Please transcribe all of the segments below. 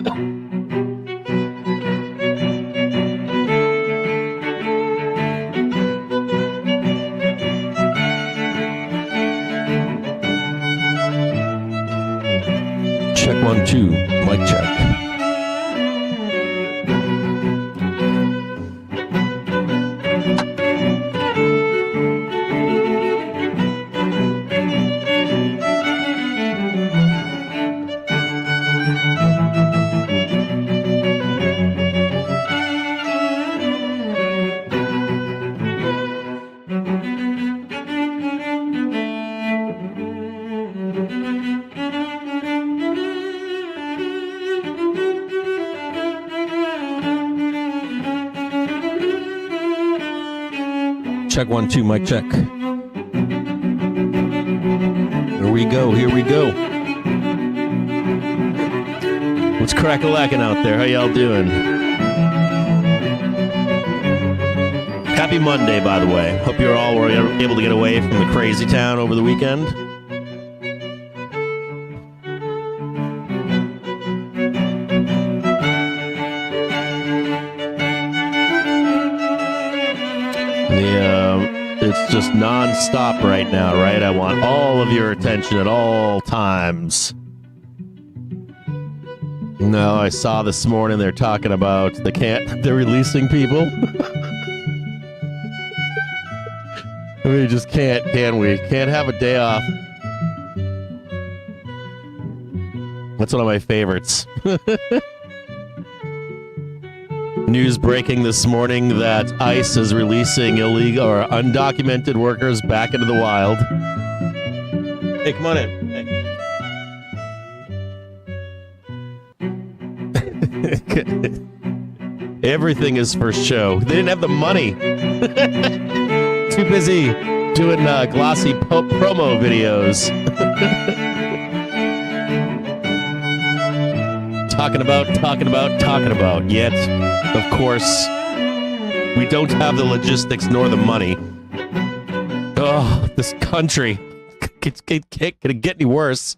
Check 1, 2, mic check. Check 1, 2, mic check. Here we go, here we go. What's crack-a-lacking out there? How y'all doing? Happy Monday, by the way. Hope you're all were able to get away from the crazy town over the weekend. It's just non-stop right now, right? I want all of your attention at all times. No, I saw this morning they're talking about they're releasing people. We just can't, can we? Can't have a day off. That's one of my favorites. News breaking this morning that ICE is releasing illegal or undocumented workers back into the wild. Hey, come on in. Hey. Everything is for show. They didn't have the money. Too busy doing glossy promo videos. Talking about. Yet, of course, we don't have the logistics nor the money. Oh, this country can't get any worse.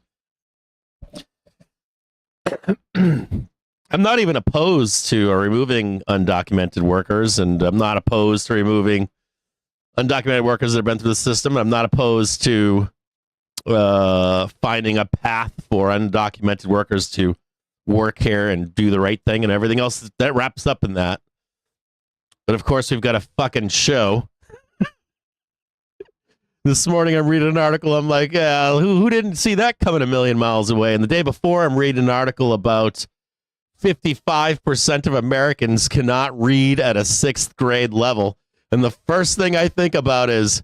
I'm not even opposed to removing undocumented workers, and I'm not opposed to removing undocumented workers that have been through the system. I'm not opposed to finding a path for undocumented workers to work here and do the right thing and everything else that wraps up in that. But of course, we've got a fucking show. This morning, I'm reading an article. I'm like, yeah, who didn't see that coming a million miles away? And the day before, I'm reading an article about 55% of Americans cannot read at a 6th grade level. And the first thing I think about is,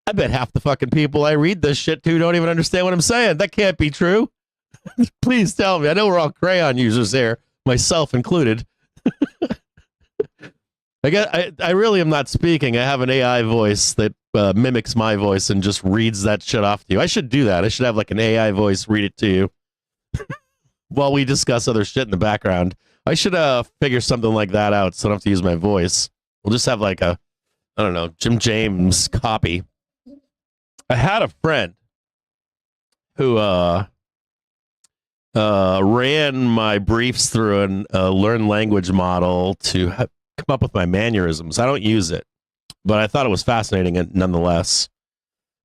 I bet half the fucking people I read this shit to don't even understand what I'm saying. That can't be true. Please tell me. I know we're all crayon users here, myself included. I really am not speaking. I have an AI voice that mimics my voice and just reads that shit off to you. I should do that. I should have like an AI voice read it to you while we discuss other shit in the background. I should figure something like that out so I don't have to use my voice. We'll just have like a, I don't know, Jim James copy. I had a friend who ran my briefs through a learn language model to come up with my mannerisms. I don't use it, but I thought it was fascinating nonetheless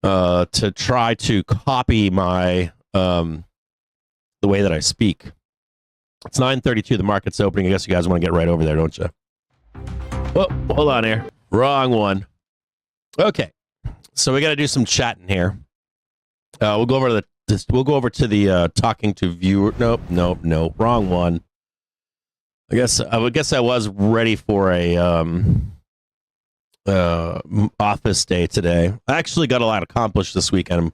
to try to copy my the way that I speak. It's 9:32. The market's opening. I guess you guys want to get right over there, don't you? Oh, hold on here. Wrong one. Okay, so we got to do some chatting here. We'll go over to the talking to viewer. Nope, wrong one. I guess I was ready for a office day today. I actually got a lot accomplished this weekend. I'm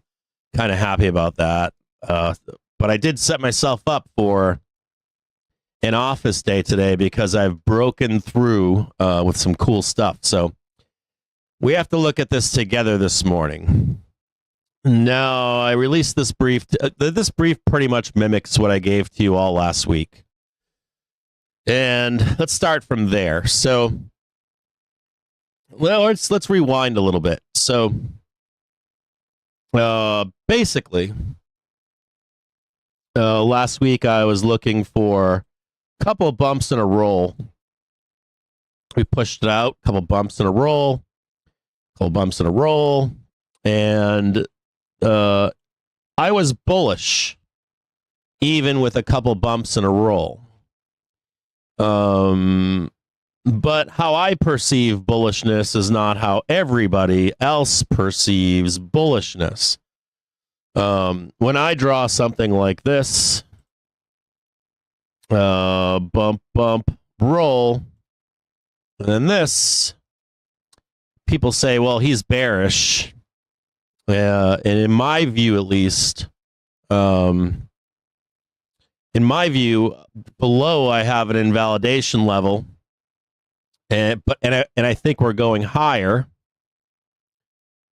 kind of happy about that. But I did set myself up for an office day today because I've broken through with some cool stuff. So we have to look at this together this morning. No, I released this brief. This brief pretty much mimics what I gave to you all last week. And let's start from there. So, well, let's rewind a little bit. So, basically, last week I was looking for couple of bumps in a roll. We pushed it out, couple bumps in a roll, couple bumps in a roll, and I was bullish, even with a couple bumps in a roll. But how I perceive bullishness is not how everybody else perceives bullishness. When I draw something like this, bump, bump, roll, and then this, people say, well, he's bearish. And in my view, at least, in my view, below I have an invalidation level, and I think we're going higher.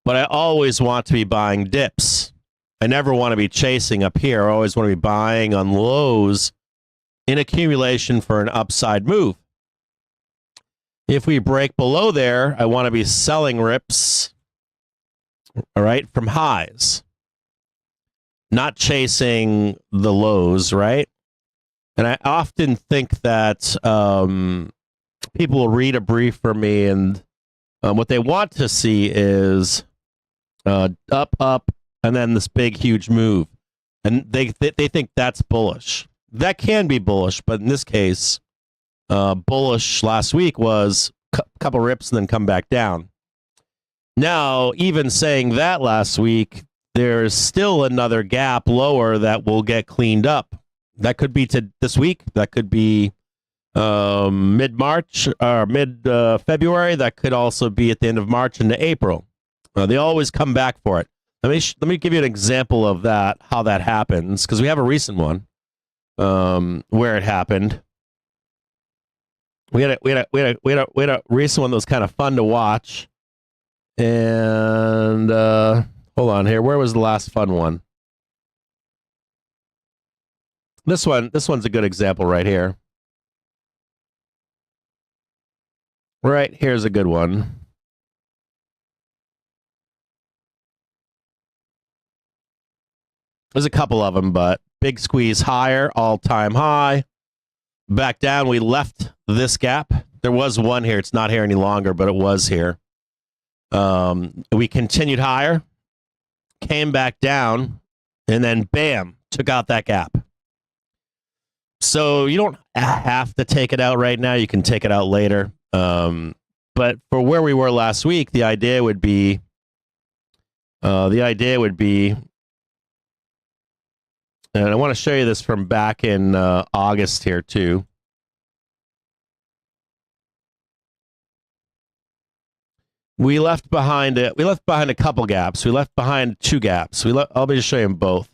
But I always want to be buying dips. I never want to be chasing up here. I always want to be buying on lows in accumulation for an upside move. If we break below there, I want to be selling rips, all right, from highs, not chasing the lows, right? And I often think that people will read a brief from me, and what they want to see is up, up, and then this big, huge move. And they think that's bullish. That can be bullish, but in this case, bullish last week was a couple rips and then come back down. Now, even saying that last week, there's still another gap lower that will get cleaned up. That could be to this week. That could be mid-March or mid-February. That could also be at the end of March into April. They always come back for it. Let me give you an example of that, how that happens, because we have a recent one where it happened. We had a recent one that was kind of fun to watch. And hold on here. Where was the last fun one? This one's a good example right here. Right here's a good one. There's a couple of them, but big squeeze higher, all-time high. Back down, we left this gap. There was one here. It's not here any longer, but it was here. We continued higher, came back down, and then bam, took out that gap. So you don't have to take it out right now. You can take it out later. But for where we were last week, the idea would be, and I want to show you this from back in August here too. We left behind it. We left behind a couple gaps. We left behind two gaps. I'll be just show you them both.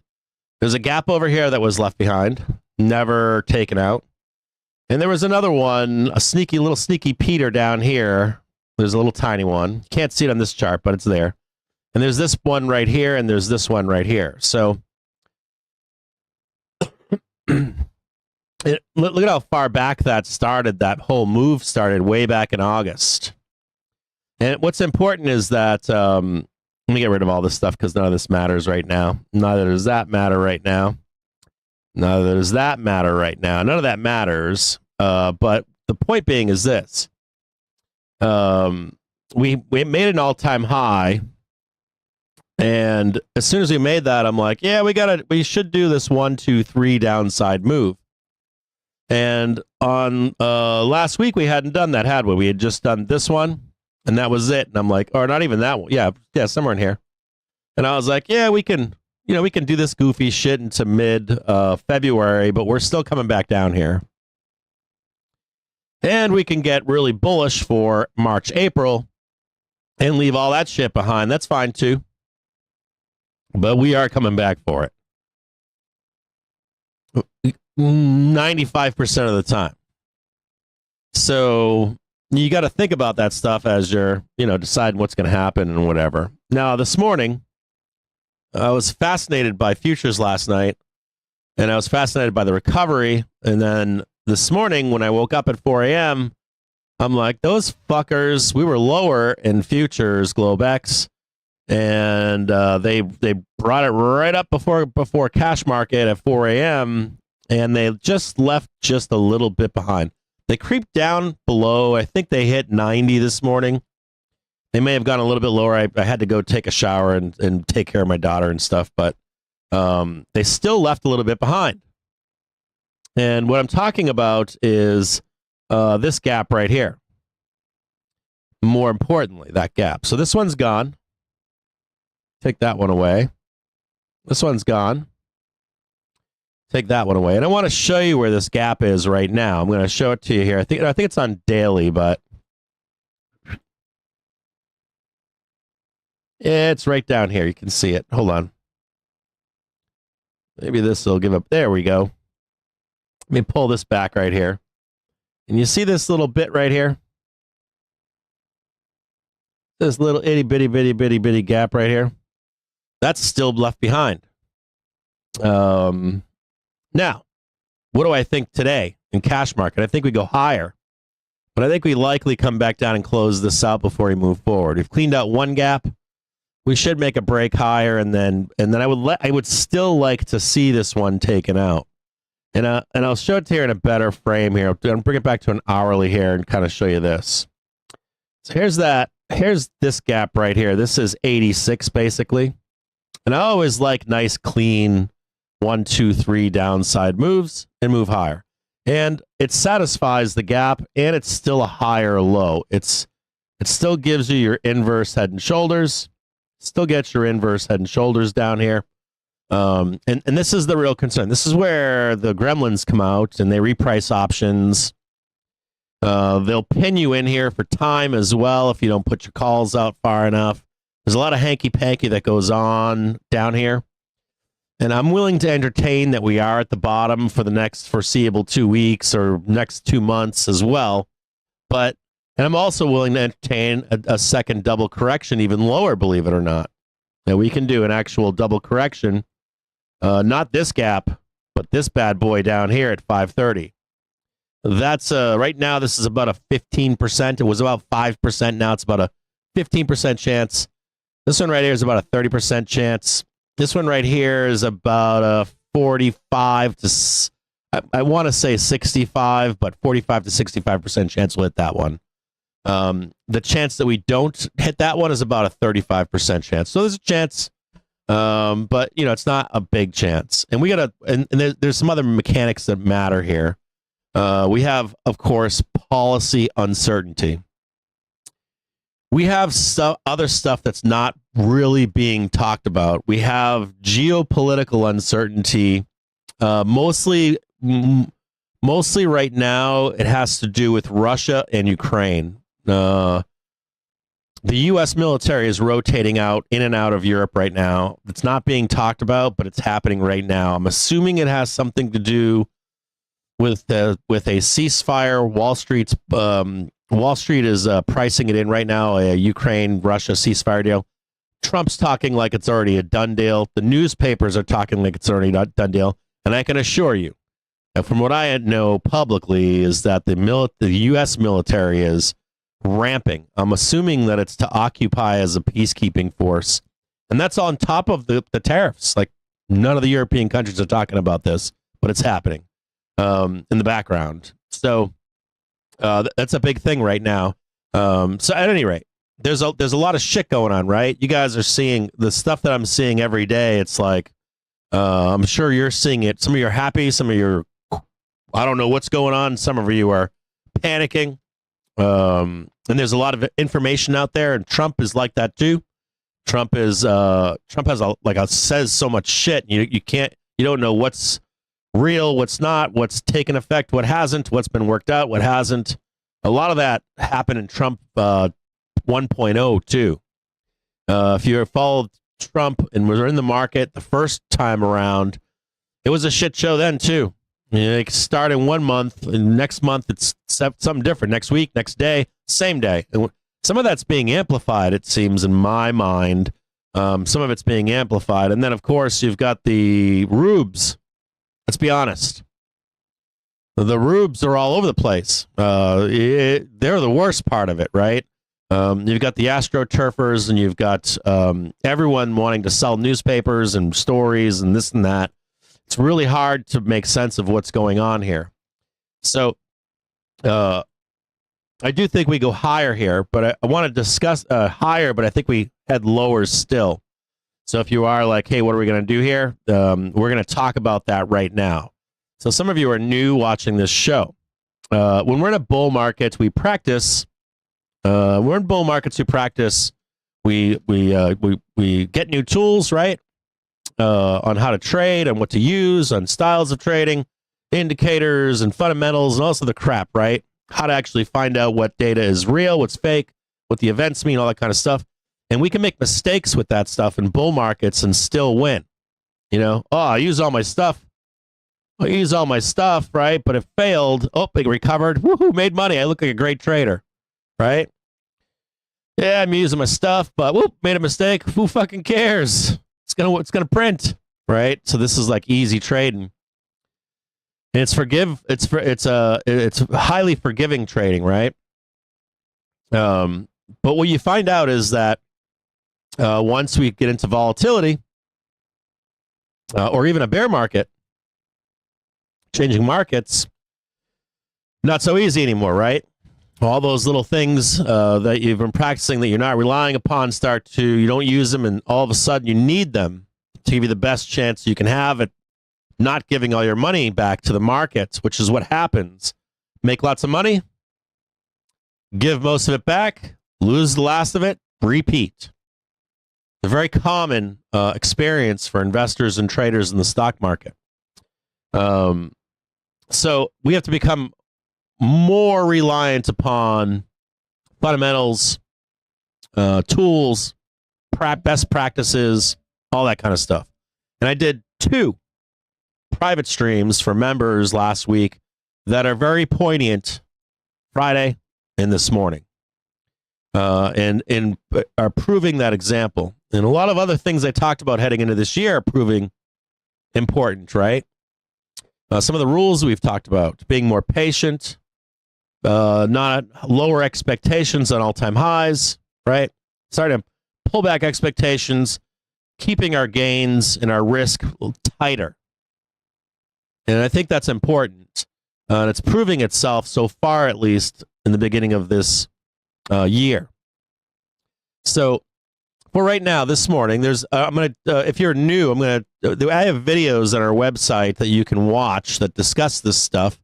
There's a gap over here that was left behind, never taken out. And there was another one, a little sneaky Peter down here. There's a little tiny one. Can't see it on this chart, but it's there. And there's this one right here, and there's this one right here. So look at how far back that started. That whole move started way back in August. And what's important is that, let me get rid of all this stuff because none of this matters right now. Neither does that matter right now. Neither does that matter right now. None of that matters. But the point being is this. We made an all-time high. And as soon as we made that, I'm like, yeah, we should do this 1, 2, 3 downside move. And on last week, we hadn't done that, had we? We had just done this one, and that was it. And I'm like, or not even that one. Yeah, somewhere in here. And I was like, yeah, we can do this goofy shit into mid February, but we're still coming back down here. And we can get really bullish for March, April, and leave all that shit behind. That's fine too. But we are coming back for it. 95% of the time. So you got to think about that stuff as you're, deciding what's going to happen and whatever. Now, this morning, I was fascinated by futures last night, and I was fascinated by the recovery. And then this morning, when I woke up at 4 a.m., I'm like, those fuckers, we were lower in futures, Globex, and they brought it right up before cash market at 4 a.m., and they just left just a little bit behind. They creeped down below. I think they hit 90 this morning. They may have gone a little bit lower. I had to go take a shower and take care of my daughter and stuff, but they still left a little bit behind. And what I'm talking about is this gap right here. More importantly, that gap. So this one's gone. Take that one away. This one's gone. Take that one away. And I want to show you where this gap is right now. I'm going to show it to you here. I think it's on daily, but it's right down here. You can see it. Hold on. Maybe this will give up. There we go. Let me pull this back right here. And you see this little bit right here? This little itty bitty gap right here? That's still left behind. Now, what do I think today in cash market? I think we go higher, but I think we likely come back down and close this out before we move forward. We've cleaned out one gap. We should make a break higher, and then I would still like to see this one taken out. And I'll show it to you in a better frame here. I'll bring it back to an hourly here and kind of show you this. So here's this gap right here. This is 86 basically. And I always like nice clean 1, 2, 3 downside moves and move higher. And it satisfies the gap, and it's still a higher low. It still gives you your inverse head and shoulders. Still gets your inverse head and shoulders down here. And this is the real concern. This is where the gremlins come out and they reprice options. They'll pin you in here for time as well if you don't put your calls out far enough. There's a lot of hanky-panky that goes on down here. And I'm willing to entertain that we are at the bottom for the next foreseeable 2 weeks or next 2 months as well. And I'm also willing to entertain a second double correction even lower, believe it or not. Now we can do an actual double correction. Not this gap, but this bad boy down here at 530. That's right now, this is about a 15%. It was about 5%. Now it's about a 15% chance. This one right here is about a 30% chance. This one right here is about a 45 to, I want to say 65, but 45 to 65% chance we'll hit that one. The chance that we don't hit that one is about a 35% chance. So there's a chance, but it's not a big chance. And there's some other mechanics that matter here. We have, of course, policy uncertainty. We have other stuff that's not really being talked about. We have geopolitical uncertainty. Mostly right now, it has to do with Russia and Ukraine. The U.S. military is rotating out in and out of Europe right now. It's not being talked about, but it's happening right now. I'm assuming it has something to do with a ceasefire. Wall Street is pricing it in right now, a Ukraine-Russia ceasefire deal. Trump's talking like it's already a done deal. The newspapers are talking like it's already a done deal. And I can assure you, from what I know publicly, is that the U.S. military is ramping. I'm assuming that it's to occupy as a peacekeeping force. And that's on top of the tariffs. Like, none of the European countries are talking about this, but it's happening in the background. So that's a big thing right now. So at any rate, there's a lot of shit going on, right? You guys are seeing the stuff that I'm seeing every day. It's like, I'm sure you're seeing it. Some of you are happy. Some of you are, I don't know what's going on. Some of you are panicking. And there's a lot of information out there, and Trump is like that too. Trump has says so much shit. You don't know what's real, what's not, what's taken effect, what hasn't, what's been worked out, what hasn't. A lot of that happened in Trump 1.0 too. If you followed Trump and were in the market the first time around, it was a shit show then too. It started in 1 month, and next month it's something different. Next week, next day, same day. And some of that's being amplified, it seems, in my mind. Some of it's being amplified. And then, of course, you've got the rubes. Let's be honest. The rubes are all over the place. They're the worst part of it, right? You've got the astroturfers, and you've got everyone wanting to sell newspapers and stories and this and that. It's really hard to make sense of what's going on here. So I do think we go higher here, but I want to discuss higher, but I think we head lower still. So if you are like, hey, what are we going to do here? We're going to talk about that right now. So some of you are new watching this show. When we're in a bull market, we practice. We're in bull markets, we practice. We get new tools, right? On how to trade and what to use, on styles of trading, indicators and fundamentals, and also the crap, right? How to actually find out what data is real, what's fake, what the events mean, all that kind of stuff. And we can make mistakes with that stuff in bull markets and still win. You know, oh, I use all my stuff. I use all my stuff, right? But it failed. Oh, it recovered. Woohoo, made money. I look like a great trader, right? Yeah, I'm using my stuff, but whoop, made a mistake. Who fucking cares? It's gonna print, right? So this is like easy trading. And it's highly forgiving trading, right? But what you find out is that once we get into volatility, or even a bear market, changing markets, not so easy anymore, right? All those little things that you've been practicing that you're not relying upon you don't use them, and all of a sudden you need them to give you the best chance you can have at not giving all your money back to the markets, which is what happens. Make lots of money, give most of it back, lose the last of it, repeat. A very common experience for investors and traders in the stock market. So we have to become more reliant upon fundamentals, tools, best practices, all that kind of stuff. And I did 2 private streams for members last week that are very poignant, Friday and this morning, and are proving that example. And a lot of other things I talked about heading into this year are proving important, right? Some of the rules we've talked about, being more patient, not lower expectations on all-time highs, right? Starting to pull back expectations, keeping our gains and our risk tighter. And I think that's important. And it's proving itself so far, at least in the beginning of this year. So for right now, this morning, if you're new, I have videos on our website that you can watch that discuss this stuff.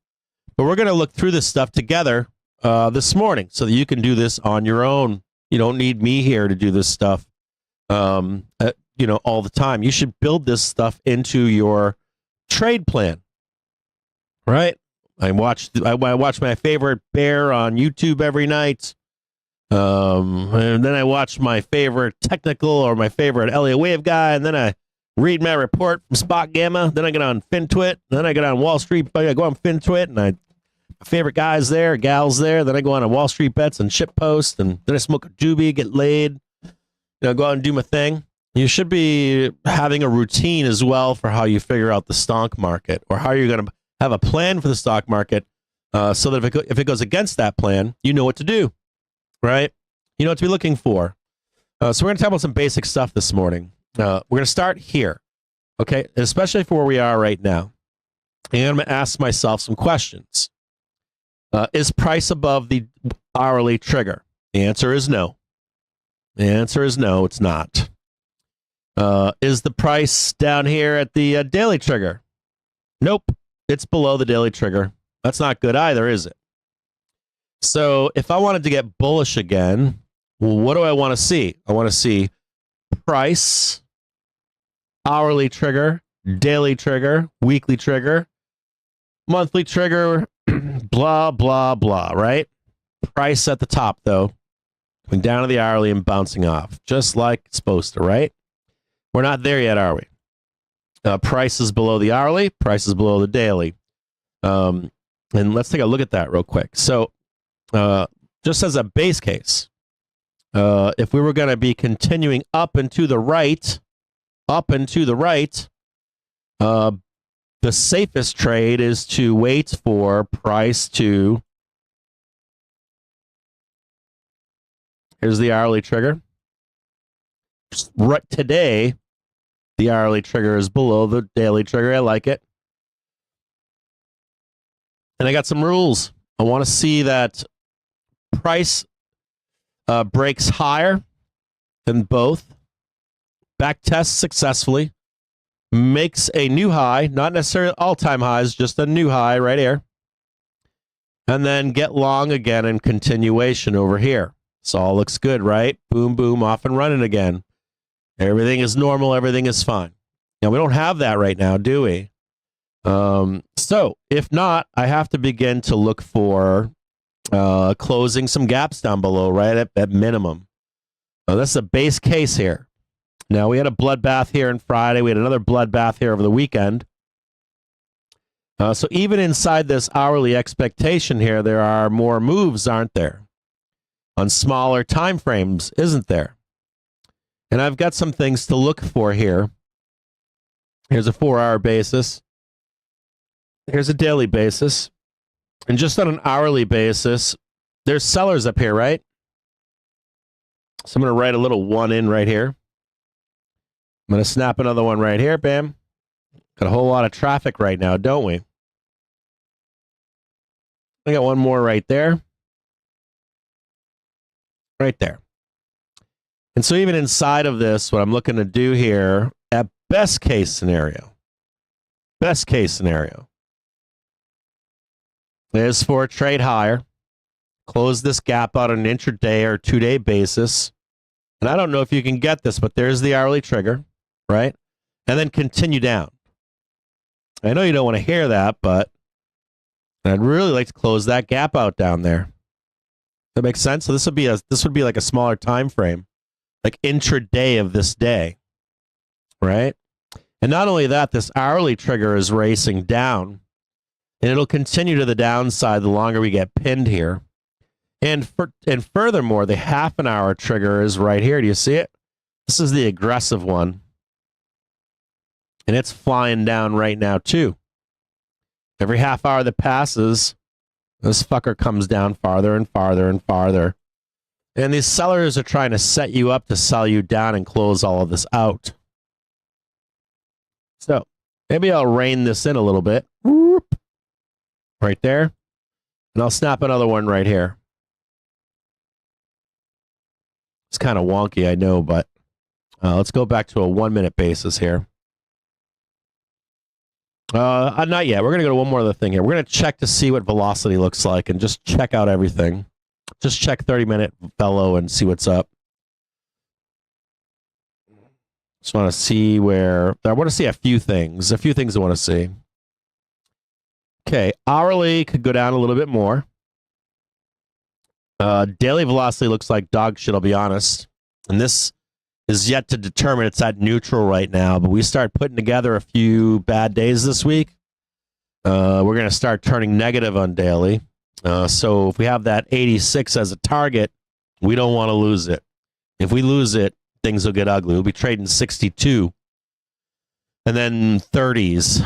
But we're going to look through this stuff together this morning so that you can do this on your own. You don't need me here to do this stuff, all the time. You should build this stuff into your trade plan, right? I watch my favorite bear on YouTube every night. And then I watch my favorite technical or my favorite Elliott Wave guy, and then I read my report from Spot Gamma. Then I get on FinTwit. Then I get on Wall Street. I go on FinTwit, and my favorite guys there, gals there. Then I go on Wall Street Bets and Shitpost, and then I smoke a doobie, get laid. Go out and do my thing. You should be having a routine as well for how you figure out the stock market, or how you're going to have a plan for the stock market, so that if it goes against that plan, you know what to do, right? You know what to be looking for. So we're going to talk about some basic stuff this morning. We're going to start here, okay? Especially for where we are right now. And I'm going to ask myself some questions. Is price above the hourly trigger? The answer is no. The answer is no, it's not. Is the price down here at the daily trigger? Nope, it's below the daily trigger. That's not good either, is it? So if I wanted to get bullish again, well, what do I want to see? I want to see price, hourly trigger, daily trigger, weekly trigger, monthly trigger, blah, blah, blah, right? Price at the top, though, going down to the hourly and bouncing off, just like it's supposed to, right? We're not there yet, are we? Price is below the hourly, price is below the daily. And let's take a look at that real quick. So just as a base case, if we were going to be continuing up and to the right, the safest trade is to wait for price to, here's the hourly trigger. Right today, The hourly trigger is below the daily trigger. I like it. And I got some rules. I want to see that price breaks higher than both, back tests successfully, makes a new high, not necessarily all-time highs, just a new high right here, and then get long again in continuation over here. So all looks good, right? Boom, boom, off and running again. Everything is normal. Everything is fine. Now, we don't have that right now, do we? So if not, I have to begin to look for closing some gaps down below, right at minimum. Now, that's a base case here. Now, we had a bloodbath here on Friday. We had another bloodbath here over the weekend. So even inside this hourly expectation here, there are more moves, aren't there? On smaller time frames, isn't there? And I've got some things to look for here. Here's a 4-hour basis. Here's a daily basis. And just on an hourly basis, there's sellers up here, right? So I'm going to write a little 1 in right here. I'm going to snap another one right here. Bam. Got a whole lot of traffic right now, don't we? I got one more right there. Right there. And so even inside of this, what I'm looking to do here, at best case scenario, is for a trade higher, close this gap out on an intraday or 2-day basis. And I don't know if you can get this, but there's the hourly trigger, right? And then continue down. I know you don't want to hear that, but I'd really like to close that gap out down there. That makes sense? So this would be like a smaller time frame, like intraday of this day, right? And not only that, this hourly trigger is racing down, and it'll continue to the downside the longer we get pinned here. And furthermore, the half an hour trigger is right here. Do you see it? This is the aggressive one. And it's flying down right now, too. Every half hour that passes, this fucker comes down farther and farther and farther. And these sellers are trying to set you up to sell you down and close all of this out. So maybe I'll rein this in a little bit. Whoop. Right there. And I'll snap another one right here. It's kind of wonky, I know, but let's go back to a 1-minute basis here. Not yet. We're going to go to one more other thing here. We're going to check to see what velocity looks like and just check out everything. Just check 30-minute fellow and see what's up. Just want to see where... I want to see a few things. I want to see. Okay, hourly could go down a little bit more. Daily velocity looks like dog shit, I'll be honest. And this is yet to determine. It's at neutral right now, but we start putting together a few bad days this week. We're going to start turning negative on daily. So if we have that 86 as a target, we don't want to lose it. If we lose it, things will get ugly. We'll be trading 62 and then 30s.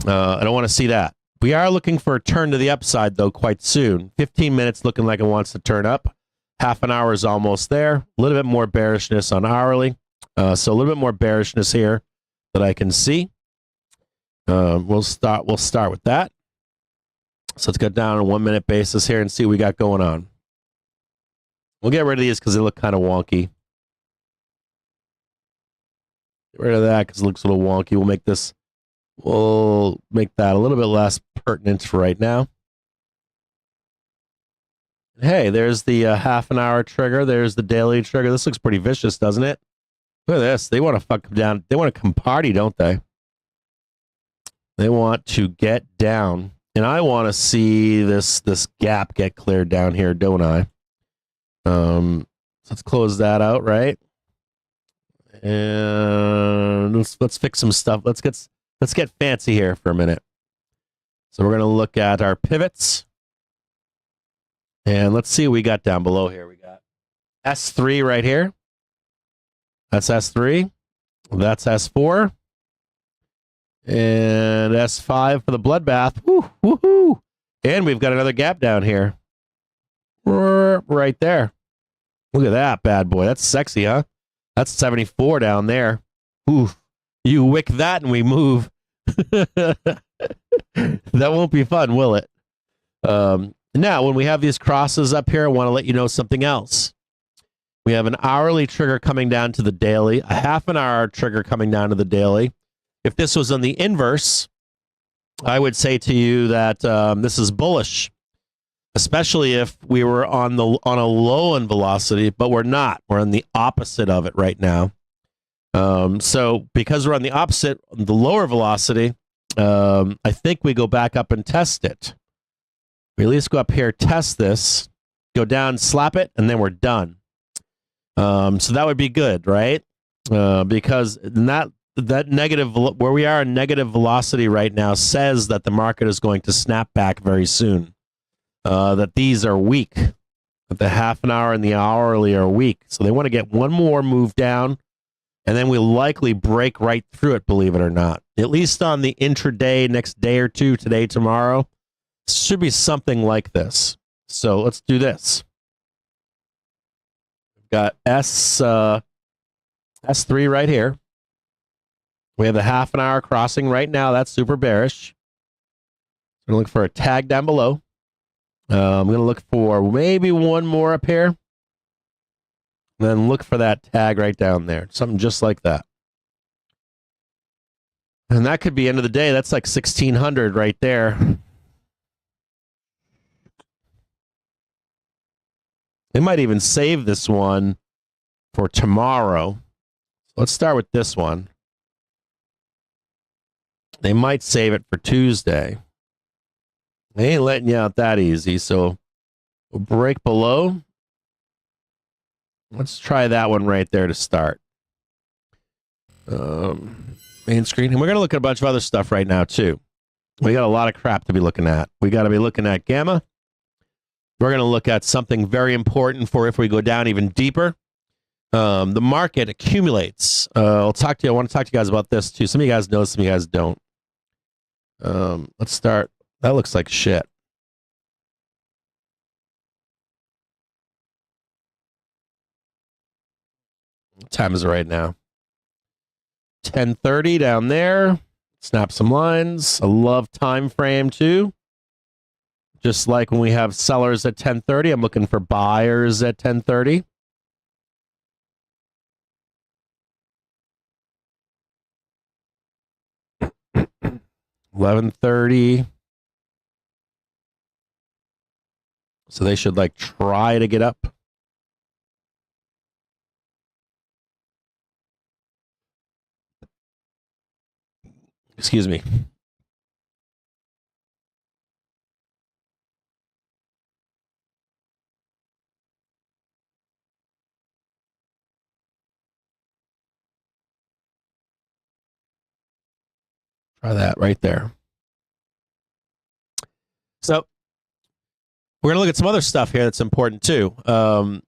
I don't want to see that. We are looking for a turn to the upside, though, quite soon. 15 minutes looking like it wants to turn up. Half an hour is almost there. A little bit more bearishness on hourly. So a little bit more bearishness here that I can see. We'll start with that. So let's go down on a 1-minute basis here and see what we got going on. We'll get rid of these because they look kind of wonky. Get rid of that because it looks a little wonky. We'll make that a little bit less pertinent for right now. Hey, there's the half an hour trigger. There's the daily trigger. This looks pretty vicious, doesn't it? Look at this. They want to fuck down. They want to come party, don't they? They want to get down. And I want to see this gap get cleared down here, don't I? Let's close that out, right? And let's fix some stuff. Let's get fancy here for a minute. So we're going to look at our pivots. And let's see what we got down below here. We got S3 right here. That's S3. That's S4. And S5 for the bloodbath. Woo, woohoo. And we've got another gap down here. Right there. Look at that bad boy. That's sexy, huh? That's 74 down there. Ooh. You wick that and we move. That won't be fun, will it? Now, when we have these crosses up here, I want to let you know something else. We have an hourly trigger coming down to the daily, a half an hour trigger coming down to the daily. If this was on the inverse, I would say to you that this is bullish, especially if we were on a low in velocity, but we're not. We're on the opposite of it right now. So because we're on the opposite, the lower velocity, I think we go back up and test it. We at least go up here, test this, go down, slap it, and then we're done. So that would be good, right? Because that negative, where we are in negative velocity right now, says that the market is going to snap back very soon. That these are weak, that the half an hour and the hourly are weak. So they want to get one more move down, and then we'll likely break right through it, believe it or not. At least on the intraday, next day or two, today, tomorrow, should be something like this. So let's do this. We've got S3 right here. We have the half an hour crossing right now. That's super bearish. I'm going to look for a tag down below. I'm going to look for maybe one more up here. Then look for that tag right down there. Something just like that. And that could be end of the day. That's like 1600 right there. They might even save this one for tomorrow. Let's start with this one. They might save it for Tuesday. They ain't letting you out that easy, so we'll break below. Let's try that one right there to start. Main screen. And we're going to look at a bunch of other stuff right now, too. We got a lot of crap to be looking at. We got to be looking at gamma. We're going to look at something very important for if we go down even deeper. The market accumulates. I want to talk to you guys about this, too. Some of you guys know, some of you guys don't. Let's start. That looks like shit. What time is it right now? 10:30 down there. Snap some lines. I love time frame too. Just like when we have sellers at 10:30, I'm looking for buyers at 10:30. $11:30. So they should like try to get up. Excuse me. Try that right there. So we're going to look at some other stuff here that's important too. The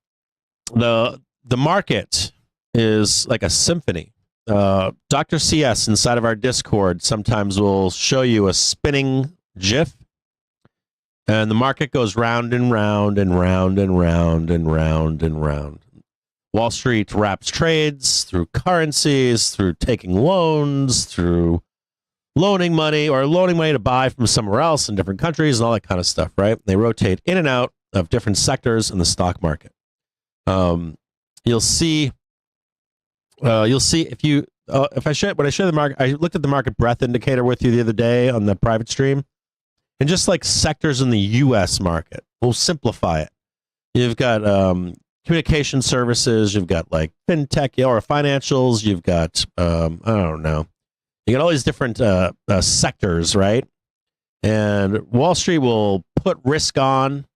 market is like a symphony. Dr. CS inside of our Discord sometimes will show you a spinning GIF, and the market goes round and round and round and round and round and round. Wall Street wraps trades through currencies, through taking loans, through loaning money to buy from somewhere else in different countries and all that kind of stuff, right? They rotate in and out of different sectors in the stock market. You'll see if I show the market, I looked at the market breadth indicator with you the other day on the private stream, and just like sectors in the U.S. market, we'll simplify it. You've got communication services, you've got like fintech or financials, you've got I don't know, you got all these different sectors, right? And Wall Street will put risk on.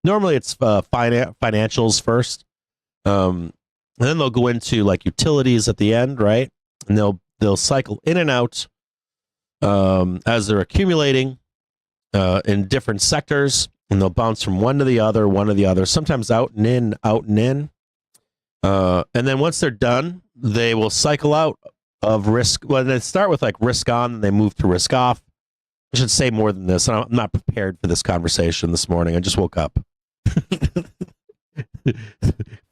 Normally, it's financials first. And then they'll go into like utilities at the end, right? And they'll cycle in and out as they're accumulating in different sectors, and they'll bounce from one to the other, sometimes out and in. And then once they're done, they will cycle out of risk. Well, they start with like risk on, and they move to risk off. I should say more than this. I'm not prepared for this conversation this morning. I just woke up.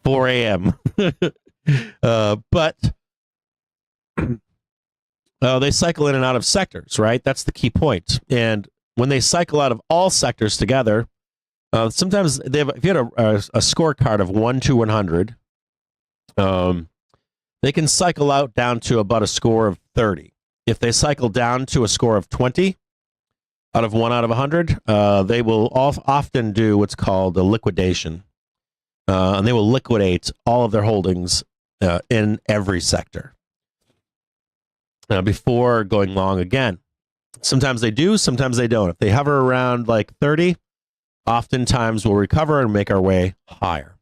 4 a.m. But they cycle in and out of sectors, right? That's the key point. And when they cycle out of all sectors together, sometimes they have, if you had a scorecard of 1 to 100, they can cycle out down to about a score of 30. If they cycle down to a score of 20 out of 100, they will often do what's called a liquidation. And they will liquidate all of their holdings in every sector before going long again. Sometimes they do, sometimes they don't. If they hover around like 30, oftentimes we'll recover and make our way higher.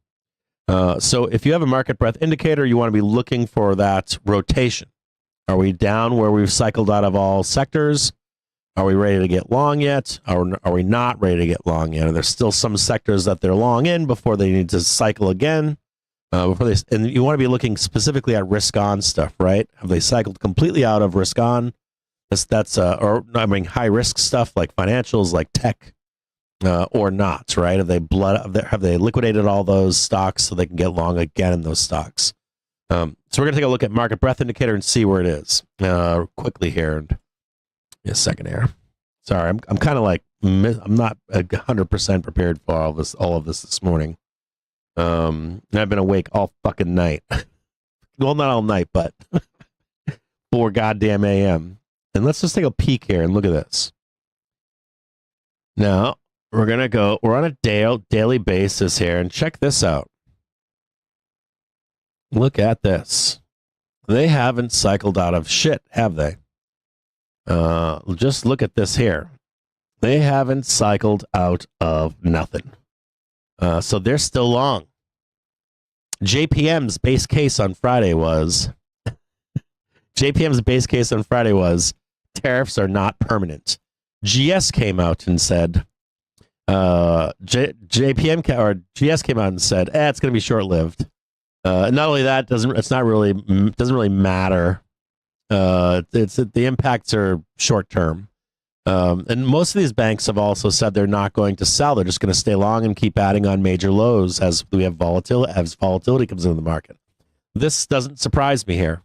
So if you have a market breadth indicator, you want to be looking for that rotation. Are we down where we've cycled out of all sectors? Are we ready to get long yet? Are we not ready to get long yet? Are there still some sectors that they're long in before they need to cycle again? And you want to be looking specifically at risk on stuff, right? Have they cycled completely out of risk on? High risk stuff like financials, like tech, or not, right? Have they liquidated all those stocks so they can get long again in those stocks? So we're going to take a look at market breadth indicator and see where it is quickly here. A second here. Sorry, I'm kind of like I'm not 100% prepared for all of this morning. And I've been awake all fucking night. Well, not all night, but 4 goddamn a.m. And let's just take a peek here and look at this. Now we're on a daily basis here, and check this out. Look at this. They haven't cycled out of shit, have they? Just look at this here. They haven't cycled out of nothing. So they're still long. JPM's base case on Friday was tariffs are not permanent. GS came out and said GS came out and said it's going to be short-lived. Not only that, doesn't really matter. The impacts are short term, and most of these banks have also said they're not going to sell. They're just going to stay long and keep adding on major lows as we have volatility comes into the market. This doesn't surprise me here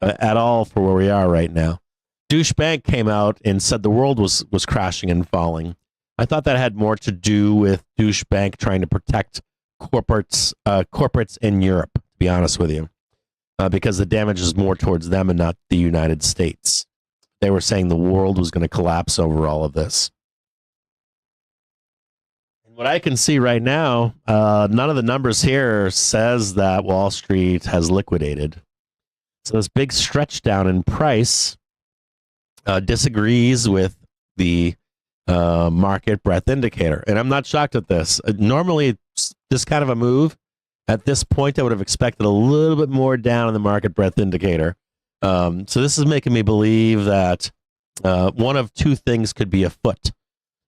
at all for where we are right now. Douche Bank came out and said the world was crashing and falling. I thought that had more to do with Douche Bank trying to protect corporates in Europe, to be honest with you. Because the damage is more towards them and not the United States. They were saying the world was going to collapse over all of this. And what I can see right now, none of the numbers here says that Wall Street has liquidated. So this big stretch down in price disagrees with the market breadth indicator. And I'm not shocked at this. Normally, this kind of a move, at this point, I would have expected a little bit more down in the market breadth indicator. So this is making me believe that one of two things could be afoot.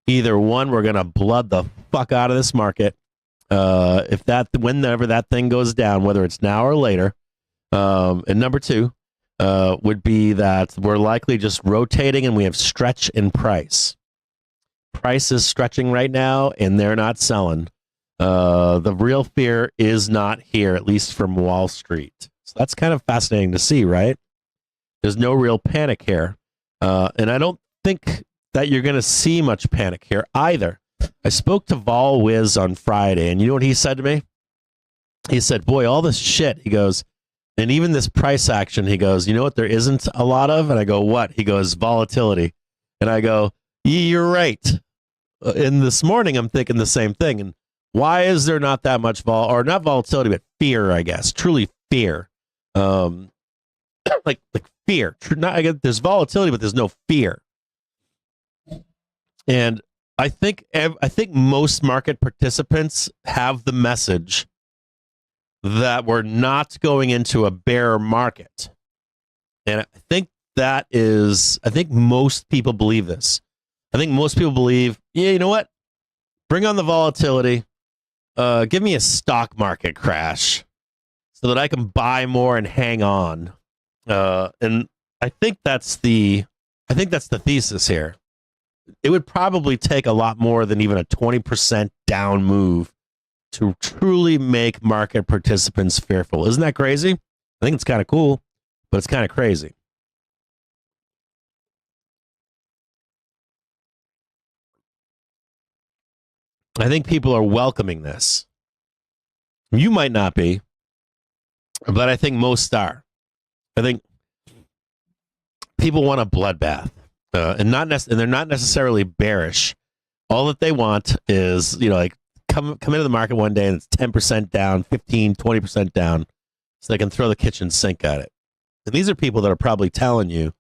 Either one, we're going to blood the fuck out of this market. Whenever that thing goes down, whether it's now or later. And number two would be that we're likely just rotating and we have stretch in price. Price is stretching right now and they're not selling. The real fear is not here, at least from Wall Street. So that's kind of fascinating to see, right? There's no real panic here. And I don't think that you're going to see much panic here either. I spoke to Vol Wiz on Friday, and you know what he said to me? He said, boy, all this shit, he goes, and even this price action, he goes, you know what there isn't a lot of? And I go, what? He goes, volatility. And I go, you're right. And this morning, I'm thinking the same thing. And why is there not that much not volatility, but fear, I guess, truly fear. Like fear. There's volatility, but there's no fear. And I think most market participants have the message that we're not going into a bear market. And I think most people believe this. I think most people believe, yeah, you know what? Bring on the volatility. Give me a stock market crash so that I can buy more and hang on. And I think that's the thesis here. It would probably take a lot more than even a 20% down move to truly make market participants fearful. Isn't that crazy? I think it's kind of cool, but it's kind of crazy. I think people are welcoming this. You might not be, but I think most are. I think people want a bloodbath, and they're not necessarily bearish. All that they want is, like come into the market one day and it's 10% down, 15, 20% down, so they can throw the kitchen sink at it. And these are people that are probably telling you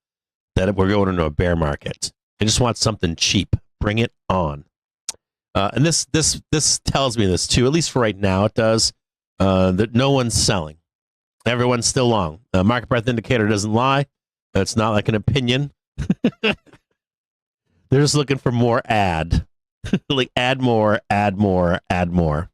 that we're going into a bear market. They just want something cheap. Bring it on. And this tells me this too, at least for right now it does, that no one's selling. Everyone's still long. Market breadth indicator doesn't lie. It's not like an opinion. They're just looking for more add. Like add more, add more, add more.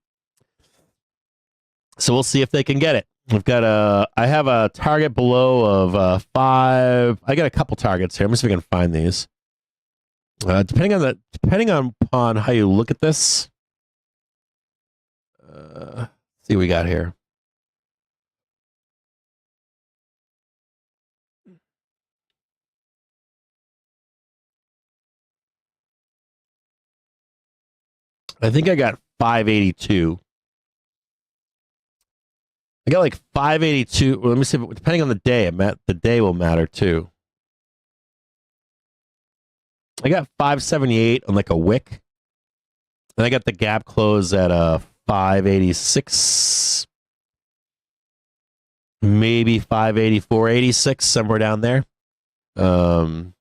So we'll see if they can get it. I have a target below of 5. I got a couple targets here. Let me see if I can find these. Depending upon how you look at this, see what we got here. I think I got 582. I got like 582. Well, let me see. Depending on the day, the day will matter too. I got 578 on like a wick. And I got the gap close at 586. Maybe 584, 86, somewhere down there. So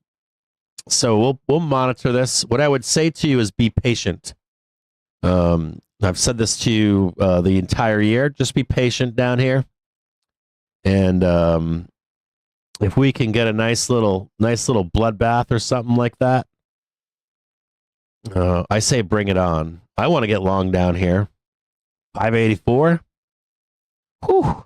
we'll monitor this. What I would say to you is be patient. I've said this to you the entire year. Just be patient down here, and if we can get a nice little bloodbath or something like that, I say bring it on. I want to get long down here. 584. Whew.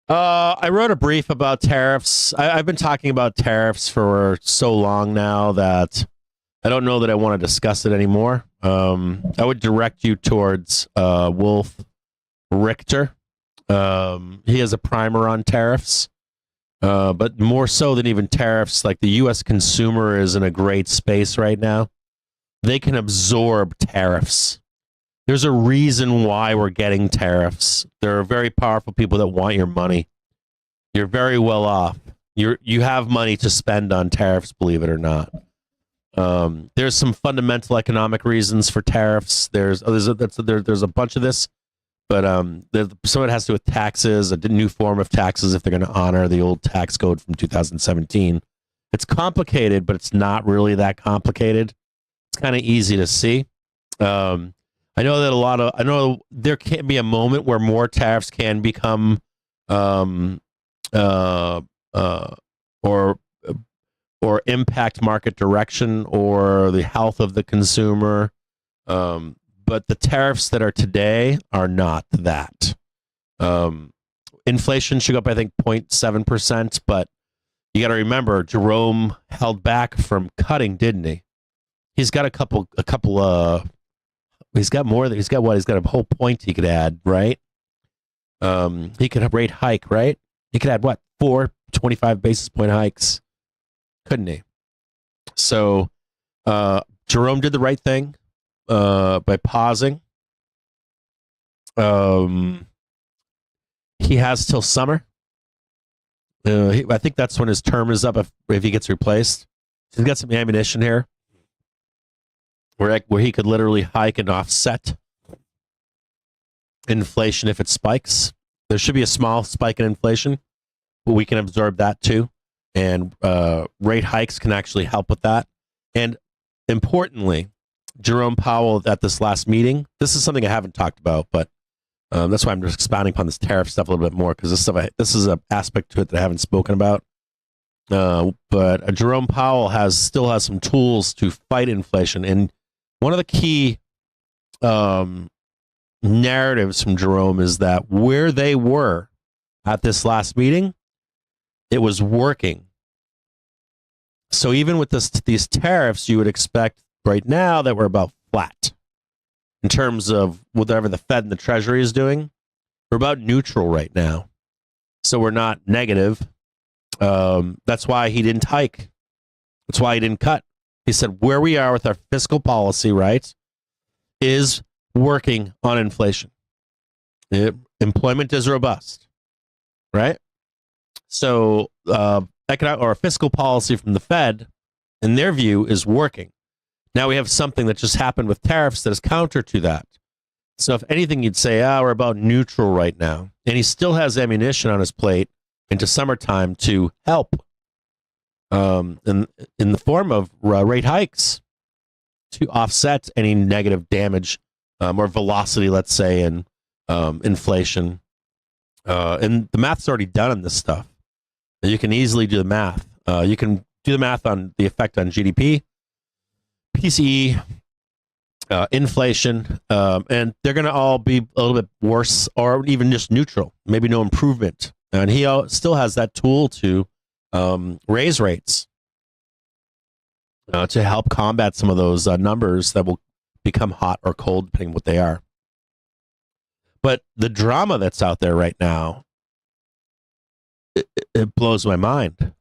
I wrote a brief about tariffs. I've been talking about tariffs for so long now that I don't know that I want to discuss it anymore. I would direct you towards Wolf Richter. He has a primer on tariffs, but more so than even tariffs, like the U.S. consumer is in a great space right now. They can absorb tariffs. There's a reason why we're getting tariffs. There are very powerful people that want your money. You're very well off. You have money to spend on tariffs, believe it or not. There's some fundamental economic reasons for tariffs. There's a bunch of this, but some of it has to do with taxes, a new form of taxes if they're going to honor the old tax code from 2017. It's complicated, but it's not really that complicated. It's kind of easy to see. I know that I know there can be a moment where more tariffs can become, or impact market direction or the health of the consumer. But the tariffs that are today are not that. Inflation should go up, I think, 0.7%, but you got to remember, Jerome held back from cutting, didn't he? He's got a couple he's got more than he's got a whole point he could add, right? He could have rate hike, right? He could add what? 4 25 basis point hikes, couldn't he? So Jerome did the right thing by pausing. He has till summer. I think that's when his term is up if he gets replaced. He's got some ammunition here where he could literally hike and offset inflation if it spikes. There should be a small spike in inflation, but we can absorb that too. And rate hikes can actually help with that. And importantly, Jerome Powell at this last meeting, this is something I haven't talked about, but that's why I'm just expounding upon this tariff stuff a little bit more, because this is an aspect to it that I haven't spoken about. But Jerome Powell still has some tools to fight inflation. And one of the key narratives from Jerome is that where they were at this last meeting, it was working. So even with these tariffs, you would expect right now that we're about flat in terms of whatever the Fed and the Treasury is doing. We're about neutral right now. So we're not negative. That's why he didn't hike. That's why he didn't cut. He said where we are with our fiscal policy, right, is working on inflation. Employment is robust, right? So economic or fiscal policy from the Fed, in their view, is working. Now we have something that just happened with tariffs that is counter to that. So if anything, you'd say, we're about neutral right now. And he still has ammunition on his plate into summertime to help in the form of rate hikes to offset any negative damage or velocity, let's say, in inflation. And the math's already done on this stuff. You can easily do the math. You can do the math on the effect on GDP, PCE, inflation, and they're going to all be a little bit worse or even just neutral, maybe no improvement. And he still has that tool to raise rates to help combat some of those numbers that will become hot or cold, depending on what they are. But the drama that's out there right now, it blows my mind.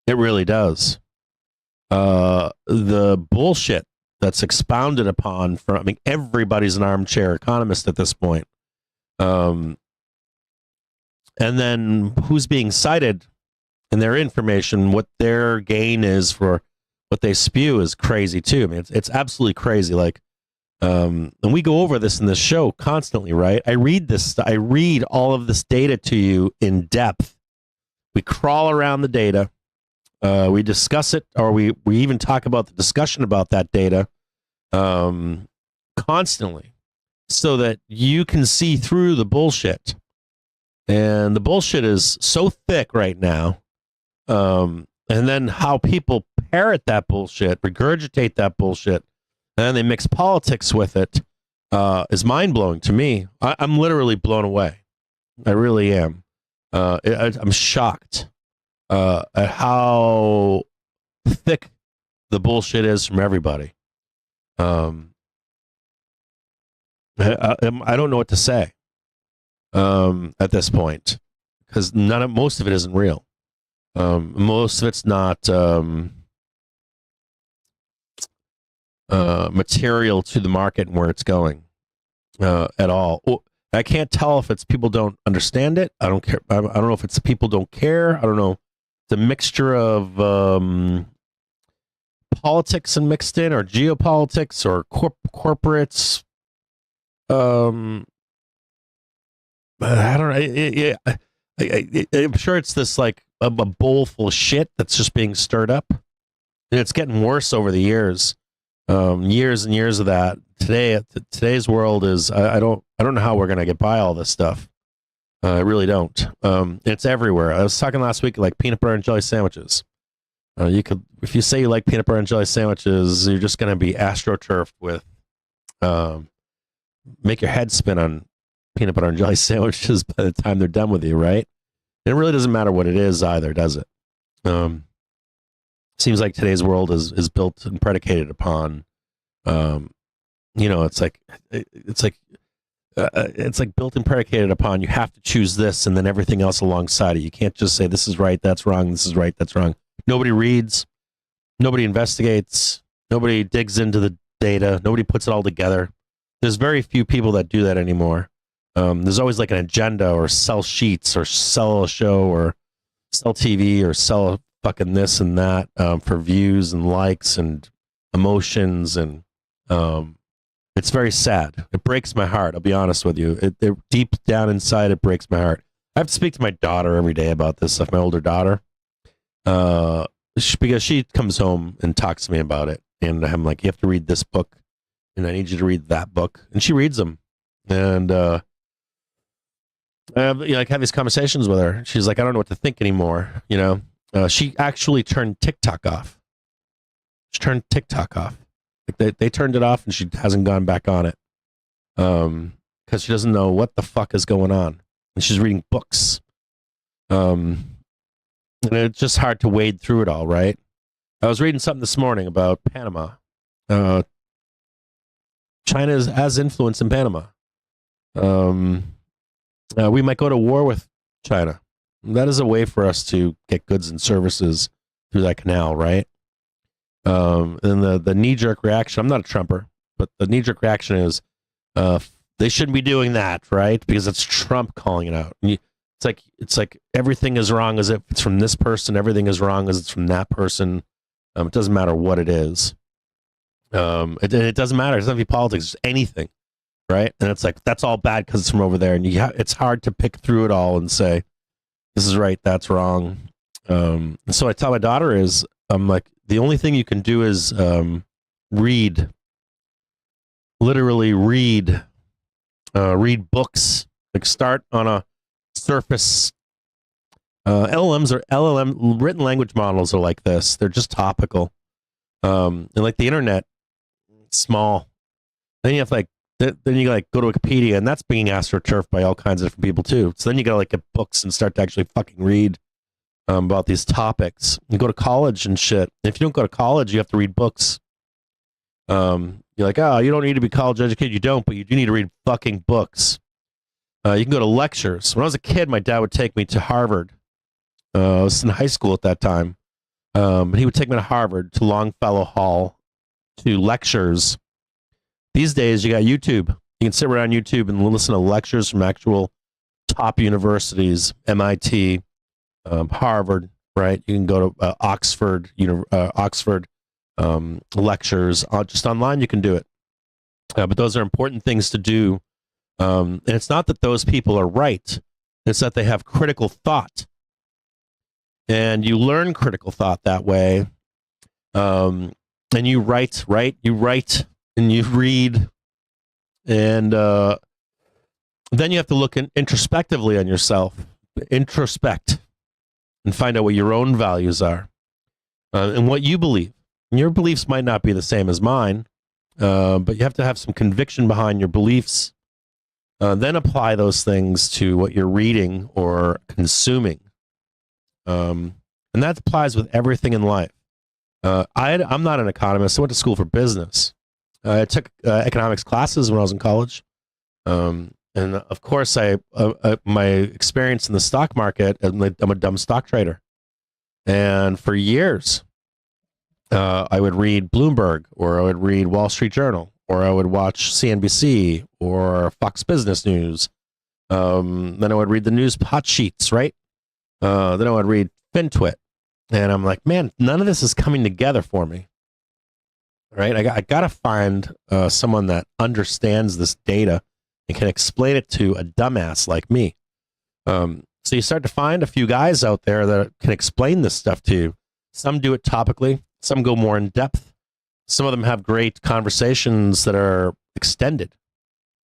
It really does. The bullshit that's expounded upon from, I mean, everybody's an armchair economist at this point. And then who's being cited in their information, what their gain is for what they spew is crazy too. I mean, it's absolutely crazy. Like, and we go over this in this show constantly, right? I read all of this data to you in depth. We crawl around the data. We discuss it, or we even talk about the discussion about that data constantly so that you can see through the bullshit. And the bullshit is so thick right now. And then how people parrot that bullshit, regurgitate that bullshit, and then they mix politics with it is mind-blowing to me. I'm literally blown away. I really am. I'm shocked at how thick the bullshit is from everybody. I don't know what to say at this point, because most of it isn't real. Most of it's not material to the market and where it's going at all. I can't tell if it's people don't understand it. I don't care. I don't know if it's people don't care. I don't know. It's a mixture of politics and mixed in, or geopolitics, or corporates. I don't know. I'm sure it's this like a bowl full of shit that's just being stirred up, and it's getting worse over the years. Years and years of that. Today's world is I don't know how we're gonna get by all this stuff. I really don't. It's everywhere. I was talking last week like peanut butter and jelly sandwiches. You could, if you say you like peanut butter and jelly sandwiches, you're just gonna be astroturfed with make your head spin on peanut butter and jelly sandwiches by the time they're done with you, right? And it really doesn't matter what it is either, does it? Seems like today's world is built and predicated upon, it's like built and predicated upon. You have to choose this and then everything else alongside it. You can't just say this is right, that's wrong, this is right, that's wrong. Nobody reads, nobody investigates, nobody digs into the data, nobody puts it all together. There's very few people that do that anymore. There's always like an agenda, or sell sheets, or sell a show, or sell TV, or sell fucking this and that for views and likes and emotions, and it's very sad. It breaks my heart. I'll be honest with you. It deep down inside, it breaks my heart. I have to speak to my daughter every day about this stuff. My older daughter, because she comes home and talks to me about it, and I'm like, you have to read this book, and I need you to read that book, and she reads them, and I have these conversations with her. She's like, I don't know what to think anymore. She actually turned TikTok off. She turned TikTok off. Like they turned it off, and she hasn't gone back on it because she doesn't know what the fuck is going on, and she's reading books. And it's just hard to wade through it all, right? I was reading something this morning about Panama. China has influence in Panama. We might go to war with China. That is a way for us to get goods and services through that canal, right? And the knee-jerk reaction, I'm not a Trumper, but the knee-jerk reaction is they shouldn't be doing that, right? Because it's Trump calling it out. It's like everything is wrong as if it's from this person, everything is wrong as it's from that person. It doesn't matter what it is. It doesn't matter. It doesn't have to be politics, it's anything, right? And it's like, that's all bad because it's from over there. And it's hard to pick through it all and say, this is right, that's wrong. So I tell my daughter is, I'm like, the only thing you can do is read. Literally read. Read books. Like start on a surface. LLM written language models are like this. They're just topical. And like the internet, small. Then you have then you like go to Wikipedia, and that's being astroturfed by all kinds of different people too. So then you gotta like get books and start to actually fucking read about these topics. You go to college and shit. If you don't go to college, you have to read books. You're like, oh, you don't need to be college educated. You don't, but you do need to read fucking books. You can go to lectures. When I was a kid, my dad would take me to Harvard. I was in high school at that time. He would take me to Harvard, to Longfellow Hall, to lectures. These days, you got YouTube. You can sit right on YouTube and listen to lectures from actual top universities, MIT, Harvard, right? You can go to Oxford lectures. Just online, you can do it. But those are important things to do. And it's not that those people are right. It's that they have critical thought. And you learn critical thought that way. And you write, right? You write and you read. And then you have to look introspectively on yourself. Introspect. And find out what your own values are. And what you believe. And your beliefs might not be the same as mine. But you have to have some conviction behind your beliefs. Then apply those things to what you're reading or consuming. And that applies with everything in life. I'm not an economist. I went to school for business. I took economics classes when I was in college. And of course, my experience in the stock market, I'm a dumb stock trader. And for years, I would read Bloomberg, or I would read Wall Street Journal, or I would watch CNBC or Fox Business News. Then I would read the news hot sheets, right? Then I would read FinTwit. And I'm like, man, none of this is coming together for me. Right? I got to find someone that understands this data and can explain it to a dumbass like me. So you start to find a few guys out there that can explain this stuff to you. Some do it topically. Some go more in depth. Some of them have great conversations that are extended.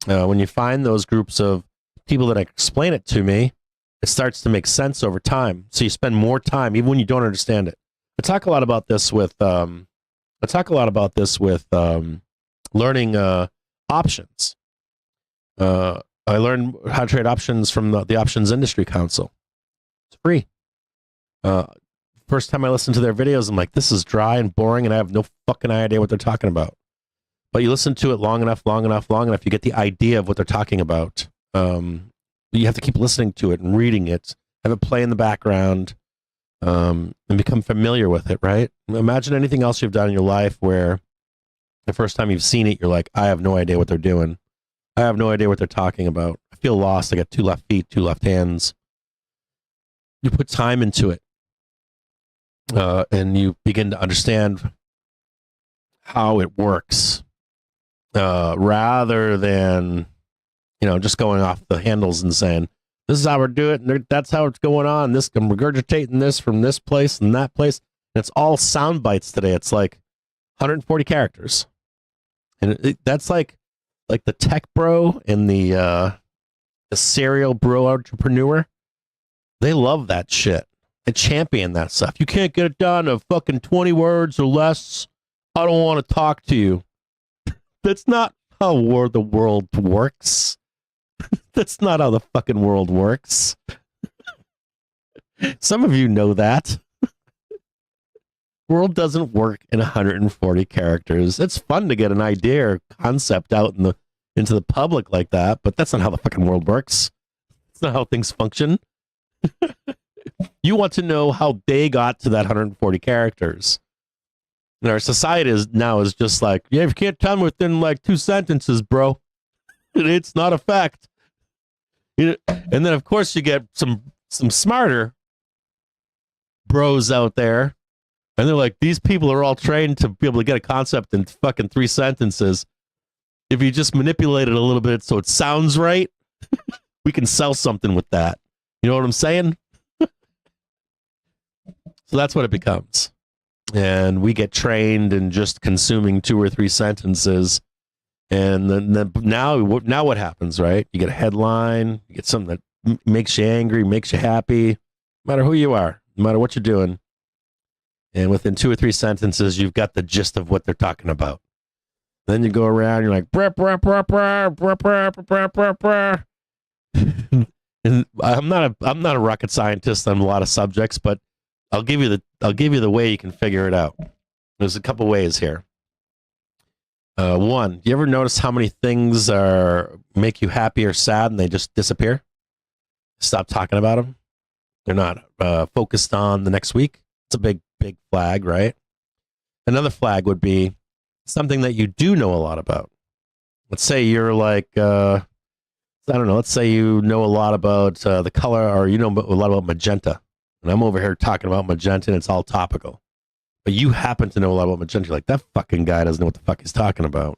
When you find those groups of people that explain it to me, it starts to make sense over time. So you spend more time, even when you don't understand it. I talk a lot about this with learning options. I learned how to trade options from the Options Industry Council. It's free. First time I listened to their videos, I'm like, this is dry and boring, and I have no fucking idea what they're talking about. But you listen to it long enough, you get the idea of what they're talking about. You have to keep listening to it and reading it, have it play in the background, and become familiar with it, right? Imagine anything else you've done in your life where the first time you've seen it, you're like, I have no idea what they're doing. I have no idea what they're talking about. I feel lost. I got 2 left feet, 2 left hands. You put time into it. And you begin to understand how it works, rather than, just going off the handles and saying, this is how we're doing it, and that's how it's going on. This, I'm regurgitating this from this place and that place. And it's all sound bites today. It's like 140 characters. And that's like the tech bro and the serial bro entrepreneur. They love that shit. They champion that stuff. You can't get it done in fucking 20 words or less. I don't want to talk to you. That's not how the world works. That's not how the fucking world works. Some of you know that. World doesn't work in 140 characters. It's fun to get an idea or concept out into the public like that, but that's not how the fucking world works. It's not how things function. You want to know how they got to that 140 characters. And our society is just like, yeah, if you can't tell me within like 2 sentences, bro, it's not a fact. And then of course you get some smarter bros out there, and they're like, these people are all trained to be able to get a concept in fucking 3 sentences. If you just manipulate it a little bit so it sounds right, we can sell something with that. You know what I'm saying? So that's what it becomes. And we get trained in just consuming 2 or 3 sentences. And then now what happens, right? You get a headline, you get something that makes you angry, makes you happy, no matter who you are, no matter what you're doing. And within 2 or 3 sentences, you've got the gist of what they're talking about. Then you go around, you're like, brah, brah, brah, brah, brah, brah, brah, brah, brah. And I'm not a rocket scientist on a lot of subjects, but I'll give you the way you can figure it out. There's a couple ways here. One, you ever notice how many things make you happy or sad and they just disappear? Stop talking about them. They're not focused on the next week. It's a big flag, right? Another flag would be something that you do know a lot about. Let's say you're like, I don't know, let's say you know a lot about the color, or you know a lot about magenta. And I'm over here talking about magenta and it's all topical. But you happen to know a lot about magenta. You're like, that fucking guy doesn't know what the fuck he's talking about.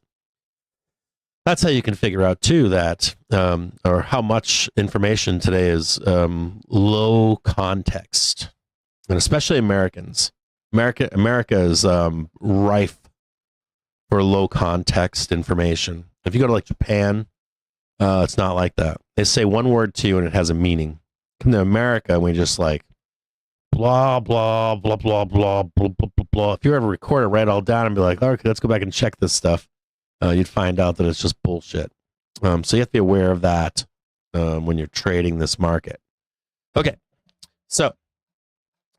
That's how you can figure out, too, that, or how much information today is low context. And especially Americans. America is rife for low context information. If you go to like Japan, it's not like that. They say one word to you and it has a meaning. Come to America and we just like, blah, blah, blah, blah, blah, blah, blah, blah, blah. If you ever record it, write it all down and be like, all right, let's go back and check this stuff. You'd find out that it's just bullshit. So you have to be aware of that when you're trading this market. Okay. So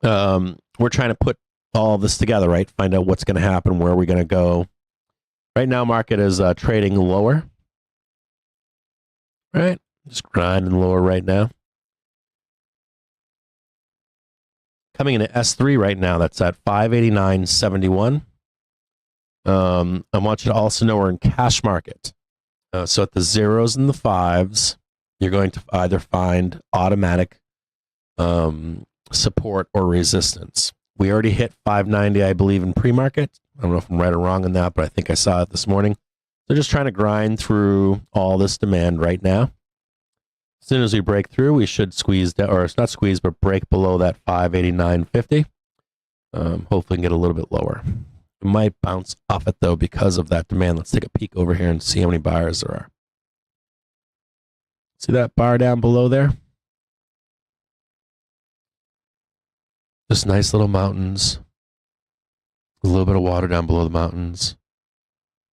we're trying to put all this together, right? Find out what's going to happen, where are we going to go. Right now, market is trading lower. Right? Just grinding lower right now. Coming in at S3 right now, that's at 589.71. I want you to also know we're in cash market. So at the zeros and the fives, you're going to either find automatic support or resistance. We already hit 590, I believe, in pre-market. I don't know if I'm right or wrong on that, but I think I saw it this morning. They're just trying to grind through all this demand right now. As soon as we break through, we should squeeze down, or it's not squeeze, but break below that 589.50. Hopefully, we can get a little bit lower. It might bounce off it though because of that demand. Let's take a peek over here and see how many buyers there are. See that bar down below there? Just nice little mountains. A little bit of water down below the mountains.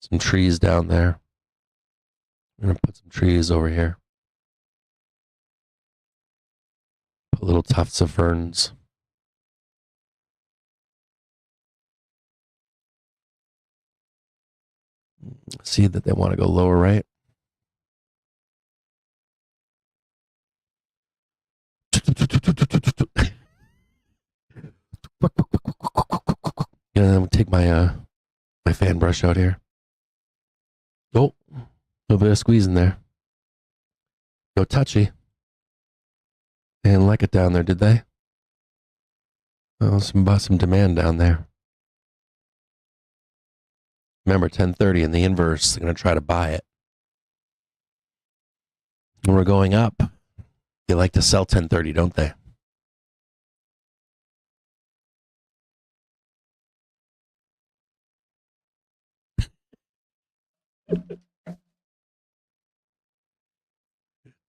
Some trees down there. I'm going to put some trees over here. Put little tufts of ferns. See that they want to go lower, right? I'm gonna take my my fan brush out here. Oh, a little bit of squeeze in there. No touchy. They didn't like it down there, did they? Oh, some demand down there. Remember, 1030 in the inverse. They're going to try to buy it. When we're going up, they like to sell 1030, don't they?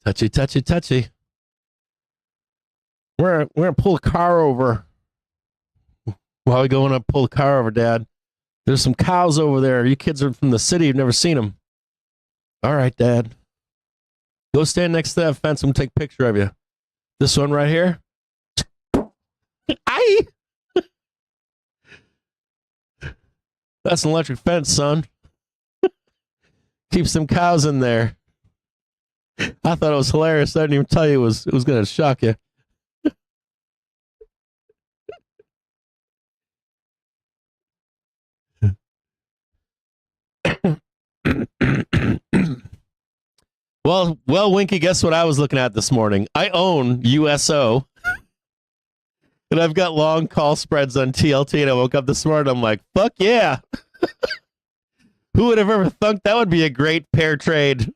Touchy, touchy, touchy. We're going to pull the car over. While we going to pull the car over, Dad? There's some cows over there. You kids are from the city. You've never seen them. All right, Dad. Go stand next to that fence. I'm going to take a picture of you. This one right here. Aye. That's an electric fence, son. Keep some cows in there. I thought it was hilarious. I didn't even tell you it was going to shock you. Well, Winky, guess what I was looking at this morning? I own USO, and I've got long call spreads on TLT, and I woke up this morning, I'm like, fuck yeah. Who would have ever thunk that would be a great pair trade?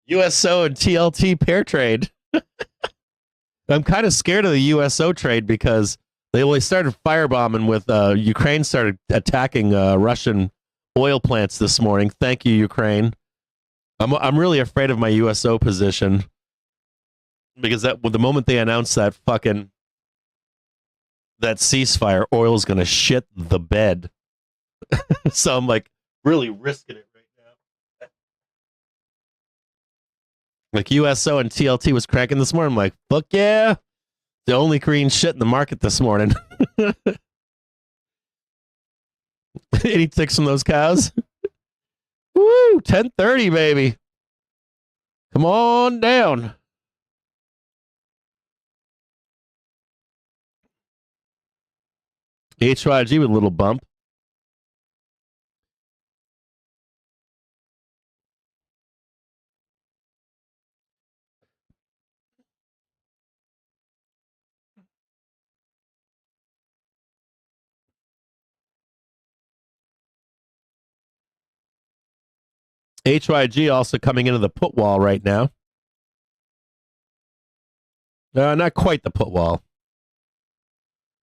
USO and TLT pair trade. I'm kind of scared of the USO trade because they only started firebombing with Ukraine started attacking Russian oil plants this morning. Thank you, Ukraine. I'm really afraid of my USO position because that the moment they announce that ceasefire, oil's gonna shit the bed. So I'm like really risking it right now. Like USO and TLT was cracking this morning. I'm like, fuck yeah. The only green shit in the market this morning. Any ticks from those cows? Woo, 1030, baby. Come on down. HYG with a little bump. HYG also coming into the put wall right now. Not quite the put wall.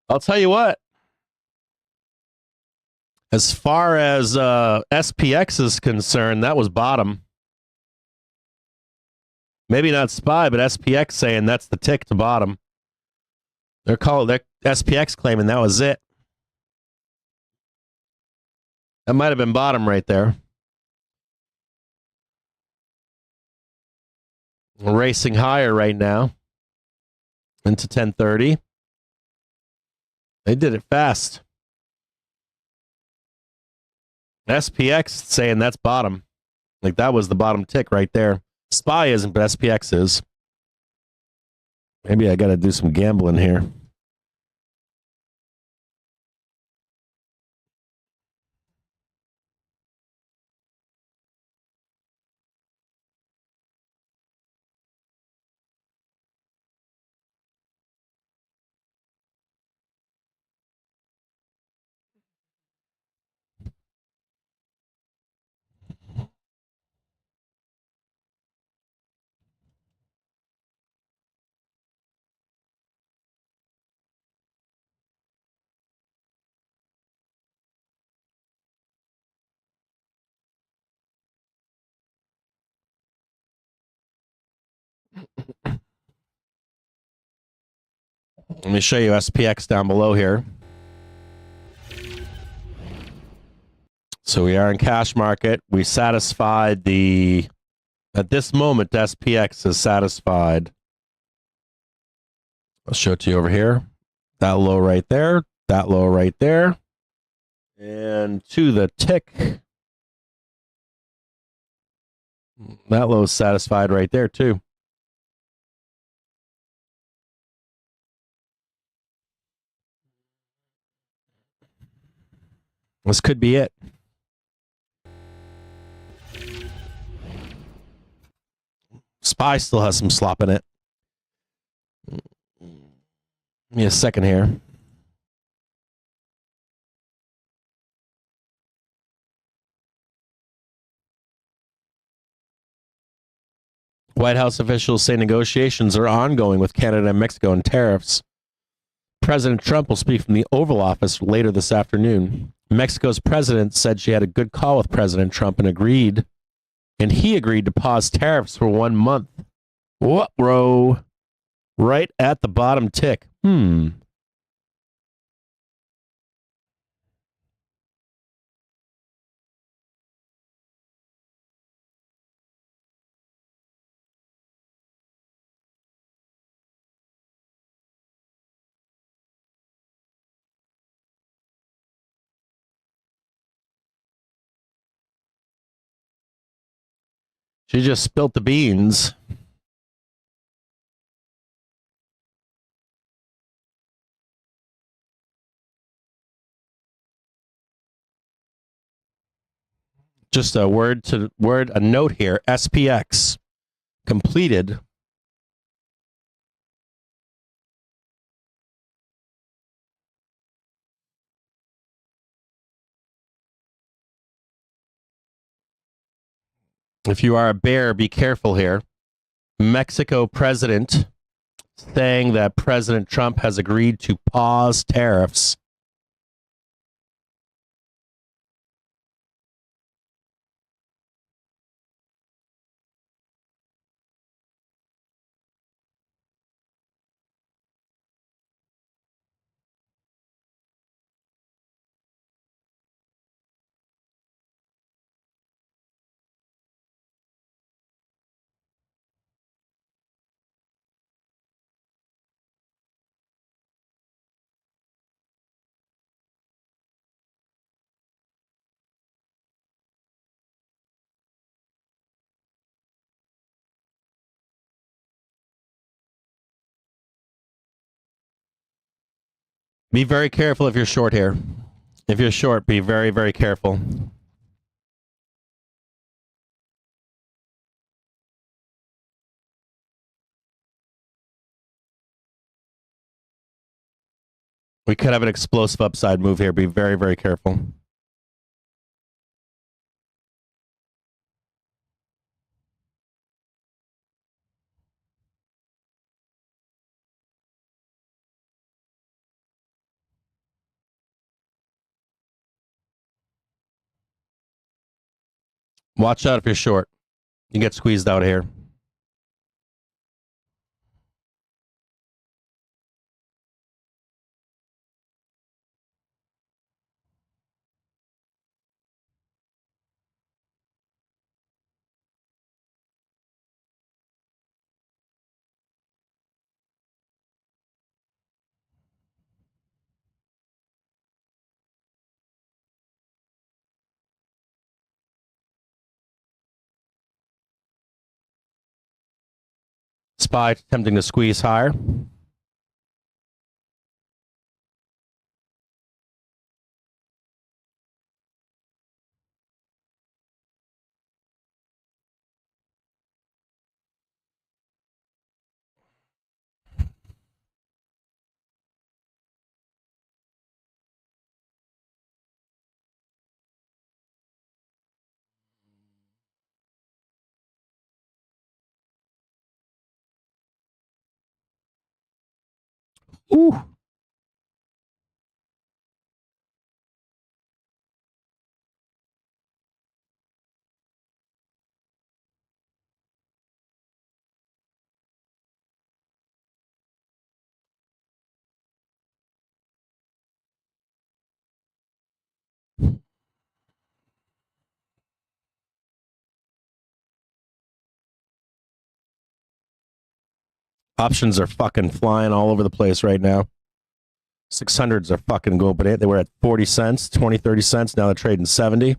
I'll tell you what. As far as SPX is concerned, that was bottom. Maybe not SPY, but SPX saying that's the tick to bottom. They're SPX claiming that was it. That might have been bottom right there. We're racing higher right now into 1030. They did it fast. SPX saying that's bottom. Like that was the bottom tick right there. SPY isn't, but SPX is. Maybe I got to do some gambling here. Let me show you SPX down below here. So we are in cash market. We satisfied at this moment, SPX is satisfied. I'll show it to you over here. That low right there. That low right there. And to the tick. That low is satisfied right there too. This could be it. SPY still has some slop in it. Give me a second here. White House officials say negotiations are ongoing with Canada and Mexico on tariffs. President Trump will speak from the Oval Office later this afternoon. Mexico's president said she had a good call with President Trump and he agreed to pause tariffs for 1 month. What, bro? Right at the bottom tick. She just spilt the beans. Just a a note here. SPX completed. If you are a bear, be careful here. Mexico president saying that President Trump has agreed to pause tariffs. Be very careful if you're short here. If you're short, be very, very careful. We could have an explosive upside move here. Be very, very careful. Watch out if you're short. You get squeezed out here. SPY attempting to squeeze higher. Ooh. Options are fucking flying all over the place right now. 600s are fucking going, but they were at 40 cents, 20, 30 cents. Now they're trading 70.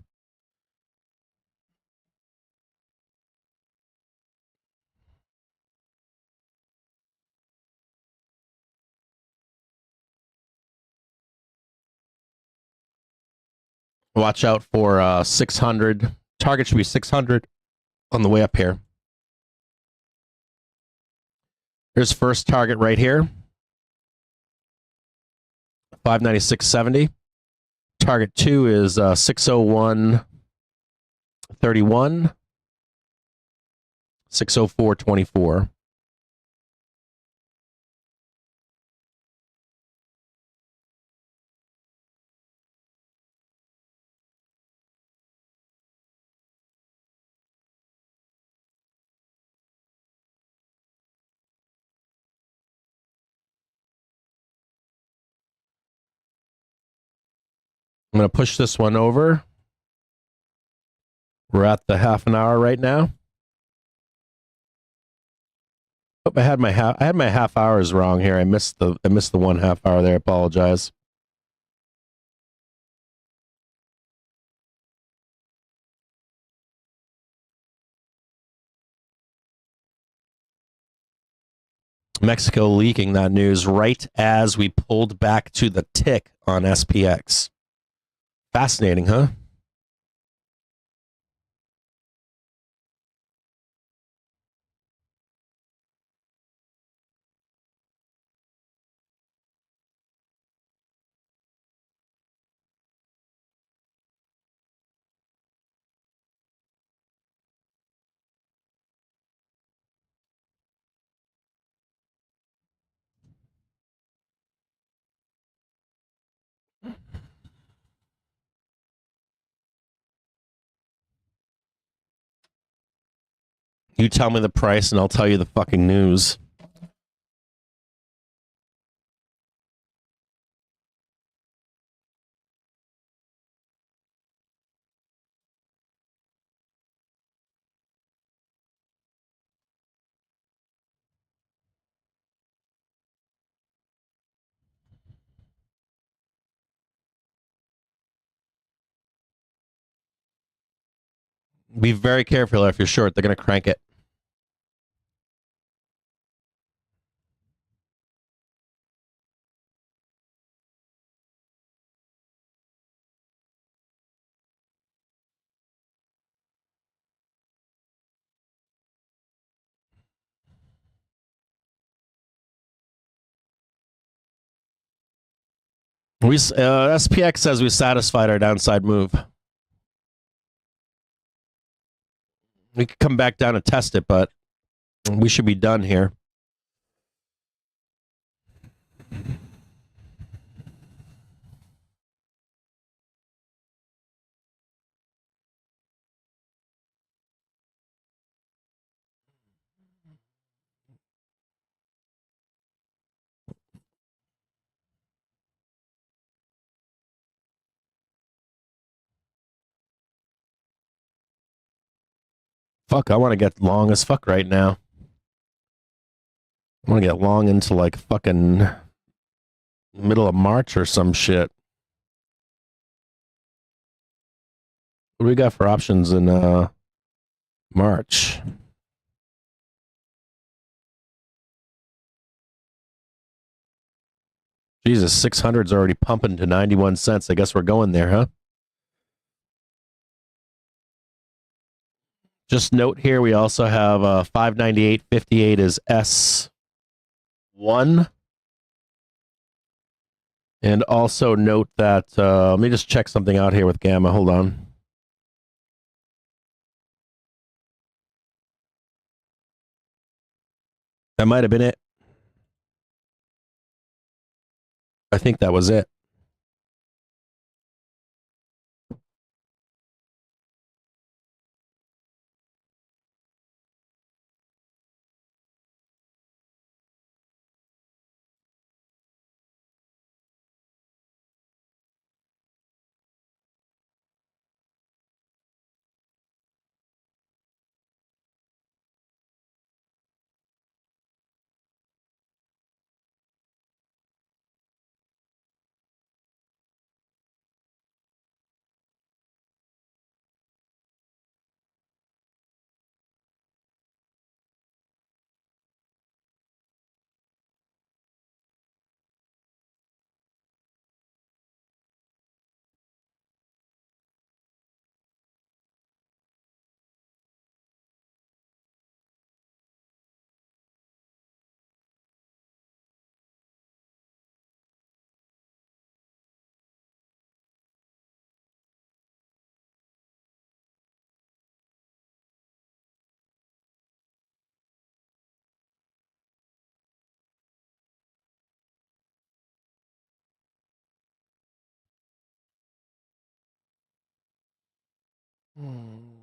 Watch out for 600. Target should be 600 on the way up here. Here's first target right here. 596.70. Target 2 is 601.31. 604.24. I'm going to push this one over. We're at the half an hour right now. Oh, I had my half hours wrong here. I missed the 1 half hour there. I apologize. Mexico leaking that news right as we pulled back to the tick on SPX. Fascinating, huh? You tell me the price and I'll tell you the fucking news. Be very careful if you're short. They're going to crank it. SPX says we satisfied our downside move. We could come back down and test it, but we should be done here. Fuck, I want to get long as fuck right now. I want to get long into like fucking middle of March or some shit. What do we got for options in March? Jesus, 600's already pumping to 91 cents. I guess we're going there, huh? Just note here, we also have 598.58 is S1. And also note that, let me just check something out here with Gamma. Hold on. That might have been it. I think that was it.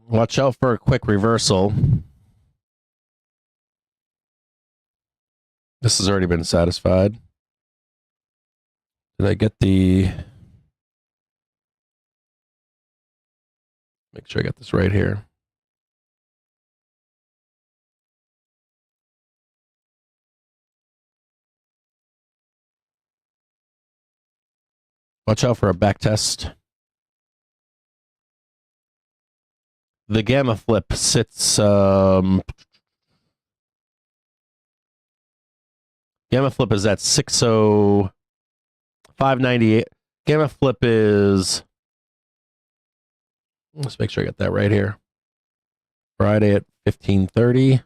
Watch out for a quick reversal. This has already been satisfied. Did I get the... Make sure I got this right here. Watch out for a back test. The gamma flip sits... gamma flip is at 605.98. Gamma flip is... Let's make sure I got that right here. Friday at 15:30.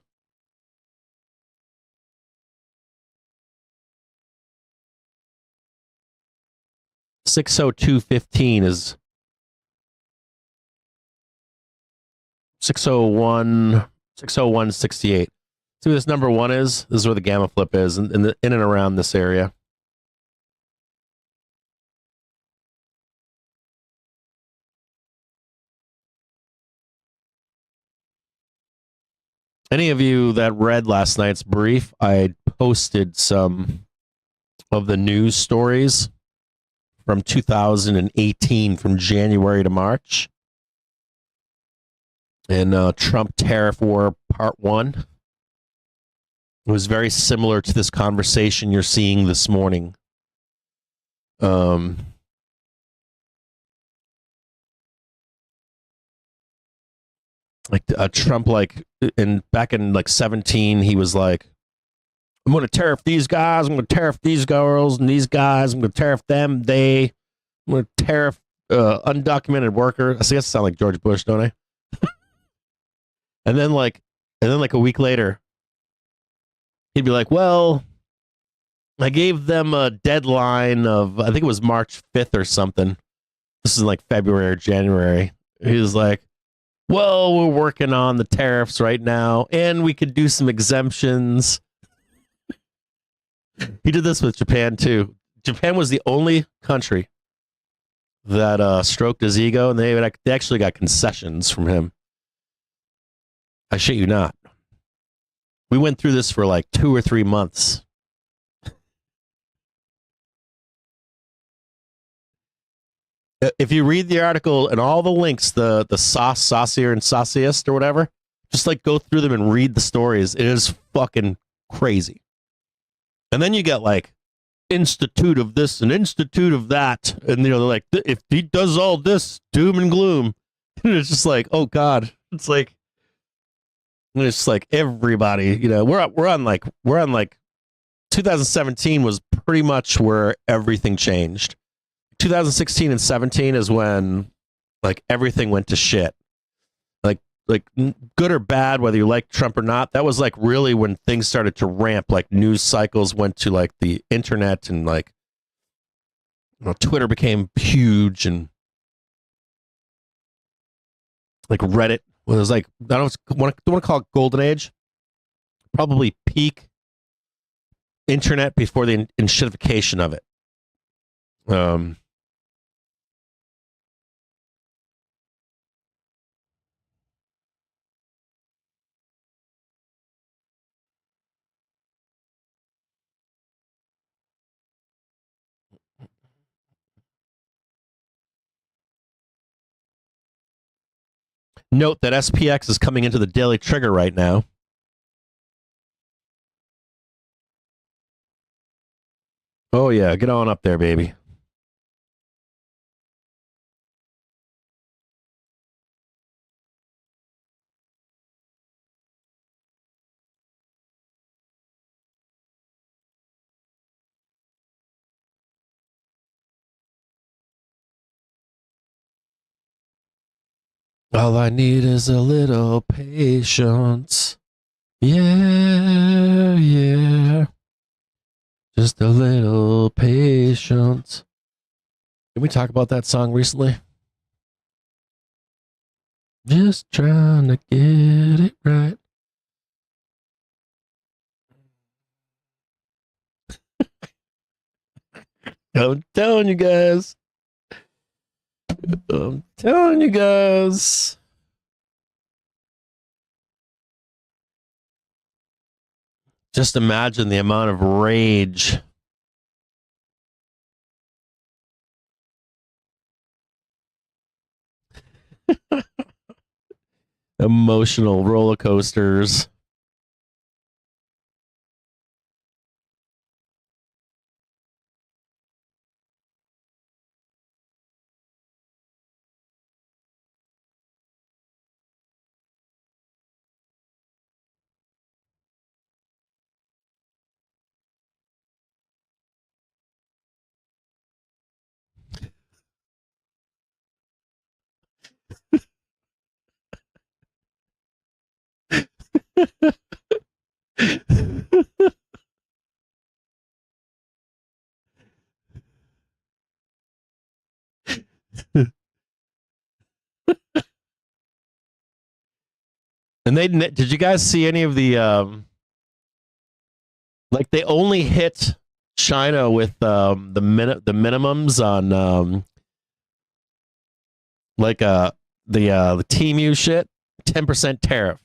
$602.15 is 601.68. See what this number one is? This is where the gamma flip is, in and around this area. Any of you that read last night's brief, I posted some of the news stories from 2018, from January to March. And Trump Tariff War Part 1. It was very similar to this conversation you're seeing this morning. Trump, back in 17, he was like, I'm going to tariff these guys, I'm going to tariff these girls and these guys, I'm going to tariff them, I'm going to tariff undocumented workers. I guess I sound like George Bush, don't I? and then a week later, he'd be like, well, I gave them a deadline of, I think it was March 5th or something. This is like February or January. He was like, well, we're working on the tariffs right now, and we could do some exemptions. He did this with Japan, too. Japan was the only country that stroked his ego, and they actually got concessions from him. I shit you not. We went through this for like 2 or 3 months. If you read the article and all the links, the saucier and sauciest or whatever, just like go through them and read the stories. It is fucking crazy. And then you get like institute of this and institute of that. And they're like, if he does all this, doom and gloom. And it's just like, oh God. It's like everybody, we're on 2017 was pretty much where everything changed. 2016 and 17 is when like everything went to shit. Like good or bad, whether you like Trump or not, that was like really when things started to ramp. Like news cycles went to like the internet, and like Twitter became huge, and like Reddit was like, I don't want to call it golden age, probably peak internet before the enshittification of it. Note that SPX is coming into the daily trigger right now. Oh yeah, get on up there, baby. All I need is a little patience. Yeah, yeah. Just a little patience. Did we talk about that song recently? Just trying to get it right. I'm telling you guys. I'm telling you guys. Just imagine the amount of rage. Emotional roller coasters. And did you guys see any of the like they only hit China with the minimums on the TMU shit, 10% tariff.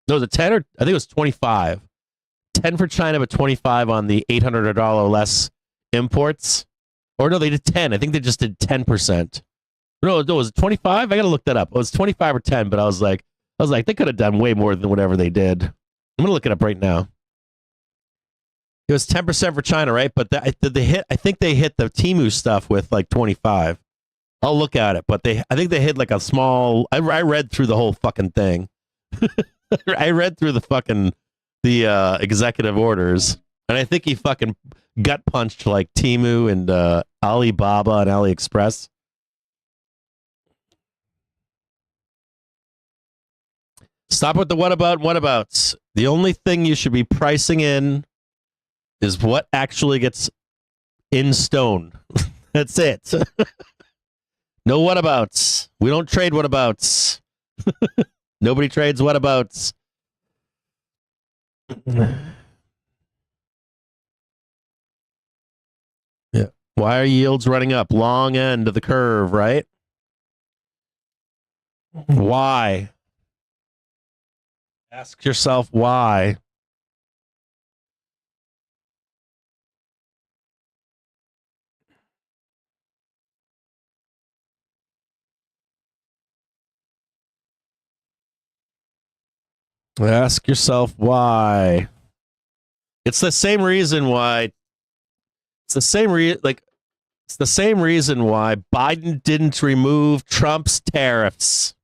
No, was it 10 or I think it was 25. 10 for China, but 25 on the $800 less imports. Or no, they did 10. I think they just did 10%. No, was it 25? I got to look that up. It was 25 or 10, but I was like, they could have done way more than whatever they did. I'm going to look it up right now. It was 10% for China, right? But I think they hit the Temu stuff with like 25. I'll look at it, but I think they hit like a small. I read through the whole fucking thing. I read through the executive orders, and I think he fucking gut punched like Temu and Alibaba and AliExpress. Stop with the whatabouts. The only thing you should be pricing in is what actually gets in stone. That's it. No whatabouts. We don't trade whatabouts. Nobody trades whatabouts. Yeah. Why are yields running up? Long end of the curve, right? Why? Ask yourself why. Ask yourself why. It's the same reason why. It's the same reason why Biden didn't remove Trump's tariffs.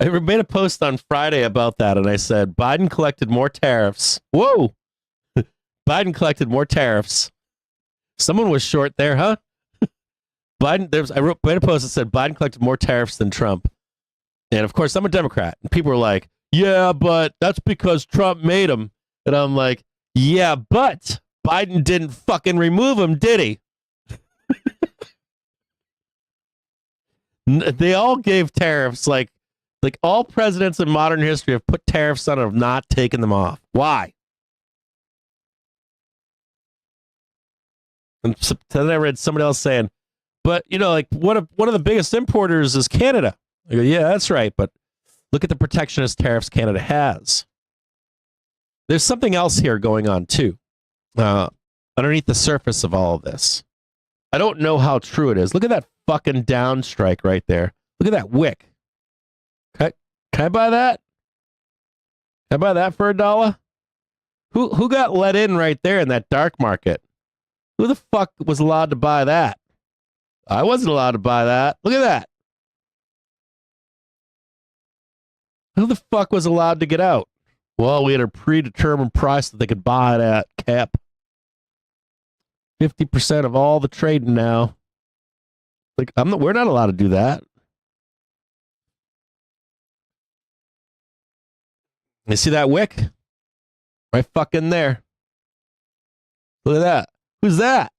I made a post on Friday about that, and I said Biden collected more tariffs. Whoa, Biden collected more tariffs. Someone was short there, huh? Made a post that said Biden collected more tariffs than Trump. And of course, I'm a Democrat. And people were like, yeah, but that's because Trump made them. And I'm like, yeah, but Biden didn't fucking remove them, did he? They all gave tariffs. Like all presidents in modern history have put tariffs on and have not taken them off. Why? And then I read somebody else saying, but, like one of the biggest importers is Canada. I go, yeah, that's right. But look at the protectionist tariffs Canada has. There's something else here going on, too, underneath the surface of all of this. I don't know how true it is. Look at that fucking down strike right there. Look at that wick. Can I buy that? Can I buy that for $1? Who got let in right there in that dark market? Who the fuck was allowed to buy that? I wasn't allowed to buy that. Look at that. Who the fuck was allowed to get out? Well, we had a predetermined price that they could buy it at, cap. 50% of all the trading now. Like, we're not allowed to do that. You see that wick? Right fucking there. Look at that. Who's that?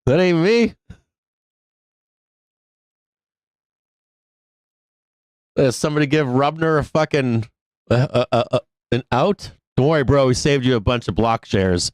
That ain't me. Somebody give Rubner a fucking an out? Don't worry, bro. We saved you a bunch of block shares.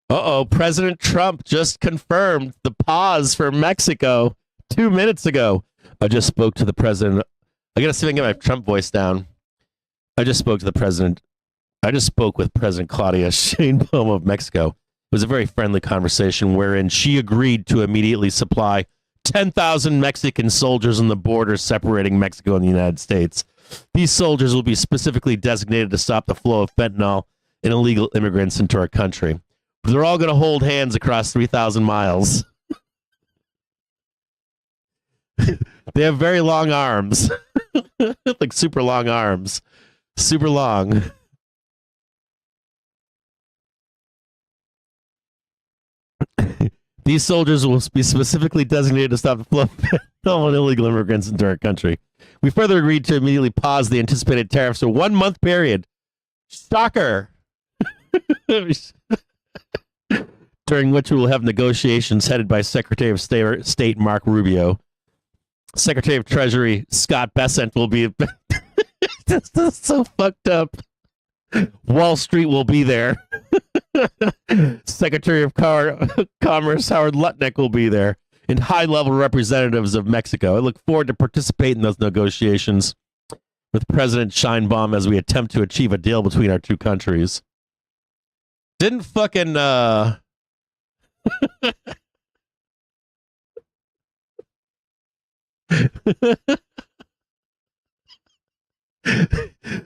Uh-oh, President Trump just confirmed the pause for Mexico 2 minutes ago. I just spoke to the president. I got to see if I can get my Trump voice down. I just spoke to the president. I just spoke with President Claudia Sheinbaum of Mexico. It was a very friendly conversation wherein she agreed to immediately supply 10,000 Mexican soldiers on the border separating Mexico and the United States. These soldiers will be specifically designated to stop the flow of fentanyl illegal immigrants into our country. They're all going to hold hands across 3,000 miles. They have very long arms, like super long arms, super long. These soldiers will be specifically designated to stop the flow of illegal immigrants into our country. We further agreed to immediately pause the anticipated tariffs for a 1 month period. Shocker. During which we will have negotiations headed by Secretary of State Mark Rubio. Secretary of Treasury Scott Bessent will be. That's so fucked up. Wall Street will be there. Secretary of Commerce Howard Lutnick will be there, and high-level representatives of Mexico. I look forward to participating in those negotiations with President Sheinbaum as we attempt to achieve a deal between our two countries. Didn't fucking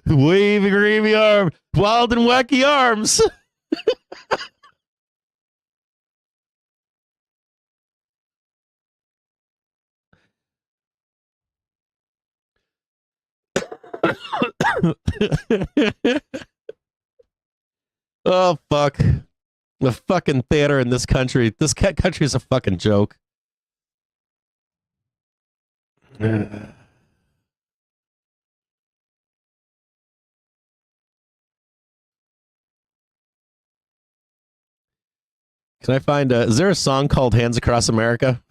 waving gravy arm, wild and wacky arms. Oh fuck. The fucking theater in this country. This country is a fucking joke. Can I find is there a song called Hands Across America?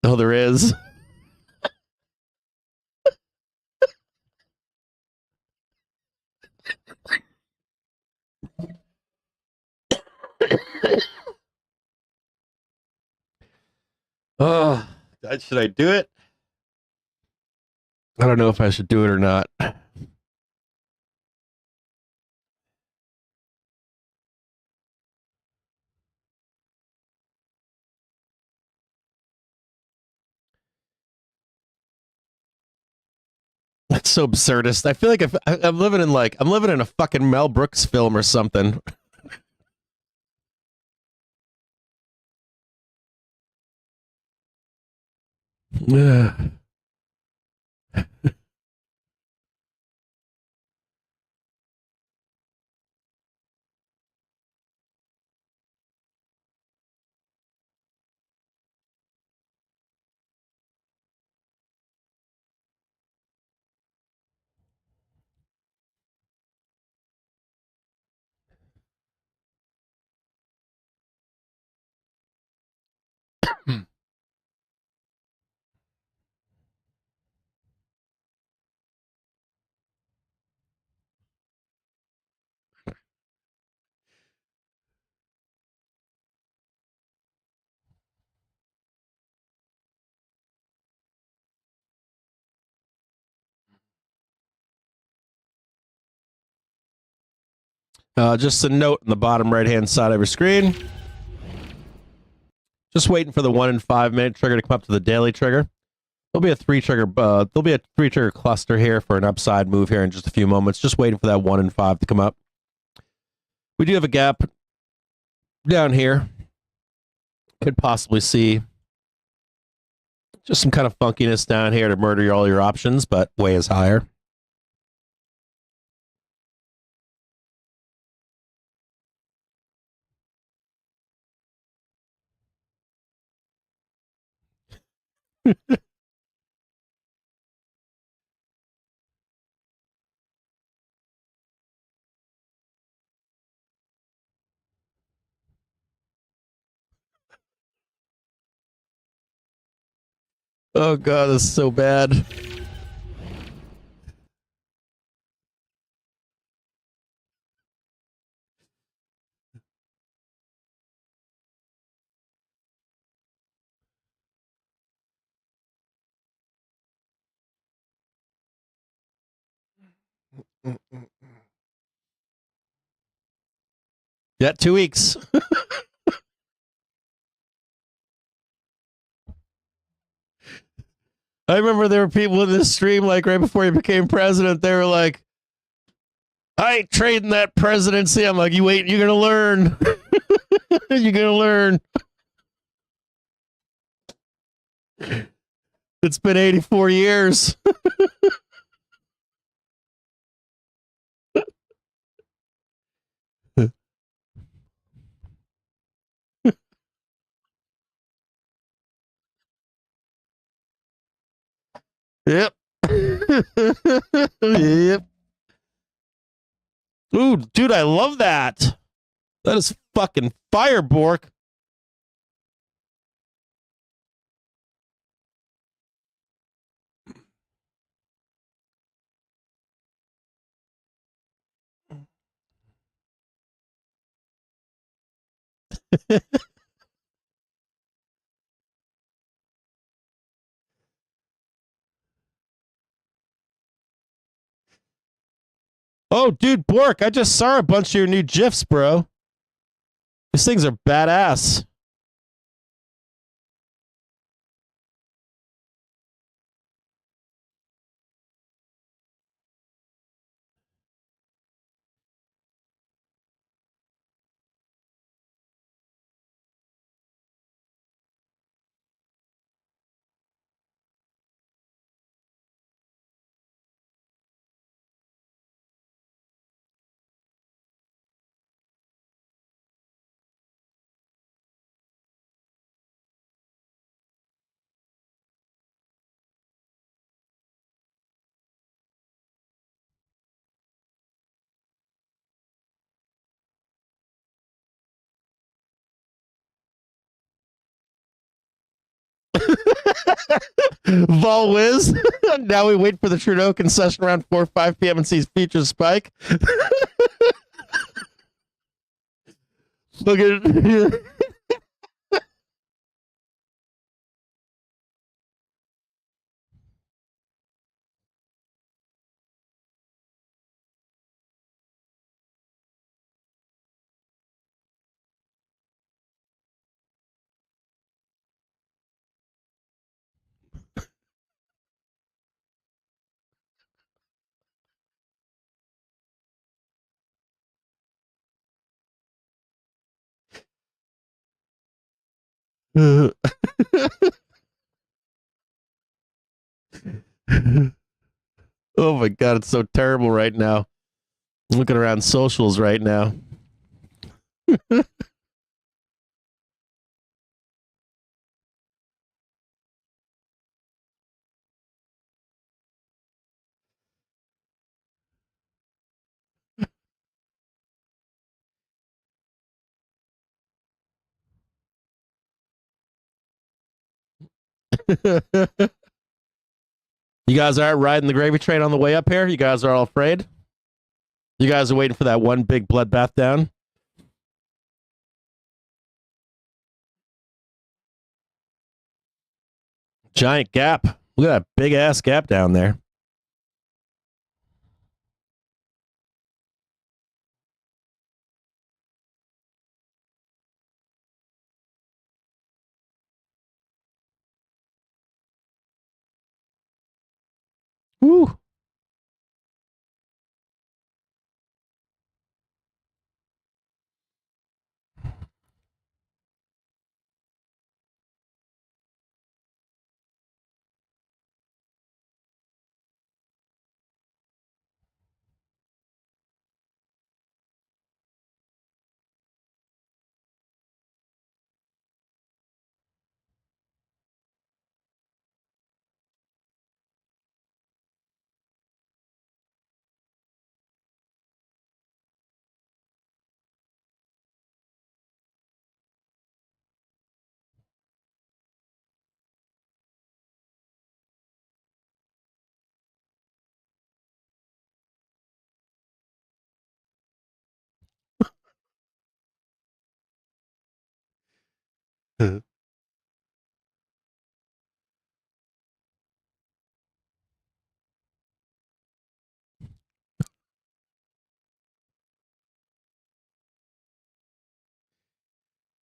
Oh, there is. Oh, should I do it? I don't know if I should do it or not. That's so absurdist. I feel like I'm living in a fucking Mel Brooks film or something. Just a note in the bottom right-hand side of your screen. Just waiting for the 1 and 5 minute trigger to come up to the daily trigger. There'll be a three trigger cluster here for an upside move here in just a few moments. Just waiting for that 1 and 5 to come up. We do have a gap down here. Could possibly see just some kind of funkiness down here to murder all your options, but way is higher. Oh god, this is so bad. Yeah, 2 weeks. I remember there were people in this stream, like right before he became president, they were like, I ain't trading that presidency. I'm like, you wait, you're gonna learn. You're gonna learn. It's been 84 years. Yep. Yep. Ooh, dude, I love that. That is fucking fire, Bork. Oh, dude, Bork, I just saw a bunch of your new GIFs, bro. These things are badass. Vol Wiz. Now we wait for the Trudeau concession around 4 or 5 p.m. and sees futures spike. Look at it. Oh my god, it's so terrible right now. I'm looking around socials right now. You guys aren't riding the gravy train on the way up here? You guys are all afraid? You guys are waiting for that one big bloodbath down? Giant gap. Look at that big ass gap down there. Woo.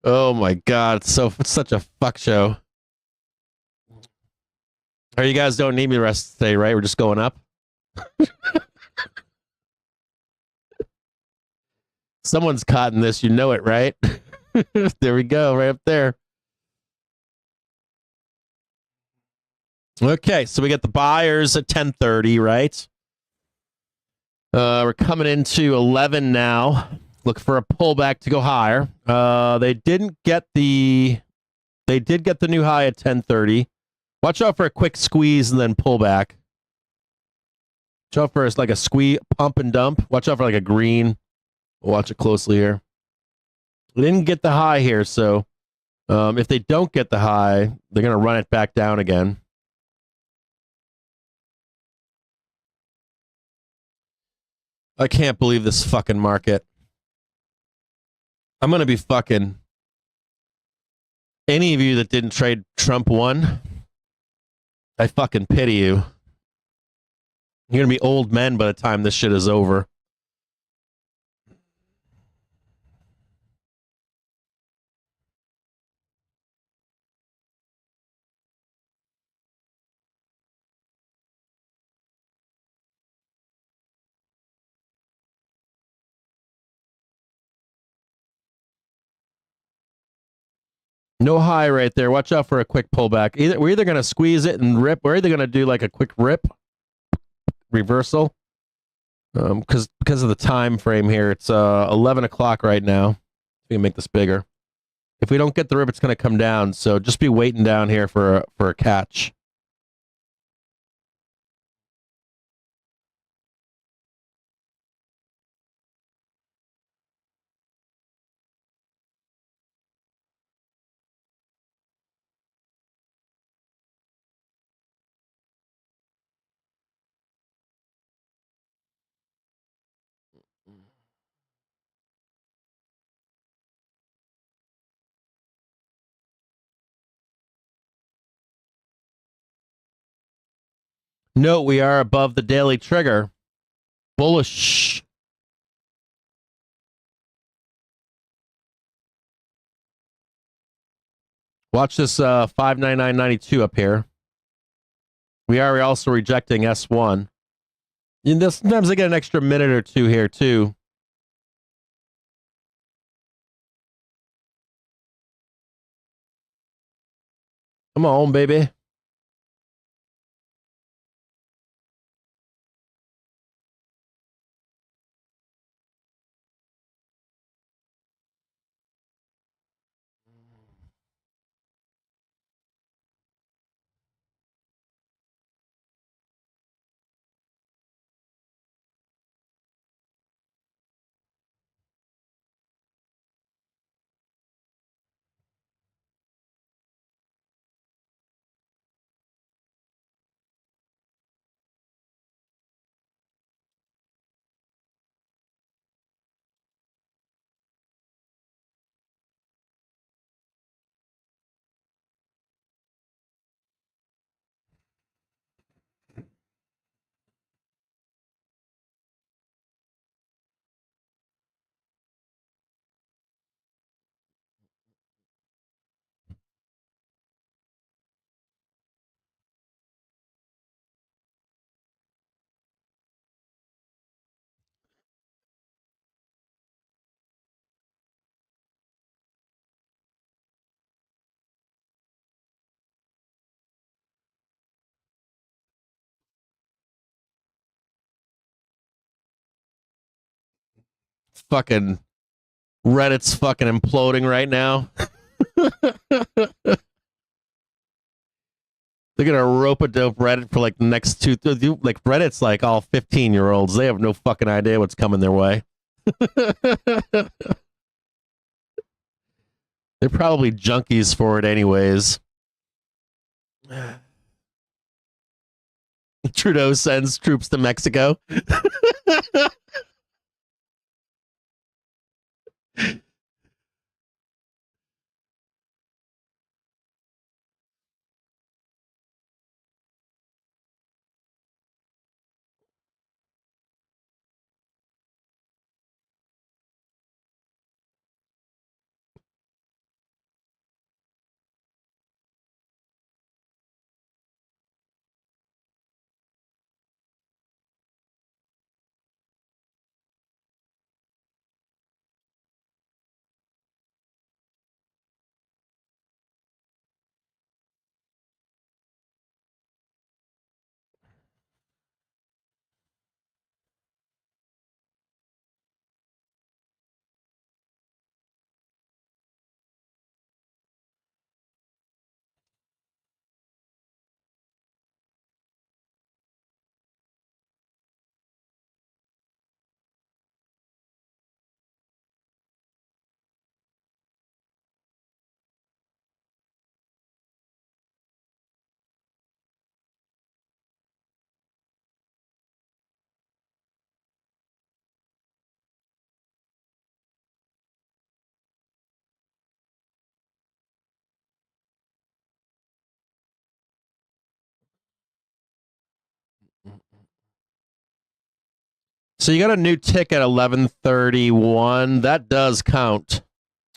Oh my god, it's such a fuck show. Or you guys don't need me the rest of the day, right? We're just going up. Someone's caught in this, you know it, right? There we go, right up there. Okay, so we got the buyers at 10:30, right? We're coming into 11 now. Look for a pullback to go higher. They did get the new high at 10:30. Watch out for a quick squeeze and then pullback. Watch out for like a squeeze, pump and dump. Watch out for like a green. Watch it closely here. We didn't get the high here, so if they don't get the high, they're going to run it back down again. I can't believe this fucking market. I'm going to be fucking... Any of you that didn't trade Trump 1, I fucking pity you. You're going to be old men by the time this shit is over. No high right there. Watch out for a quick pullback. We're either going to squeeze it and rip. We're either going to do like a quick rip reversal. Because of the time frame here, it's 11 o'clock right now. We can make this bigger. If we don't get the rip, it's going to come down. So just be waiting down here for a catch. Note we are above the daily trigger. Bullish. Watch this 599.92 up here. We are also rejecting S1. Sometimes I get an extra minute or two here too. Come on, baby. Fucking Reddit's fucking imploding right now. They're gonna rope a dope Reddit for like the next like Reddit's like all 15-year-olds. They have no fucking idea what's coming their way. They're probably junkies for it anyways. Trudeau sends troops to Mexico. So you got a new tick at 11:31. That does count.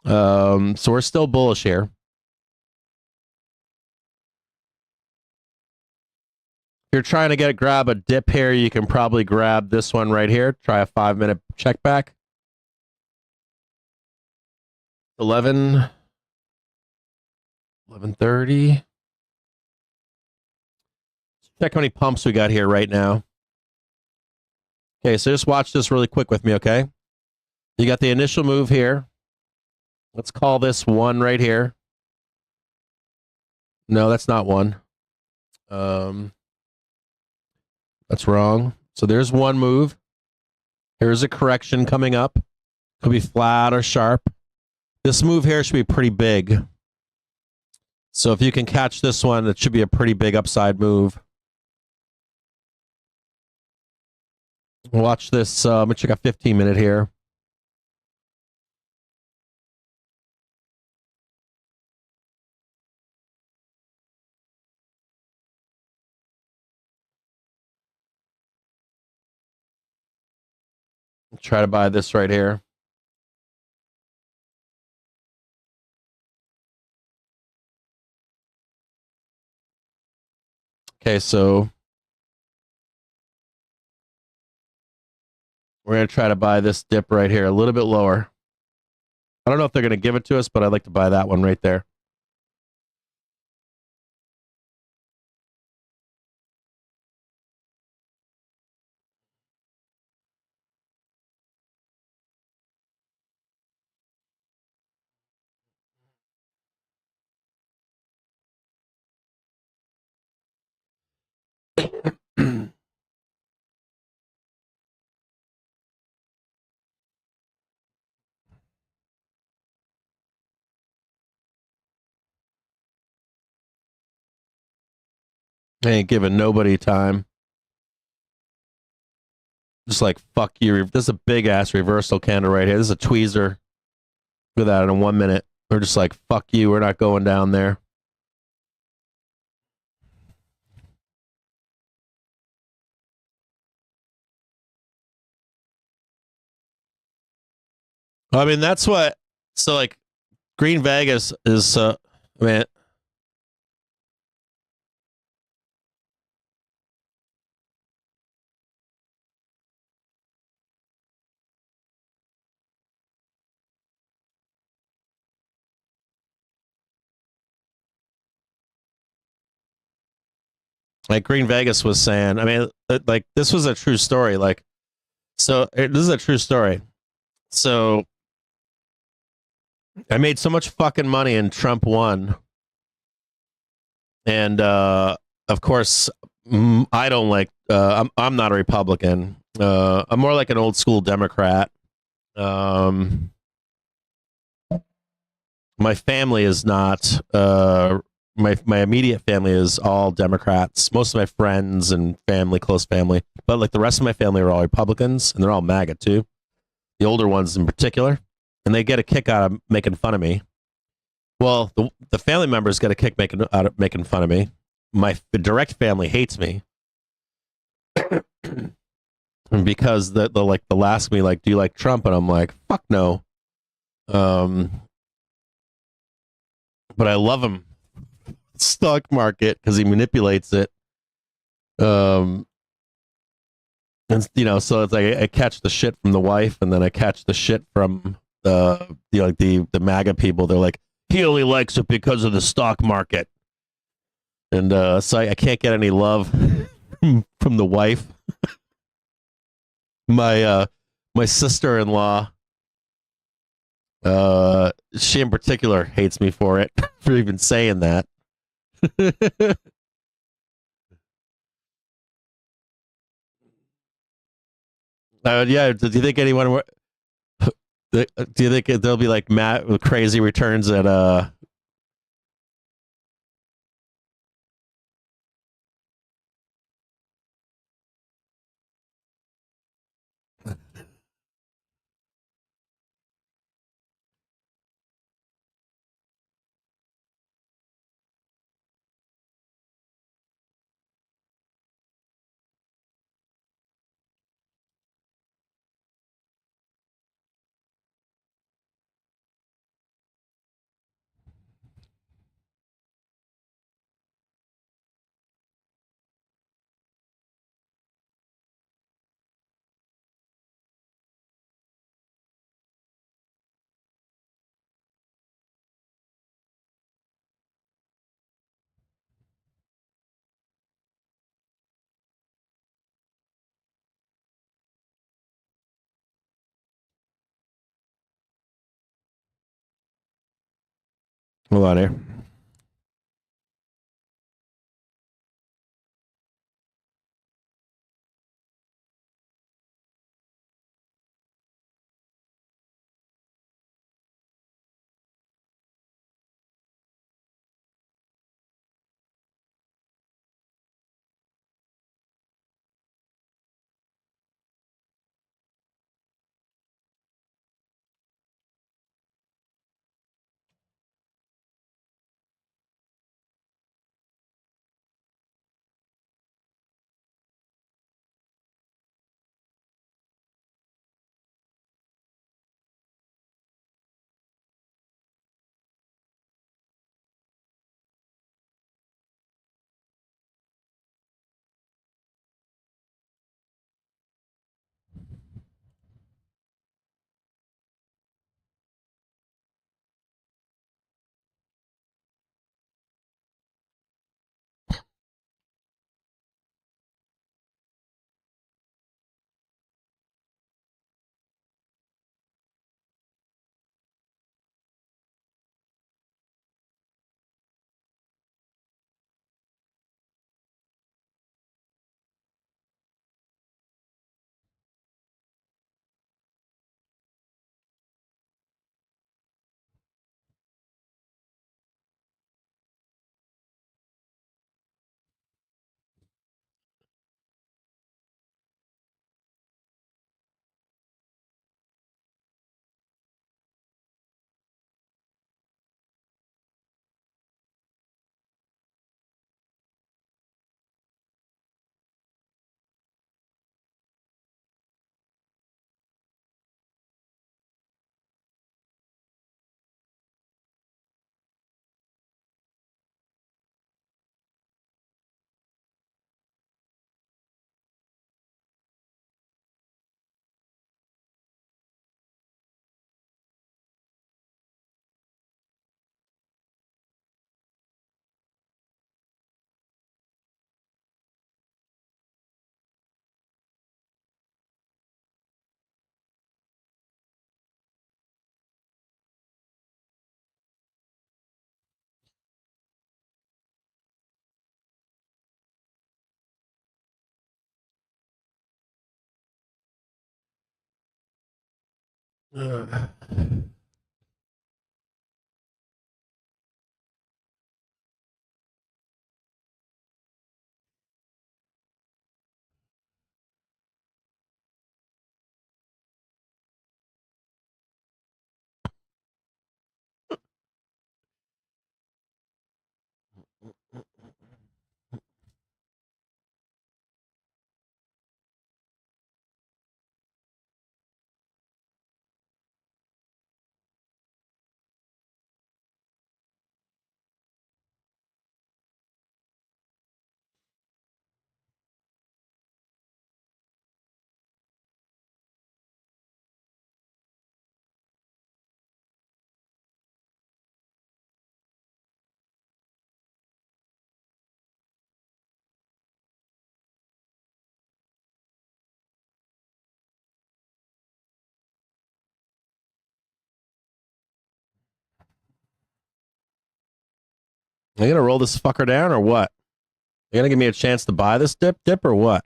So we're still bullish here. If you're trying to grab a dip here, you can probably grab this one right here. Try a 5-minute check back. 11:30. Check how many pumps we got here right now. Okay, so just watch this really quick with me, okay? You got the initial move here. Let's call this one right here. No, that's not one. That's wrong. So there's one move. Here's a correction coming up. Could be flat or sharp. This move here should be pretty big. So if you can catch this one, it should be a pretty big upside move. Watch this. I'm going to check a 15-minute here. Try to buy this right here. Okay, so we're going to try to buy this dip right here, a little bit lower. I don't know if they're going to give it to us, but I'd like to buy that one right there. I ain't giving nobody time. Just like, fuck you. This is a big ass reversal candle right here. This is a tweezer. Look at that in 1 minute. We're just like, fuck you. We're not going down there. I mean, that's what. So, like, Green Vegas is, I mean, like Green Vegas was saying, I mean, like, this was a true story. Like, so this is a true story. So I made so much fucking money and Trump won. And of course, I don't like, I'm not a Republican. I'm more like an old school Democrat. My family is not, my immediate family is all Democrats. Most of my friends and family, close family, but like the rest of my family are all Republicans, and they're all MAGA too. The older ones in particular, and they get a kick out of making fun of me. Well, the family members get a kick out of making fun of me. My direct family hates me because they'll ask me like, "Do you like Trump?" And I'm like, "Fuck no." But I love him. Stock market because he manipulates it. And so it's like I catch the shit from the wife, and then I catch the shit from the MAGA people. They're like, he only likes it because of the stock market, and so I can't get any love from the wife. My sister-in-law, she in particular hates me for it for even saying that. Yeah, do you think anyone? Do you think there'll be like crazy returns at Hold on here. Are you gonna roll this fucker down or what? You gonna give me a chance to buy this dip or what?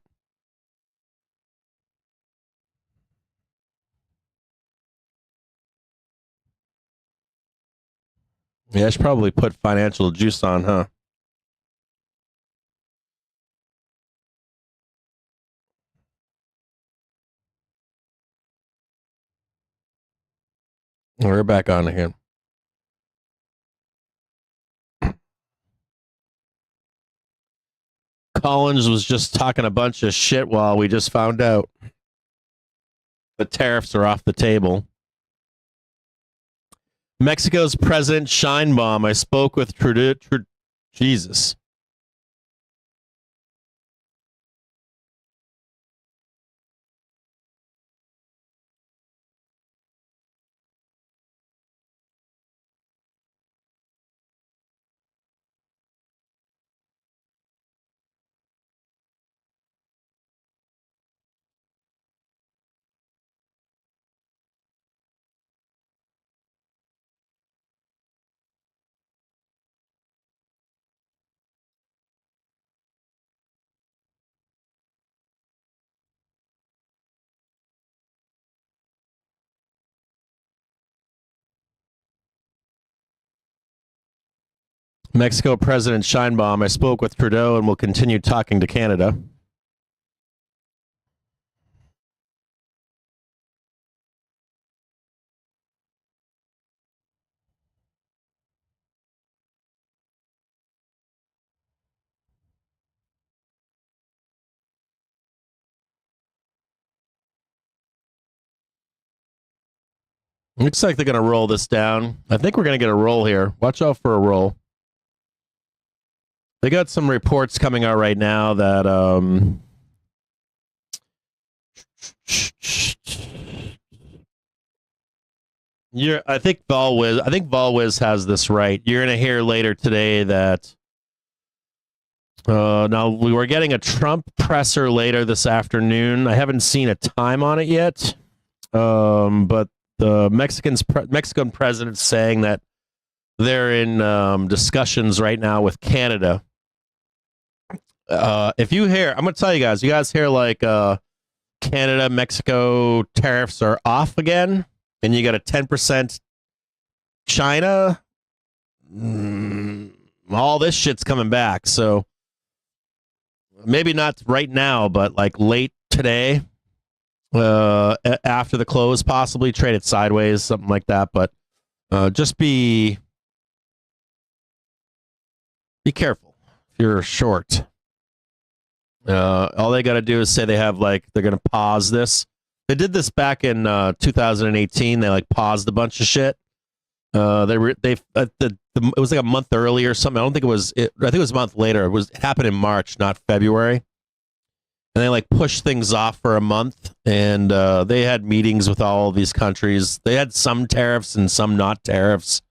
Yeah, I should probably put financial juice on, huh? We're back on again. Collins was just talking a bunch of shit while we just found out the tariffs are off the table. Mexico's President Scheinbaum. I spoke with Trudeau. Jesus. Mexico President Scheinbaum, I spoke with Trudeau and will continue talking to Canada. Looks like they're going to roll this down. I think we're going to get a roll here. Watch out for a roll. They got some reports coming out right now that I think Volwiz has this right. You're going to hear later today that now we were getting a Trump presser later this afternoon. I haven't seen a time on it yet. But the Mexican president's saying that they're in discussions right now with Canada. If you hear, I'm going to tell you guys hear like Canada, Mexico tariffs are off again, and you got a 10% China, all this shit's coming back. So maybe not right now, but like late today, after the close, possibly trade it sideways, something like that. But just be careful if you're short. All they got to do is say they have like they're going to pause this. They did this back in 2018. They like paused a bunch of shit. It was like a month earlier or something. I don't think it was. I think it was a month later. It happened in March, not February. And they like pushed things off for a month, and they had meetings with all of these countries. They had some tariffs and some not tariffs.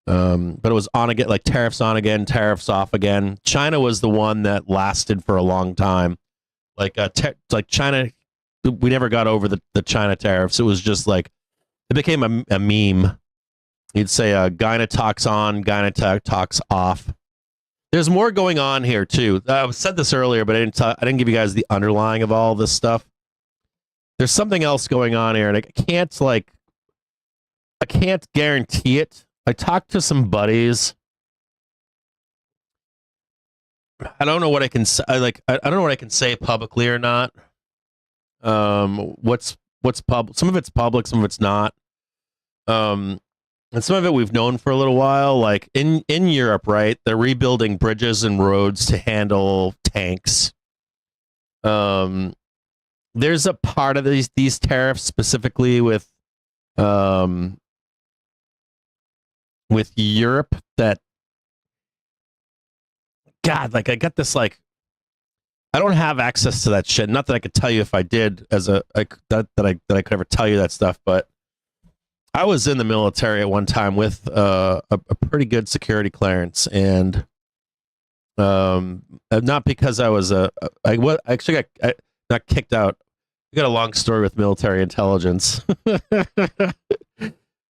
But it was on again, like tariffs on again, tariffs off again. China was the one that lasted for a long time. Like China, we never got over the China tariffs. It was just like, it became a meme. You'd say Gyna talks on, Gyna talks off. There's more going on here too. I said this earlier, but I didn't give you guys the underlying of all this stuff. There's something else going on here, and I can't guarantee it. I talked to some buddies. I don't know what I can say. I don't know what I can say publicly or not. What's public? Some of it's public, some of it's not. And some of it we've known for a little while. Like in Europe, right? They're rebuilding bridges and roads to handle tanks. There's a part of these tariffs specifically with Europe that, God, like I got this, like, I don't have access to that shit. Not that I could tell you if I did that I could ever tell you that stuff, but I was in the military at one time with a pretty good security clearance, and not because I was I actually got kicked out. I got a long story with military intelligence.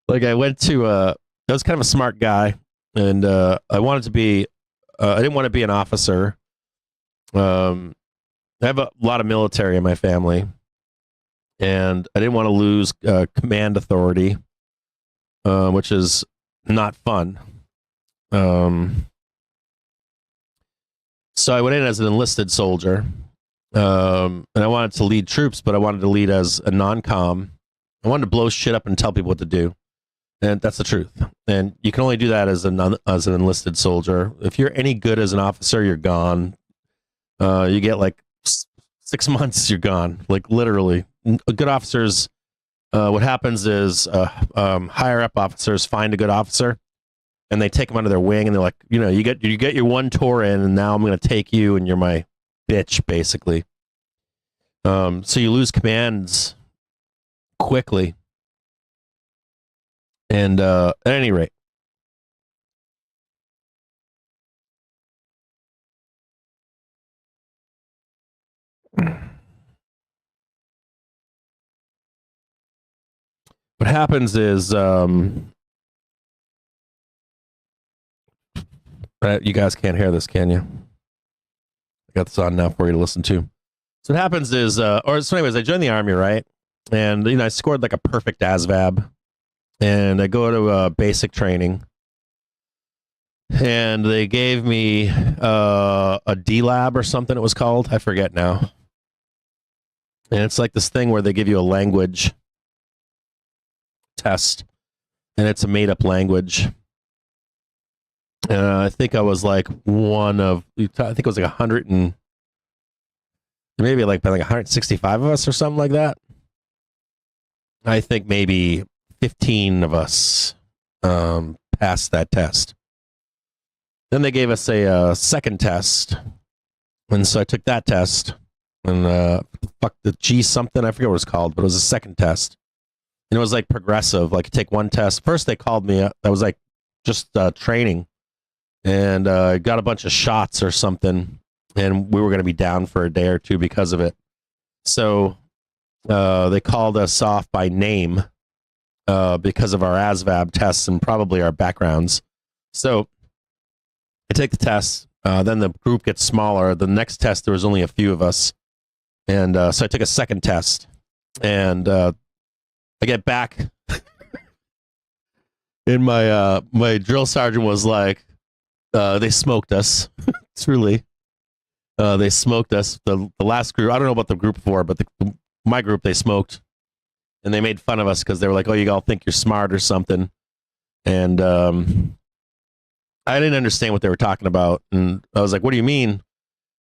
Like I went to I was kind of a smart guy, and I wanted to be. I didn't want to be an officer. I have a lot of military in my family, and I didn't want to lose command authority, which is not fun. So I went in as an enlisted soldier, and I wanted to lead troops, but I wanted to lead as a non-com. I wanted to blow shit up and tell people what to do. And that's the truth. And you can only do that as an enlisted soldier. If you're any good as an officer, you're gone. You get like 6 months, you're gone. Like literally. Good officers, what happens is higher up officers find a good officer, and they take them under their wing, and they're like, you get your one tour in, and now I'm going to take you, and you're my bitch, basically. So you lose commands quickly. And at any rate, what happens is you guys can't hear this, can you? I got this on now for you to listen to. So what happens is, so anyways, I joined the army, right? And I scored like a perfect ASVAB. And I go to basic training, And they gave me a D lab or something it was called. I forget now. And it's like this thing where they give you a language test, and it's a made up language. I think I was like one of, I think it was like 100 and maybe like 165 of us or something like that. I think maybe 15 of us passed that test. Then they gave us a second test, and so I took that test, and the G something, I forget what it was called, but it was a second test, and it was like progressive. Like you take one test. First they called me up. That was like just training, and got a bunch of shots or something, and we were going to be down for a day or two because of it. So they called us off by name because of our ASVAB tests and probably our backgrounds. So I take the test. Then the group gets smaller. The next test, there was only a few of us. And so I took a second test. And I get back. And my drill sergeant was like, they smoked us. Truly. They smoked us. The last group, I don't know about the group before, but my group, they smoked. And they made fun of us because they were like, oh, you all think you're smart or something. And I didn't understand what they were talking about. And I was like, what do you mean?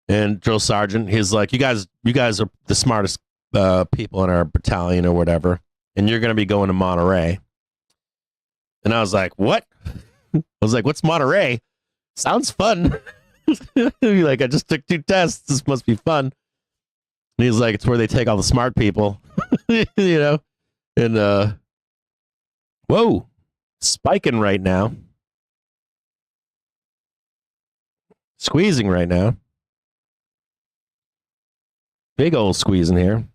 And drill sergeant, he's like, you guys are the smartest people in our battalion or whatever. And you're going to be going to Monterey. And I was like, what? I was like, what's Monterey? Sounds fun. Like, I just took 2 tests. This must be fun. And he's like, it's where they take all the smart people. You know? And, whoa, spiking right now. Squeezing right now. Big old squeezing here.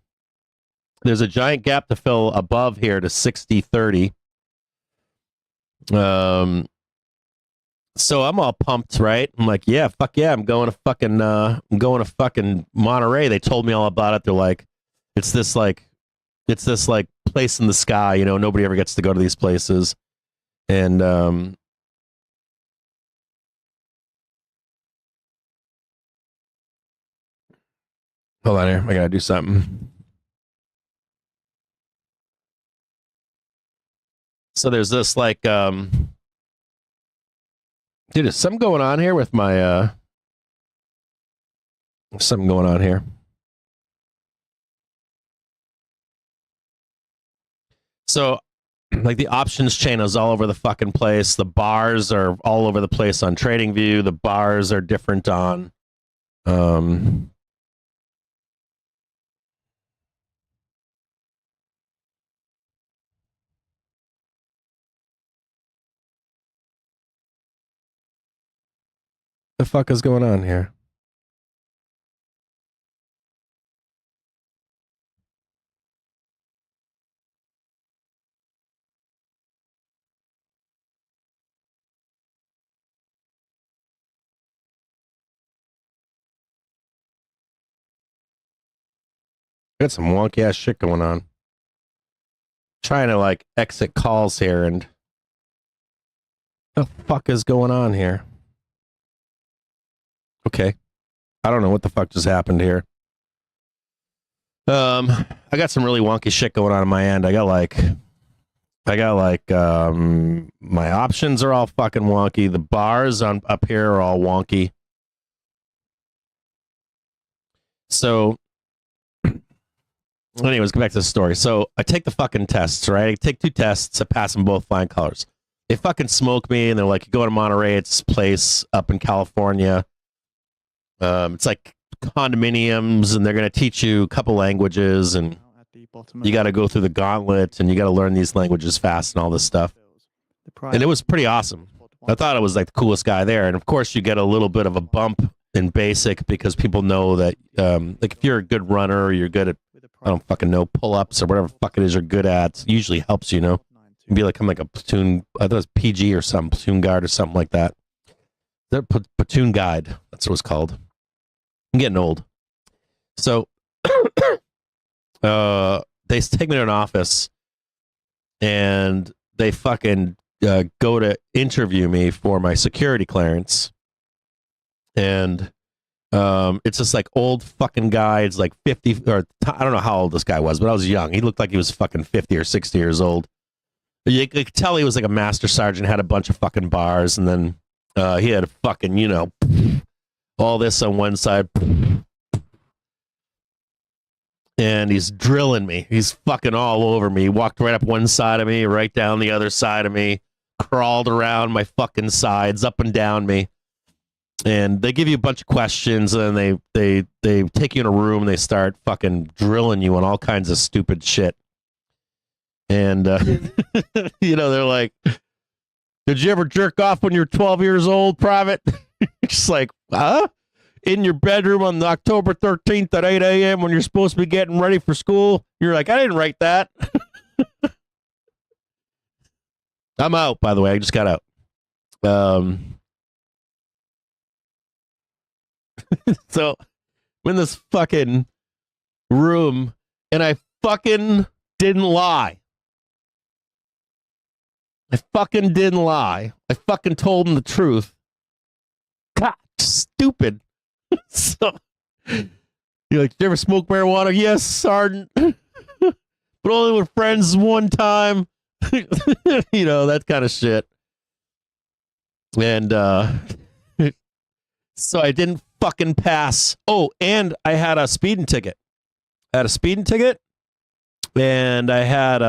There's a giant gap to fill above here to 60-30. So I'm all pumped, right? I'm like, yeah, fuck yeah, I'm going to fucking Monterey. They told me all about it. They're like, it's this place in the sky, you know, nobody ever gets to go to these places. And hold on here, I gotta do something. So there's this like dude, there's something going on here with my something going on here. So like the options chain is all over the fucking place. The bars are all over the place on TradingView. The bars are different on the fuck is going on here? Got some wonky ass shit going on. Trying to like exit calls here, and the fuck is going on here? Okay. I don't know what the fuck just happened here. I got some really wonky shit going on my end. I got like my options are all fucking wonky. The bars on up here are all wonky. So anyways, go back to the story. So I take the fucking tests, right? I take 2 tests. I pass them both flying colors. They fucking smoke me, and they're like, you go to Monterey, it's this place up in California. It's like condominiums, and they're going to teach you a couple languages, and you got to go through the gauntlet, and you got to learn these languages fast and all this stuff. And it was pretty awesome. I thought I was like the coolest guy there. And of course, you get a little bit of a bump in basic because people know that, like, if you're a good runner or you're good at, I don't fucking know, pull-ups or whatever the fuck it is you're good at, it usually helps, you know. You'd be like, I'm like a platoon, I thought it was PG or something, platoon guard or something like that. The platoon guide, that's what it's called. I'm getting old. So they take me to an office, and they fucking go to interview me for my security clearance, and it's just like old fucking guy. It's like 50, or I don't know how old this guy was, but I was young. He looked like he was fucking 50 or 60 years old. You could tell he was like a master sergeant, had a bunch of fucking bars, and then he had a fucking, you know, all this on one side. And he's drilling me. He's fucking all over me. He walked right up one side of me, right down the other side of me, crawled around my fucking sides, up and down me. And they give you a bunch of questions, and they take you in a room, and they start fucking drilling you on all kinds of stupid shit. And, you know, they're like, did you ever jerk off when you were 12 years old, Private? Just like, huh? In your bedroom on October 13th at 8 a.m. when you're supposed to be getting ready for school? You're like, I didn't write that. I'm out, by the way. I just got out. So I'm in this fucking room, and I fucking didn't lie. I fucking didn't lie. I fucking told him the truth. God, stupid. So, you're like, did you ever smoke marijuana? Yes, Sergeant. But only with friends one time. You know, that kind of shit. And so I didn't fucking pass. Oh, and I had a speeding ticket. And I had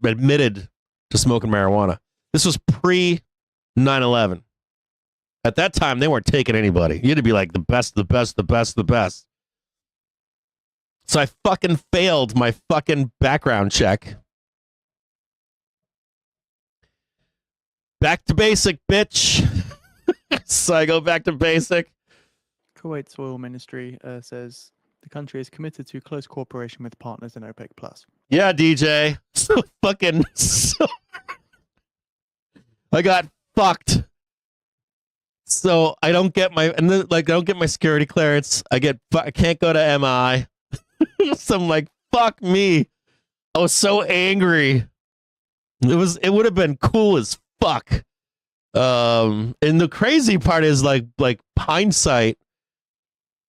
admitted to smoking marijuana. This was pre 9/11. At that time, they weren't taking anybody. You had to be like the best, the best, the best, the best. So I fucking failed my fucking background check. Back to basic, bitch. So I go back to basic. Kuwait's oil ministry says the country is committed to close cooperation with partners in OPEC+. Yeah, DJ. So fucking... So I got fucked. So I don't get my... And then, like, I don't get my security clearance. I can't go to MI. So I'm like, fuck me. I was so angry. It would have been cool as fuck. And the crazy part is like hindsight.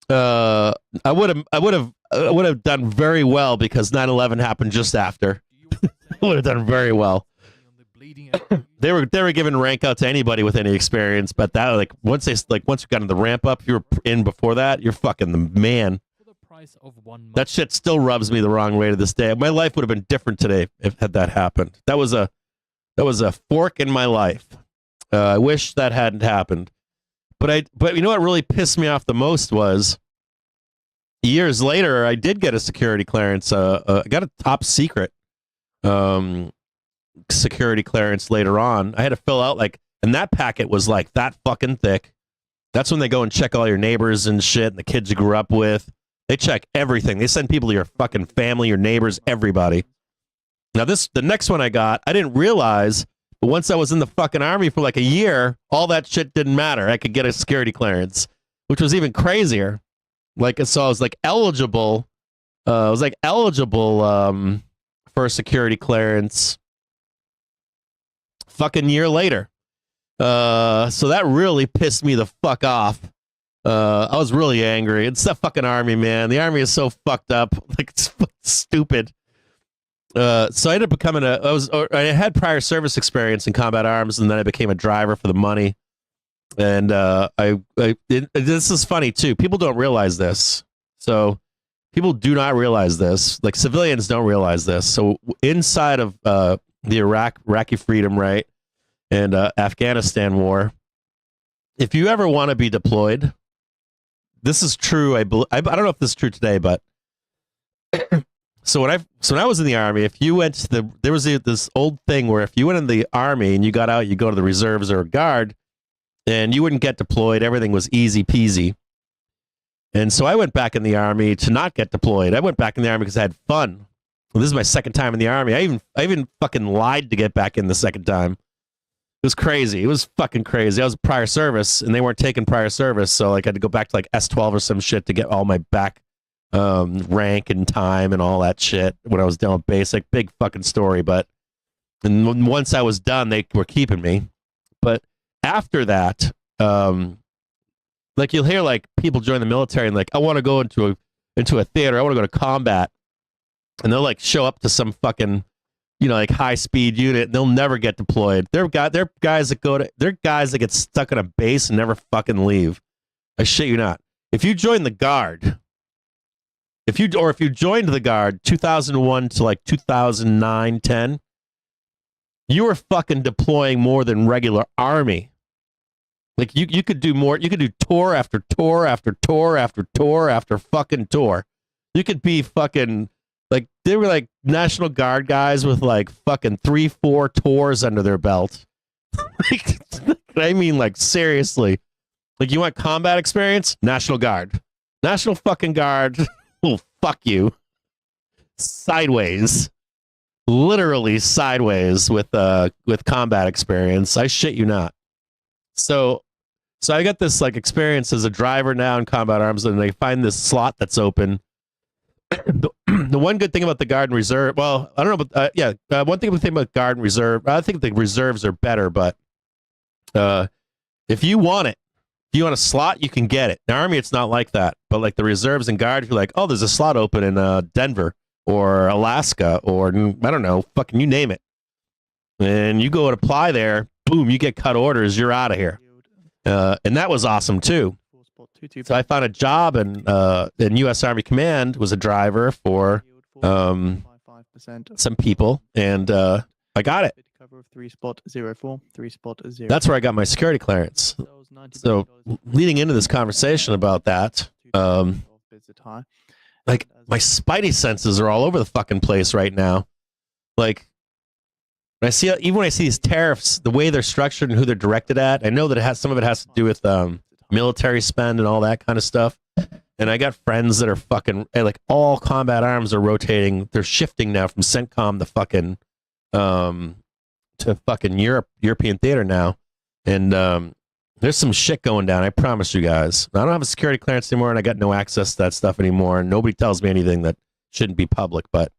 I would have done very well because 9/11 happened just after. I would have done very well. They were giving rank out to anybody with any experience, but that once you got in the ramp up, you were in before that, you're fucking the man. That shit still rubs me the wrong way to this day. My life would have been different today had that happened. That was a fork in my life. I wish that hadn't happened. But you know what really pissed me off the most was years later, I did get a security clearance. I got a top secret security clearance later on. I had to fill out and that packet was like that fucking thick. That's when they go and check all your neighbors and shit and the kids you grew up with. They check everything. They send people to your fucking family, your neighbors, everybody. Now the next one I got, I didn't realize, but once I was in the fucking army for like a year, all that shit didn't matter. I could get a security clearance, which was even crazier. So I was eligible. For a security clearance. Fucking year later. So that really pissed me the fuck off. I was really angry. It's the fucking army, man. The army is so fucked up. It's stupid. So I ended up becoming I had prior service experience in combat arms, and then I became a driver for the money. And this is funny too. People don't realize this. So people do not realize this. Like civilians don't realize this. So inside of the Iraqi freedom, right, and Afghanistan war, if you ever want to be deployed, this is true. I don't know if this is true today, but so when I was in the army, if you went to there was this old thing where if you went in the army and you got out, you go to the reserves or a guard, and you wouldn't get deployed. Everything was easy peasy. And so I went back in the army to not get deployed. I went back in the army because I had fun. Well, this is my second time in the army. I even fucking lied to get back in the second time. It was crazy. It was fucking crazy. I was prior service, and they weren't taking prior service, so I had to go back to S12 or some shit to get all my back rank and time and all that shit when I was down basic. Big fucking story, but And once I was done, they were keeping me. But after that, like you'll hear like people join the military and like, I want to go into a theater. I want to go to combat, and they'll like show up to some fucking, like high speed unit. And they'll never get deployed. They're guys that get stuck in a base and never fucking leave. I shit you not. If you join the Guard, if you joined the Guard 2001 to like 2009, 10, you were fucking deploying more than regular Army. Like you could do more. You could do tour after tour after tour after tour after fucking tour. You could be fucking like, they were like National Guard guys with like fucking 3-4 tours under their belt. I mean, like seriously. Like, you want combat experience? National Guard. National fucking Guard. Oh, fuck you. Sideways. Literally sideways with combat experience. I shit you not. So I got this like experience as a driver now in combat arms, and they find this slot that's open. The one good thing about the Guard and Reserve, well, I don't know, but one thing about Guard and Reserve, I think the reserves are better, but if you want it, if you want a slot, you can get it. In the Army, it's not like that. But like the reserves and Guard, if you're like, oh, there's a slot open in Denver or Alaska or I don't know, fucking you name it, and you go and apply there, boom, you get cut orders, you're out of here. And that was awesome too. So I found a job in U.S. Army Command, was a driver for some people, and I got it. Cover of 3.04, 3.0. That's where I got my security clearance. So leading into this conversation about that, like my spidey senses are all over the fucking place right now. Like when I see, even when I see these tariffs, the way they're structured and who they're directed at, I know that some of it has to do with military spend and all that kind of stuff. And I got friends that are fucking, like, all combat arms are rotating. They're shifting now from CENTCOM to fucking European theater now. And there's some shit going down, I promise you guys. I don't have a security clearance anymore, and I got no access to that stuff anymore. And nobody tells me anything that shouldn't be public, but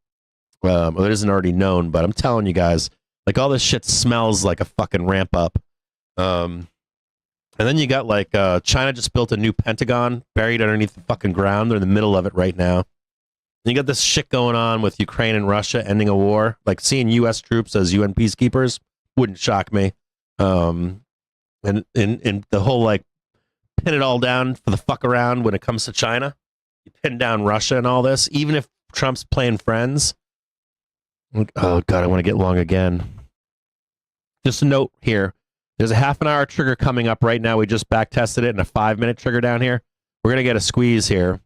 or it isn't already known. But I'm telling you guys, like, all this shit smells like a fucking ramp up. And then you got like China just built a new Pentagon buried underneath the fucking ground. They're in the middle of it right now. And you got this shit going on with Ukraine and Russia ending a war. Like, seeing U.S. troops as UN peacekeepers wouldn't shock me. And the whole like pin it all down for the fuck around when it comes to China. You pin down Russia and all this, even if Trump's playing friends. Oh God, I want to get long again. Just a note here. There's a half an hour trigger coming up right now. We just back tested it, and a 5-minute trigger down here. We're gonna get a squeeze here.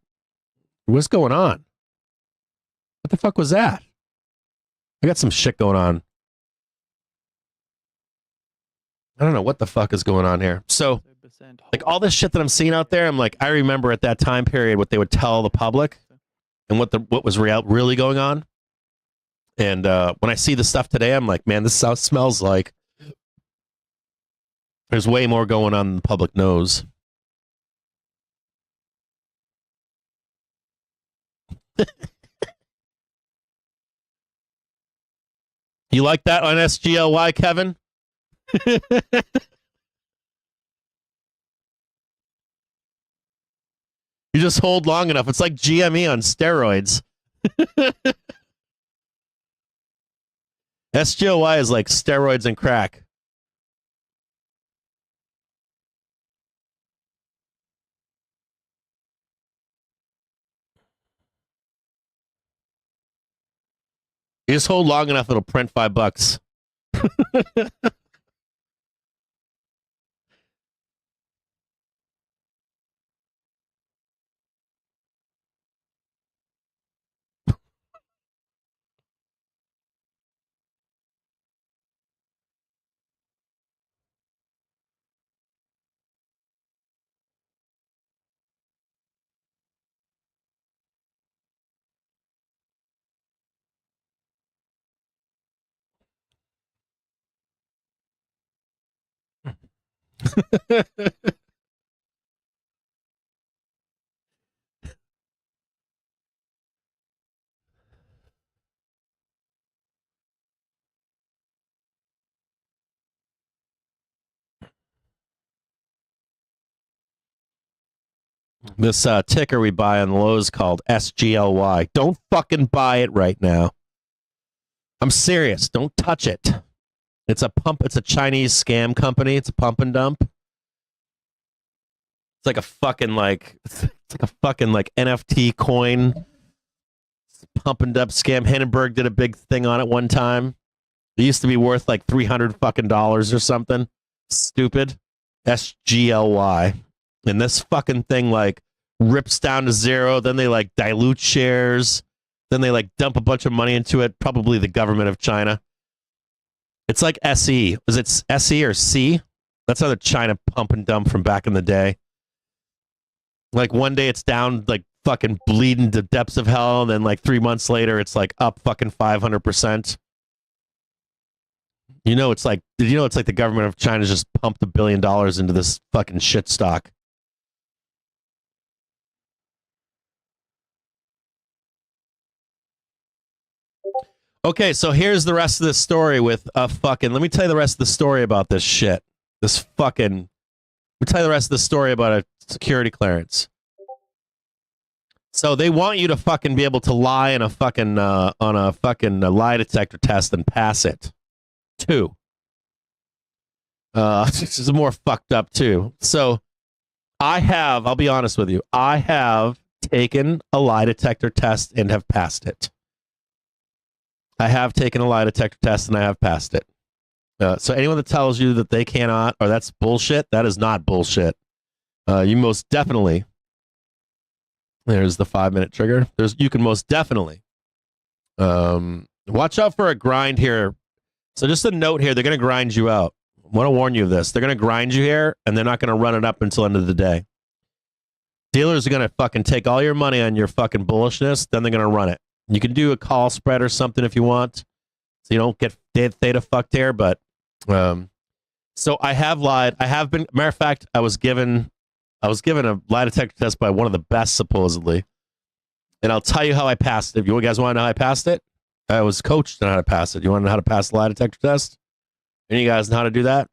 What's going on? What the fuck was that? I got some shit going on. I don't know what the fuck is going on here. So, like, all this shit that I'm seeing out there, I'm like, I remember at that time period what they would tell the public and what was really going on. And when I see the stuff today, I'm like, man, this smells like there's way more going on than the public knows. You like that on SGLY, Kevin? You just hold long enough. It's like GME on steroids. SGLY is like steroids and crack. You just hold long enough, it'll print $5. This ticker we buy on Lowe's called SGLY. Don't fucking buy it right now. I'm serious. Don't touch it. It's a pump. It's a Chinese scam company. It's a pump and dump. It's like a fucking NFT coin. Pump and dump scam. Hindenburg did a big thing on it one time. It used to be worth like $300 fucking dollars or something. Stupid. SGLY. And this fucking thing like rips down to zero. Then they like dilute shares. Then they like dump a bunch of money into it. Probably the government of China. It's like SE. Is it SE or C? That's how the China pump and dump from back in the day. Like one day it's down like fucking bleeding to depths of hell. And then like 3 months later, it's like up fucking 500%. You know, it's like the government of China just pumped $1 billion into this fucking shit stock. Okay, so here's the rest of this story with let me tell you the rest of the story about this shit. Let me tell you the rest of the story about a security clearance. So they want you to fucking be able to lie in a fucking on a fucking lie detector test and pass it. 2. This is more fucked up too. So I'll be honest with you, I have taken a lie detector test and have passed it. I have taken a lie detector test and I have passed it. So anyone that tells you that they cannot, or that's bullshit, that is not bullshit. You most definitely, there's the 5-minute trigger. You can most definitely watch out for a grind here. So just a note here, they're going to grind you out. I want to warn you of this. They're going to grind you here and they're not going to run it up until the end of the day. Dealers are going to fucking take all your money on your fucking bullishness, then they're going to run it. You can do a call spread or something if you want, so you don't get theta fucked here. But so I have lied. I have been. Matter of fact, I was given a lie detector test by one of the best supposedly, and I'll tell you how I passed it. If you guys want to know how I passed it, I was coached on how to pass it. You want to know how to pass the lie detector test? Any of you guys know how to do that?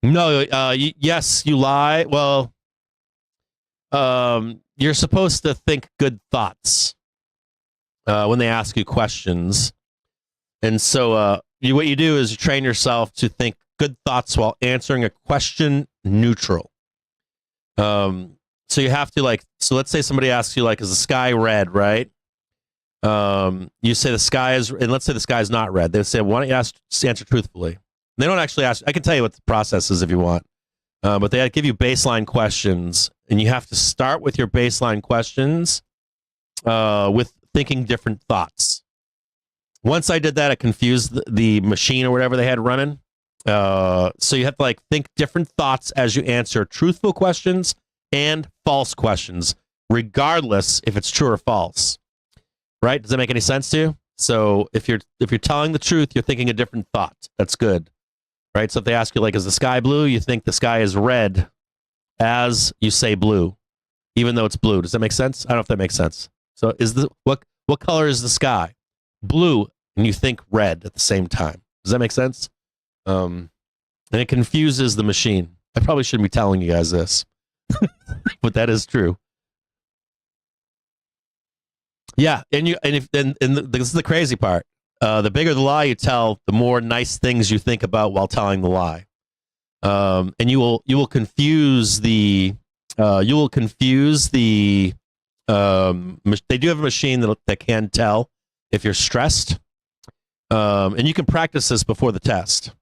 No. Yes, you lie. Well, you're supposed to think good thoughts when they ask you questions. And so what you do is you train yourself to think good thoughts while answering a question neutral. So you have to so let's say somebody asks you is the sky red, right? You say the sky is, and let's say the sky is not red. They say, why don't you answer truthfully? They don't actually ask. I can tell you what the process is if you want. But they give you baseline questions, and you have to start with your baseline questions with thinking different thoughts. Once I did that, it confused the machine or whatever they had running. So you have to think different thoughts as you answer truthful questions and false questions, regardless if it's true or false. Right? Does that make any sense to you? So if you're telling the truth, you're thinking a different thought. That's good. Right? So if they ask you, is the sky blue? You think the sky is red as you say blue, even though it's blue. Does that make sense? I don't know if that makes sense. So what color is the sky? Blue, and you think red at the same time. Does that make sense? And it confuses the machine. I probably shouldn't be telling you guys this, but that is true. Yeah, and this is the crazy part. The bigger the lie you tell, the more nice things you think about while telling the lie. And you will confuse the they do have a machine that can tell if you're stressed. And you can practice this before the test.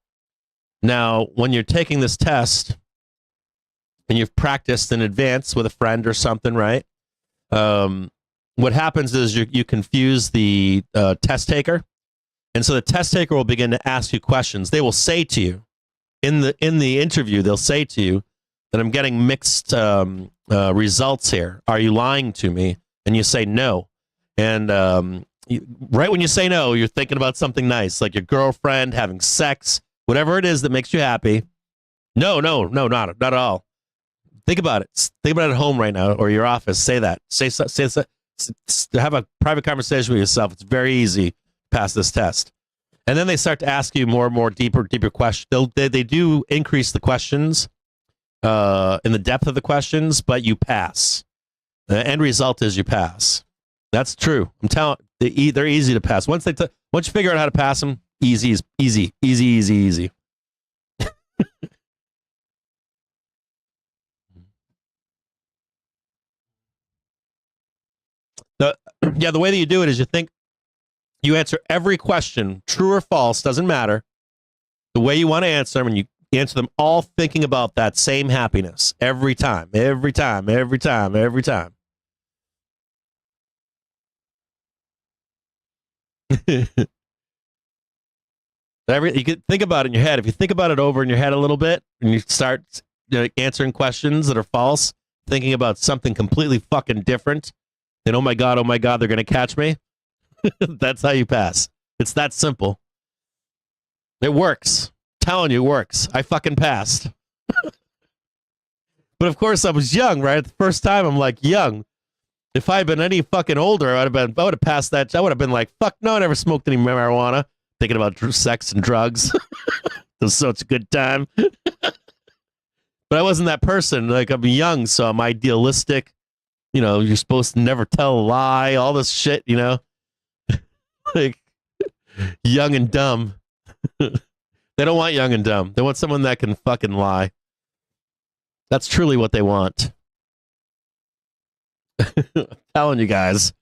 Now, when you're taking this test and you've practiced in advance with a friend or something, right? What happens is you confuse the test taker. And so the test taker will begin to ask you questions. They will say to you in the interview, they'll say to you that I'm getting mixed results here. Are you lying to me? And you say no. And right when you say no, you're thinking about something nice, like your girlfriend, having sex, whatever it is that makes you happy. No, not at all. Think about it. Think about it at home right now or your office. Say that. Say have a private conversation with yourself. It's very easy. Pass this test. And then they start to ask you more and more deeper questions. They do increase the questions in the depth of the questions, but you pass. The end result is you pass. That's true. I'm telling they're easy to pass. Once once you figure out how to pass them, easy. The way that you do it is you answer every question, true or false, doesn't matter. The way you want to answer them, and you answer them all thinking about that same happiness every time. You could think about it in your head. If you think about it over in your head a little bit, and you start answering questions that are false, thinking about something completely fucking different, then oh my god, they're gonna catch me. That's how you pass. It's that simple. It works. I'm telling you, it works. I fucking passed. But of course, I was young, right? The first time, I'm like young. If I had been any fucking older, I would have passed that. I would have been like, fuck no, I never smoked any marijuana. Thinking about sex and drugs. It was such a good time. But I wasn't that person. Like, I'm young, so I'm idealistic. You know, you're supposed to never tell a lie, all this shit, you know? Like, young and dumb. They don't want young and dumb. They want someone that can fucking lie. That's truly what they want. I'm telling you guys.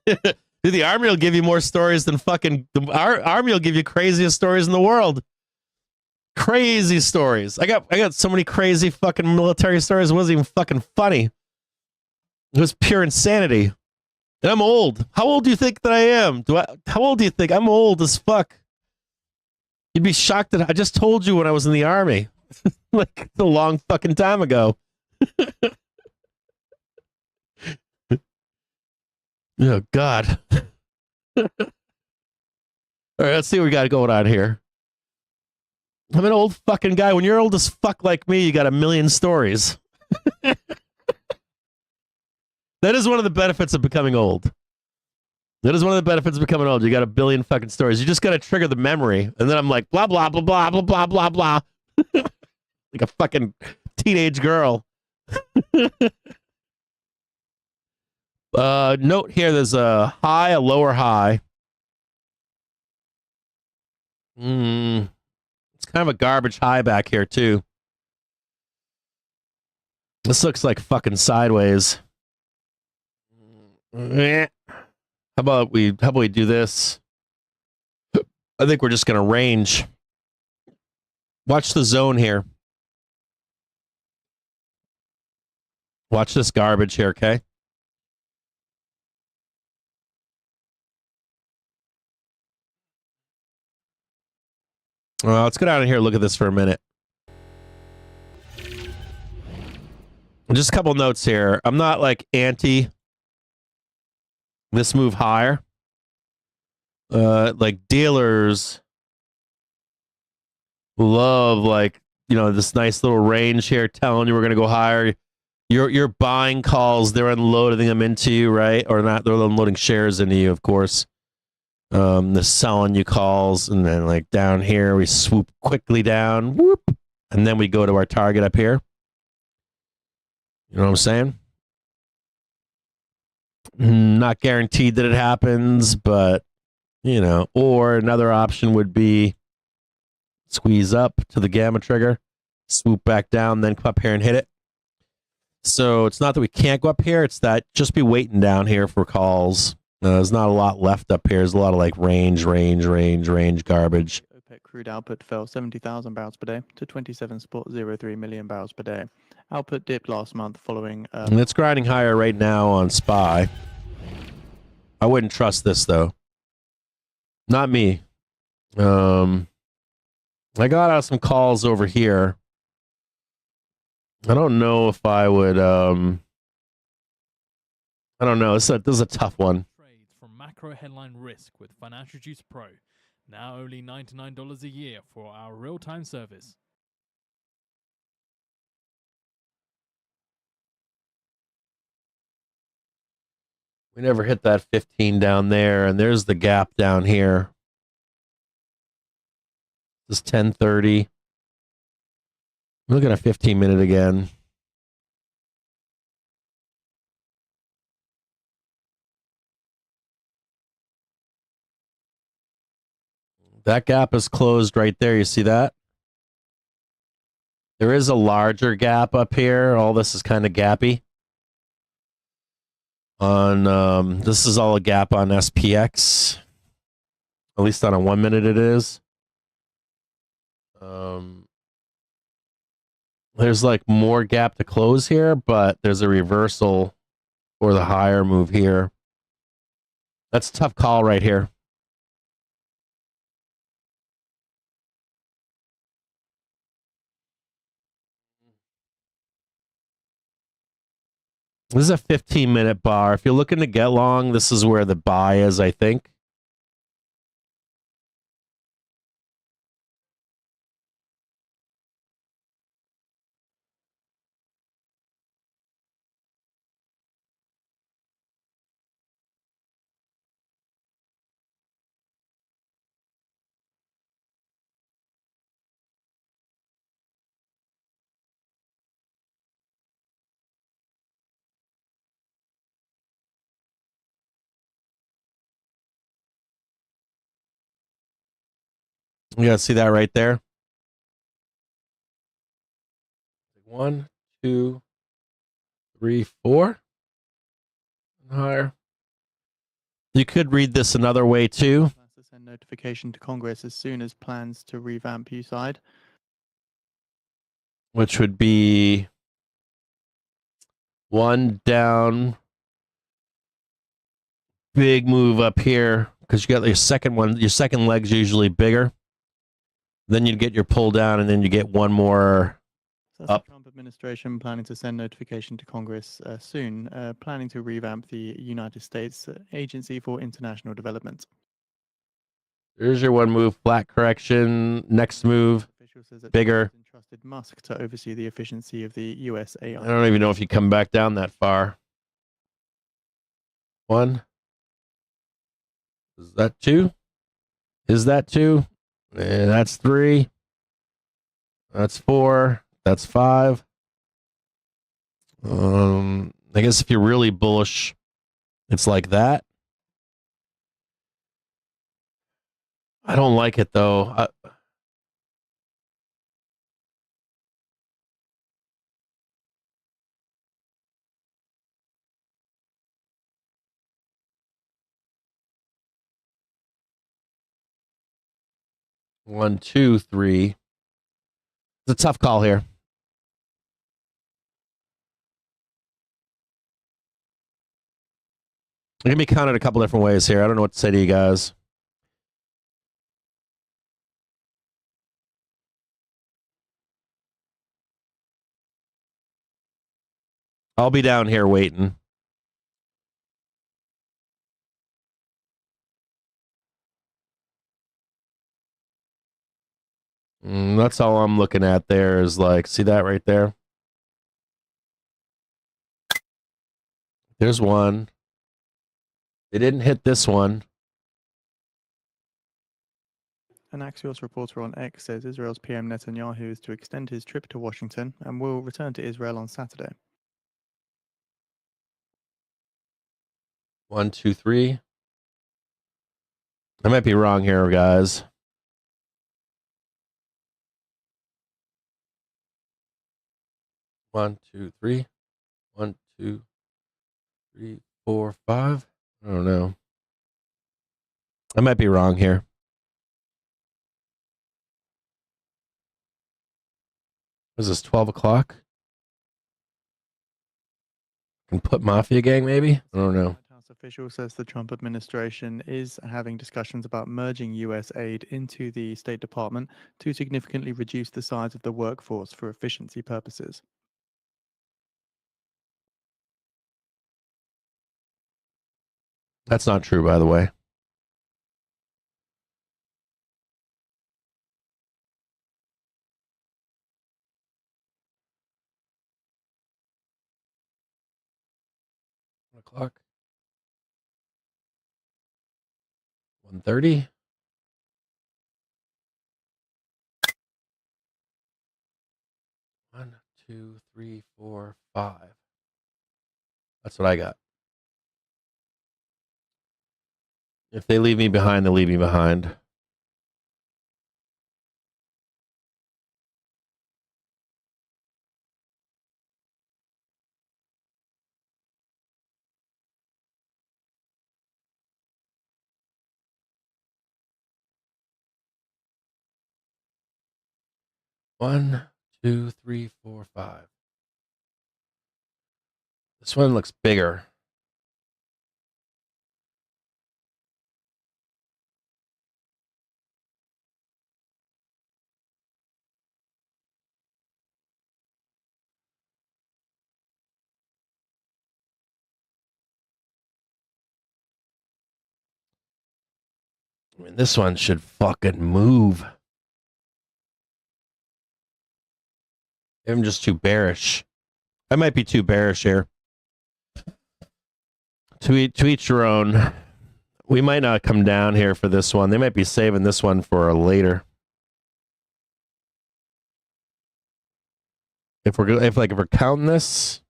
Dude, the army will give you more stories than fucking... The army will give you craziest stories in the world. Crazy stories. I got so many crazy fucking military stories. It wasn't even fucking funny. It was pure insanity. And I'm old. How old do you think that I am? How old do you think? I'm old as fuck. You'd be shocked that I just told you when I was in the army. Like a long fucking time ago. Oh, God. All right, let's see what we got going on here. I'm an old fucking guy. When you're old as fuck like me, you got a million stories. That is one of the benefits of becoming old. That is one of the benefits of becoming old. You got a billion fucking stories. You just got to trigger the memory. And then I'm like, blah, blah, blah, blah, blah, blah, blah, blah. Like a fucking teenage girl. Note here, there's a high, a lower high. It's kind of a garbage high back here, too. This looks like fucking sideways. How about we do this? I think we're just going to range. Watch the zone here. Watch this garbage here, okay? Well, let's go down in here and look at this for a minute. Just a couple notes here. I'm not like anti this move higher. Like dealers love like, you know, this nice little range here telling you we're going to go higher. You're buying calls, they're unloading them into you, right? Or not, they're unloading shares into you, of course. They're selling you calls, and then like down here we swoop quickly down, whoop, and then we go to our target up here. You know what I'm saying? Not guaranteed that it happens, but you know, or another option would be squeeze up to the gamma trigger, swoop back down, then come up here and hit it. So it's not that we can't go up here, it's that just be waiting down here for calls. There's not a lot left up here. There's a lot of like range garbage. OPEC crude output fell 70,000 barrels per day to 27.03 million barrels per day. Output dipped last month following... And it's grinding higher right now on SPY. I wouldn't trust this, though. Not me. I got out some calls over here. I don't know if I would... I don't know. This is a tough one. From macro headline risk with Financial Juice Pro. Now only $99 a year for our real-time service. We never hit that 15 down there, and there's the gap down here. This is 10:30. I'm looking at 15-minute again. That gap is closed right there. You see that? There is a larger gap up here. All this is kind of gappy. On this is all a gap on SPX. At least on a 1 minute it is. There's like more gap to close here, but there's a reversal for the higher move here. That's a tough call right here. This is a 15-minute bar. If you're looking to get long, this is where the buy is, I think. You guys see that right there? 1, 2, 3, 4. Higher. You could read this another way too. Plans to send notification to Congress as soon as plans to revamp USide. Which would be 1 down, big move up here because you got your second one. Your second leg's usually bigger. Then you'd get your pull down, and then you get one more So that's up. the Trump administration planning to send notification to Congress soon, planning to revamp the United States Agency for International Development. There's your one move, flat correction. Next move, Official says that bigger. Trump has entrusted Musk to oversee the efficiency of the US AI. I don't even know if you come back down that far. 1. Is that 2? Is that 2? And that's 3. That's 4. That's 5. I guess if you're really bullish, it's like that. I don't like it though. 1, 2, 3. It's a tough call here. It can be counted a couple different ways here. I don't know what to say to you guys. I'll be down here waiting. That's all I'm looking at there is like, see that right there? There's one. They didn't hit this one. An Axios reporter on X says Israel's PM Netanyahu is to extend his trip to Washington and will return to Israel on Saturday. 1, 2, 3. I might be wrong here, guys. One, 2, 3. 1, 2, 3, 4, 5. I don't know. I might be wrong here. Was this 12 o'clock? Can put Mafia Gang maybe? I don't know. White House official says the Trump administration is having discussions about merging US aid into the State Department to significantly reduce the size of the workforce for efficiency purposes. That's not true, by the way. O'clock. 1:30. 2, 3, 4, 5. That's what I got. If they leave me behind, they'll leave me behind. One, 2, 3, 4, 5. This one looks bigger. I mean, this one should fucking move. I'm just too bearish. I might be too bearish here. To each your own. We might not come down here for this one. They might be saving this one for later. If we're counting this,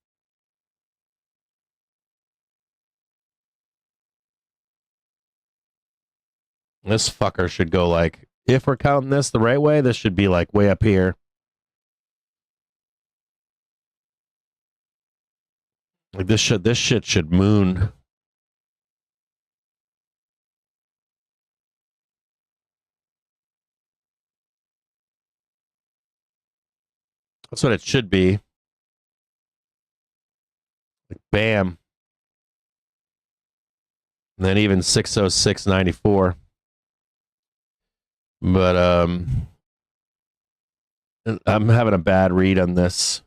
this fucker should go like, if we're counting this the right way, this should be like way up here. Like this shit should moon. That's what it should be. Like bam. And then even 606.94. But I'm having a bad read on this.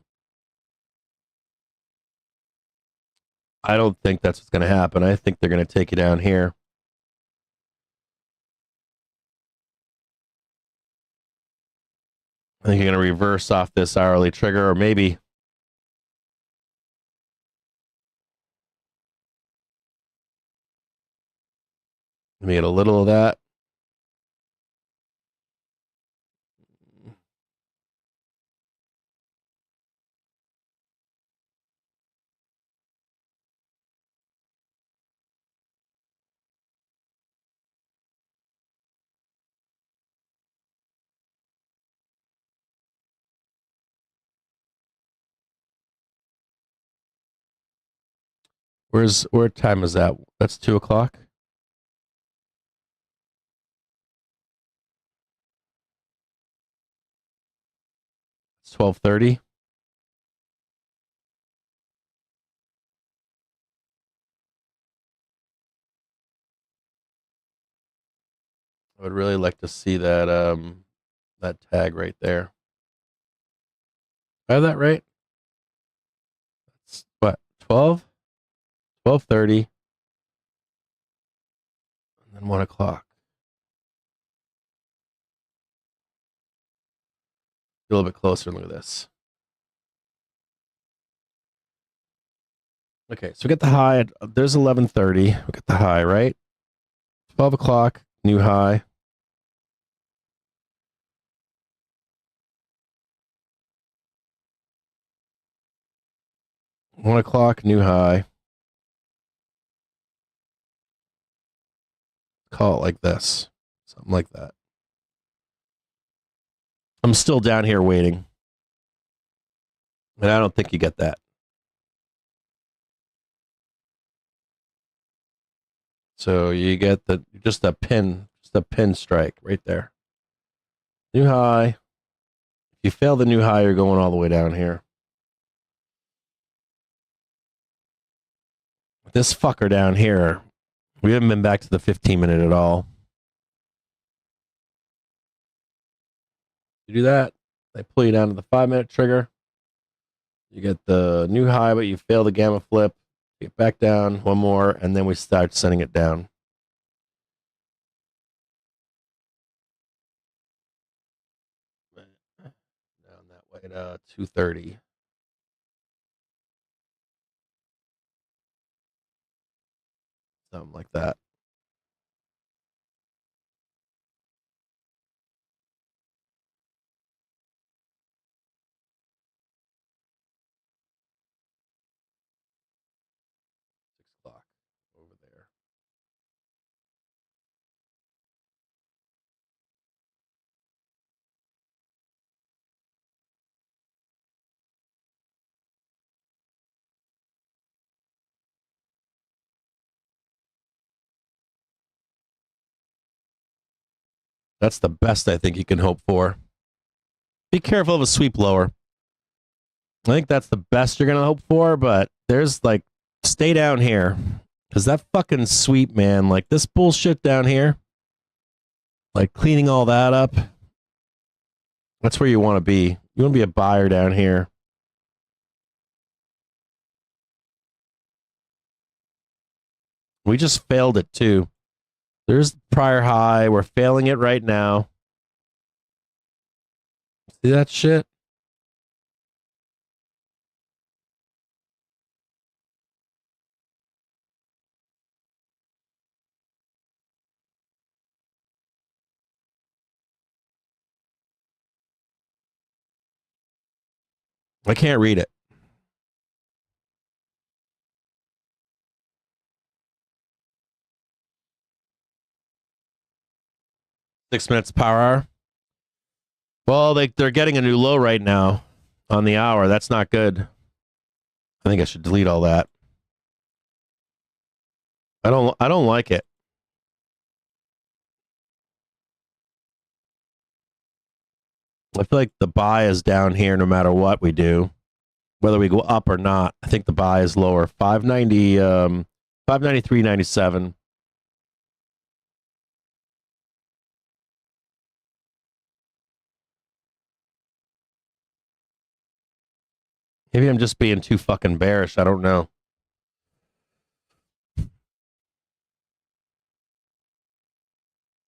I don't think that's what's going to happen. I think they're going to take you down here. I think you're going to reverse off this hourly trigger, or maybe let me get a little of that. Where time is that? That's 2 o'clock. It's 12:30. I would really like to see that that tag right there. I have that right? It's what, 12? 12:30. And then 1 o'clock. A little bit closer. Look at this. Okay, so we get the high. There's 11:30. We get the high, right? 12 o'clock, new high. One o'clock, new high. Call it like this. Something like that. I'm still down here waiting. And I don't think you get that. So you get just a pin strike right there. New high. If you fail the new high, you're going all the way down here. This fucker down here, we haven't been back to the 15-minute at all. You do that, they pull you down to the 5-minute trigger. You get the new high, but you fail the gamma flip. You get back down, one more, and then we start sending it down. Down that way to 230. Something like that. That's the best I think you can hope for. Be careful of a sweep lower. I think that's the best you're going to hope for, but there's like, stay down here. Because that fucking sweep, man, like this bullshit down here, like cleaning all that up, that's where you want to be. You want to be a buyer down here. We just failed it too. There's the prior high. We're failing it right now. See that shit? I can't read it. Six minutes power hour. Well, they're getting a new low right now on the hour. That's not good. I think I should delete all that. I don't like it. I feel like the buy is down here no matter what we do. Whether we go up or not, I think the buy is lower. 590, 593.97. Maybe I'm just being too fucking bearish. I don't know.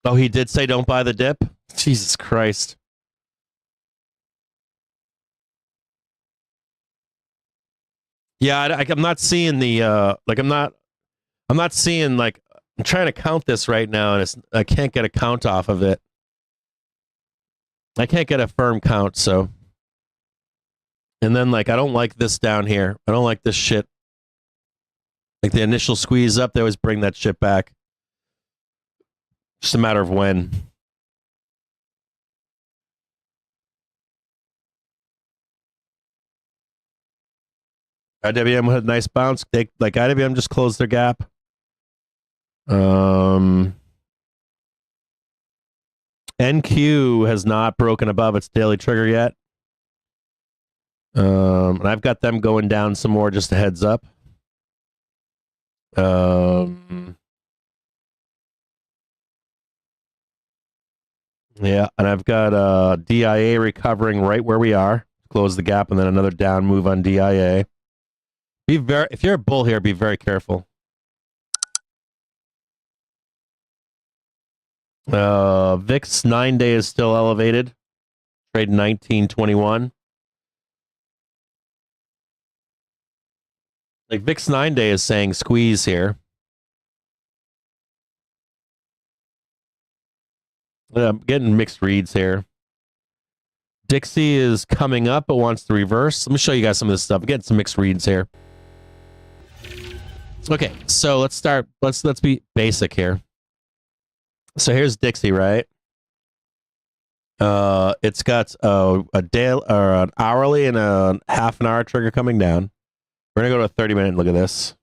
Oh, he did say don't buy the dip? Jesus Christ. Yeah, I'm not seeing the like I'm not seeing like I'm trying to count this right now and I can't get a count off of it. I can't get a firm count, so. And then like I don't like this down here. I don't like this shit. Like the initial squeeze up, they always bring that shit back. Just a matter of when. IWM had a nice bounce. Like IWM just closed their gap. NQ has not broken above its daily trigger yet. And I've got them going down some more, just a heads up. Yeah, and I've got DIA recovering right where we are. Close the gap and then another down move on DIA. If you're a bull here, be very careful. VIX 9-day is still elevated. Trade 1921. Like VIX 9-day is saying squeeze here. I'm getting mixed reads here. Dixie is coming up but wants to reverse. Let me show you guys some of this stuff. I'm getting some mixed reads here. Okay, so let's start. Let's be basic here. So here's Dixie, right? It's got a day or an hourly and a half an hour trigger coming down. We're gonna go to a 30-minute and look at this.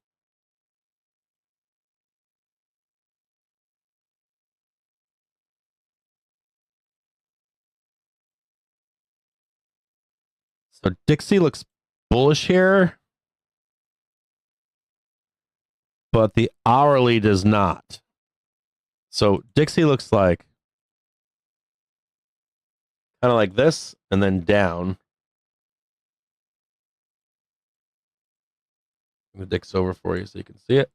So Dixie looks bullish here, but the hourly does not. So Dixie looks like kind of like this and then down. I'm gonna Dix over for you so you can see it.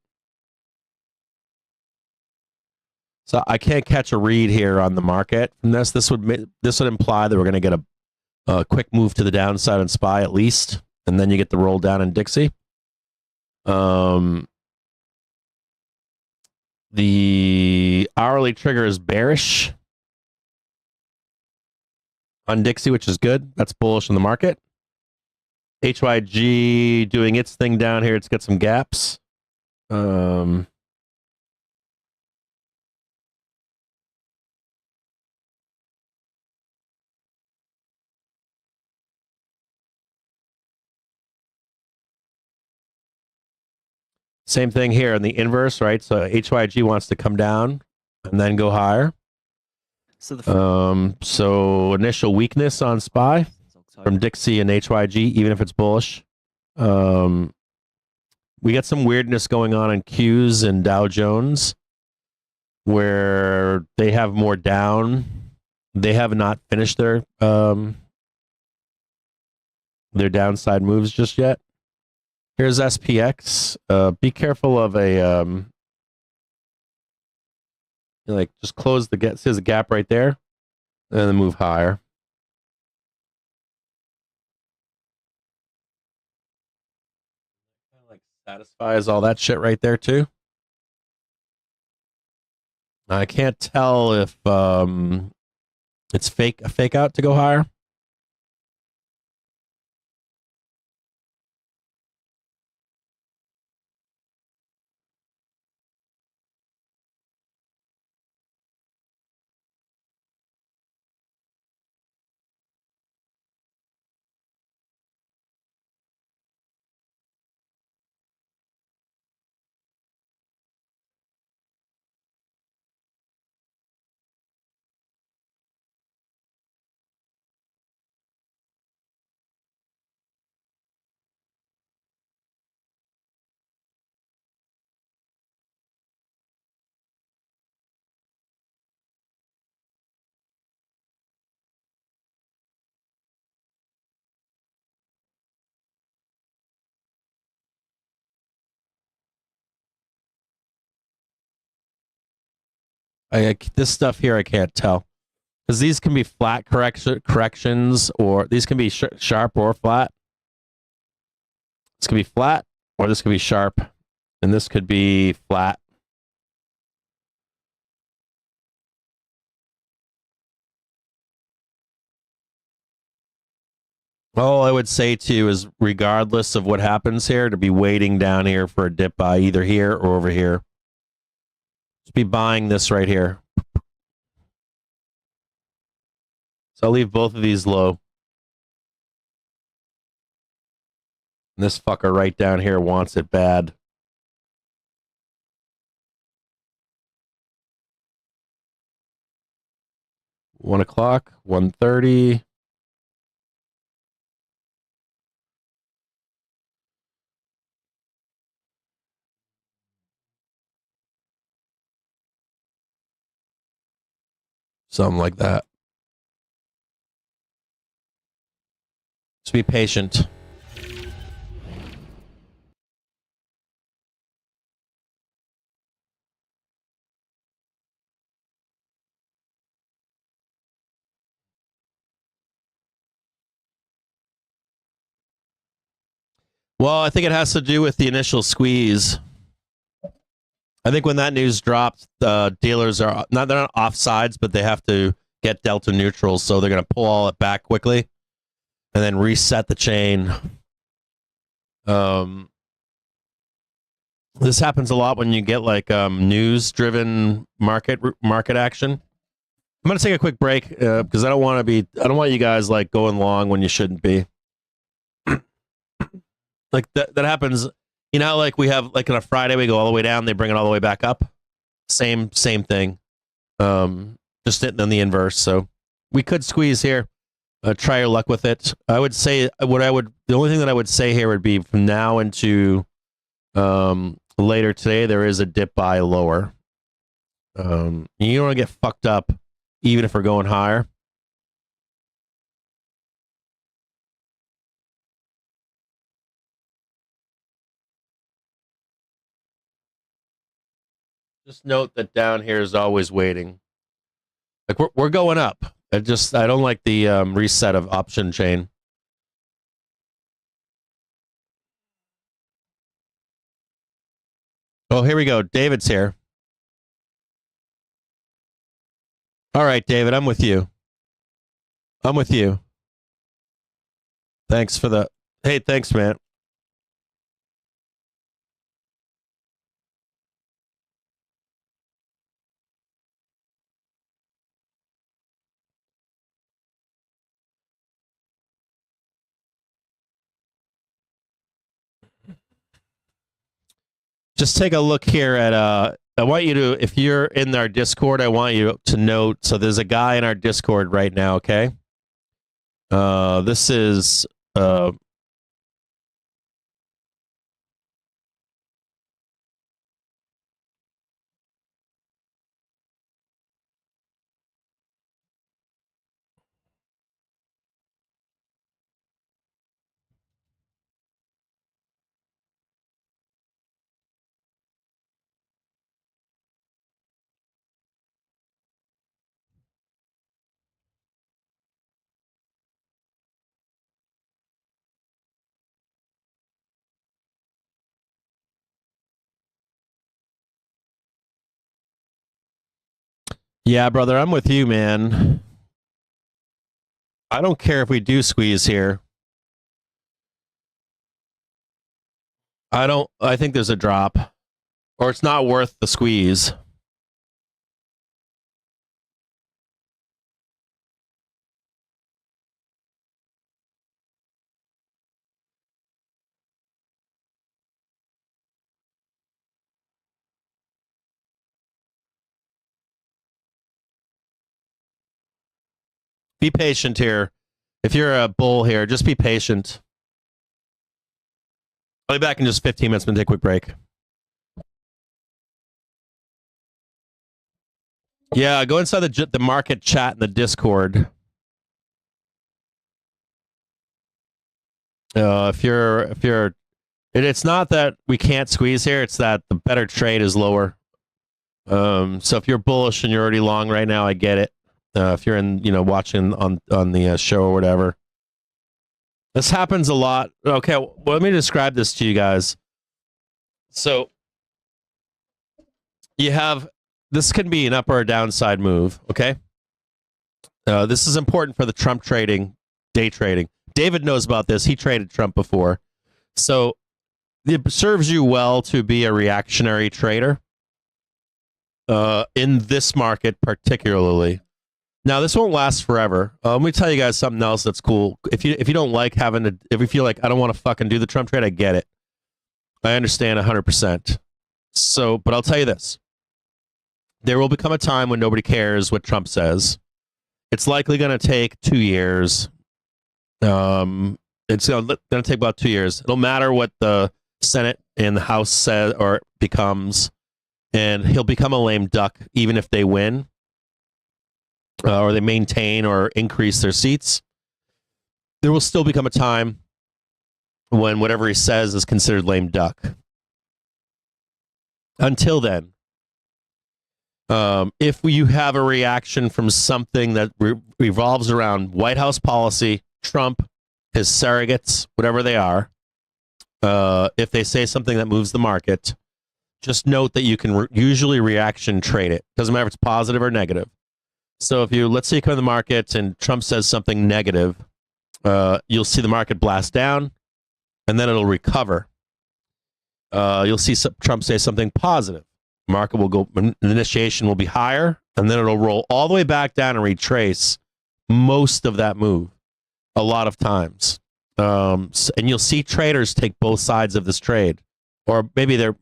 So I can't catch a read here on the market from this. This would imply that we're going to get a quick move to the downside on SPY at least, and then you get the roll down in Dixie. The hourly trigger is bearish on Dixie, which is good. That's bullish in the market. HYG doing its thing down here. It's got some gaps. Same thing here in the inverse, right? So HYG wants to come down and then go higher. So initial weakness on SPY from Dixie and HYG, even if it's bullish. We got some weirdness going on in Qs and Dow Jones, where they have more down. They have not finished their downside moves just yet. Here's SPX. Be careful of a like just close the gap. See, there's a gap right there, and then move higher. Kind of like satisfies all that shit right there too. I can't tell if it's a fake out to go higher. This stuff here I can't tell because these can be flat corrections, or these can be sharp or flat. This could be flat, or this could be sharp, and this could be flat. All I would say to you is, regardless of what happens here, to be waiting down here for a dip buy either here or over here. Just be buying this right here. So I'll leave both of these low. And this fucker right down here wants it bad. $1:00, 1:30. Something like that. Just be patient. Well, I think it has to do with the initial squeeze. I think when that news dropped, the dealers they're not offsides, but they have to get delta neutral, so they're going to pull all it back quickly and then reset the chain. This happens a lot when you get like news-driven market action. I'm going to take a quick break because I don't want you guys like going long when you shouldn't be. Like that happens. You know, like we have like on a Friday we go all the way down, they bring it all the way back up. Same thing. Just hitting on the inverse. So we could squeeze here. Try your luck with it. I would say the only thing that I would say here would be from now into later today there is a dip buy lower. You don't want to get fucked up even if we're going higher. Just note that down here is always waiting. Like we're going up. I don't like the reset of option chain. Oh, here we go. David's here. All right, David, I'm with you. Thanks for the... Hey, thanks, man. Just take a look here at I want you to, if you're in our Discord, I want you to note. So there's a guy in our Discord right now. Okay. This is yeah, brother, I'm with you, man. I don't care if we do squeeze here. I think there's a drop, or it's not worth the squeeze. Be patient here. If you're a bull here, just be patient. I'll be back in just 15 minutes. I'm going to take a quick break. Yeah, go inside the market chat in the Discord. It's not that we can't squeeze here. It's that the better trade is lower. So if you're bullish and you're already long right now, I get it. If you're watching on the show or whatever, this happens a lot. Okay, well, let me describe this to you guys. So this can be an up or a downside move. Okay, this is important for the Trump trading, day trading. David knows about this. He traded Trump before, so it serves you well to be a reactionary trader in this market particularly. Now, this won't last forever. Let me tell you guys something else that's cool. If you don't like if you feel like I don't want to fucking do the Trump trade, I get it. I understand 100%. So, but I'll tell you this. There will become a time when nobody cares what Trump says. It's likely going to take 2 years. It's going to take about 2 years. It'll matter what the Senate and the House says or becomes, and he'll become a lame duck even if they win. Or they maintain or increase their seats, there will still become a time when whatever he says is considered lame duck. Until then, if you have a reaction from something that revolves around White House policy, Trump, his surrogates, whatever they are, if they say something that moves the market, just note that you can usually reaction trade it. Doesn't matter if it's positive or negative. So if let's say you come to the market and Trump says something negative, you'll see the market blast down, and then it'll recover. You'll see Trump say something positive. Market will go, the initiation will be higher, and then it'll roll all the way back down and retrace most of that move a lot of times. And you'll see traders take both sides of this trade. Or maybe they're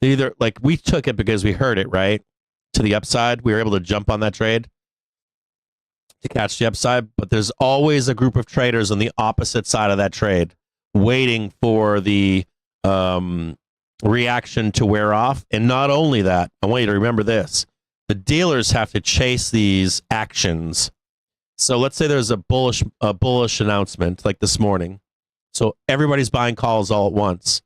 either, like, we took it because we heard it, right? To the upside, we were able to jump on that trade to catch the upside, but there's always a group of traders on the opposite side of that trade waiting for the reaction to wear off. And not only that, I want you to remember this. The dealers have to chase these actions. So let's say there's a bullish announcement like this morning. So everybody's buying calls all at once.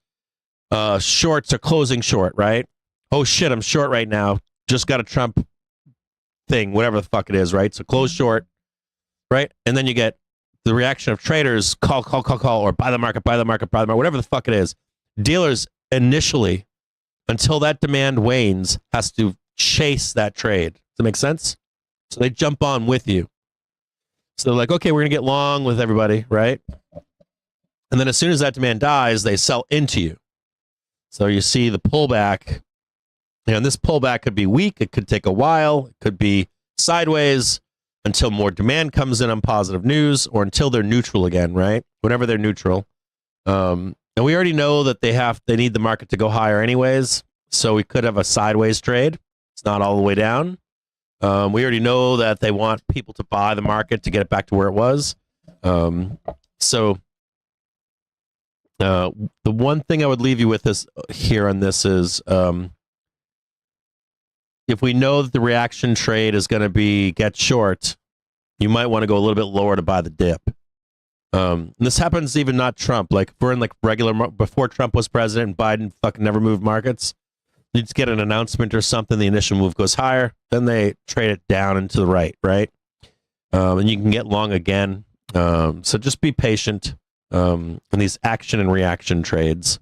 Shorts are closing short, right? Oh shit, I'm short right now. Just got a Trump thing, whatever the fuck it is, right? So close short, right? And then you get the reaction of traders, call, or buy the market, whatever the fuck it is. Dealers initially, until that demand wanes, has to chase that trade. Does that make sense? So they jump on with you. So they're like, okay, we're going to get long with everybody, right? And then as soon as that demand dies, they sell into you. So you see the pullback. And this pullback could be weak. It could take a while. It could be sideways until more demand comes in on positive news, or until they're neutral again, right? Whenever they're neutral. And we already know that they need the market to go higher anyways. So we could have a sideways trade. It's not all the way down. We already know that they want people to buy the market to get it back to where it was. So the one thing I would leave you with is here on this is if we know that the reaction trade is going to be get short, you might want to go a little bit lower to buy the dip. This happens even not Trump. Like if we're in like regular before Trump was president and Biden fucking never moved markets. You just get an announcement or something. The initial move goes higher, then they trade it down and to the right, right? And you can get long again. So just be patient in these action and reaction trades.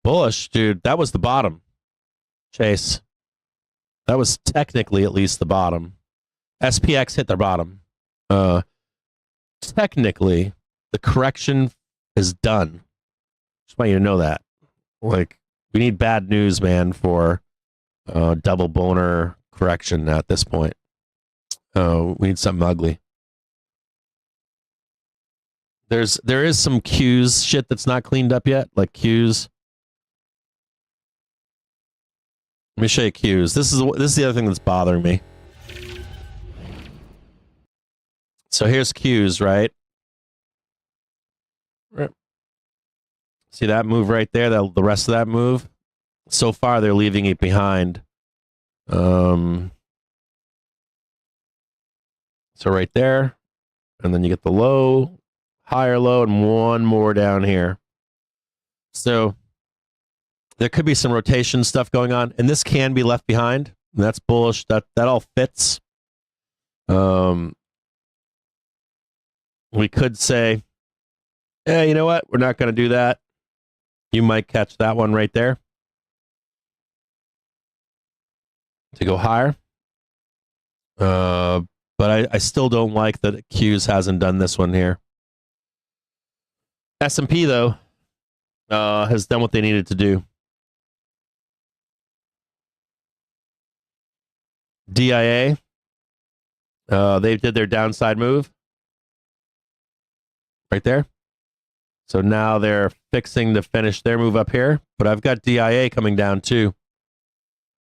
Bullish, dude. That was the bottom. Chase. That was technically at least the bottom. SPX hit their bottom. Technically, the correction is done. Just want you to know that. Like, we need bad news, man, for double boner correction at this point. We need something ugly. There is some Qs shit that's not cleaned up yet, like Qs. Let me show you Qs. This is the other thing that's bothering me. So here's Qs, right? See that move right there? The rest of that move? So far, they're leaving it behind. So right there. And then you get the low, higher low, and one more down here. So there could be some rotation stuff going on, and this can be left behind. And that's bullish. That all fits. We could say, you know what? We're not going to do that. You might catch that one right there to go higher. But I still don't like that Qs hasn't done this one here. S&P, though, has done what they needed to do. DIA, they did their downside move. Right there. So now they're fixing to finish their move up here. But I've got DIA coming down too.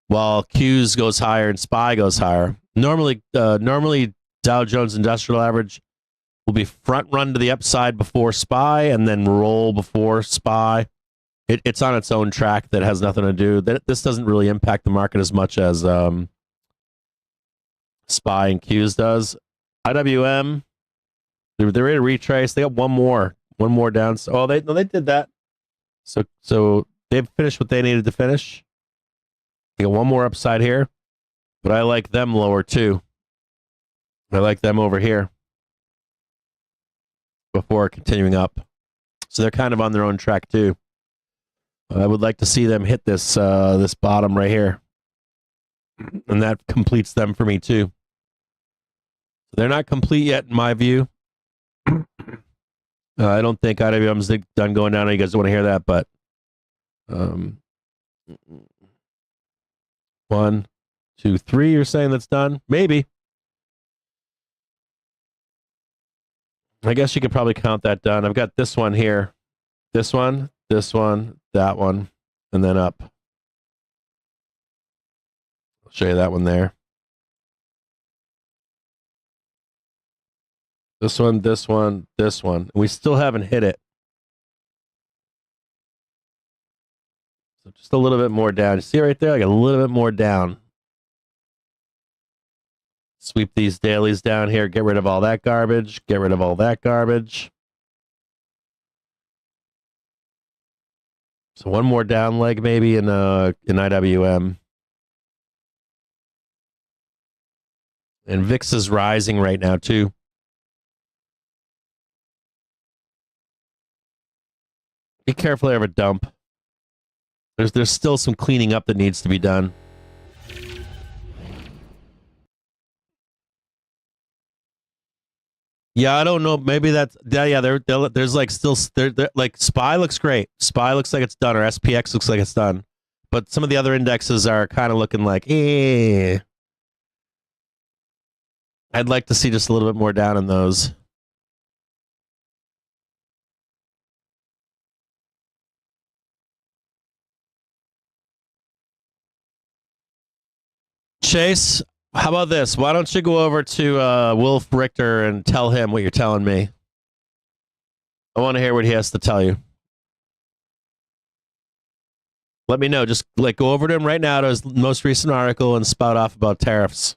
While Qs goes higher and SPY goes higher. Normally Dow Jones Industrial Average will be front run to the upside before SPY and then roll before SPY. It's on its own track that has nothing to do. This doesn't really impact the market as much as SPY and Qs does. IWM, they're ready to retrace. They got one more down. Oh, they did that. So they've finished what they needed to finish. They got one more upside here, but I like them lower too. I like them over here before continuing up. So they're kind of on their own track too. I would like to see them hit this bottom right here, and that completes them for me too. They're not complete yet in my view. I don't think IWM's done going down. You guys don't want to hear that, but 1, 2, 3. You're saying that's done? Maybe. I guess you could probably count that done. I've got this one here, this one, that one, and then up. I'll show you that one there. This one, this one, this one. We still haven't hit it. So just a little bit more down. You see right there? Like a little bit more down. Sweep these dailies down here. Get rid of all that garbage. Get rid of all that garbage. So one more down leg maybe in IWM. And VIX is rising right now too. Be careful of a dump. There's still some cleaning up that needs to be done. Yeah, I don't know. Maybe that's there's like still like SPY looks great. SPY looks like it's done, or SPX looks like it's done. But some of the other indexes are kind of looking like, I'd like to see just a little bit more down in those. Chase, how about this? Why don't you go over to Wolf Richter and tell him what you're telling me? I want to hear what he has to tell you. Let me know. Just like go over to him right now to his most recent article and spout off about tariffs.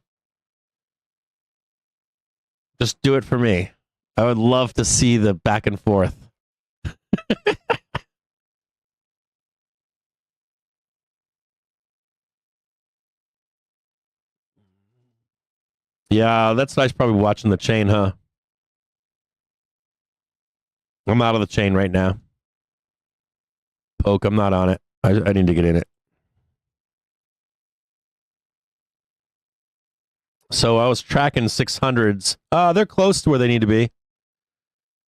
Just do it for me. I would love to see the back and forth. Yeah, that's nice. Probably watching the chain, huh? I'm out of the chain right now. Poke, I'm not on it. I need to get in it. So I was tracking 600s. They're close to where they need to be.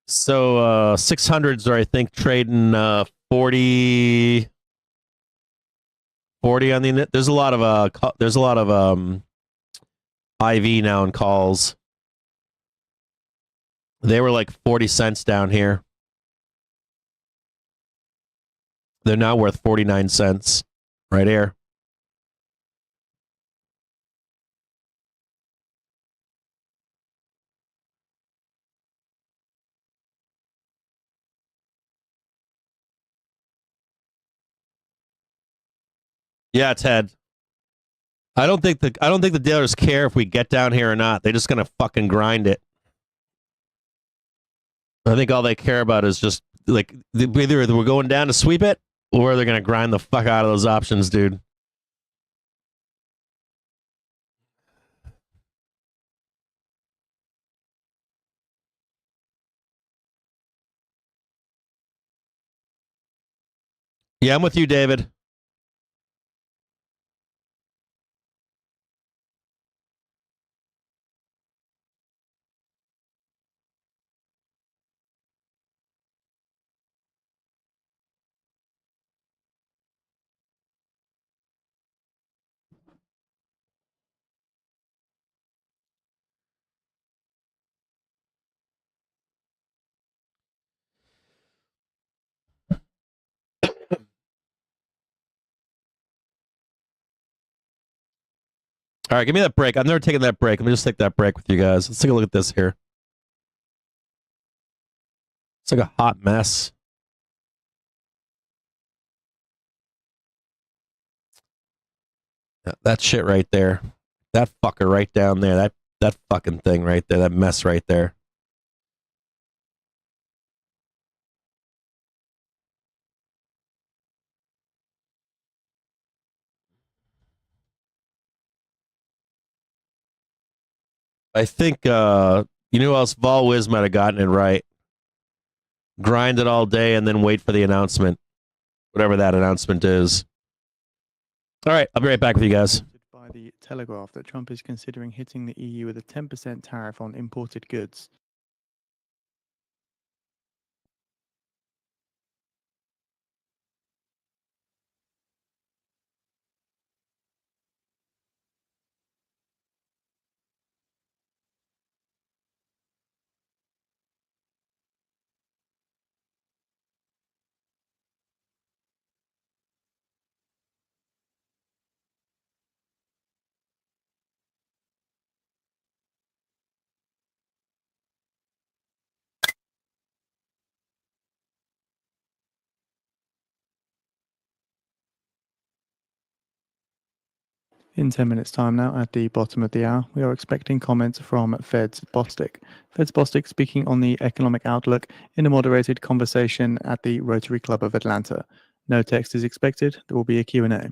So 600s are, I think, trading 40 on the. There's a lot of IV now in calls. They were like 40 cents down here. They're now worth 49 cents right here. Yeah, Ted. I don't think the dealers care if we get down here or not. They're just gonna fucking grind it. I think all they care about is just like either we're going down to sweep it or they're gonna grind the fuck out of those options, dude. Yeah, I'm with you, David. All right, give me that break. I've never taken that break. Let me just take that break with you guys. Let's take a look at this here. It's like a hot mess. That shit right there. That fucker right down there. That fucking thing right there. That mess right there. I think you know who else? Vol Wiz might have gotten it right. Grind it all day and then wait for the announcement. Whatever that announcement is. All right, I'll be right back with you guys. By the Telegraph that Trump is considering hitting the EU with a 10% tariff on imported goods. In 10 minutes' time now, at the bottom of the hour, we are expecting comments from Fed's Bostic. Fed's Bostic speaking on the economic outlook in a moderated conversation at the Rotary Club of Atlanta. No text is expected. There will be a Q&A.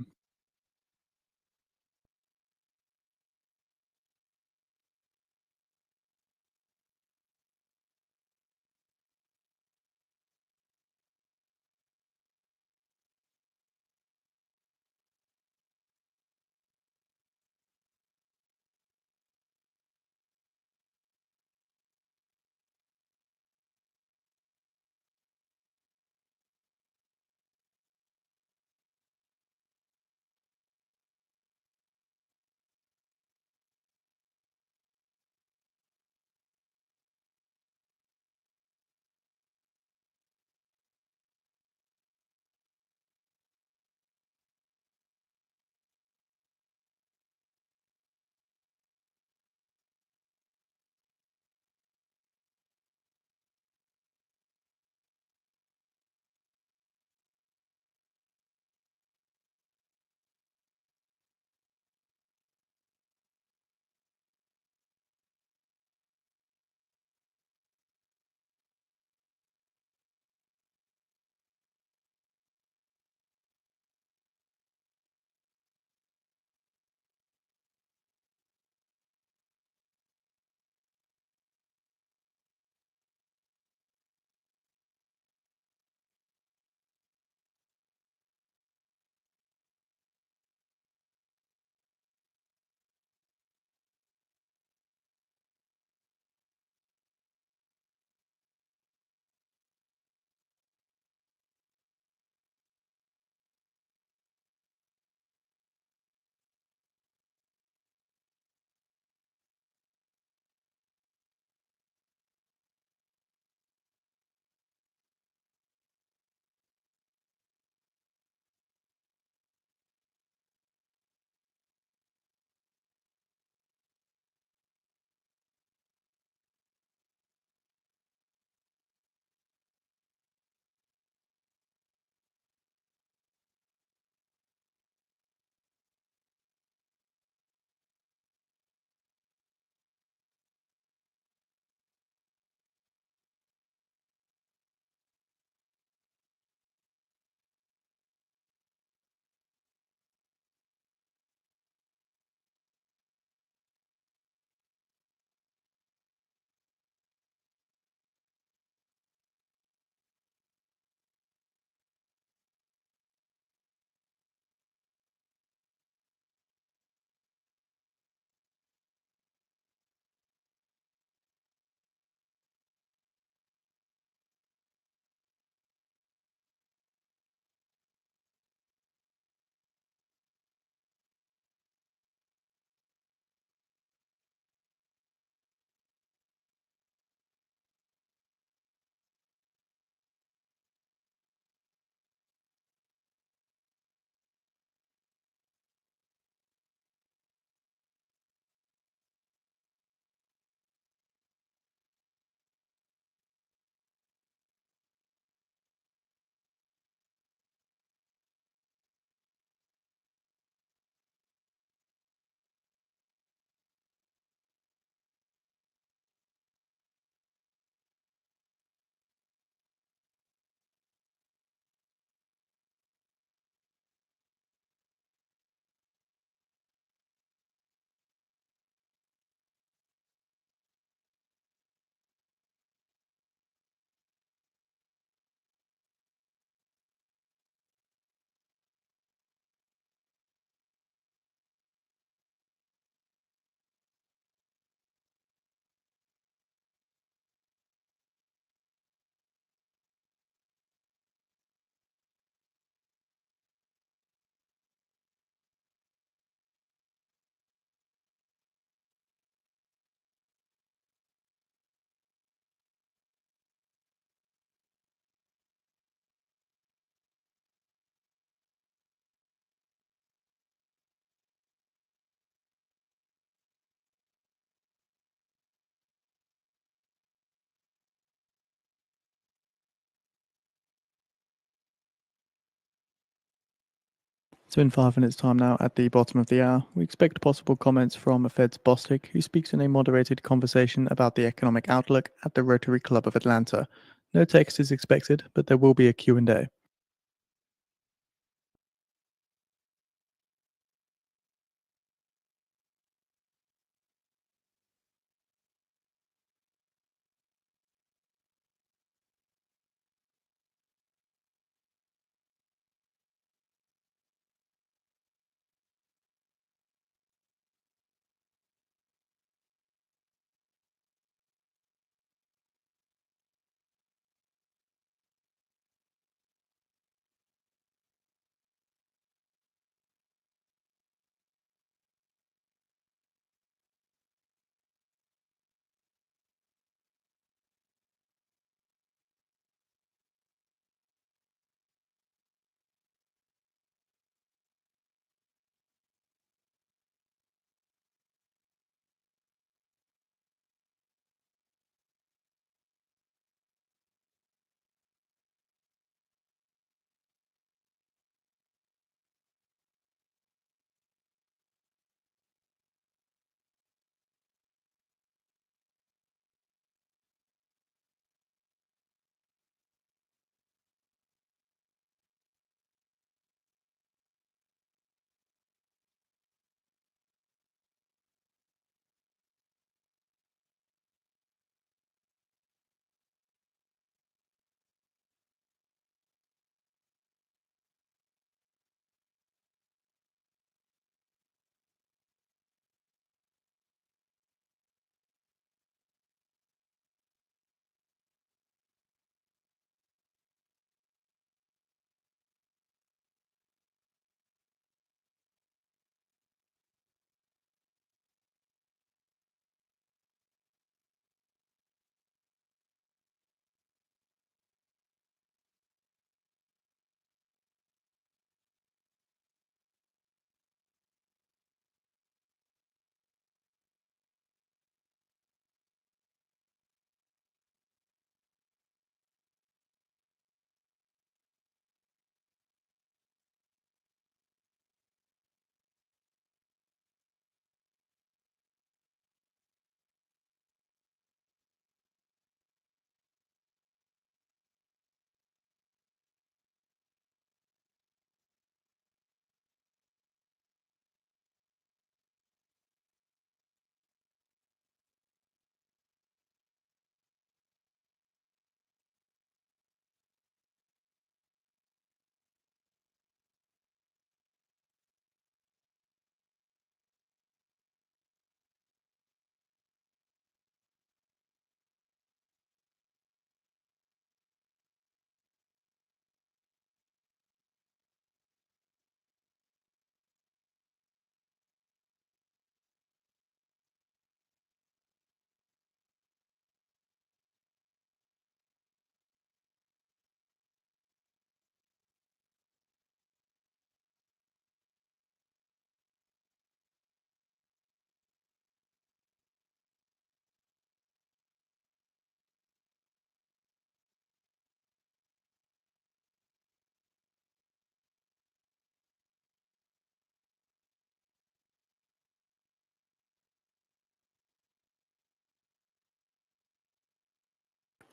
So in 5 minutes time now at the bottom of the hour, we expect possible comments from Fed's Bostic, who speaks in a moderated conversation about the economic outlook at the Rotary Club of Atlanta. No text is expected, but there will be a Q&A.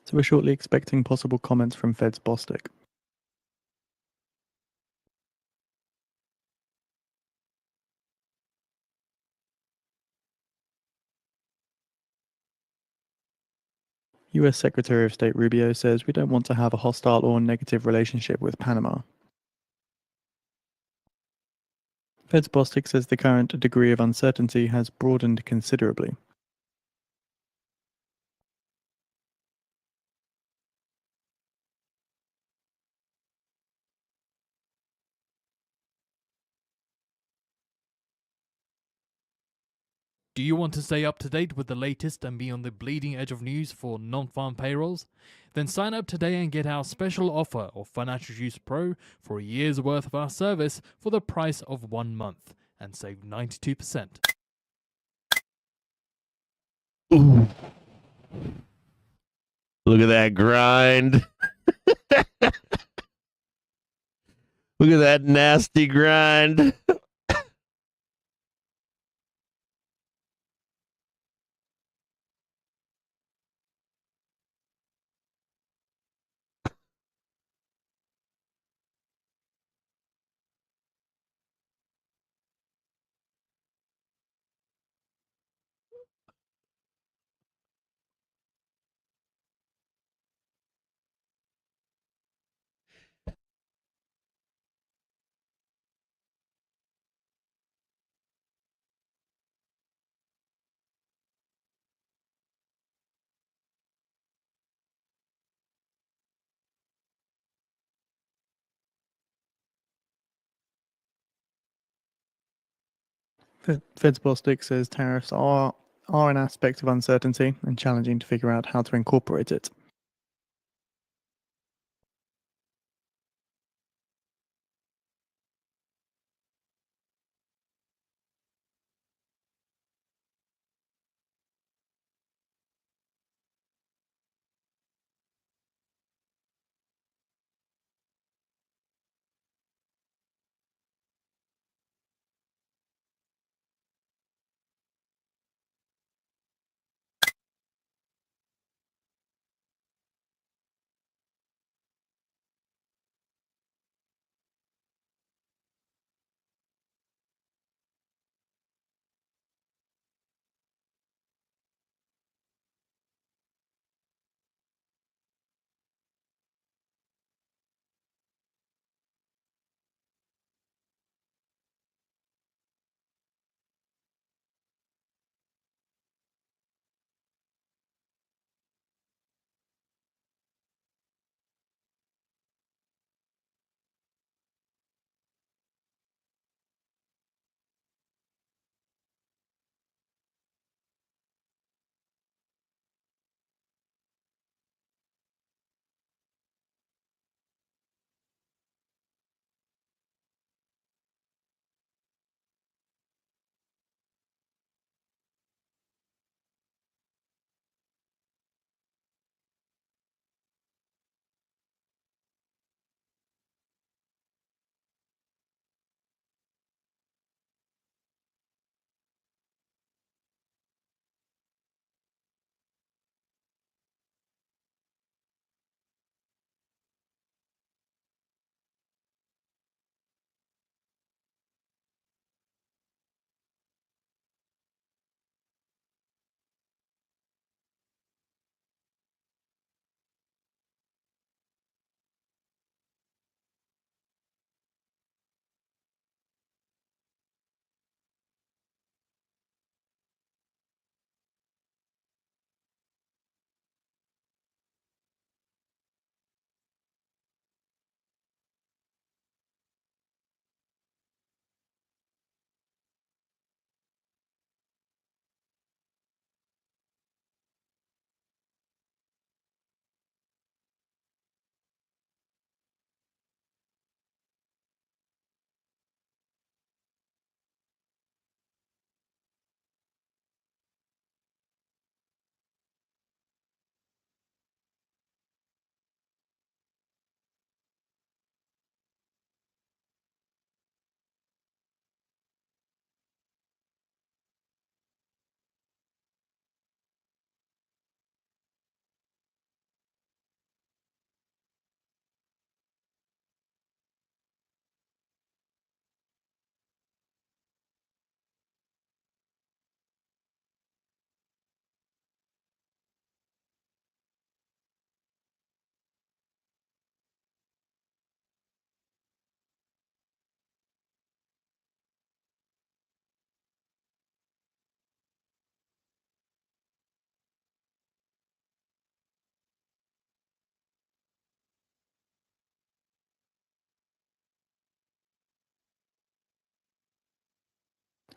So we're shortly expecting possible comments from Fed's Bostic. US Secretary of State Rubio says we don't want to have a hostile or negative relationship with Panama. Fed's Bostic says the current degree of uncertainty has broadened considerably. Do you want to stay up to date with the latest and be on the bleeding edge of news for non-farm payrolls? Then sign up today and get our special offer of Financial Juice Pro for a year's worth of our service for the price of 1 month and save 92%. Ooh. Look at that grind. Look at that nasty grind. Fed's Bostic says tariffs are an aspect of uncertainty and challenging to figure out how to incorporate it.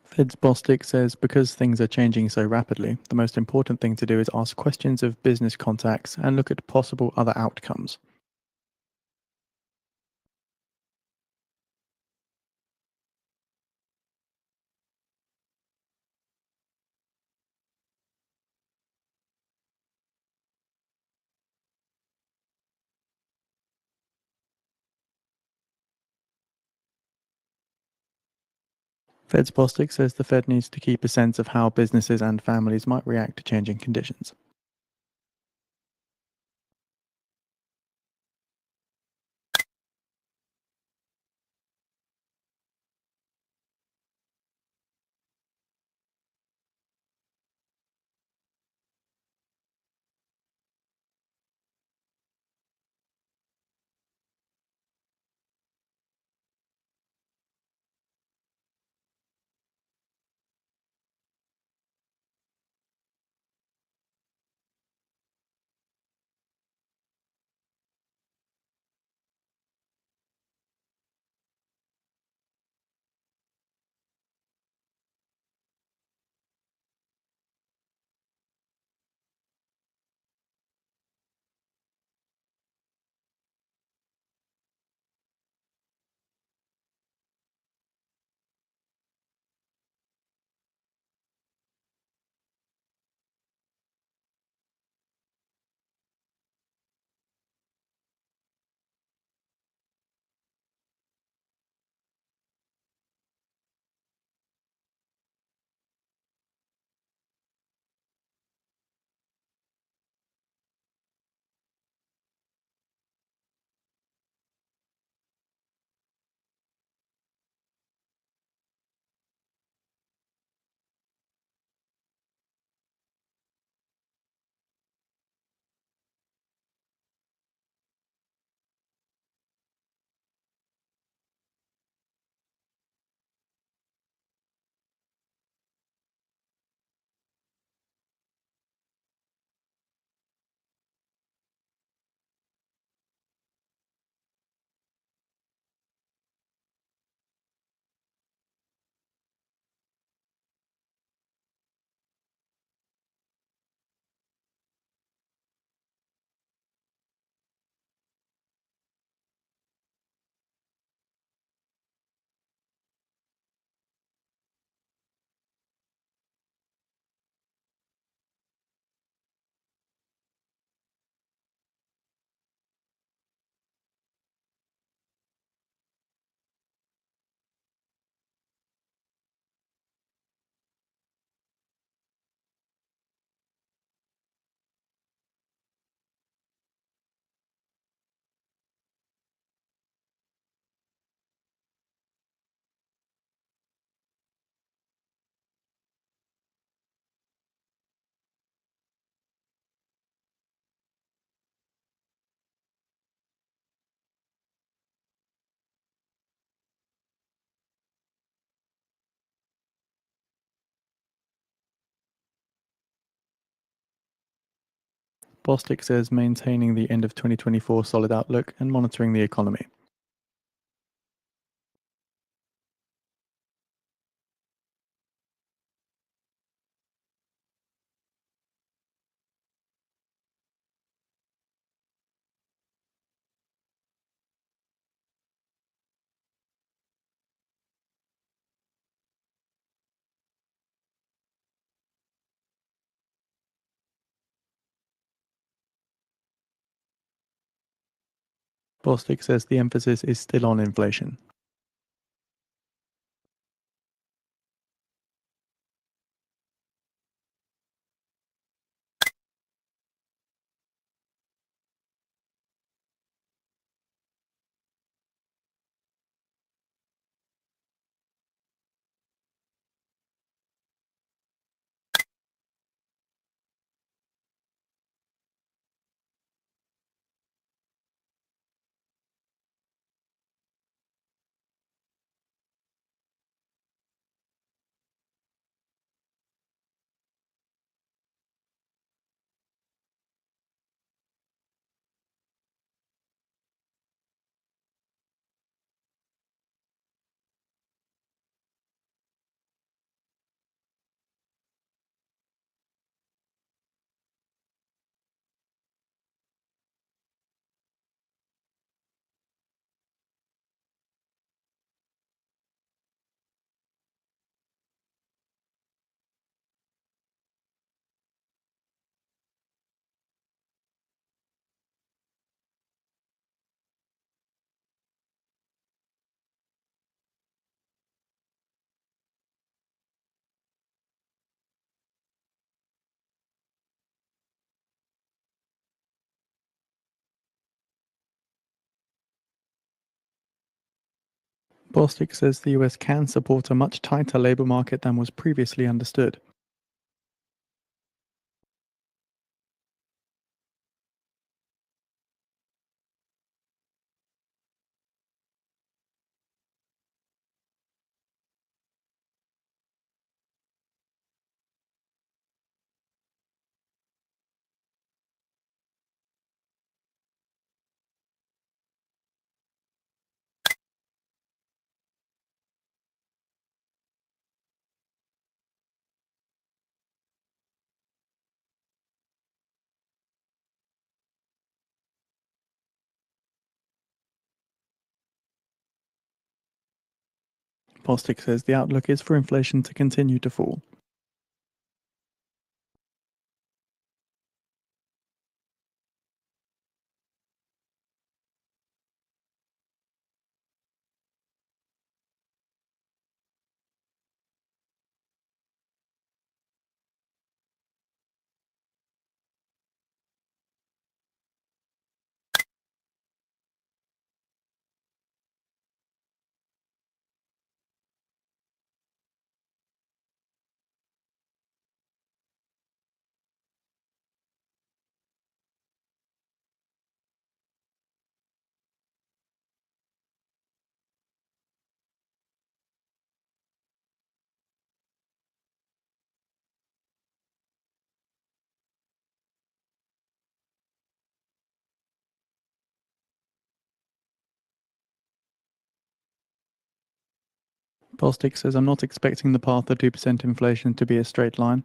Fed's Bostic says because things are changing so rapidly, the most important thing to do is ask questions of business contacts and look at possible other outcomes. Fed's Bostic says the Fed needs to keep a sense of how businesses and families might react to changing conditions. Bostic says maintaining the end of 2024 solid outlook and monitoring the economy. Bostic says the emphasis is still on inflation. Bostic says the US can support a much tighter labour market than was previously understood. Bostic says the outlook is for inflation to continue to fall. Bostic says I'm not expecting the path of 2% inflation to be a straight line.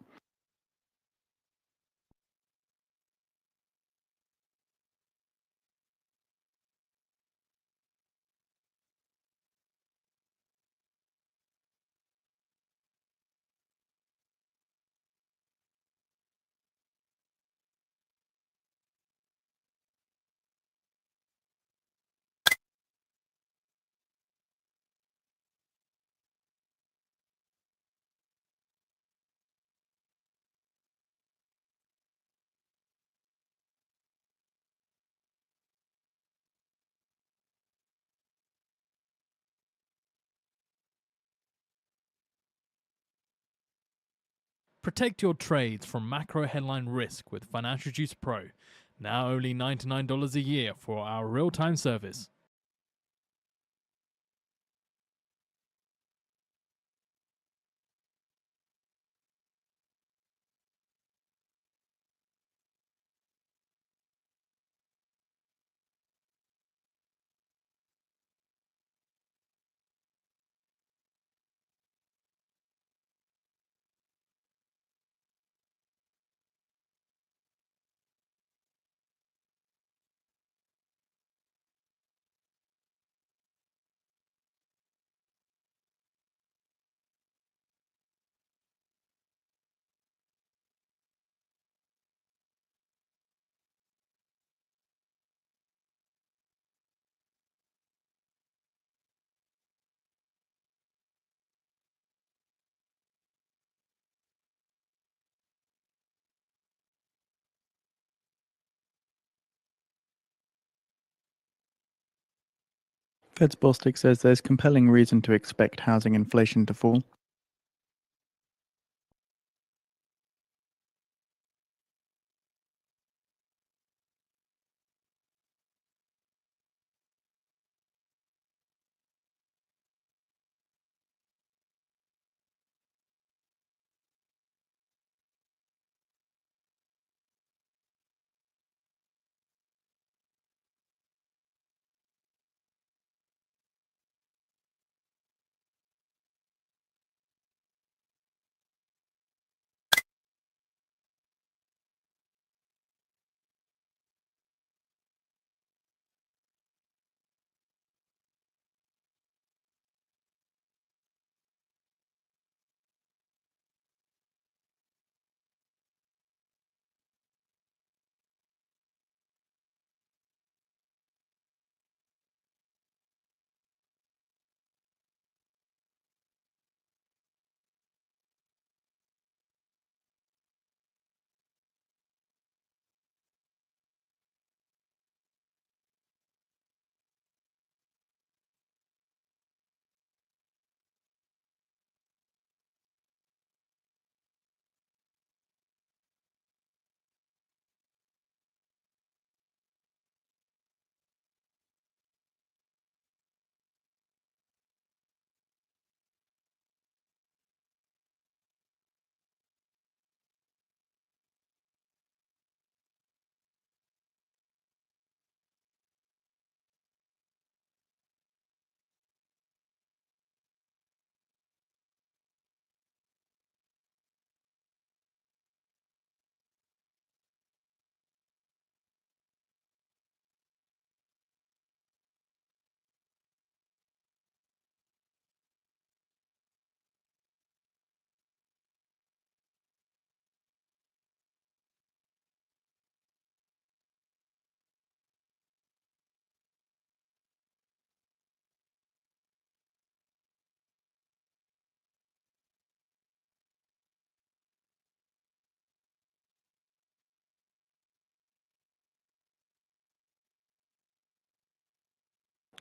Protect your trades from macro headline risk with Financial Juice Pro. Now only $99 a year for our real-time service. Fed's Bostic says there's compelling reason to expect housing inflation to fall.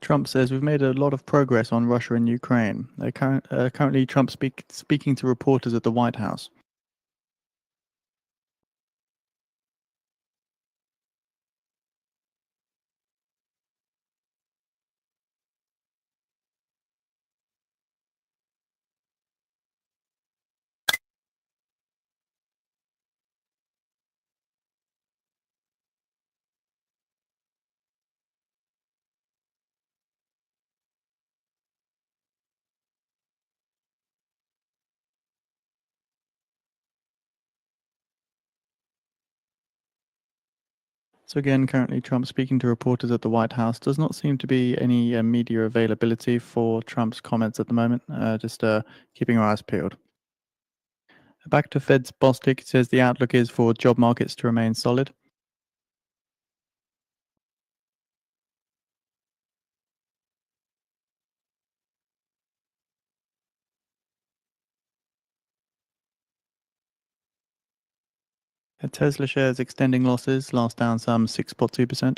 Trump says we've made a lot of progress on Russia and Ukraine. Currently, Trump speaking to reporters at the White House. So again, currently Trump speaking to reporters at the White House. Does not seem to be any media availability for Trump's comments at the moment. Just keeping our eyes peeled. Back to Fed's Bostic, it says the outlook is for job markets to remain solid. Tesla shares extending losses, last down some 6.2%.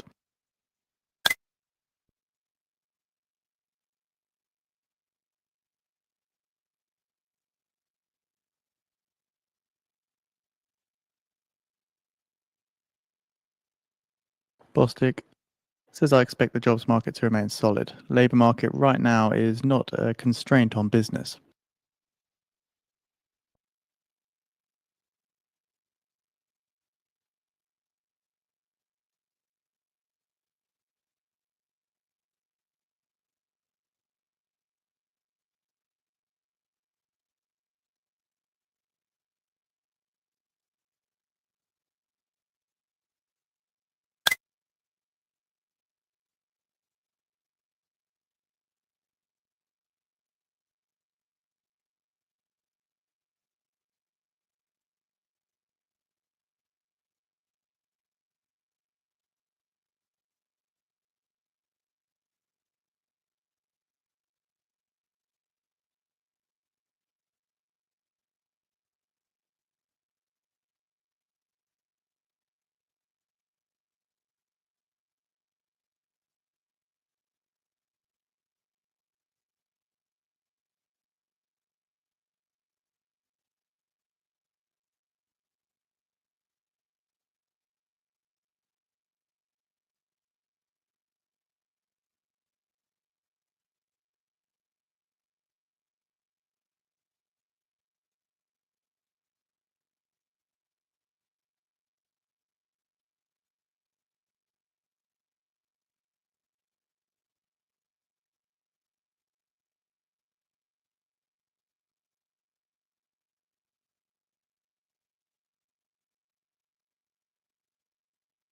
Bostic says I expect the jobs market to remain solid. Labour market right now is not a constraint on business.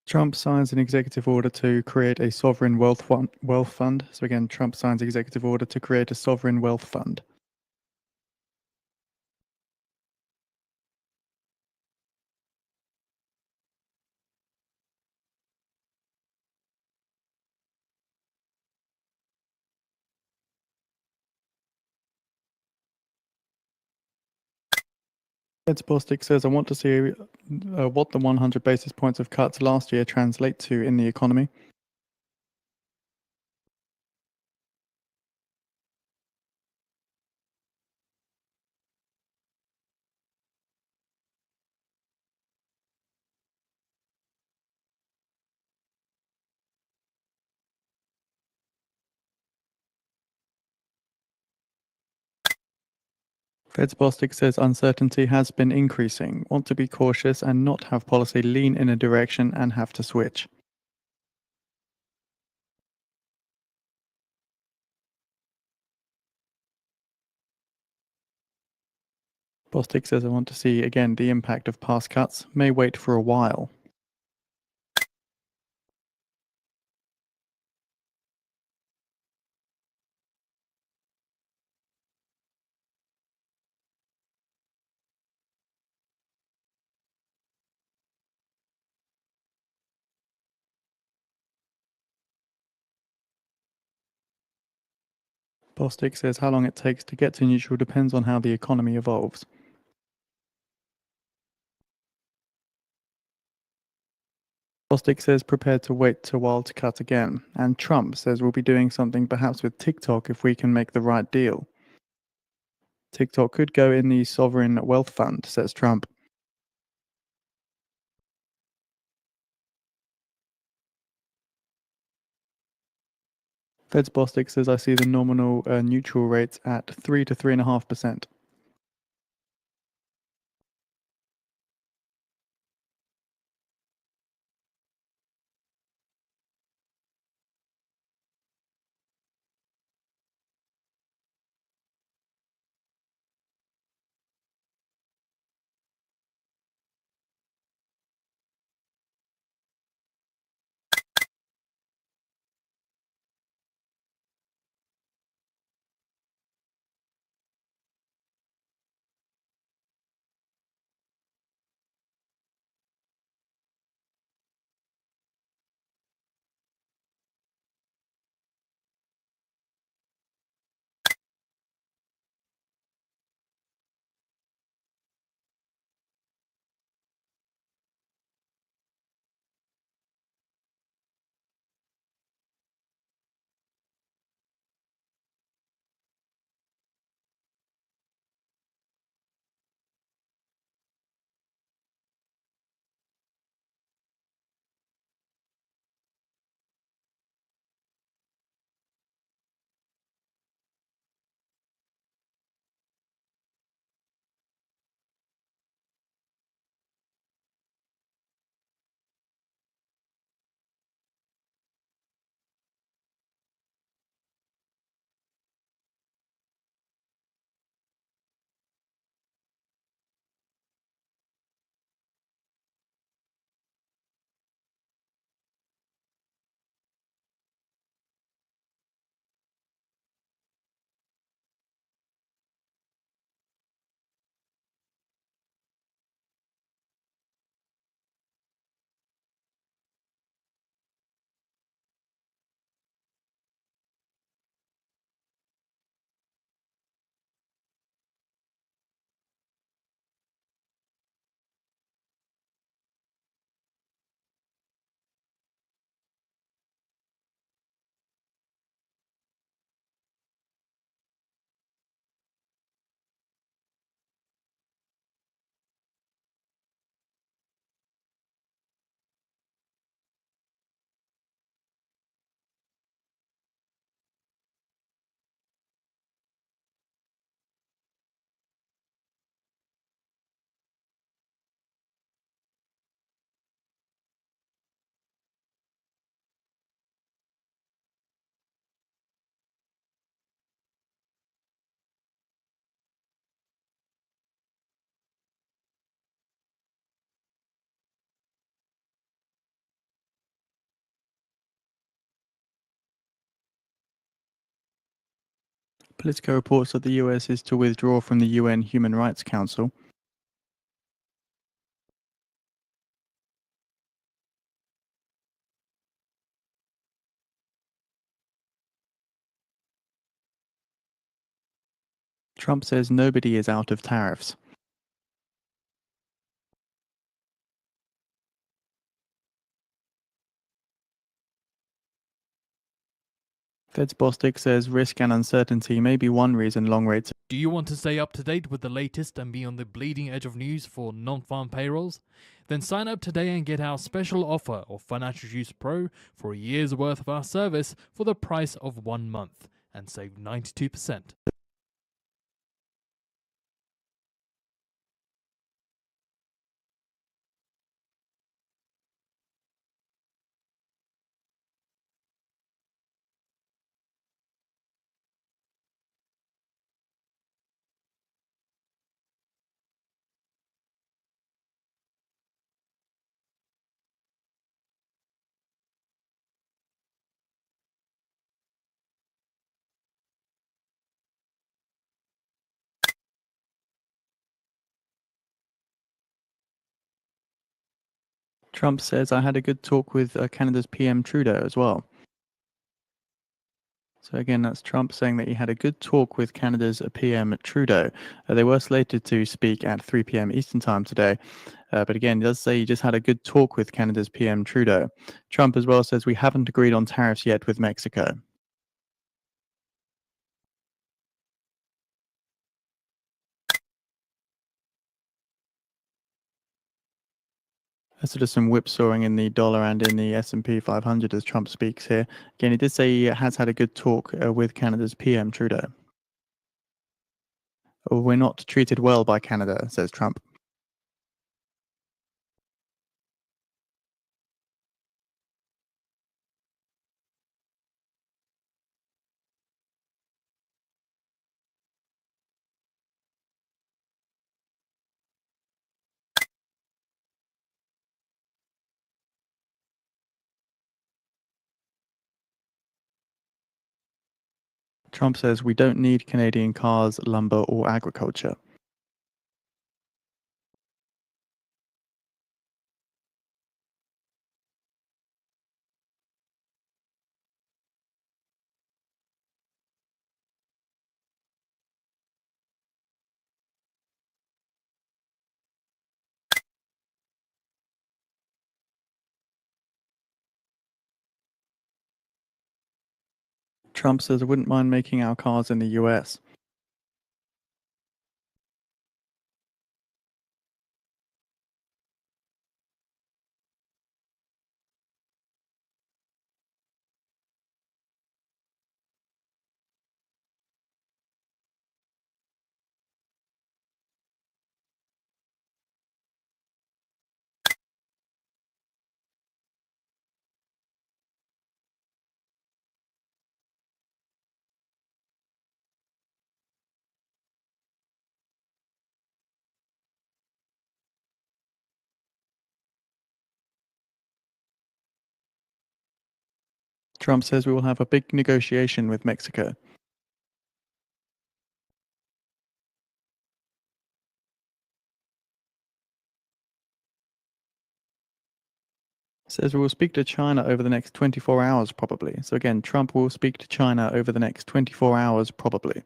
Trump signs an executive order to create a sovereign wealth fund. So again, Trump signs executive order to create a sovereign wealth fund. Fed's Bostic says I want to see what the 100 basis points of cuts last year translate to in the economy. Fed's Bostic says uncertainty has been increasing. Want to be cautious and not have policy lean in a direction and have to switch. Bostic says I want to see again the impact of past cuts. May wait for a while. Bostic says how long it takes to get to neutral depends on how the economy evolves. Bostic says prepared to wait a while to cut again. And Trump says we'll be doing something perhaps with TikTok if we can make the right deal. TikTok could go in the sovereign wealth fund, says Trump. Fed's Bostic says I see the nominal neutral rates at 3 to 3.5%. Politico reports that the US is to withdraw from the UN Human Rights Council. Trump says nobody is out of tariffs. Fed's Bostic says risk and uncertainty may be one reason long rates. Do you want to stay up to date with the latest and be on the bleeding edge of news for non-farm payrolls? Then sign up today and get our special offer of Financial Use Pro for a year's worth of our service for the price of 1 month and save 92%. Trump says I had a good talk with Canada's PM Trudeau as well. So again, that's Trump saying that he had a good talk with Canada's PM Trudeau. They were slated to speak at 3 p.m. Eastern Time today. But again, he does say he just had a good talk with Canada's PM Trudeau. Trump as well says we haven't agreed on tariffs yet with Mexico. So just some whipsawing in the dollar and in the S&P 500 as Trump speaks here. Again, he did say he has had a good talk with Canada's PM Trudeau. We're not treated well by Canada, says Trump. Trump says we don't need Canadian cars, lumber, or agriculture. Trump says I wouldn't mind making our cars in the US. Trump says we will have a big negotiation with Mexico. Says we will speak to China over the next 24 hours, probably. So again, Trump will speak to China over the next 24 hours, probably.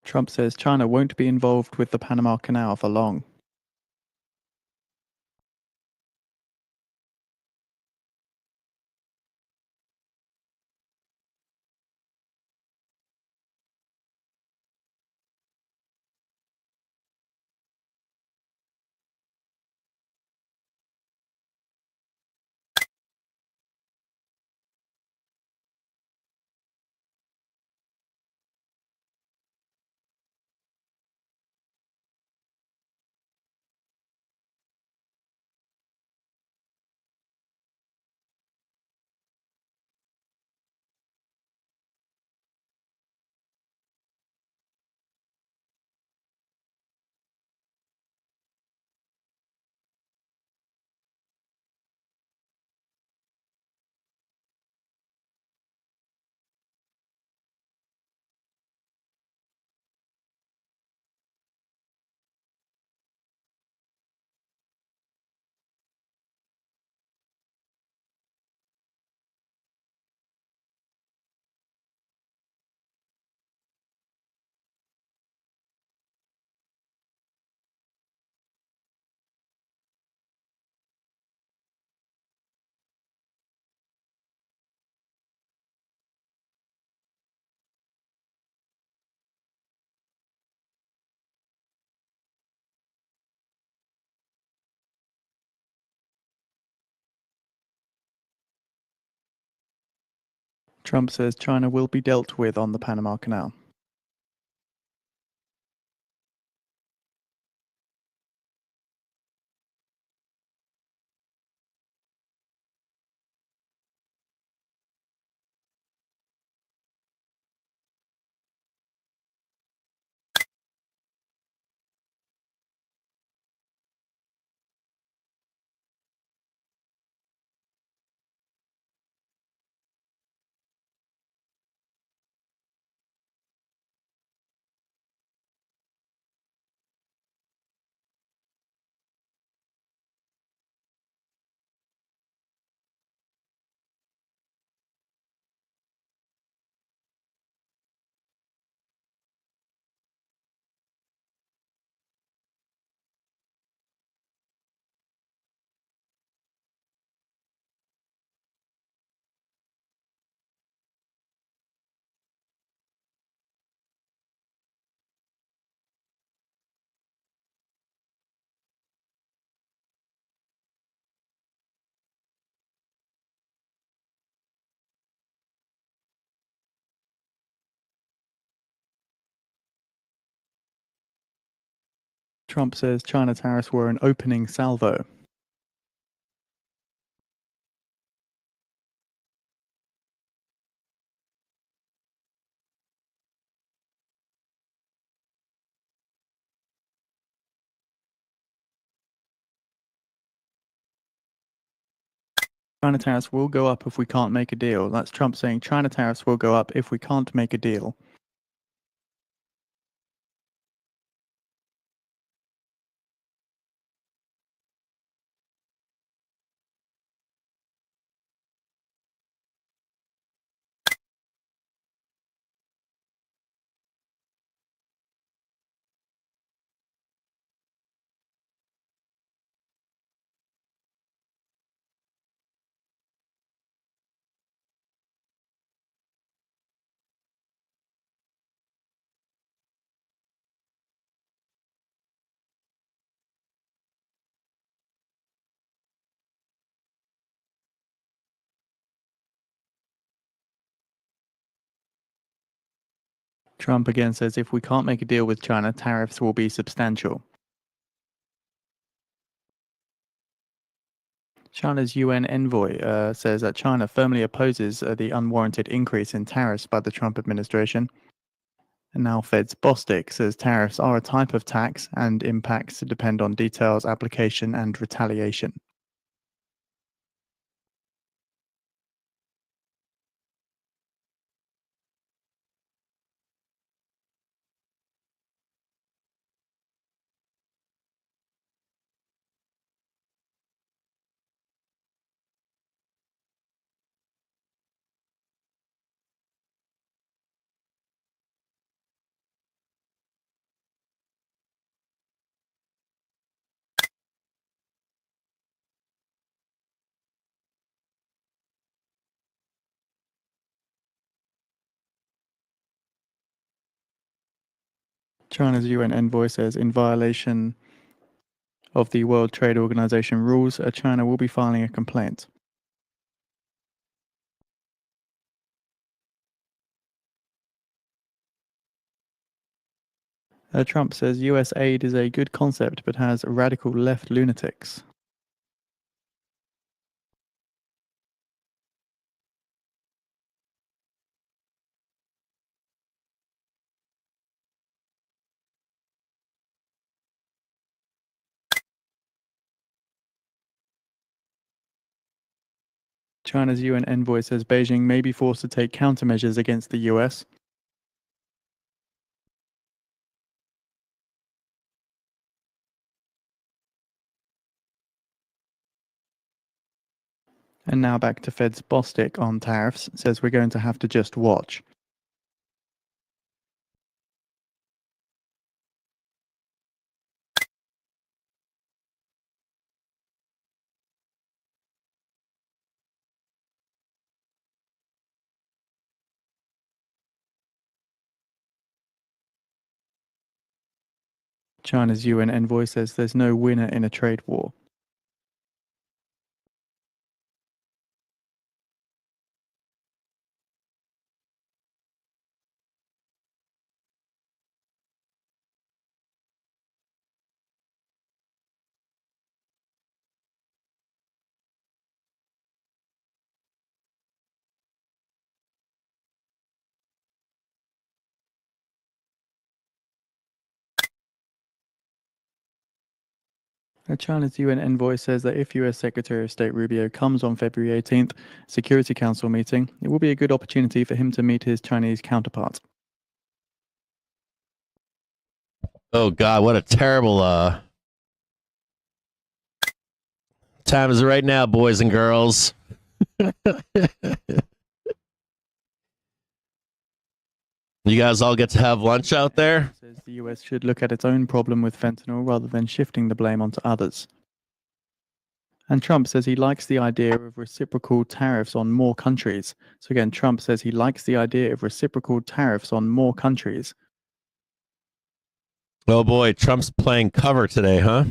Trump says China won't be involved with the Panama Canal for long. Trump says China will be dealt with on the Panama Canal. Trump says China tariffs were an opening salvo. China tariffs will go up if we can't make a deal. That's Trump saying China tariffs will go up if we can't make a deal. Trump again says if we can't make a deal with China, tariffs will be substantial. China's UN envoy says that China firmly opposes the unwarranted increase in tariffs by the Trump administration. And now Fed's Bostic says tariffs are a type of tax and impacts depend on details, application, and retaliation. China's UN envoy says in violation of the World Trade Organization rules, China will be filing a complaint. Trump says US aid is a good concept but has radical left lunatics. China's UN envoy says Beijing may be forced to take countermeasures against the US. And now back to Fed's Bostic on tariffs, says we're going to have to just watch. China's UN envoy says there's no winner in a trade war. China's UN envoy says that if US Secretary of State Rubio comes on February 18th, Security Council meeting, it will be a good opportunity for him to meet his Chinese counterpart. Oh God, what a terrible time is it right now, boys and girls. You guys all get to have lunch out there? Says the US should look at its own problem with fentanyl rather than shifting the blame onto others. And Trump says he likes the idea of reciprocal tariffs on more countries. So again, Trump says he likes the idea of reciprocal tariffs on more countries. Oh boy, Trump's playing cover today, huh?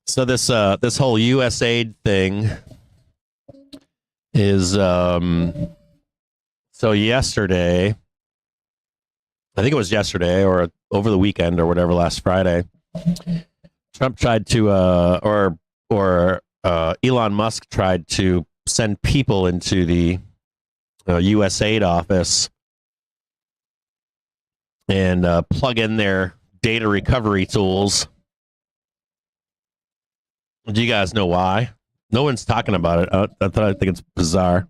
So this whole US aid thing is so yesterday I think it was yesterday or over the weekend or whatever, last Friday, Trump tried to, or Elon Musk tried to send people into the USAID office and plug in their data recovery tools. Do you guys know why? No one's talking about it. I think it's bizarre.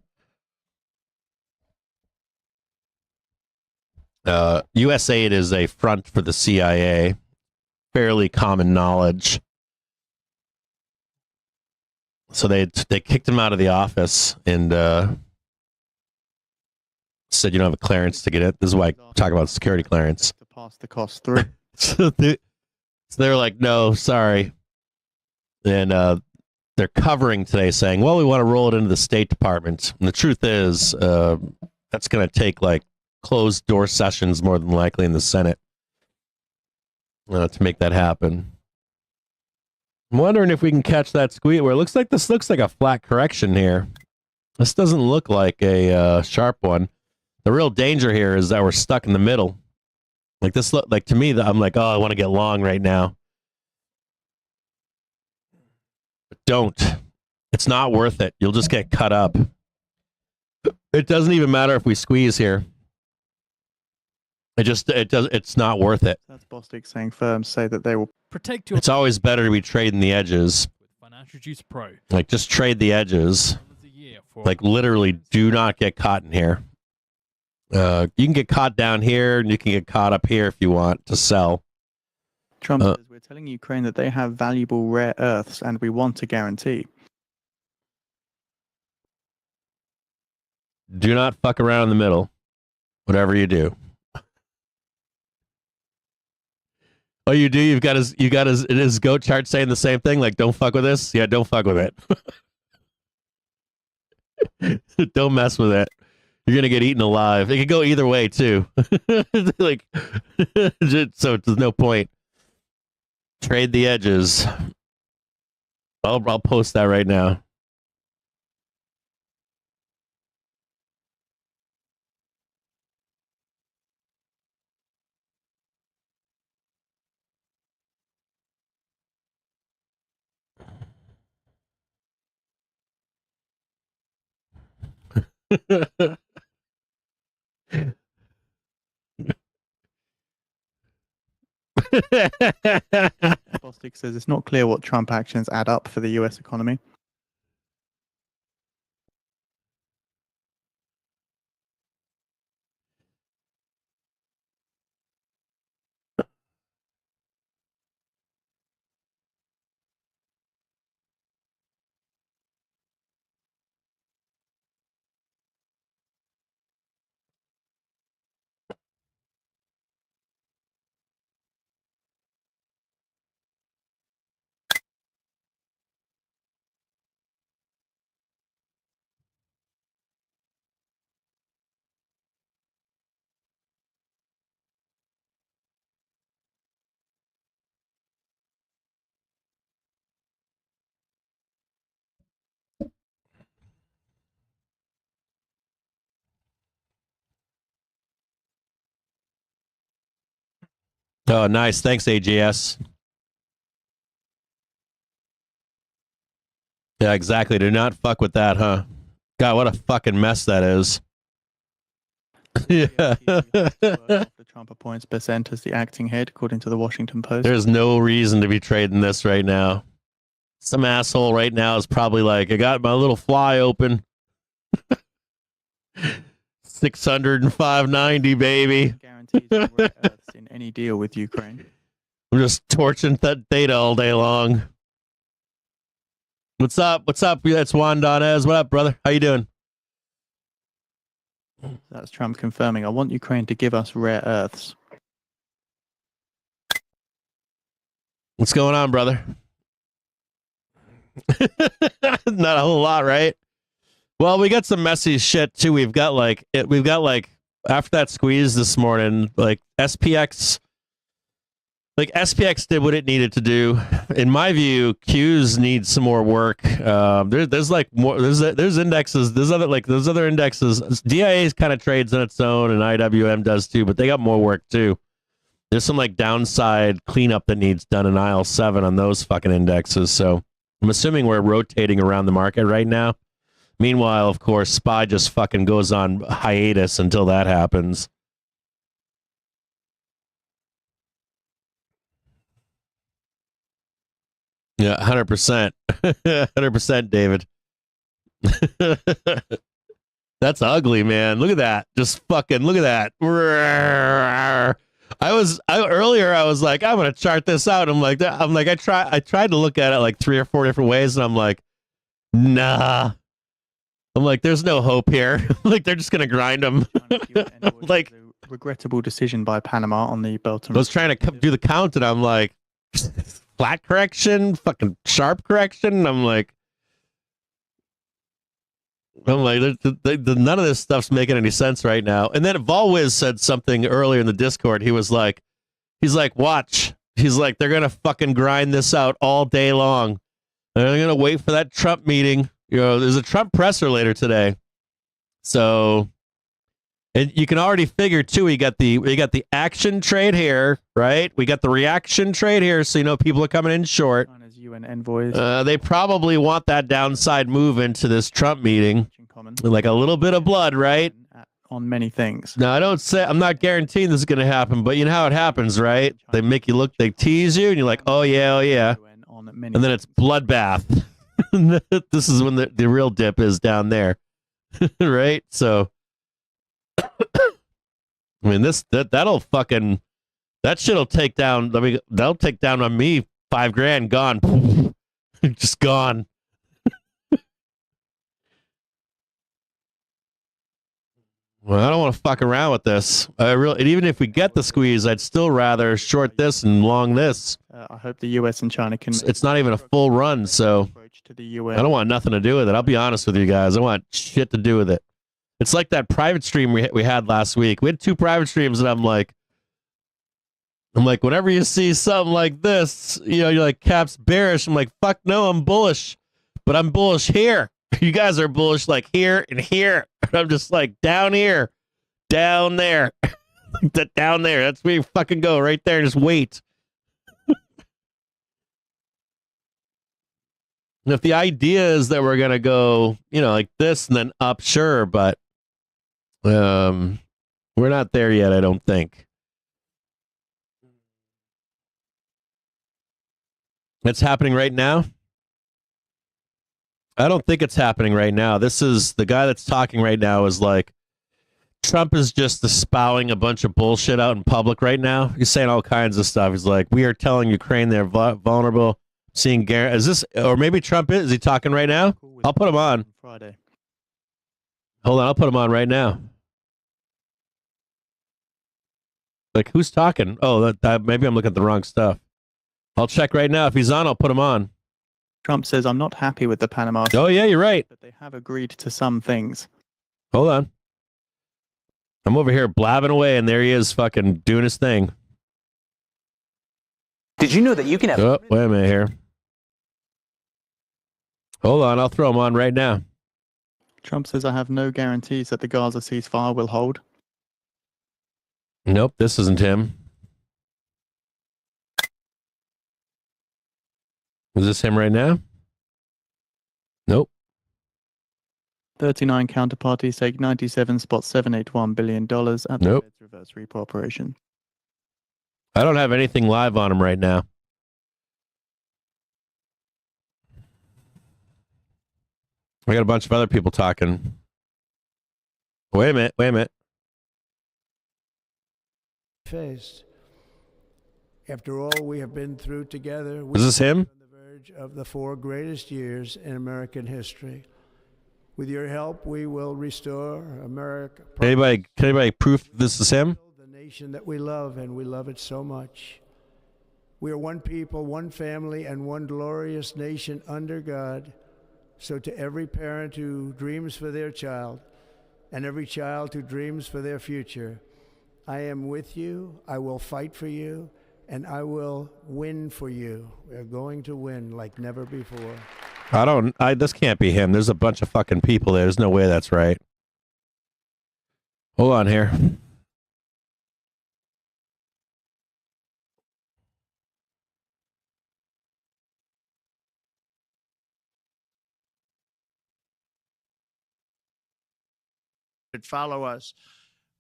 USAID is a front for the CIA. Fairly common knowledge. So they kicked him out of the office and said you don't have a clearance to get it. This is why I talk about security clearance. To pass the cost through. So they're like, no, sorry. And they're covering today saying, well, we want to roll it into the State Department. And the truth is, that's going to take like closed door sessions more than likely in the Senate to make that happen. I'm wondering if we can catch that squeak where it looks like this looks like a flat correction here. This doesn't look like a sharp one. The real danger here is that we're stuck in the middle. Like this, like to me, I'm like, oh, I want to get long right now. But don't. It's not worth it. You'll just get cut up. It doesn't even matter if we squeeze here. It's not worth it. That's Bostic saying firms say that they will Protect your It's always better to be trading the edges. with Financial Juice Pro. Like just trade the edges. A year for Like literally do not get caught in here. You can get caught down here and you can get caught up here if you want to sell. Trump says we're telling Ukraine that they have valuable rare earths and we want a guarantee. Do not fuck around in the middle. Whatever you do. Oh, you do? You got his GOAT chart saying the same thing? Like, don't fuck with this? Yeah, don't fuck with it. Don't mess with it. You're going to get eaten alive. It could go either way, too. Like, so there's no point. Trade the edges. I'll post that right now. Bostic says it's not clear what Trump actions add up for the US economy. Oh, nice. Thanks, AGS. Yeah, exactly. Do not fuck with that, huh? God, what a fucking mess that is. Yeah. The Trump appoints Besant as the acting head, according to the Washington Post. There's no reason to be trading this right now. Some asshole right now is probably like, I got my little fly open. 605.90, baby. Guarantees rare earths in any deal with Ukraine. I'm just torching that data all day long. What's up? What's up? That's Juan Donez. What up, brother? How you doing? That's Trump confirming, I want Ukraine to give us rare earths. What's going on, brother? Not a whole lot, right? Well, we got some messy shit too. We've got like after that squeeze this morning, like SPX like SPX did what it needed to do. In my view, Qs need some more work. There's like more. There's indexes. There's other indexes. DIA kind of trades on its own, and IWM does too. But they got more work too. There's some like downside cleanup that needs done in IL7 on those fucking indexes. So I'm assuming we're rotating around the market right now. Meanwhile, of course, SPY just fucking goes on hiatus until that happens. Yeah, 100%. 100%, David. That's ugly, man. Look at that. Just fucking look at that. Earlier I was like, I'm gonna chart this out. I tried to look at it like 3 or 4 different ways, and I'm like, nah. I'm like, there's no hope here. Like they're just gonna grind them. Like regrettable decision by Panama on the Belton. I was trying to do the count, and I'm like, flat correction, fucking sharp correction. I'm like, none of this stuff's making any sense right now. And then Volwiz said something earlier in the Discord. He's like, watch. He's like, they're gonna fucking grind this out all day long. They're gonna wait for that Trump meeting. You know, there's a Trump presser later today. So, and you can already figure too. We got the action trade here, right? We got the reaction trade here, so you know people are coming in short. UN envoys. They probably want that downside move into this Trump meeting, like a little bit of blood, right? On many things. Now, I'm not guaranteeing this is going to happen, but you know how it happens, right? They make you look, they tease you, and you're like, oh yeah. And then it's bloodbath. This is when the real dip is down there, right? So, I mean, that'll fucking, that shit'll take down, that'll take down on me $5,000 gone. Just gone. Well, I don't want to fuck around with this. Even if we get the squeeze, I'd still rather short this and long this. I hope the US and China can. It's not even a full run, so to the UN. I don't want nothing to do with it. I'll be honest with you guys. I want shit to do with it. It's like that private stream we had last week. We had 2 private streams, and I'm like, whenever you see something like this, you know, you're like, Cap's bearish. I'm like, fuck no, I'm bullish. But I'm bullish here. You guys are bullish like here and here. And I'm just like, down here, down there. Down there. That's where you fucking go, right there. Just wait. And if the idea is that we're going to go, you know, like this and then up, sure. But we're not there yet, I don't think. It's happening right now? I don't think it's happening right now. This is the guy that's talking right now is like, Trump is just espouting a bunch of bullshit out in public right now. He's saying all kinds of stuff. He's like, we are telling Ukraine they're vulnerable. Seeing Garrett, is this, or maybe Trump is he talking right now? I'll put him on. Friday. Hold on, I'll put him on right now. Like, who's talking? Oh, maybe I'm looking at the wrong stuff. I'll check right now. If he's on, I'll put him on. Trump says, I'm not happy with the Panama. Oh, yeah, you're right. But they have agreed to some things. Hold on. I'm over here blabbing away, and there he is fucking doing his thing. Did you know that you can have... Oh, wait a minute here. Hold on, I'll throw him on right now. Trump says, I have no guarantees that the Gaza ceasefire will hold. Nope, this isn't him. Is this him right now? Nope. 39 counterparties take $97.781 billion at the Nope. Fed's reverse repo operation. I don't have anything live on him right now. I got a bunch of other people talking. Wait a minute. Faced. After all we have been through together, Is this him? on the verge of the 4 greatest years in American history. With your help, we will restore America. Can anybody proof this is him? The nation that we love, and we love it so much. We are one people, one family, and one glorious nation under God. So to every parent who dreams for their child, and every child who dreams for their future, I am with you, I will fight for you, and I will win for you. We're going to win like never before. This can't be him. There's a bunch of fucking people there. There's no way that's right. Hold on here. Follow us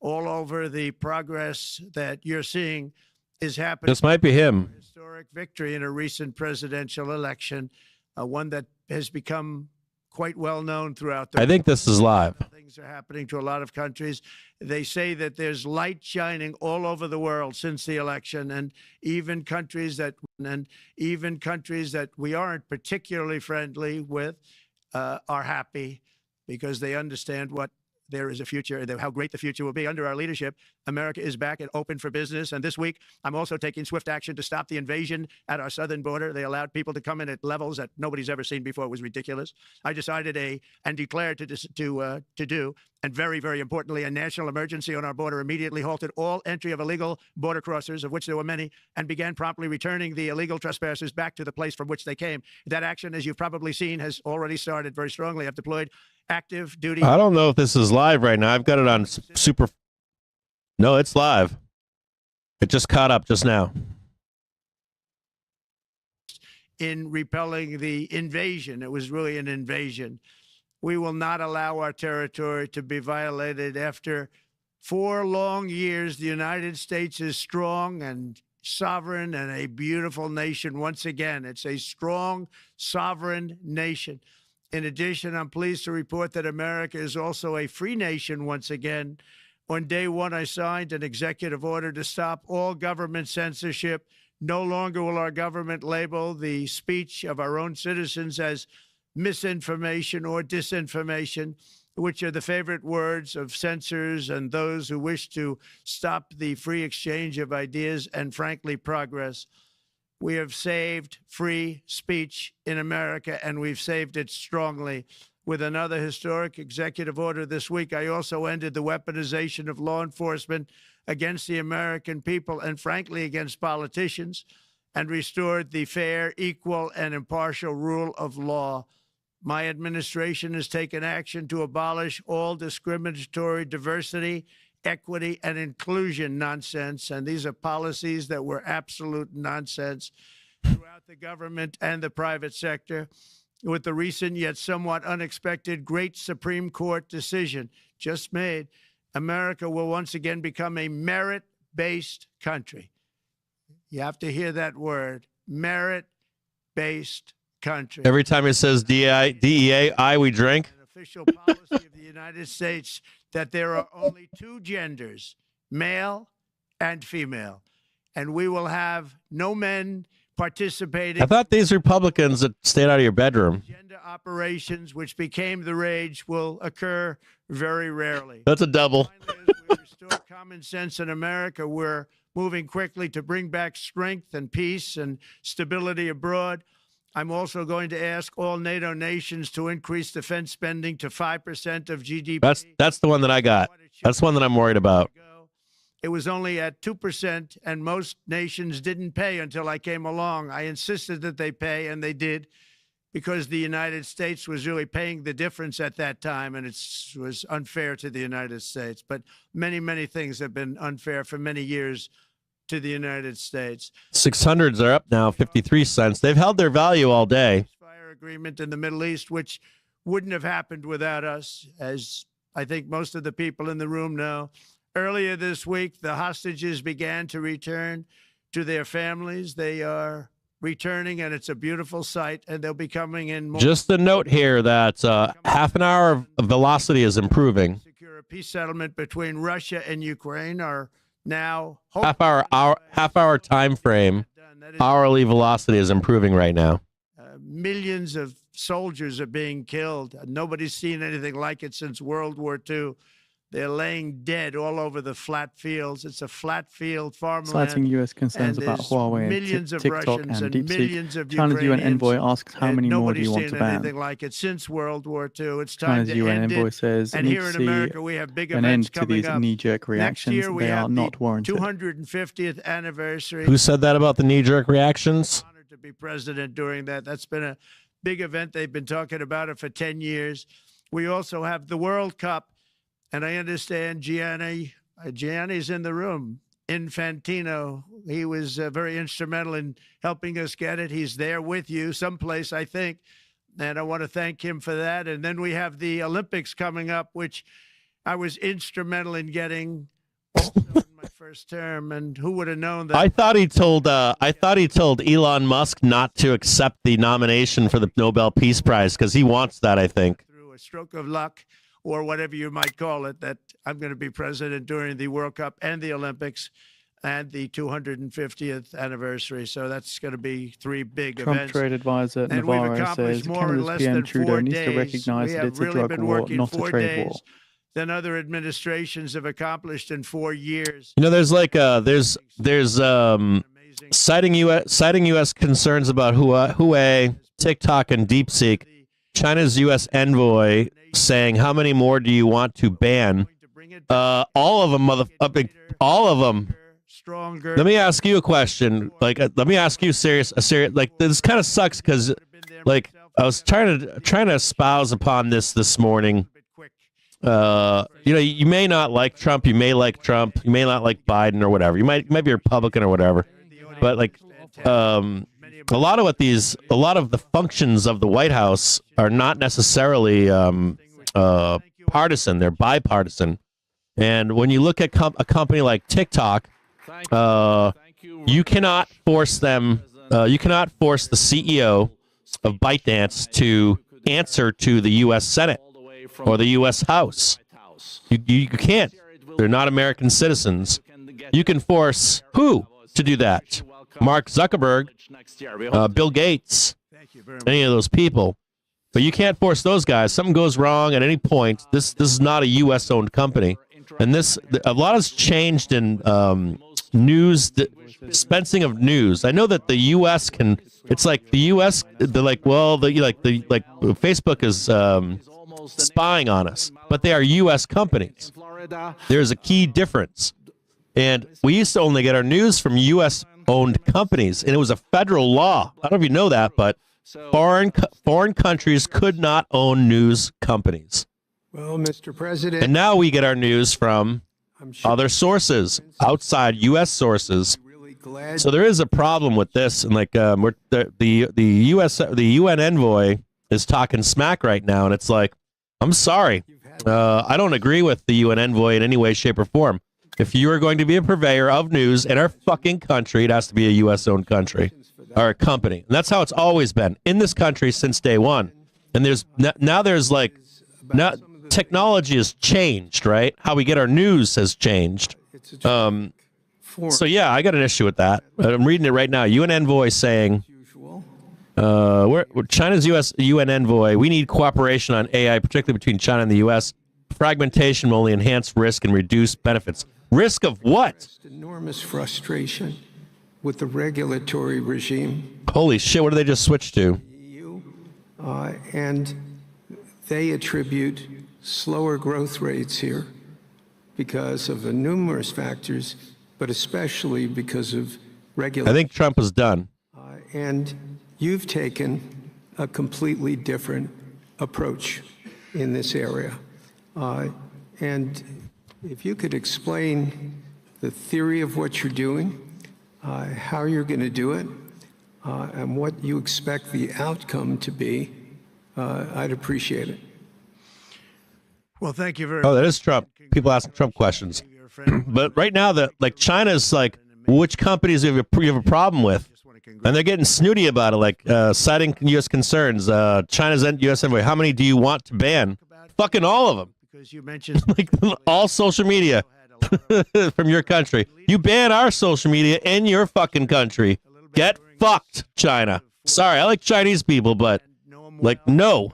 all over. The progress that you're seeing is happening. This might be him. Historic victory in a recent presidential election, one that has become quite well known throughout the I think this is live. Things are happening to a lot of countries. They say that there's light shining all over the world since the election, and even countries that we aren't particularly friendly with are happy because they understand what there is a future and how great the future will be under our leadership. America is back and open for business. And this week, I'm also taking swift action to stop the invasion at our southern border. They allowed people to come in at levels that nobody's ever seen before. It was ridiculous. I decided and declared to do, and very, very importantly, a national emergency on our border, immediately halted all entry of illegal border crossers, of which there were many, and began promptly returning the illegal trespassers back to the place from which they came. That action, as you've probably seen, has already started very strongly. I've deployed active duty. I don't know if this is live right now. I've got it on super. No, it's live. It just caught up just now. In repelling the invasion, it was really an invasion. We will not allow our territory to be violated. After 4 long years, the United States is strong and sovereign and a beautiful nation once again. It's a strong, sovereign nation. In addition, I'm pleased to report that America is also a free nation once again. On day one, I signed an executive order to stop all government censorship. No longer will our government label the speech of our own citizens as misinformation or disinformation, which are the favorite words of censors and those who wish to stop the free exchange of ideas and, frankly, progress. We have saved free speech in America, and we've saved it strongly. With another historic executive order this week, I also ended the weaponization of law enforcement against the American people and, frankly, against politicians, and restored the fair, equal, and impartial rule of law. My administration has taken action to abolish all discriminatory diversity, equity, and inclusion nonsense, and these are policies that were absolute nonsense throughout the government and the private sector. With the recent yet somewhat unexpected great Supreme Court decision just made, America will once again become a merit-based country. You have to hear that word, merit-based country. Every time it says DEA, we drink. An official policy of the United States that there are only 2 genders, male and female, and we will have no men participating. I thought these Republicans that stayed out of your bedroom. Gender operations, which became the rage, will occur very rarely. That's a double. Finally, as we restore common sense in America, we're moving quickly to bring back strength and peace and stability abroad. I'm also going to ask all NATO nations to increase defense spending to 5% of GDP. That's the one that I got. That's the one that I'm worried about. It was only at 2%, and most nations didn't pay until I came along. I insisted that they pay, and they did, because the United States was really paying the difference at that time, and it was unfair to the United States. But many, many things have been unfair for many years to the United States. 600s are up now, 53 cents. They've held their value all day. Fire agreement in the Middle East, which wouldn't have happened without us, as I think most of the people in the room know. Earlier this week, the hostages began to return to their families. They are returning, and it's a beautiful sight, and they'll be coming in more. Just a note here that half an hour of velocity is improving. Secure a peace settlement between Russia and Ukraine are now half hour time frame. Hourly velocity is improving right now. Millions of soldiers are being killed. Nobody's seen anything like it since World War II. They're laying dead all over the flat fields. It's a flat field farmland. Citing U.S. concerns and about there's Huawei millions and of TikTok Russians and and DeepSeek, millions of China's UN Ukrainians, envoy asks how and many more do nobody's you want seen to ban? anything like it since World War II. It's time China's to UN end envoy it. says And need here to in see America, we have big an events end to coming these up. knee-jerk Next reactions. year, we They are have not the warranted. 250th anniversary. Who said that about the knee-jerk reactions? Honored to be president during that. That's been a big event. They've been talking about it for 10 years. We also have the World Cup, and I understand Gianni's in the room. Infantino, he was very instrumental in helping us get it. He's there with you someplace, I think, and I want to thank him for that. And then we have the Olympics coming up, which I was instrumental in getting also in my first term. And who would have known that? I thought he told Elon Musk not to accept the nomination for the Nobel Peace Prize because he wants that, I think. Through a stroke of luck, or whatever you might call it, that I'm going to be president during the World Cup and the Olympics and the 250th anniversary. So that's going to be three big Trump events. trade advisor And we've Navarro accomplished says more in Canada's less PM than Trudeau 4 needs days. to recognize We that have it's a really drug been war, working not a 4 trade war. days than other administrations have accomplished in 4 years. You know, there's like there's citing U.S. concerns about Huawei, TikTok, and DeepSeek. China's U.S. envoy saying, "How many more do you want to ban?" All of them, all of them. Stronger. Let me ask you a question. Like, let me ask you a serious. Like, this kind of sucks because, like, I was trying to espouse upon this morning. You know, you may not like Trump. You may like Trump. You may not like Biden or whatever. You might be Republican or whatever. But like, a lot of the functions of the White House are not necessarily partisan. They're bipartisan. And when you look at a company like TikTok, you cannot force them. You cannot force the CEO of ByteDance to answer to the U.S. Senate or the U.S. House. You can't. They're not American citizens. You can force who to do that? Mark Zuckerberg, Bill Gates, any of those people. But you can't force those guys. Something goes wrong at any point. This is not a U.S. owned company. And a lot has changed in news, dispensing of news. I know that the U.S. can. It's like the U.S. They're like, well, Facebook is spying on us, but they are U.S. companies. There's a key difference, and we used to only get our news from U.S. owned companies, and it was a federal law. I don't know if you know that, but foreign countries could not own news companies. Well, Mr. President, and now we get our news from other sources outside U.S. sources. So there is a problem with this, and like the UN envoy is talking smack right now, and it's like, I'm sorry, I don't agree with the UN envoy in any way, shape, or form. If you are going to be a purveyor of news in our fucking country, it has to be a U.S. owned country or a company, and that's how it's always been in this country since day one. And there's technology has changed, right? How we get our news has changed. So yeah, I got an issue with that. I'm reading it right now. UN envoy saying, we're China's UN envoy, we need cooperation on AI, particularly between China and the U.S. Fragmentation will only enhance risk and reduce benefits. Risk of what? Enormous frustration with the regulatory regime. Holy shit, what did they just switch to? And they attribute slower growth rates here because of the numerous factors, but especially because of regulation. I think Trump is done. And you've taken a completely different approach in this area. And if you could explain the theory of what you're doing, how you're going to do it, and what you expect the outcome to be, I'd appreciate it. Well, thank you very much. Oh, that is Trump. People asking Trump questions. But right now, China's like, which companies you have a problem with? And they're getting snooty about it, like citing U.S. concerns. China's U.S. envoy, how many do you want to ban? Fucking all of them. Because you mentioned like all social media from your country. You ban our social media in your fucking country. Get fucked, China. Sorry, I like Chinese people, but like, no.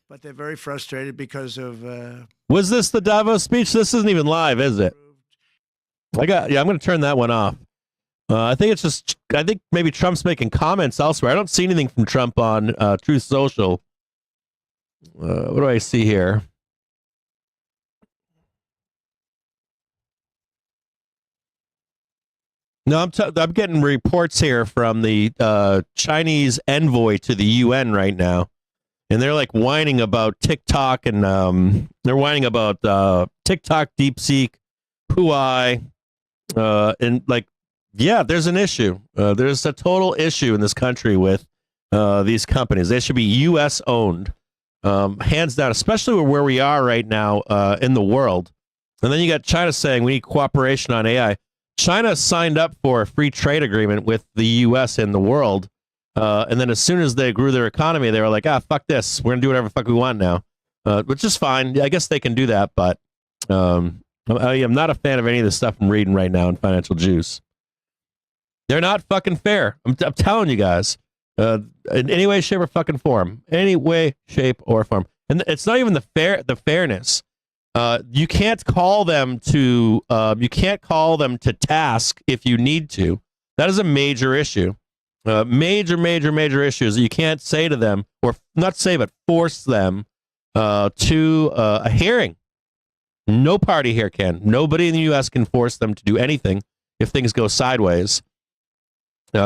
but they're very frustrated because of. Was this the Davos speech? This isn't even live, is it? I'm going to turn that one off. I think maybe Trump's making comments elsewhere. I don't see anything from Trump on Truth Social. What do I see here? No, I'm getting reports here from the Chinese envoy to the UN right now, and they're like whining about TikTok, and they're whining about TikTok, DeepSeek, Huawei, and like, yeah, there's an issue. There's a total issue in this country with these companies. They should be U.S. owned, hands down, especially where we are right now in the world. And then you got China saying we need cooperation on AI. China signed up for a free trade agreement with the U.S. and the world, and then as soon as they grew their economy, they were like, fuck this. We're going to do whatever the fuck we want now, which is fine. I guess they can do that, but I am not a fan of any of the stuff I'm reading right now in Financial Juice. They're not fucking fair. I'm telling you guys, in any way, shape, or fucking form. Any way, shape, or form. And it's not even the fairness. You can't call them to task if you need to. That is a major issue. Major issues. You can't say to them, or not say, but force them to a hearing. No party here can. Nobody in the U.S. can force them to do anything if things go sideways.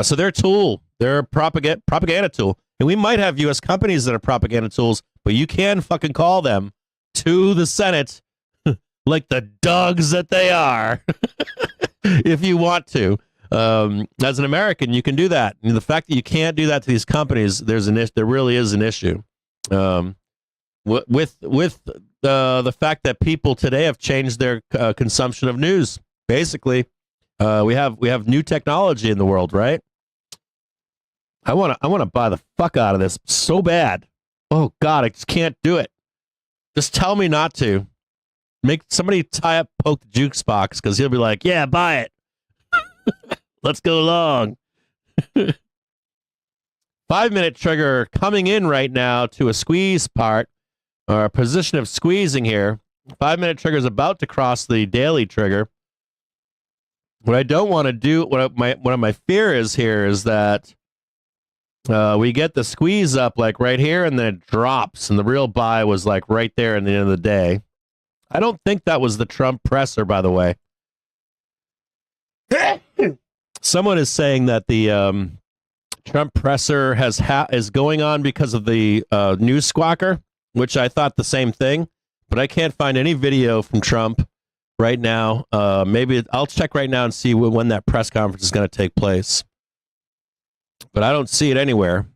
So they're a tool. They're a propaganda tool. And we might have U.S. companies that are propaganda tools, but you can fucking call them to the Senate like the dogs that they are if you want to. As an American, you can do that. And the fact that you can't do that to these companies, there really is an issue. With the fact that people today have changed their consumption of news. Basically, we have new technology in the world, right? I want to buy the fuck out of this so bad. Oh God, I just can't do it. Just tell me not to. Make somebody poke the jukes box, because he'll be like, yeah, buy it. Let's go along. 5-minute trigger coming in right now to a squeeze part, or a position of squeezing here. 5-minute trigger is about to cross the daily trigger. What I don't want to do, one of my fear is here is that we get the squeeze up like right here, and then it drops, and the real buy was like right there at the end of the day. I don't think that was the Trump presser, by the way. Someone is saying that the Trump presser is going on because of the news squawker, which I thought the same thing, but I can't find any video from Trump right now. Maybe I'll check right now and see when that press conference is going to take place, but I don't see it anywhere.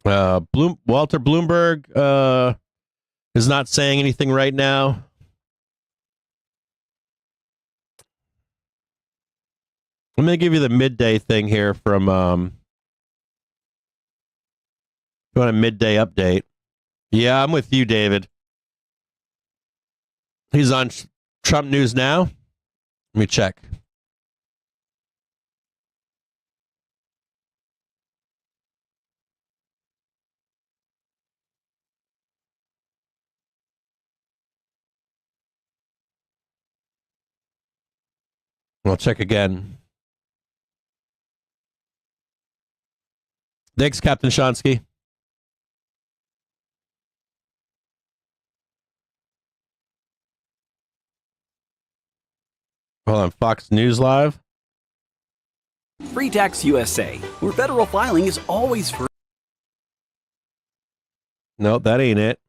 Walter Bloomberg is not saying anything right now. I'm going to give you the midday thing here from, you want a midday update? Yeah, I'm with you, David. He's on Trump News Now. Let me check. I'll check again. Thanks, Captain Shonsky. Hold on, Fox News Live. Free Tax USA, where federal filing is always free. No, that ain't it.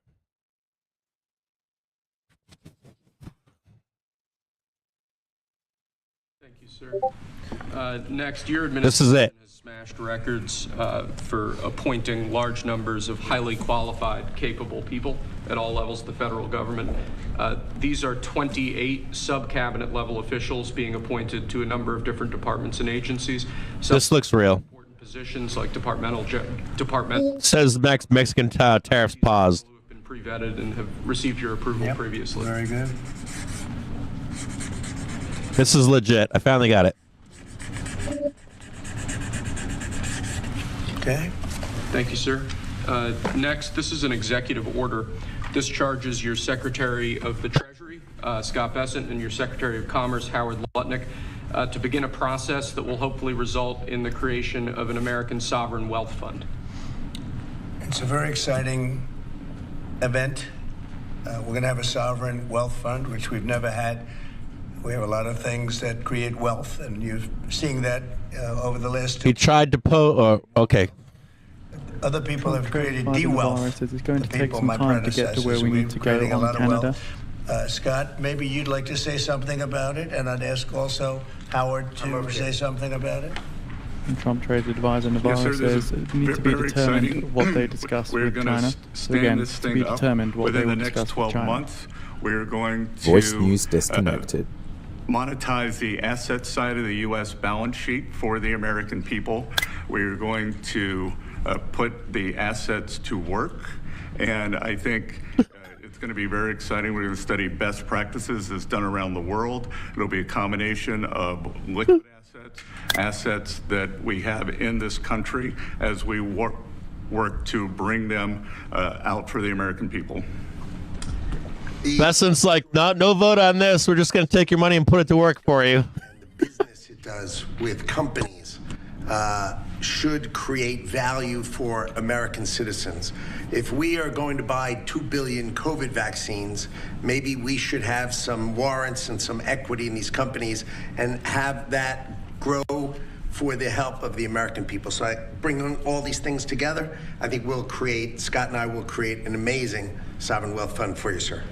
Thank you, sir. Next, your This is administration it. has smashed records for appointing large numbers of highly qualified, capable people at all levels of the federal government. These are 28 sub-cabinet level officials being appointed to a number of different departments and agencies. This looks real. Important positions like departmental Says Mexican tariffs paused. who have been pre-vetted and have received your approval previously. Very good. This is legit. I finally got it. Okay. Thank you, sir. Next, this is an executive order. This charges your Secretary of the Treasury, Scott Bessent, and your Secretary of Commerce, Howard Lutnick, to begin a process that will hopefully result in the creation of an American sovereign wealth fund. It's a very exciting event. We're going to have a sovereign wealth fund, which we've never had. We have a lot of things that create wealth, and you're seeing that over the last 2 He tried to okay. Other people have created Biden de-wealth. viruses. It's going to The take people, some my time to get to where we need to go creating a on lot of Canada. wealth. Scott, maybe you'd like to say something about it, and I'd ask also Howard to say something about it. And Trump trade advisor Navarro says it needs to be determined what they discuss with China. So again, to be determined what they will discuss with China. Months, we're going to Voice news disconnected. Monetize the asset side of the U.S. balance sheet for the American people. We're going to put the assets to work, and I think it's going to be very exciting. We're going to study best practices as done around the world. It'll be a combination of liquid assets that we have in this country as we work to bring them out for the American people. Bessent's like, no vote on this. We're just going to take your money and put it to work for you. And the business it does with companies should create value for American citizens. If we are going to buy 2 billion COVID vaccines, maybe we should have some warrants and some equity in these companies and have that grow for the help of the American people. So I bring all these things together. I think Scott and I will create an amazing sovereign wealth fund for you, sir.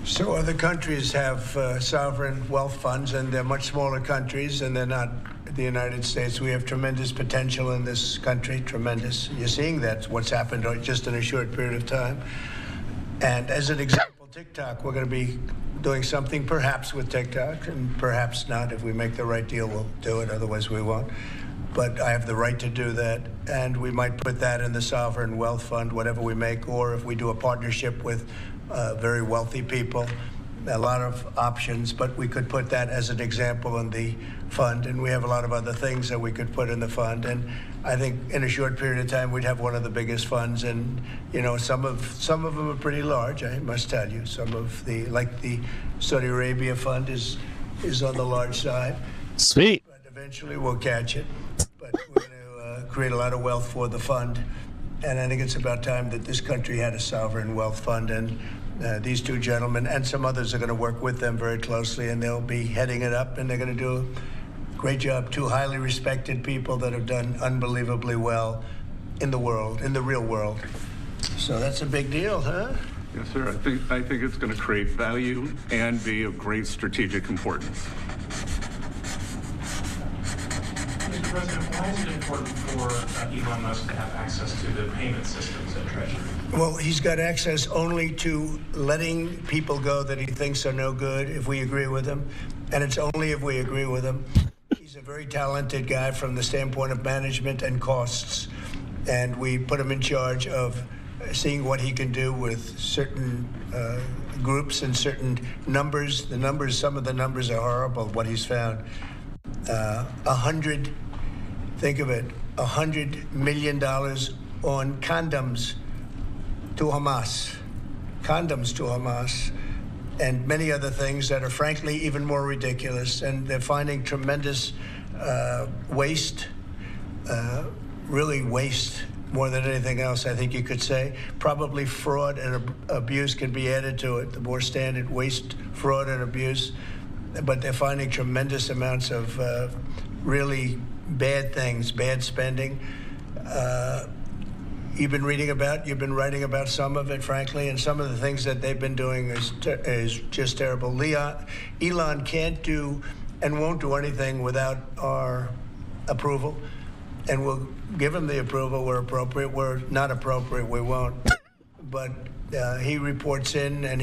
So other countries have sovereign wealth funds, and they're much smaller countries, and they're not the United States. We have tremendous potential in this country, tremendous. You're seeing that's what's happened just in a short period of time. And as an example, TikTok, we're going to be doing something perhaps with TikTok, and perhaps not. If we make the right deal, we'll do it, otherwise we won't. But I have the right to do that, and we might put that in the sovereign wealth fund, whatever we make, or if we do a partnership with very wealthy people, a lot of options, but we could put that as an example in the fund, and we have a lot of other things that we could put in the fund. And I think in a short period of time, we'd have one of the biggest funds, and some of them are pretty large, I must tell you. Some of like the Saudi Arabia fund is on the large side. Sweet. But eventually we'll catch it. But we're going to create a lot of wealth for the fund. And I think it's about time that this country had a sovereign wealth fund, and these two gentlemen and some others are going to work with them very closely, and they'll be heading it up, and they're going to do a great job. Two highly respected people that have done unbelievably well in the world, in the real world. So that's a big deal, huh? Yes, sir. I think it's going to create value and be of great strategic importance. Mr. President, why is it important for Elon Musk to have access to the payment systems at Treasury? Well, he's got access only to letting people go that he thinks are no good if we agree with him, and it's only if we agree with him. He's a very talented guy from the standpoint of management and costs, and we put him in charge of seeing what he can do with certain groups and certain numbers. Some of the numbers are horrible, what he's found. Think of it, $100 million on condoms to Hamas, and many other things that are frankly even more ridiculous. And they're finding tremendous waste, really waste more than anything else, I think you could say. Probably fraud and abuse can be added to it, the more standard waste, fraud, and abuse. But they're finding tremendous amounts of really bad things, bad spending. You've been writing about some of it, frankly, and some of the things that they've been doing is just terrible. Elon can't do and won't do anything without our approval, and we'll give him the approval where appropriate. Where not appropriate, we won't. But he reports in, and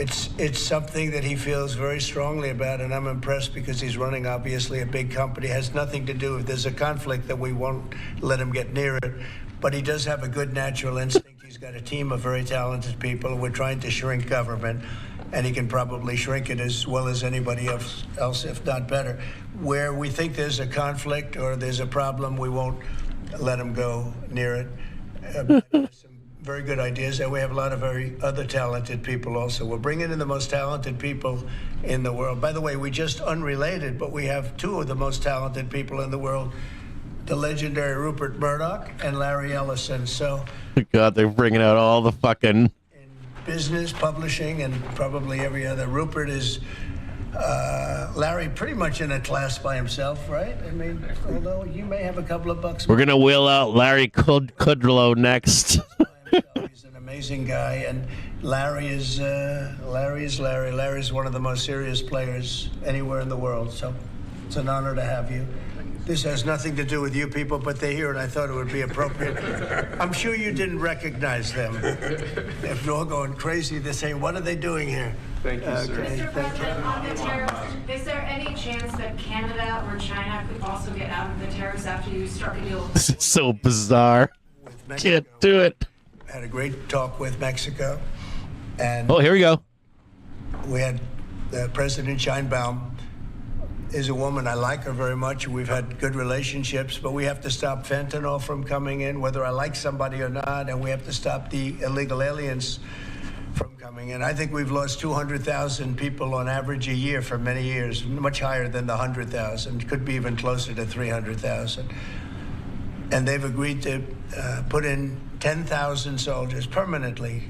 it's something that he feels very strongly about, and I'm impressed because he's running, obviously, a big company. It has nothing to do, if there's a conflict, that we won't let him get near it. But he does have a good natural instinct. He's got a team of very talented people. We're trying to shrink government, and he can probably shrink it as well as anybody else, if not better. Where we think there's a conflict or there's a problem, we won't let them go near it. But there's some very good ideas, and we have a lot of very other talented people also. We're bringing in the most talented people in the world. By the way, we just unrelated, but we have two of the most talented people in the world, the legendary Rupert Murdoch and Larry Ellison. So, God, they're bringing out all the fucking business, publishing, and probably every other. Rupert is Larry pretty much in a class by himself, right? I mean, although you may have a couple of bucks. We're gonna wheel out Larry Kudlow next. He's an amazing guy, and Larry is Larry. Larry's one of the most serious players anywhere in the world. So it's an honor to have you. This has nothing to do with you people, but they're here, and I thought it would be appropriate. I'm sure you didn't recognize them. They're all going crazy. They're saying, "What are they doing here?" Thank you, sir. Mr. President, on the tariffs, is there any chance that Canada or China could also get out of the tariffs after you struck a deal? This is so bizarre. Can't do it. Had a great talk with Mexico, and Oh, here we go. we had President Sheinbaum is a woman. I like her very much. We've had good relationships, but we have to stop fentanyl from coming in, whether I like somebody or not, and we have to stop the illegal aliens from coming in. I think we've lost 200,000 people on average a year for many years, much higher than the 100,000, could be even closer to 300,000. And they've agreed to put in 10,000 soldiers permanently,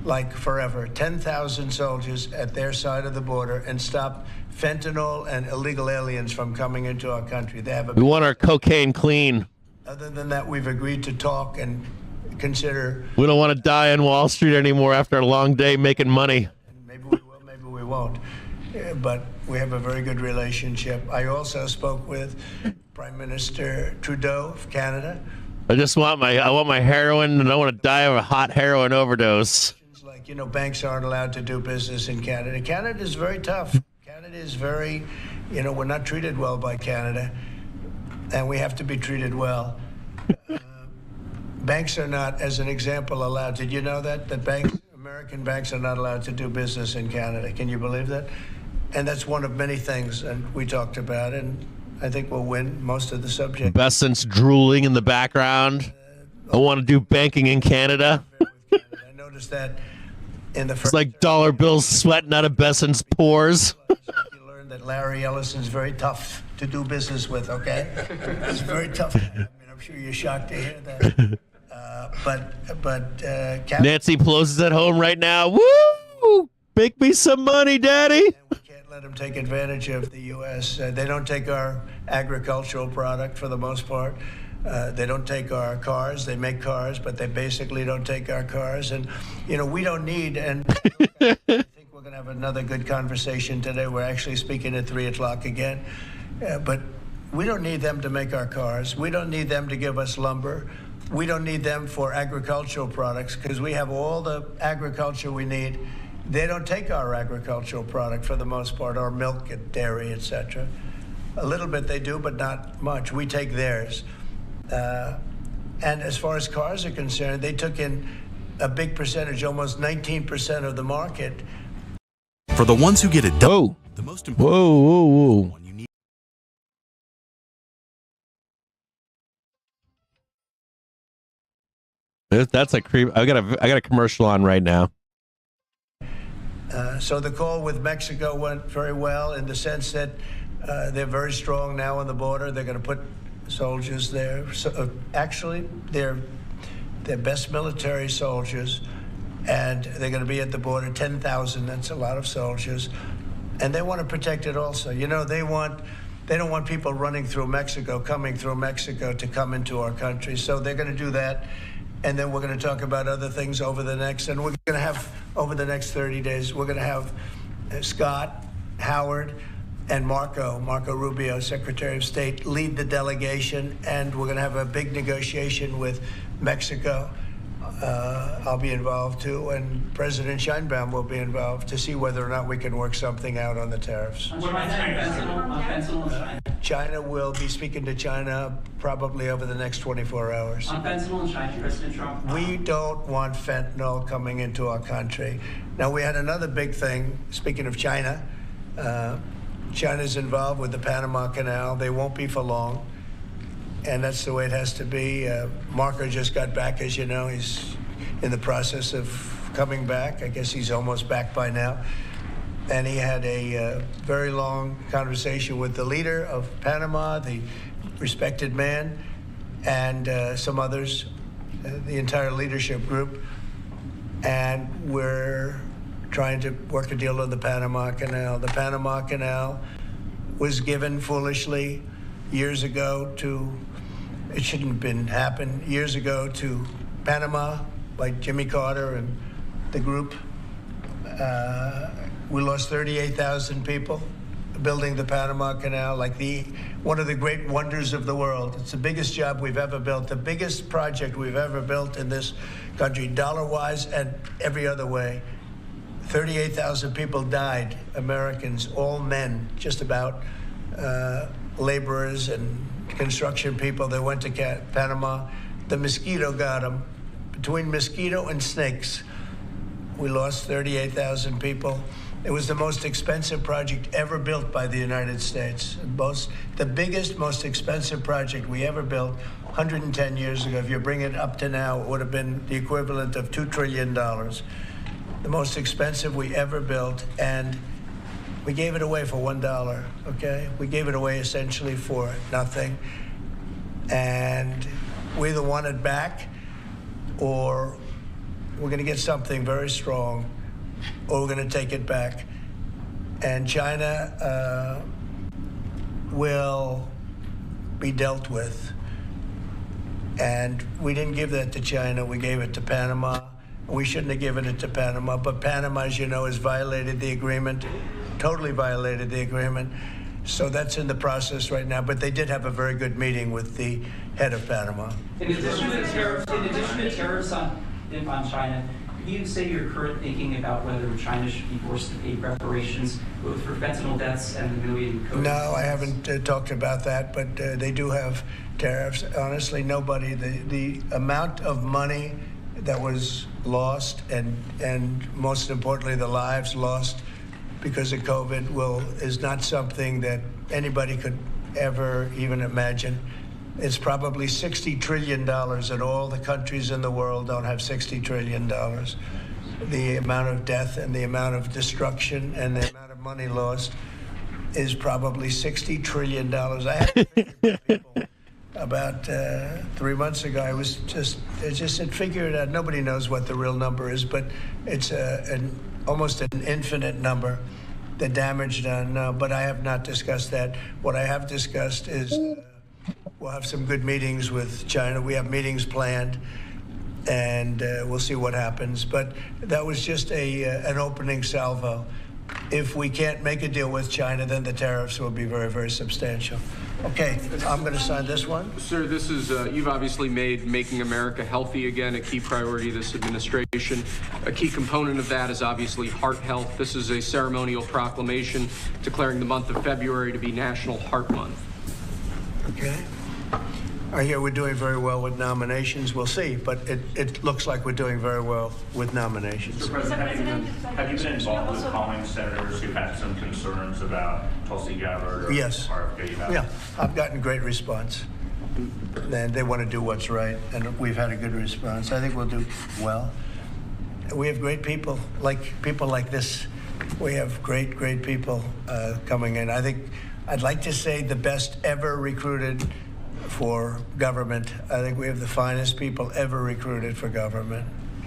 like forever, 10,000 soldiers at their side of the border and stop fentanyl and illegal aliens from coming into our country. They have We want our cocaine clean. Other than that, we've agreed to talk and consider. We don't want to die on Wall Street anymore after a long day making money. Maybe we will, maybe we won't. But we have a very good relationship. I also spoke with Prime Minister Trudeau of Canada. I want my heroin, and I want to die of a hot heroin overdose. Like, banks aren't allowed to do business in Canada. Canada is very tough. Canada is very, we're not treated well by Canada, and we have to be treated well. Banks are not, as an example, allowed. Did you know that American banks are not allowed to do business in Canada? Can you believe that? And that's one of many things, and we talked about it, and I think we'll win most of the subject. Besson's drooling in the background. I want to do banking in Canada. I noticed that in the first. It's like dollar bills sweating out of Besson's pores. You learned that Larry Ellison's very tough to do business with, okay? It's very tough. I mean, I'm sure you're shocked to hear that. Nancy Pelosi's at home right now. Woo! Make me some money, Daddy. We can't let them take advantage of the U.S. They don't take our agricultural product for the most part. They don't take our cars. They make cars, but they basically don't take our cars. And, we don't need, and I think we're going to have another good conversation today. We're actually speaking at 3 o'clock again. But we don't need them to make our cars. We don't need them to give us lumber. We don't need them for agricultural products because we have all the agriculture we need. They don't take our agricultural product for the most part, our milk and dairy, etc. A little bit they do, but not much. We take theirs. And as far as cars are concerned, they took in a big percentage, almost 19% of the market. For the ones who get it done, Whoa. the most important Whoa. one you need. That's a creep. I got a commercial on right now. So the call with Mexico went very well in the sense that they're very strong now on the border. They're going to put soldiers there. So, actually, they're best military soldiers, and they're going to be at the border. 10,000. That's a lot of soldiers, and they want to protect it also. They don't want people running through Mexico, coming through Mexico to come into our country. So they're going to do that. And then we're going to talk about other things over the next 30 days, we're going to have Scott, Howard, and Marco Rubio, Secretary of State, lead the delegation. And we're going to have a big negotiation with Mexico. I'll be involved too, and President Sheinbaum will be involved to see whether or not we can work something out on the tariffs. What about fentanyl? China will be speaking to China probably over the next 24 hours. On fentanyl and China, President Trump. We don't want fentanyl coming into our country. Now, we had another big thing, speaking of China. China's involved with the Panama Canal. They won't be for long. and that's the way it has to be. Marco just got back, as you know. He's in the process of coming back. I guess he's almost back by now. And he had a very long conversation with the leader of Panama, the respected man, and some others, the entire leadership group. And we're trying to work a deal on the Panama Canal. The Panama Canal was given foolishly years ago to, it shouldn't have been happened, years ago to Panama by Jimmy Carter and the group. We lost 38,000 people building the Panama Canal, like one of the great wonders of the world. It's the biggest job we've ever built, the biggest project we've ever built in this country, dollar-wise and every other way. 38,000 people died, Americans, all men, just about, laborers and construction people that went to Panama. The mosquito got them. Between mosquito and snakes, we lost 38,000 people. It was the most expensive project ever built by the United States. The biggest, most expensive project we ever built 110 years ago. If you bring it up to now, it would have been the equivalent of $2 trillion. The most expensive we ever built, and we gave it away for $1, okay? We gave it away essentially for nothing. And we either want it back, or we're going to get something very strong, or we're going to take it back. And China will be dealt with. And we didn't give that to China. We gave it to Panama. We shouldn't have given it to Panama. But Panama, as you know, has violated the agreement, totally violated the agreement. So that's in the process right now. But they did have a very good meeting with the head of Panama. In addition to tariffs on China, can you say your current thinking about whether China should be forced to pay reparations both for fentanyl deaths and the million COVID? No, I haven't talked about that, but they do have tariffs. Honestly, nobody, the amount of money that was lost and most importantly, the lives lost because of COVID is not something that anybody could ever even imagine. It's probably $60 trillion, and all the countries in the world don't have $60 trillion. The amount of death and the amount of destruction and the amount of money lost is probably $60 trillion. I had to figure people about 3 months ago. I just said, figure it out. Nobody knows what the real number is, but it's almost an infinite number, the damage done. No, but I have not discussed that. What I have discussed is we'll have some good meetings with China. We have meetings planned, and we'll see what happens. But that was just an opening salvo. If we can't make a deal with China, then the tariffs will be very, very substantial. Okay, I'm going to sign this one. Sir, this is, you've obviously made making America healthy again a key priority of this administration. A key component of that is obviously heart health. This is a ceremonial proclamation declaring the month of February to be National Heart Month. Okay. I hear we're doing very well with nominations. We'll see, but it looks like we're doing very well with nominations. Mr. President, have you been involved with calling senators who had some concerns about Tulsi Gabbard or yes. RFK? Yeah, I've gotten great response. And they want to do what's right, and we've had a good response. I think we'll do well. We have great people like this. We have great people coming in. I think I'd like to say the best ever recruited for government. I think we have the finest people ever recruited for government.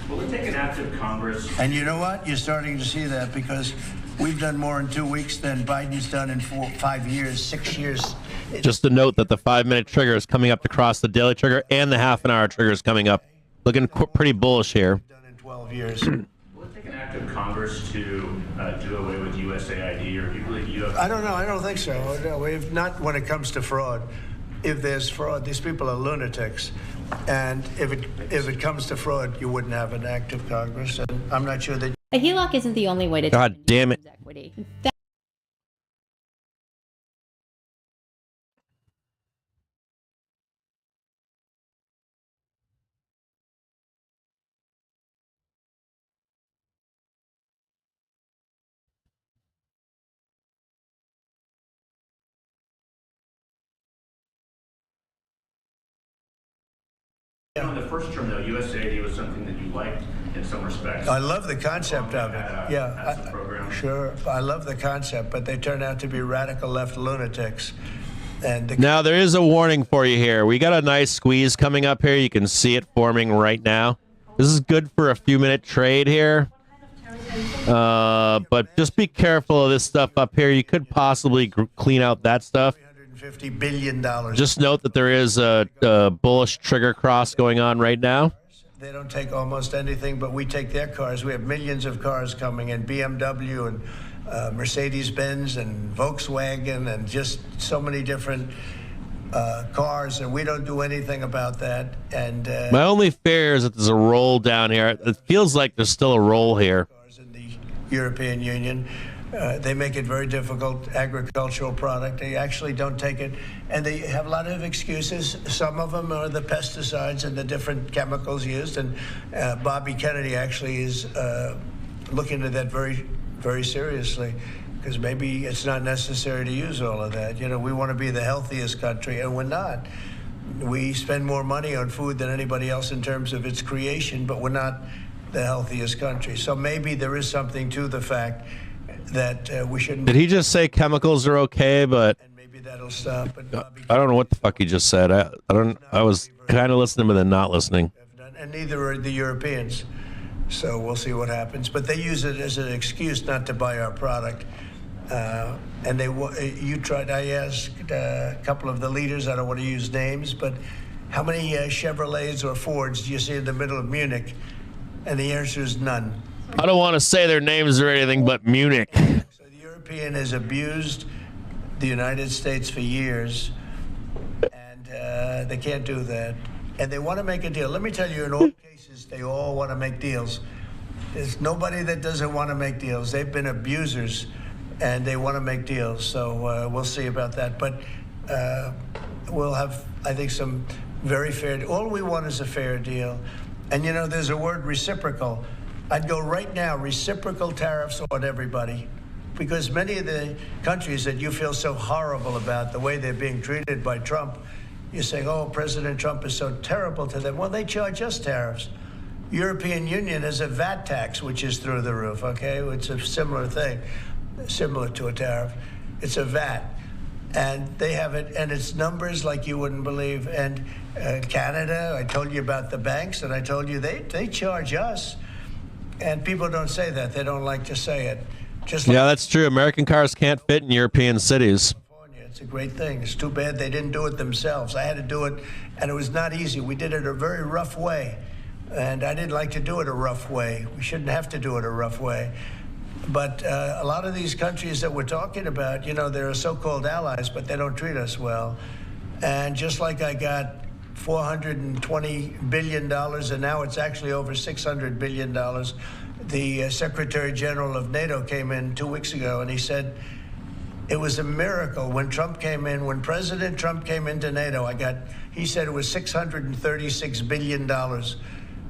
Will it take an active Congress? And you know what? You're starting to see that because we've done more in 2 weeks than Biden's done in 5 years, 6 years. Just to note that the 5-minute trigger is coming up to cross the daily trigger, and the half-an-hour trigger is coming up. Looking pretty bullish here. Done in 12 years. Will it take an active Congress to do away with USAID, or do you believe you have? I don't know. I don't think so. No, if not when it comes to fraud. If there's fraud, these people are lunatics. And if it comes to fraud, you wouldn't have an active Congress. And I'm not sure that A HELOC isn't the only way to God damn it. equity. In the first term, though, USAID was something that you liked in some respects. I love the concept of it. Yeah. Program. Sure. I love the concept, but they turn out to be radical left lunatics. And now, there is a warning for you here. We got a nice squeeze coming up here. You can see it forming right now. This is good for a few-minute trade here. But just be careful of this stuff up here. You could possibly clean out that stuff. $350 billion. Just note that there is a bullish trigger cross going on right now. They don't take almost anything, but we take their cars. We have millions of cars coming in, BMW and Mercedes-Benz and Volkswagen and just so many different cars, and we don't do anything about that. And my only fear is that there's a roll down here. It feels like there's still a roll here. In the European Union, they make it very difficult. Agricultural product, they actually don't take it, and they have a lot of excuses. Some of them are the pesticides and the different chemicals used. And Bobby Kennedy actually is looking at that very, very seriously, because maybe it's not necessary to use all of that. You know, we want to be the healthiest country, and we're not. We spend more money on food than anybody else in terms of its creation, but we're not the healthiest country. So maybe there is something to the fact that we shouldn't. Did he just say chemicals are okay? But and maybe that'll stop. But I don't know what the fuck he just said. I don't. I was kind of listening, but then not listening. And neither are the Europeans. So we'll see what happens. But they use it as an excuse not to buy our product. And I asked a couple of the leaders, I don't want to use names, but how many Chevrolets or Fords do you see in the middle of Munich? And the answer is none. I don't want to say their names or anything, but Munich. So the European has abused the United States for years, and they can't do that. And they want to make a deal. Let me tell you, in all cases, they all want to make deals. There's nobody that doesn't want to make deals. They've been abusers, and they want to make deals. So we'll see about that. But we'll have, I think, some very fair. All we want is a fair deal. And, you know, there's a word, reciprocal. I'd go right now, reciprocal tariffs on everybody, because many of the countries that you feel so horrible about, the way they're being treated by Trump, you're saying, oh, President Trump is so terrible to them. Well, they charge us tariffs. European Union has a VAT tax, which is through the roof, okay? It's a similar thing, similar to a tariff. It's a VAT. And they have it, and it's numbers like you wouldn't believe. And Canada, I told you about the banks, and I told you they charge us. And people don't say that. They don't like to say it. Just like yeah, that's true. American cars can't fit in European cities. It's a great thing. It's too bad they didn't do it themselves. I had to do it, and it was not easy. We did it a very rough way, and I didn't like to do it a rough way. We shouldn't have to do it a rough way. But a lot of these countries that we're talking about, you know, they're so-called allies, but they don't treat us well. And just like I got $420 billion, and now it's actually over $600 billion, the Secretary General of NATO came in 2 weeks ago, and he said, it was a miracle when Trump came in, when President Trump came into NATO, he said it was $636 billion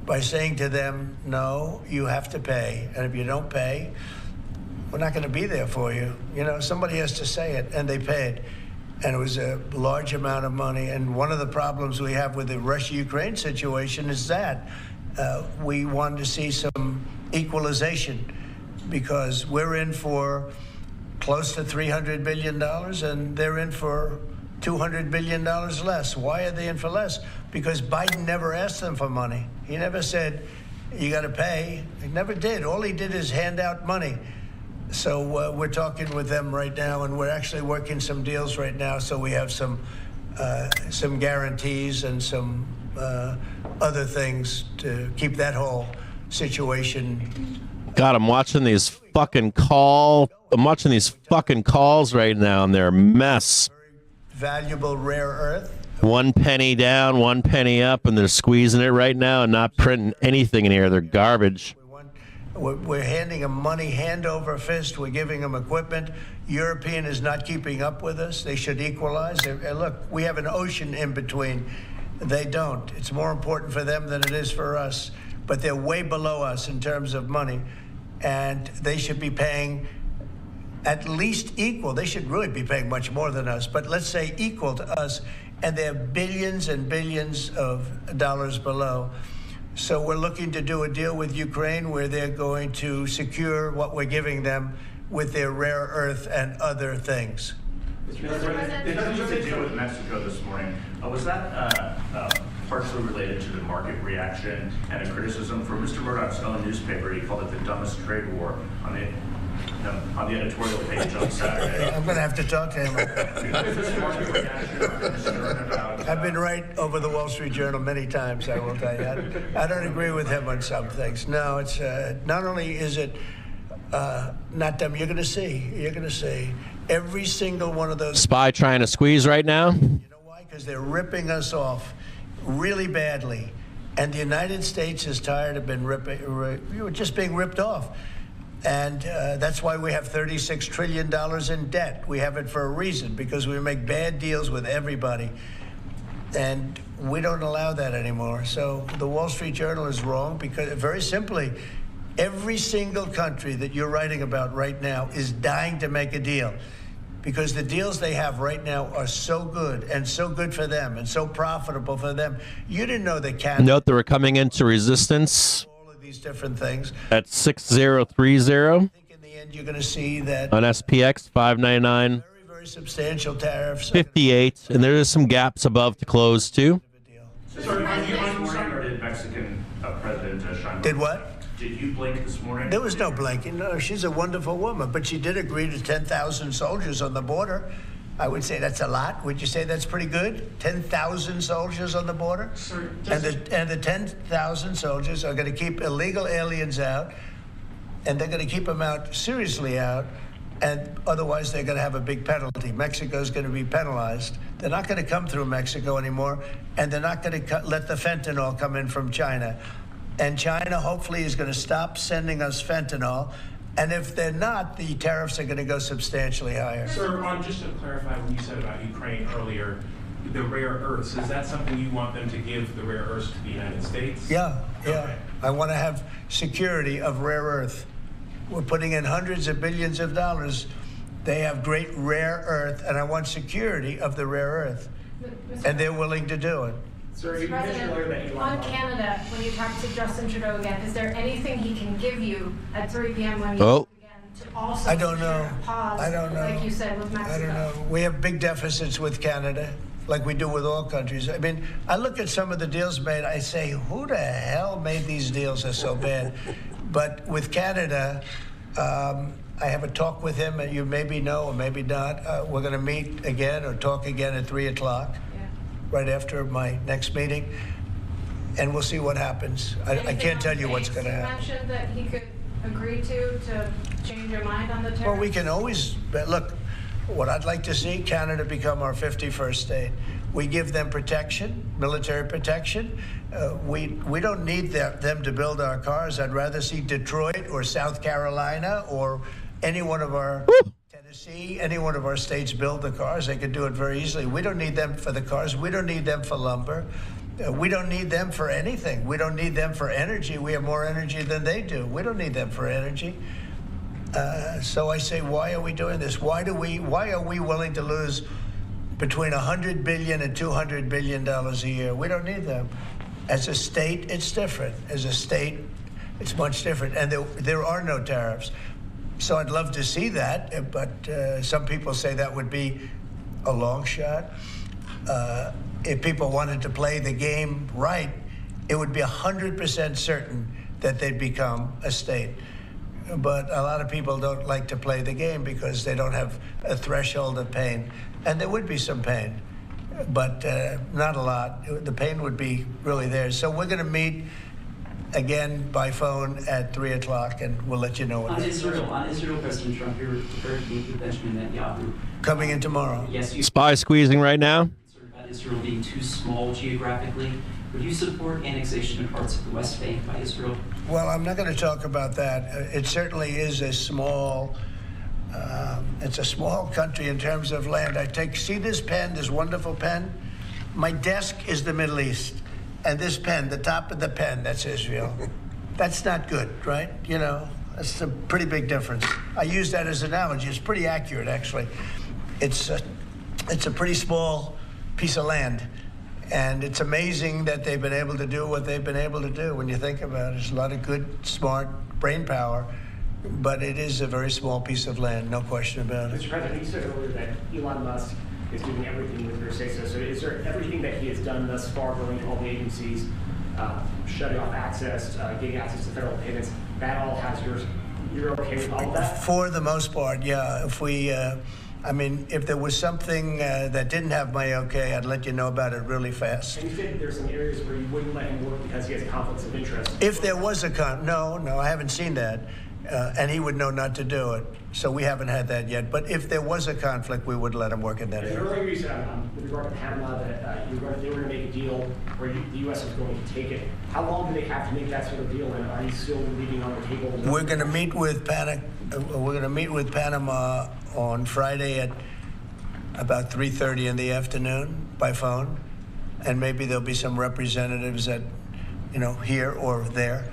by saying to them, no, you have to pay. And if you don't pay, we're not going to be there for you. You know, somebody has to say it, and they paid. And it was a large amount of money. And one of the problems we have with the Russia-Ukraine situation is that we wanted to see some equalization, because we're in for close to $300 billion, and they're in for $200 billion less. Why are they in for less? Because Biden never asked them for money. He never said, you got to pay. He never did. All he did is hand out money. So we're talking with them right now, and we're actually working some deals right now. So we have some guarantees and some other things to keep that whole situation. God, I'm watching these fucking calls right now, and they're a mess. Valuable rare earth. 1 penny down, 1 penny up, and they're squeezing it right now and not printing anything in here. They're garbage. We're handing them money hand over fist. We're giving them equipment. European is not keeping up with us. They should equalize. Look, we have an ocean in between. They don't. It's more important for them than it is for us. But they're way below us in terms of money. And they should be paying at least equal. They should really be paying much more than us. But let's say equal to us and they're billions and billions of dollars below. So we're looking to do a deal with Ukraine where they're going to secure what we're giving them with their rare earth and other things. Mr. President, the deal with Mexico this morning, was that partially related to the market reaction and a criticism from Mr. Murdoch's own newspaper? He called it the dumbest trade war on the editorial page on Saturday. I'm going to have to talk to him. I've been right over the Wall Street Journal many times, I will tell you. I don't agree with him on some things. No, it's not only is it not dumb, you're going to see. Every single one of those. Spy trying to squeeze right now? You know why? Because they're ripping us off really badly. And the United States is tired of just being ripped off. And that's why we have $36 trillion in debt. We have it for a reason, because we make bad deals with everybody. And we don't allow that anymore. So the Wall Street Journal is wrong, because very simply, every single country that you're writing about right now is dying to make a deal, because the deals they have right now are so good and so good for them and so profitable for them. You didn't know that Canada. Note that we're coming into resistance. All of these different things. At 6030. I think in the end you're going to see that On SPX 599. very substantial tariffs. 58, and there is some gaps above to close too. Sorry, or did Mexican President Sheinbaum? Did what? Did you blink this morning? There was no blinking. No, she's a wonderful woman, but she did agree to 10,000 soldiers on the border. I would say that's a lot. Would you say that's pretty good? 10,000 soldiers on the border? Sir, and the 10,000 soldiers are going to keep illegal aliens out, and they're going to keep them out seriously out, and otherwise they're going to have a big penalty. Mexico's going to be penalized. They're not going to come through Mexico anymore, and they're not going to let the fentanyl come in from China. And China hopefully is going to stop sending us fentanyl. And if they're not, the tariffs are going to go substantially higher. Sir, just to clarify what you said about Ukraine earlier, the rare earths, is that something you want them to give the rare earths to the United States? Yeah. Okay. I want to have security of rare earth. We're putting in hundreds of billions of dollars. They have great rare earth, and I want security of the rare earth. And they're willing to do it. Sir, Mr. you mentioned earlier that President, on Canada, when you talk to Justin Trudeau again, is there anything he can give you at 3 p.m. when you talk again to also I don't know. pause, I don't know. like you said, with Mexico? I don't know. We have big deficits with Canada, like we do with all countries. I mean, I look at some of the deals made, I say, who the hell made these deals are so bad? But with Canada, I have a talk with him, and you maybe know or maybe not. We're going to meet again or talk again at 3 o'clock. Right after my next meeting, and we'll see what happens. I can't tell you what's going to happen. You mentioned that he could agree to change your mind on the tariff. Well, we can always, look, what I'd like to see, Canada become our 51st state. We give them protection, military protection. We don't need them to build our cars. I'd rather see Detroit or South Carolina or any one of our Tennessee, any one of our states build the cars. They could do it very easily. We don't need them for the cars. We don't need them for lumber. We don't need them for anything. We don't need them for energy. We have more energy than they do. We don't need them for energy. So I say, why are we doing this? Why are we willing to lose between $100 billion and $200 billion a year? We don't need them. As a state, it's different. As a state, it's much different. And there are no tariffs. So I'd love to see that, but some people say that would be a long shot. If people wanted to play the game right, it would be 100% certain that they'd become a state. But a lot of people don't like to play the game because they don't have a threshold of pain. And there would be some pain, but not a lot. The pain would be really there. So we're going to meet again by phone at 3 o'clock, and we'll let you know what on Israel, President Trump, you're prepared to meet with Benjamin Netanyahu. Coming in tomorrow. Yes, you. Spy squeezing right now. About Israel being too small geographically. Would you support annexation of parts of the West Bank by Israel? Well, I'm not going to talk about that. It certainly is a small. It's a small country in terms of land. See this pen, this wonderful pen? My desk is the Middle East. And this pen, the top of the pen, that's Israel. That's not good, right? You know, that's a pretty big difference. I use that as an analogy. It's pretty accurate, actually. It's a pretty small piece of land. And it's amazing that they've been able to do what they've been able to do when you think about it. There's a lot of good, smart brain power, but it is a very small piece of land, no question about it. Mr. President, you said earlier that Elon Musk is doing everything with your say-so. So is there everything that he has done thus far, going to all the agencies, shutting off access, getting access to federal payments, that all has yours? You're okay with all of that? For the most part, yeah. If we, I mean, if there was something that didn't have my okay, I'd let you know about it really fast. And you said there's some areas where you wouldn't let him work because he has conflicts of interest. If there was a no, I haven't seen that. And he would know not to do it. So we haven't had that yet. But if there was a conflict, we would let him work in that area. Earlier you said, with regard to Panama, that they were going to make a deal where the U.S. was going to take it. How long do they have to make that sort of deal? And are you still leaving on the table? We're going to meet with Panama on Friday at about 3:30 in the afternoon by phone, and maybe there'll be some representatives at, here or there.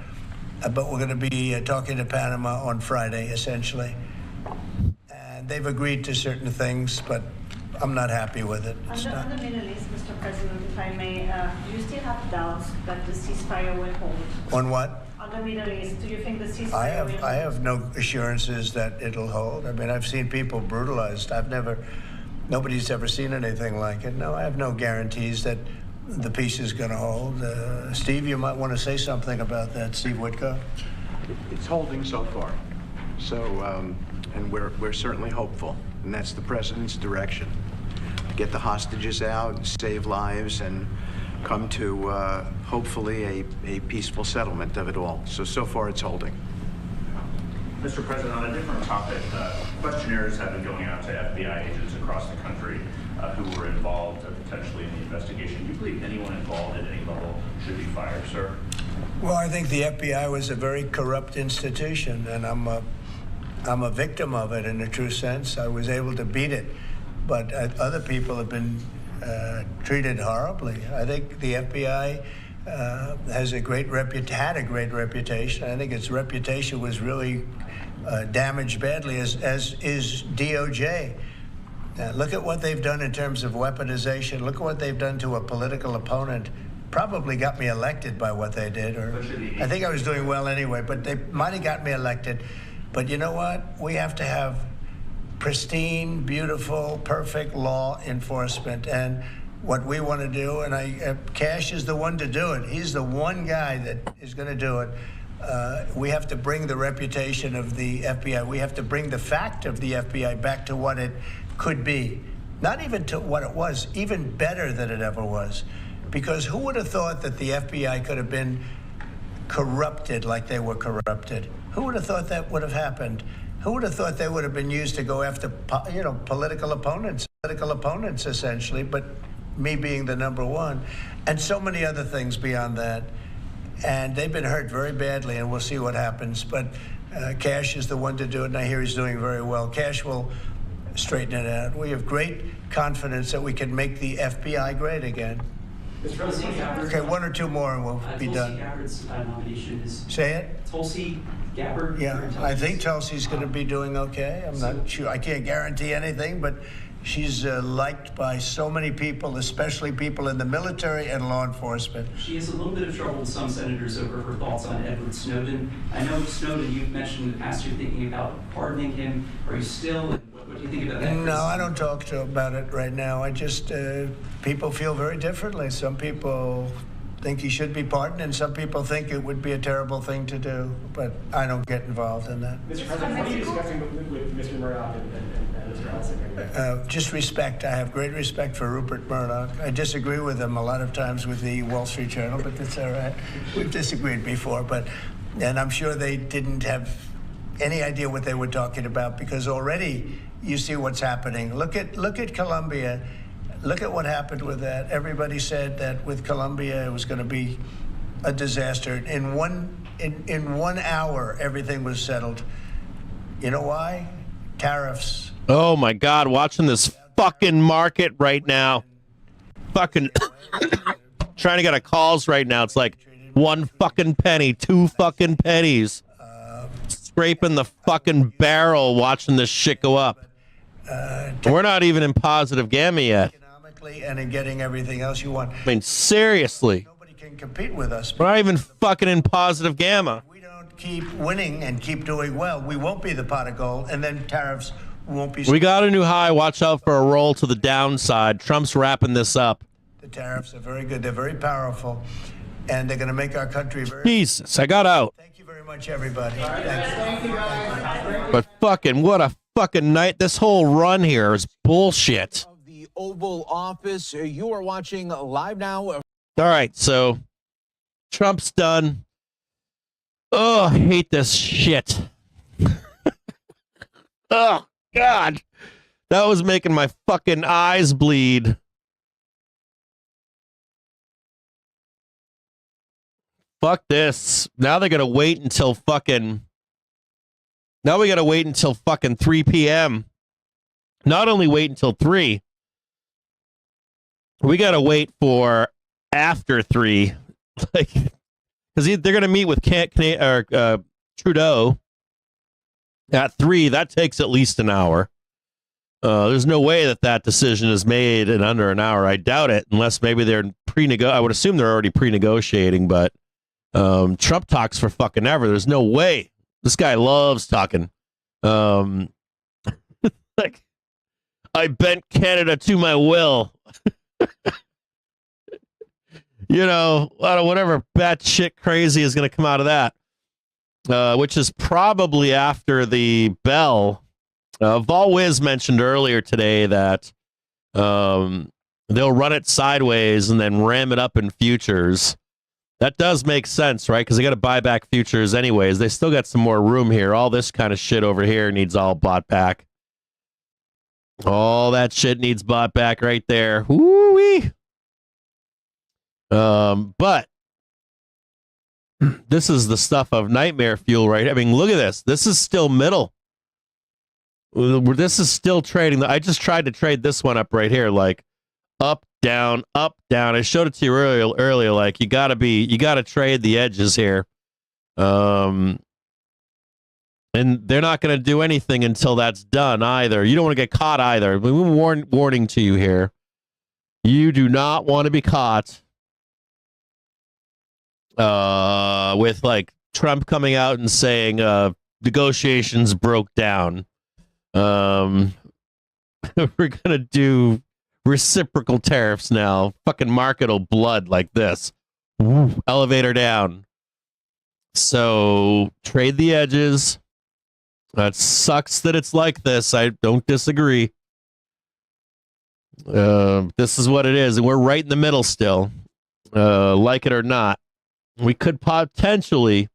But we're going to be talking to Panama on Friday, essentially. And they've agreed to certain things, but I'm not happy with it. On the Middle East, Mr. President, if I may, do you still have doubts that the ceasefire will hold? On what? On the Middle East, do you think the ceasefire will hold? I have no assurances that it'll hold. I mean, I've seen people brutalized. Nobody's ever seen anything like it. No, I have no guarantees that the peace is going to hold. Steve, you might want to say something about that. Steve Woodcock. It's holding so far. So, and we're certainly hopeful, and that's the president's direction. Get the hostages out, save lives, and come to hopefully a peaceful settlement of it all. So far it's holding. Mr. President, on a different topic, questionnaires have been going out to FBI agents across the country who were involved potentially in the investigation. Do you believe anyone involved at any level should be fired, sir? Well, I think the FBI was a very corrupt institution, and I'm a victim of it in a true sense. I was able to beat it, but other people have been treated horribly. I think the FBI had a great reputation. I think its reputation was really damaged badly, as is DOJ. Look at what they've done in terms of weaponization. Look at what they've done to a political opponent. Probably got me elected by what they did, or I think I was doing well anyway, but they might have got me elected. But you know what? We have to have pristine, beautiful, perfect law enforcement. And what we want to do, and Cash is the one to do it. He's the one guy that is going to do it. We have to bring the reputation of the FBI. We have to bring the fact of the FBI back to what it could be. Not even to what it was, even better than it ever was. Because who would have thought that the FBI could have been corrupted like they were corrupted? Who would have thought that would have happened? Who would have thought they would have been used to go after, political opponents essentially, but me being the number one, and so many other things beyond that. And they've been hurt very badly, and we'll see what happens. But Cash is the one to do it, and I hear he's doing very well. Cash will straighten it out. We have great confidence that we can make the FBI great again. Okay, one or two more and we'll be done. Gabbard's nomination is... Say it? Tulsi Gabbard. Yeah, I think Tulsi's going to be doing okay. I'm not sure. I can't guarantee anything, but she's liked by so many people, especially people in the military and law enforcement. She has a little bit of trouble with some senators over her thoughts on Edward Snowden. I know Snowden, you've mentioned in the past you're thinking about pardoning him. Are you still? What do you think about that? No, I don't talk about it right now. I just, people feel very differently. Some people think he should be pardoned, and some people think it would be a terrible thing to do, but I don't get involved in that. Mr. President, what are you discussing with Mr. Murdoch and Mr. Ellison? Just respect. I have great respect for Rupert Murdoch. I disagree with him a lot of times with the Wall Street Journal, but that's all right. We've disagreed before, and I'm sure they didn't have any idea what they were talking about, because already you see what's happening. Look at Colombia. Look at what happened with that. Everybody said that with Colombia it was going to be a disaster. In one hour, everything was settled. You know why? Tariffs. Oh my God! Watching this fucking market right now. Fucking trying to get a calls right now. It's like 1 fucking penny, 2 fucking pennies. Scraping the fucking barrel, watching this shit go up. We're not even in positive gamma yet. and in getting everything else you want. I mean, seriously. Nobody can compete with us. We're not even fucking in positive gamma. We don't keep winning and keep doing well. We won't be the pot of gold, and then tariffs won't be. We got a new high. Watch out for a roll to the downside. Trump's wrapping this up. The tariffs are very good. They're very powerful, and they're going to make our country very. Jesus, I got out. Thank you very much, everybody. Thank you. But fucking, what a fucking night. This whole run here is bullshit. The Oval Office. You are watching live now. All right, so Trump's done. Oh, I hate this shit. Oh, God. That was making my fucking eyes bleed. Fuck this. Now they're going to wait until fucking... Now we got to wait until fucking 3 p.m. Not only wait until 3, we got to wait for after 3. Like, because they're going to meet with Trudeau at 3. That takes at least an hour. There's no way that decision is made in under an hour. I doubt it, unless maybe they're I would assume they're already pre-negotiating, but Trump talks for fucking ever. There's no way. This guy loves talking. Like, I bent Canada to my will. You know, whatever batshit crazy is going to come out of that, which is probably after the bell. Volwiz mentioned earlier today that they'll run it sideways and then ram it up in futures. That does make sense, right? Because they got to buy back futures anyways. They still got some more room here. All this kind of shit over here needs all bought back. All that shit needs bought back right there. Woo-wee. But this is the stuff of nightmare fuel, right? I mean, look at this. This is still middle. This is still trading. I just tried to trade this one up right here, like up, down, up, down. I showed it to you earlier. Like you gotta trade the edges here. And they're not going to do anything until that's done either. You don't want to get caught either. Warning to you here. You do not want to be caught with like Trump coming out and saying negotiations broke down. We're going to do reciprocal tariffs now. Fucking market will blood like this. Woo, elevator down. So trade the edges. That sucks that it's like this. I don't disagree. This is what it is, and we're right in the middle still. Like it or not, we could potentially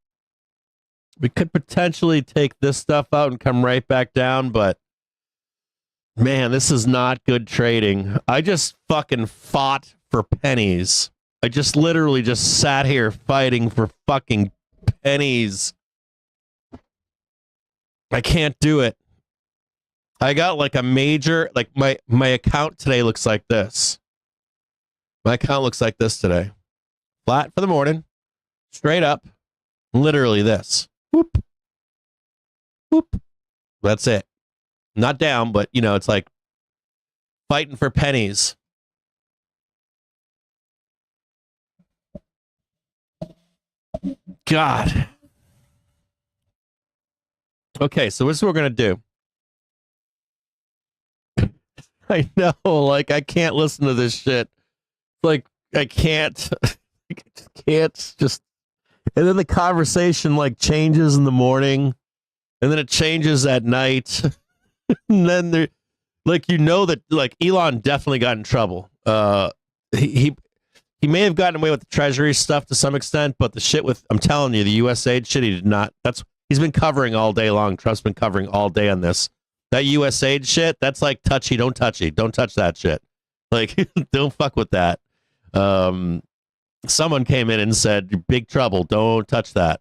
take this stuff out and come right back down, but man, this is not good trading. I just fucking fought for pennies. I just literally just sat here fighting for fucking pennies. I can't do it. I got like a major, like my account today looks like this. My account looks like this today. Flat for the morning, straight up, literally this. Whoop. Whoop. That's it. Not down, but you know, it's like fighting for pennies. God. Okay, so this is what we're going to do. I know, like, I can't listen to this shit. Like, I can't. I just can't just. And then the conversation, like, changes in the morning, and then it changes at night. And then there, like, you know that, like, Elon definitely got in trouble. He may have gotten away with the Treasury stuff to some extent, but the shit with, I'm telling you, the USAID shit, he did not. He's been covering all day long. Trump's been covering all day on this. That USAID shit, that's like touchy, don't touchy. Don't touch that shit. Like, don't fuck with that. Someone came in and said, big trouble, don't touch that.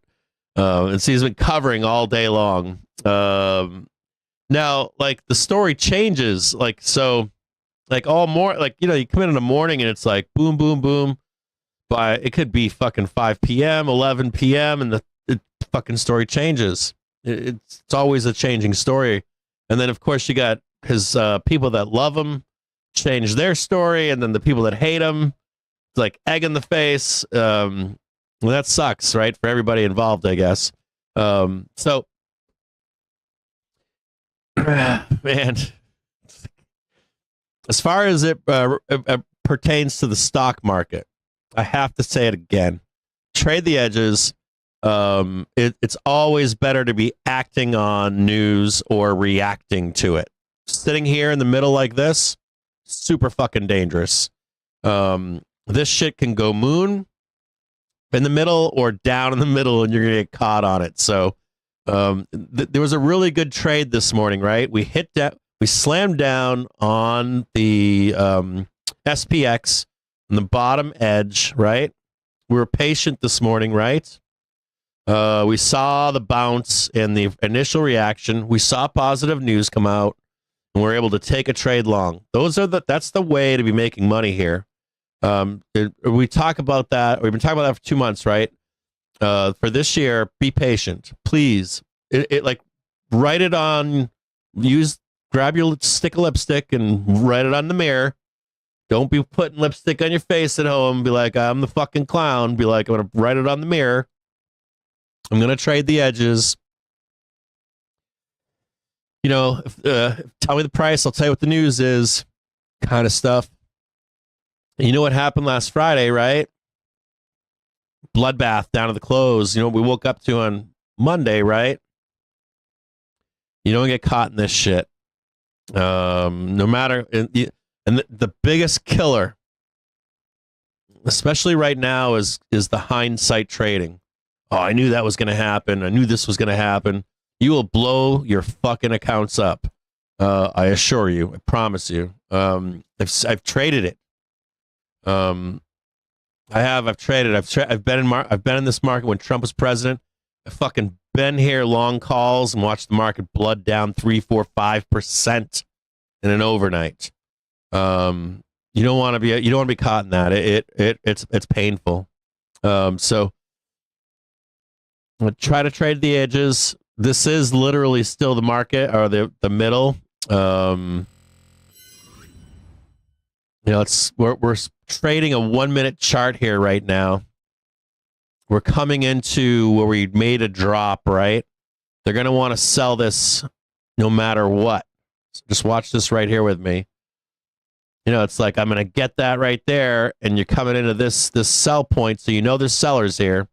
And so he's been covering all day long. Now, like, the story changes. Like, so, like, all more, like, you know, you come in the morning and it's like, boom, boom, boom. It could be fucking 5 p.m., 11 p.m., and the fucking story changes. It's always a changing story. And then, of course, you got his people that love him change their story, and then the people that hate them, it's like egg in the face. Well, that sucks, right, for everybody involved, I guess. So, man, as far as it pertains to the stock market, I have to say it again. Trade the edges. It's always better to be acting on news or reacting to it. Sitting here in the middle like this, super fucking dangerous. This shit can go moon in the middle or down in the middle, and you're gonna get caught on it. So there was a really good trade this morning, right? We hit that. We slammed down on the SPX on the bottom edge, right? We were patient this morning, right? We saw the bounce and the initial reaction. We saw positive news come out, and we're able to take a trade long. That's the way to be making money here. We talk about that. We've been talking about that for 2 months, right? For this year, be patient, please. Like write it on. Grab your stick of lipstick and write it on the mirror. Don't be putting lipstick on your face at home. Be like, I'm the fucking clown. Be like, I'm gonna write it on the mirror. I'm gonna trade the edges. You know, tell me the price. I'll tell you what the news is. Kind of stuff. And you know what happened last Friday, right? Bloodbath down to the close. You know what we woke up to on Monday, right? You don't get caught in this shit. No matter, and the biggest killer, especially right now, is the hindsight trading. Oh, I knew that was going to happen. I knew this was going to happen. You will blow your fucking accounts up. I assure you. I promise you. I've traded it. I've traded. I've been in this market when Trump was president. I fucking been here long calls and watched the market blood down 3, 4, 5% in an overnight. You don't want to be caught in that. It's painful. So try to trade the edges. This is literally still the market or the middle. We're trading a 1 minute chart here right now. We're coming into where we made a drop, right? They're going to want to sell this no matter what. So just watch this right here with me. You know, it's like I'm going to get that right there, and you're coming into this sell point, so you know there's sellers here.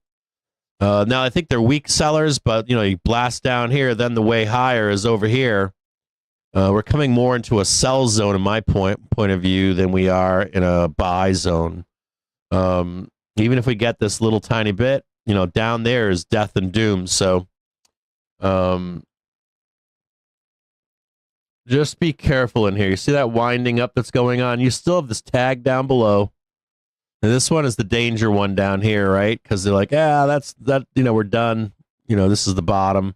Now, I think they're weak sellers, but, you know, you blast down here, then the way higher is over here. We're coming more into a sell zone, in my point of view, than we are in a buy zone. Even if we get this little tiny bit, you know, down there is death and doom. So just be careful in here. You see that winding up that's going on? You still have this tag down below. And this one is the danger one down here, right? Because they're like, you know, we're done. You know, this is the bottom.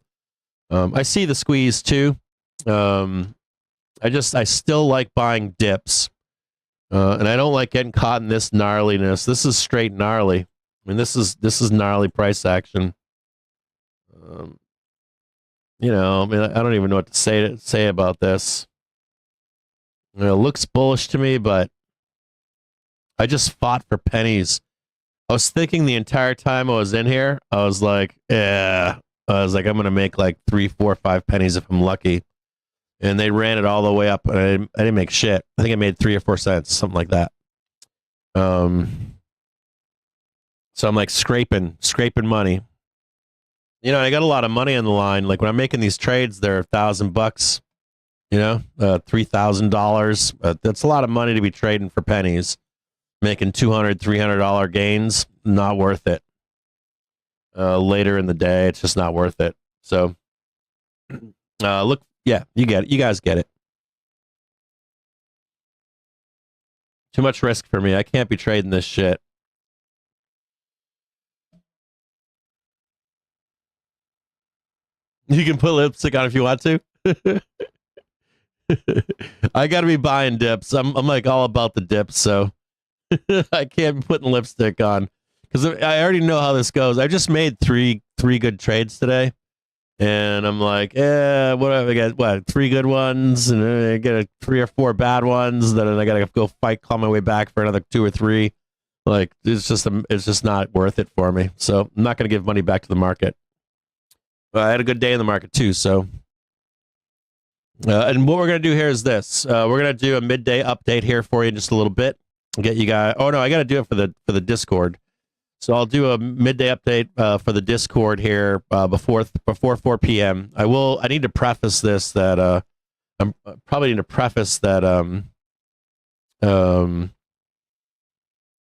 I see the squeeze too. I still like buying dips. And I don't like getting caught in this gnarliness. This is straight gnarly. I mean, this is gnarly price action. You know, I mean, I don't even know what to say about this. You know, it looks bullish to me, but I just fought for pennies. I was thinking the entire time I was in here, I was like, I'm going to make like 3, 4, 5 pennies if I'm lucky. And they ran it all the way up, and I didn't make shit. I think I made 3 or 4 cents, something like that. So I'm like scraping money. You know, I got a lot of money on the line. Like when I'm making these trades, they're $1,000. You know, $3,000. That's a lot of money to be trading for pennies. Making $200, $300 gains, not worth it. Later in the day, it's just not worth it. So, look. Yeah, you get it. You guys get it. Too much risk for me. I can't be trading this shit. You can put lipstick on if you want to. I got to be buying dips. I'm like all about the dips, so I can't be putting lipstick on because I already know how this goes. I just made three good trades today. And I'm like, what I got? What, 3 good ones, and then I get 3 or 4 bad ones. Then I gotta go claw my way back for another 2 or 3. Like it's just not worth it for me. So I'm not gonna give money back to the market. I had a good day in the market too. So, and what we're gonna do here is this: we're gonna do a midday update here for you in just a little bit. Get you guys. Oh no, I gotta do it for the Discord. So I'll do a midday update for the Discord here before 4 p.m. I need to preface this that I'm probably need to preface that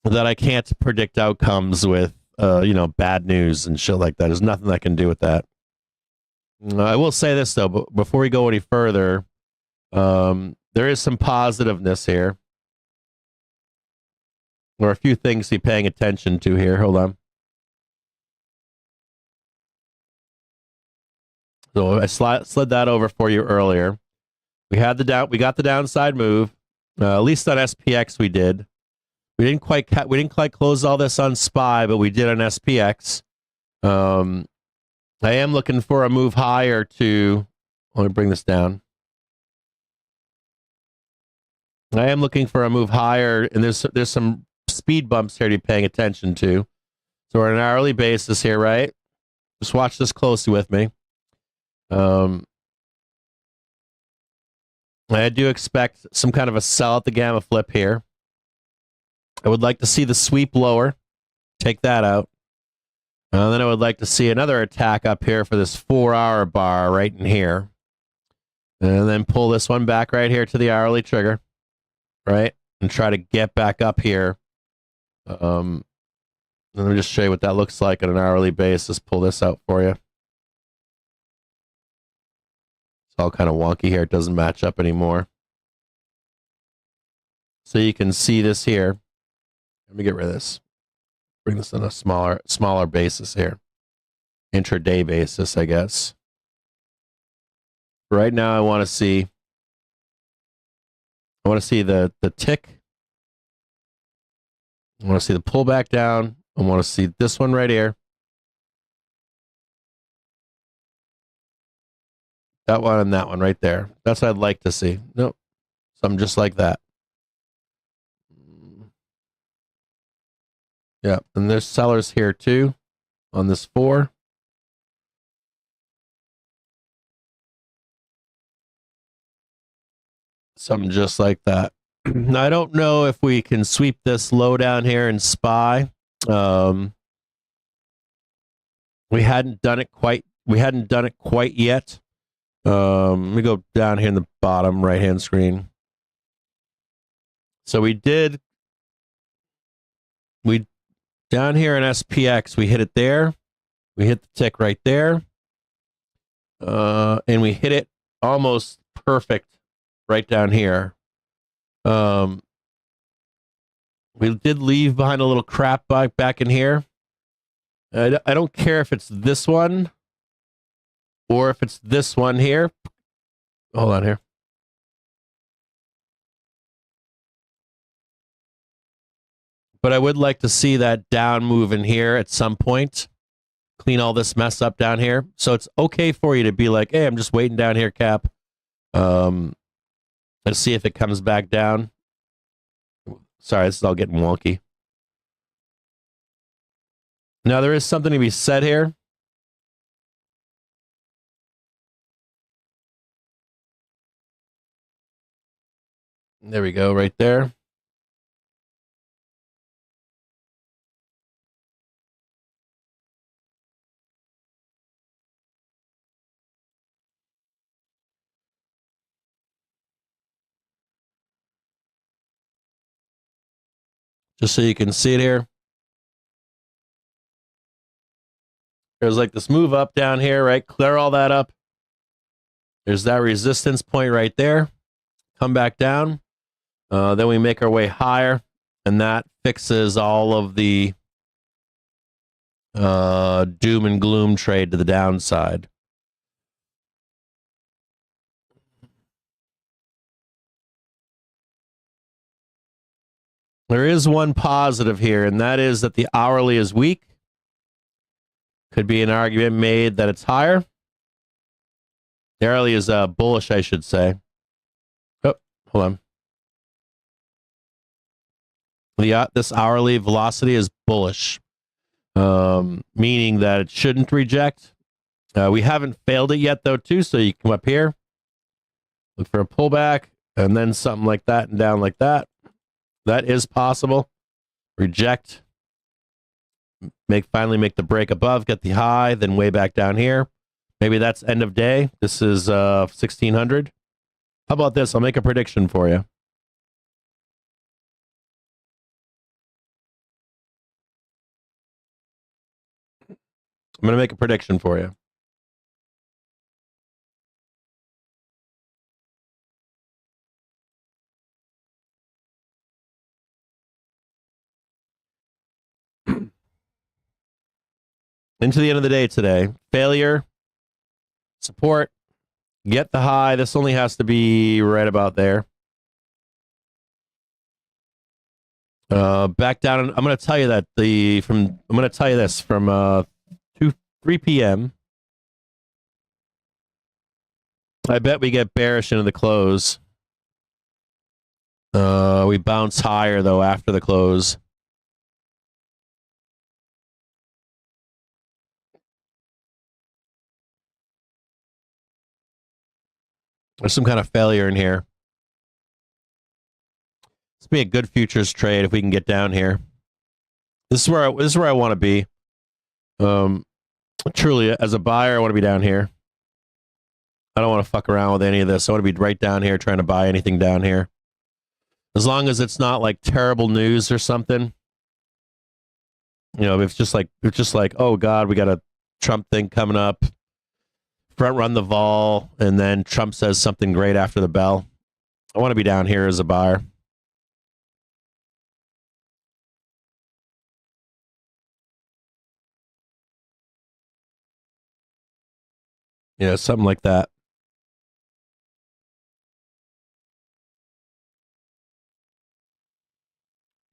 that I can't predict outcomes with bad news and shit like that. There's nothing I can do with that. I will say this though, but before we go any further, there is some positiveness here. Or a few things to be paying attention to here. Hold on. So I slid that over for you earlier. We got the downside move. At least on SPX we did. We didn't quite close all this on SPY, but we did on SPX. I am looking for a move higher to. Let me bring this down. I am looking for a move higher, and there's some speed bumps here to be paying attention to. So we're on an hourly basis here, right? Just watch this closely with me. I do expect some kind of a sell at the gamma flip here. I would like to see the sweep lower. Take that out. And then I would like to see another attack up here for this 4-hour bar right in here. And then pull this one back right here to the hourly trigger. Right? And try to get back up here. Let me just show you what that looks like on an hourly basis. Pull this out for you. It's all kind of wonky here. It doesn't match up anymore. So you can see this here. Let me get rid of this. Bring this on a smaller basis here. Intraday basis, I guess. Right now I want to see the tick. I want to see the pullback down. I want to see this one right here. That one and that one right there. That's what I'd like to see. Nope. Something just like that. Yeah. And there's sellers here too on this 4. Something just like that. I don't know if we can sweep this low down here in SPY. We hadn't done it quite yet. Let me go down here in the bottom right hand screen. So we down here in SPX, we hit it there. We hit the tick right there. And we hit it almost perfect right down here. We did leave behind a little crap back in here. I don't care if it's this one or if it's this one here. Hold on here. But I would like to see that down move in here at some point. Clean all this mess up down here. So it's okay for you to be like, hey, I'm just waiting down here, Cap. Let's see if it comes back down. Sorry, this is all getting wonky. Now, there is something to be said here. There we go, right there. Just so you can see it here. There's like this move up down here, right? Clear all that up. There's that resistance point right there. Come back down. Then we make our way higher, and that fixes all of the doom and gloom trade to the downside. There is one positive here, and that is that the hourly is weak. Could be an argument made that it's higher. The hourly is bullish, I should say. Oh, hold on. This hourly velocity is bullish, meaning that it shouldn't reject. We haven't failed it yet, though, too. So you come up here, look for a pullback, and then something like that and down like that. That is possible. Reject. Finally make the break above, get the high, then way back down here. Maybe that's end of day. This is 1600. How about this? I'll make a prediction for you. I'm going to make a prediction for you. Into the end of the day today. Failure, support, get the high. This only has to be right about there. Back down. I'm going to tell you that I'm going to tell you this from 3 p.m. I bet we get bearish into the close. We bounce higher though after the close. There's some kind of failure in here. This would be a good futures trade if we can get down here. This is where I want to be. Truly, as a buyer, I want to be down here. I don't want to fuck around with any of this. I want to be right down here trying to buy anything down here. As long as it's not like terrible news or something. You know, if it's just like, oh God, we got a Trump thing coming up. Front run the vol, and then Trump says something great after the bell. I want to be down here as a buyer. You know, something like that.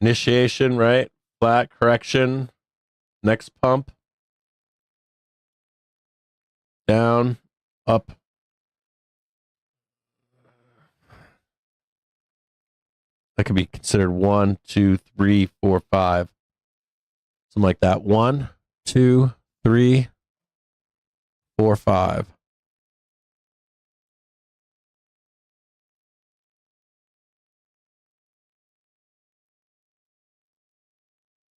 Initiation, right? Flat correction. Next pump. Down, up. That could be considered 1, 2, 3, 4, 5. Something like that. 1, 2, 3, 4, 5.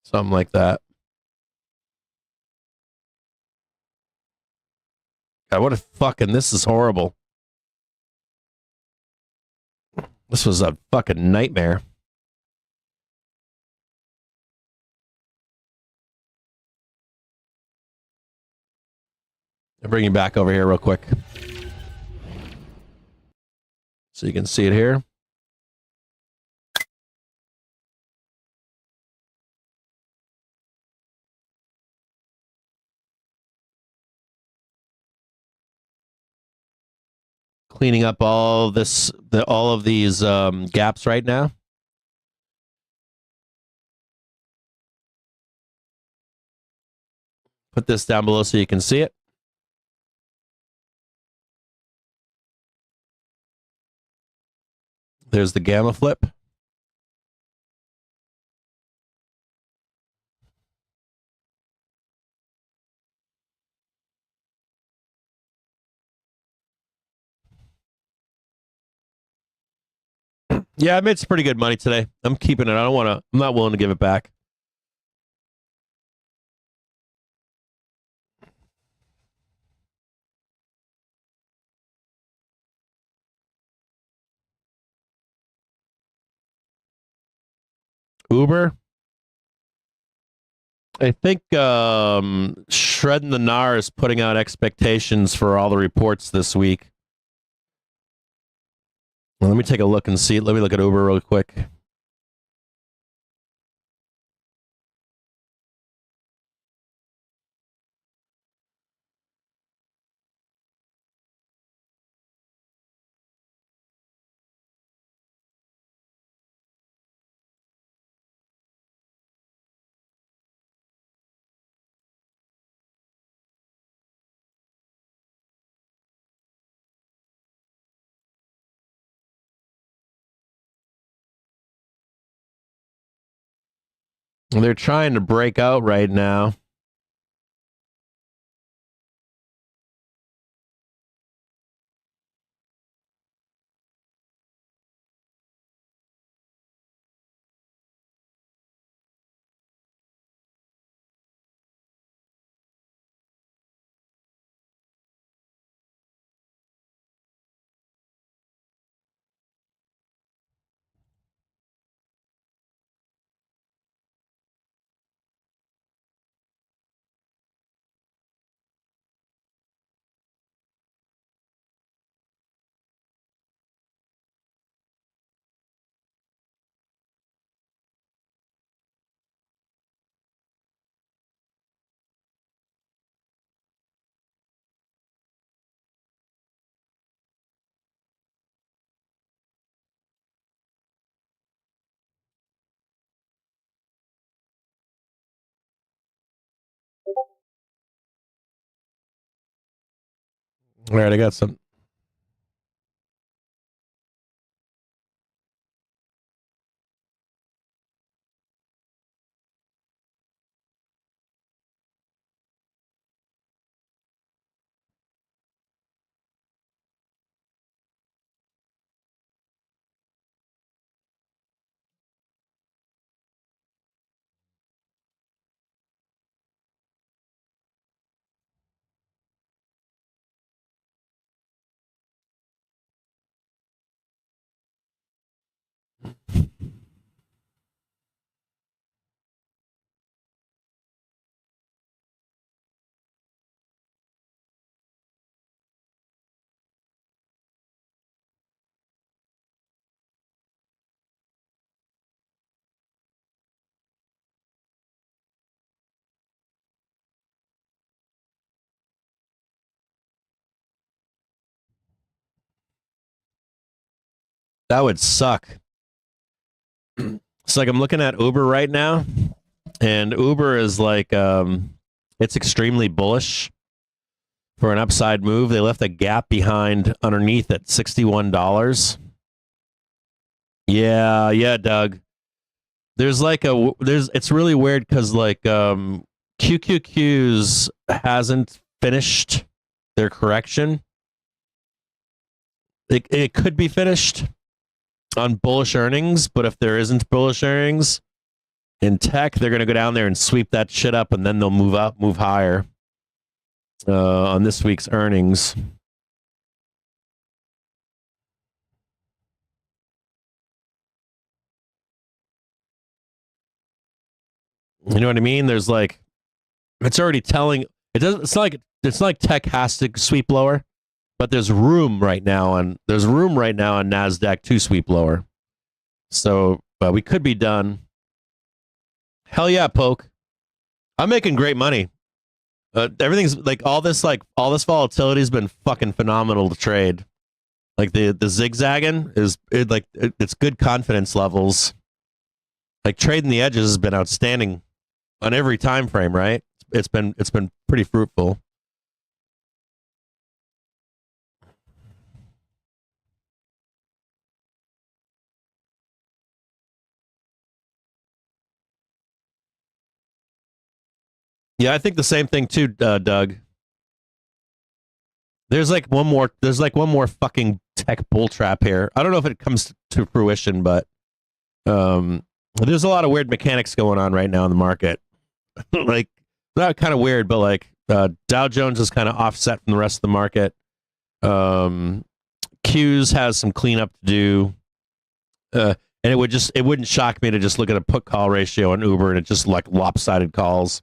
Something like that. God, what a fucking, this is horrible. This was a fucking nightmare. I'll bring you back over here real quick. So you can see it here. Cleaning up all of these gaps right now. Put this down below so you can see it. There's the gamma flip. Yeah, I made some pretty good money today. I'm keeping it. I'm not willing to give it back. Uber. I think Shredding the Gnar is putting out expectations for all the reports this week. Well, let me take a look and see. Let me look at Uber real quick. They're trying to break out right now. All right, I got some. That would suck. It's like I'm looking at Uber right now, and Uber is like, it's extremely bullish for an upside move. They left a gap behind underneath at $61. Yeah, Doug. There's like it's really weird because like QQQ's hasn't finished their correction. It could be finished on bullish earnings, but if there isn't bullish earnings in tech, they're going to go down there and sweep that shit up, and then they'll move higher on this week's earnings. You know what I mean? There's like, it's already telling. It's like tech has to sweep lower, but there's room right now on Nasdaq to sweep lower. So we could be done. Hell yeah, Poke. I'm making great money. Everything's like all this volatility has been fucking phenomenal to trade. Like the zigzagging it's good confidence levels. Like trading the edges has been outstanding on every time frame, right? It's been pretty fruitful. Yeah, I think the same thing too, Doug. There's like one more fucking tech bull trap here. I don't know if it comes to fruition, but there's a lot of weird mechanics going on right now in the market. Like, not kind of weird, but like Dow Jones is kind of offset from the rest of the market. Q's has some cleanup to do. And it wouldn't shock me to just look at a put call ratio on Uber and it's just like lopsided calls.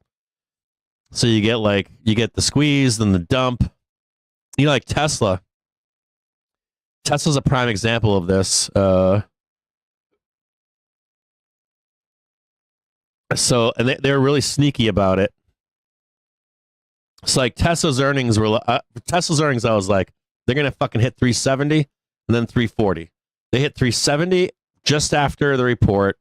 So you get the squeeze, then the dump. You know, like Tesla. Tesla's a prime example of this. So, and they're really sneaky about it. It's like Tesla's earnings were I was like, they're gonna fucking hit 370 and then 340. They hit 370 just after the report.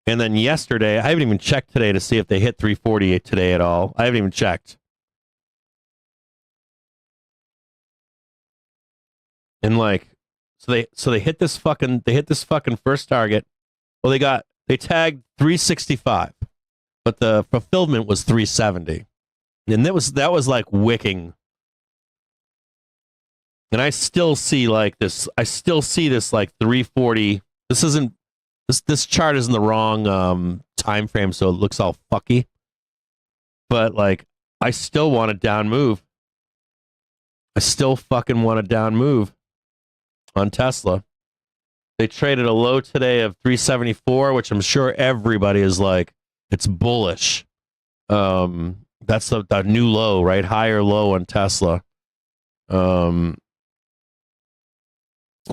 And then yesterday, I haven't even checked today to see if they hit 340 today at all. I haven't even checked. And like, so they hit this fucking first target. Well, they tagged 365. but the fulfillment was 370, and that was like wicking. And I still see like this. I still see this like 340. This chart is in the wrong time frame, so it looks all fucky. But like, I still want a down move. I still fucking want a down move on Tesla. They traded a low today of 374, which I'm sure everybody is like, it's bullish. That's the new low, right? Higher low on Tesla.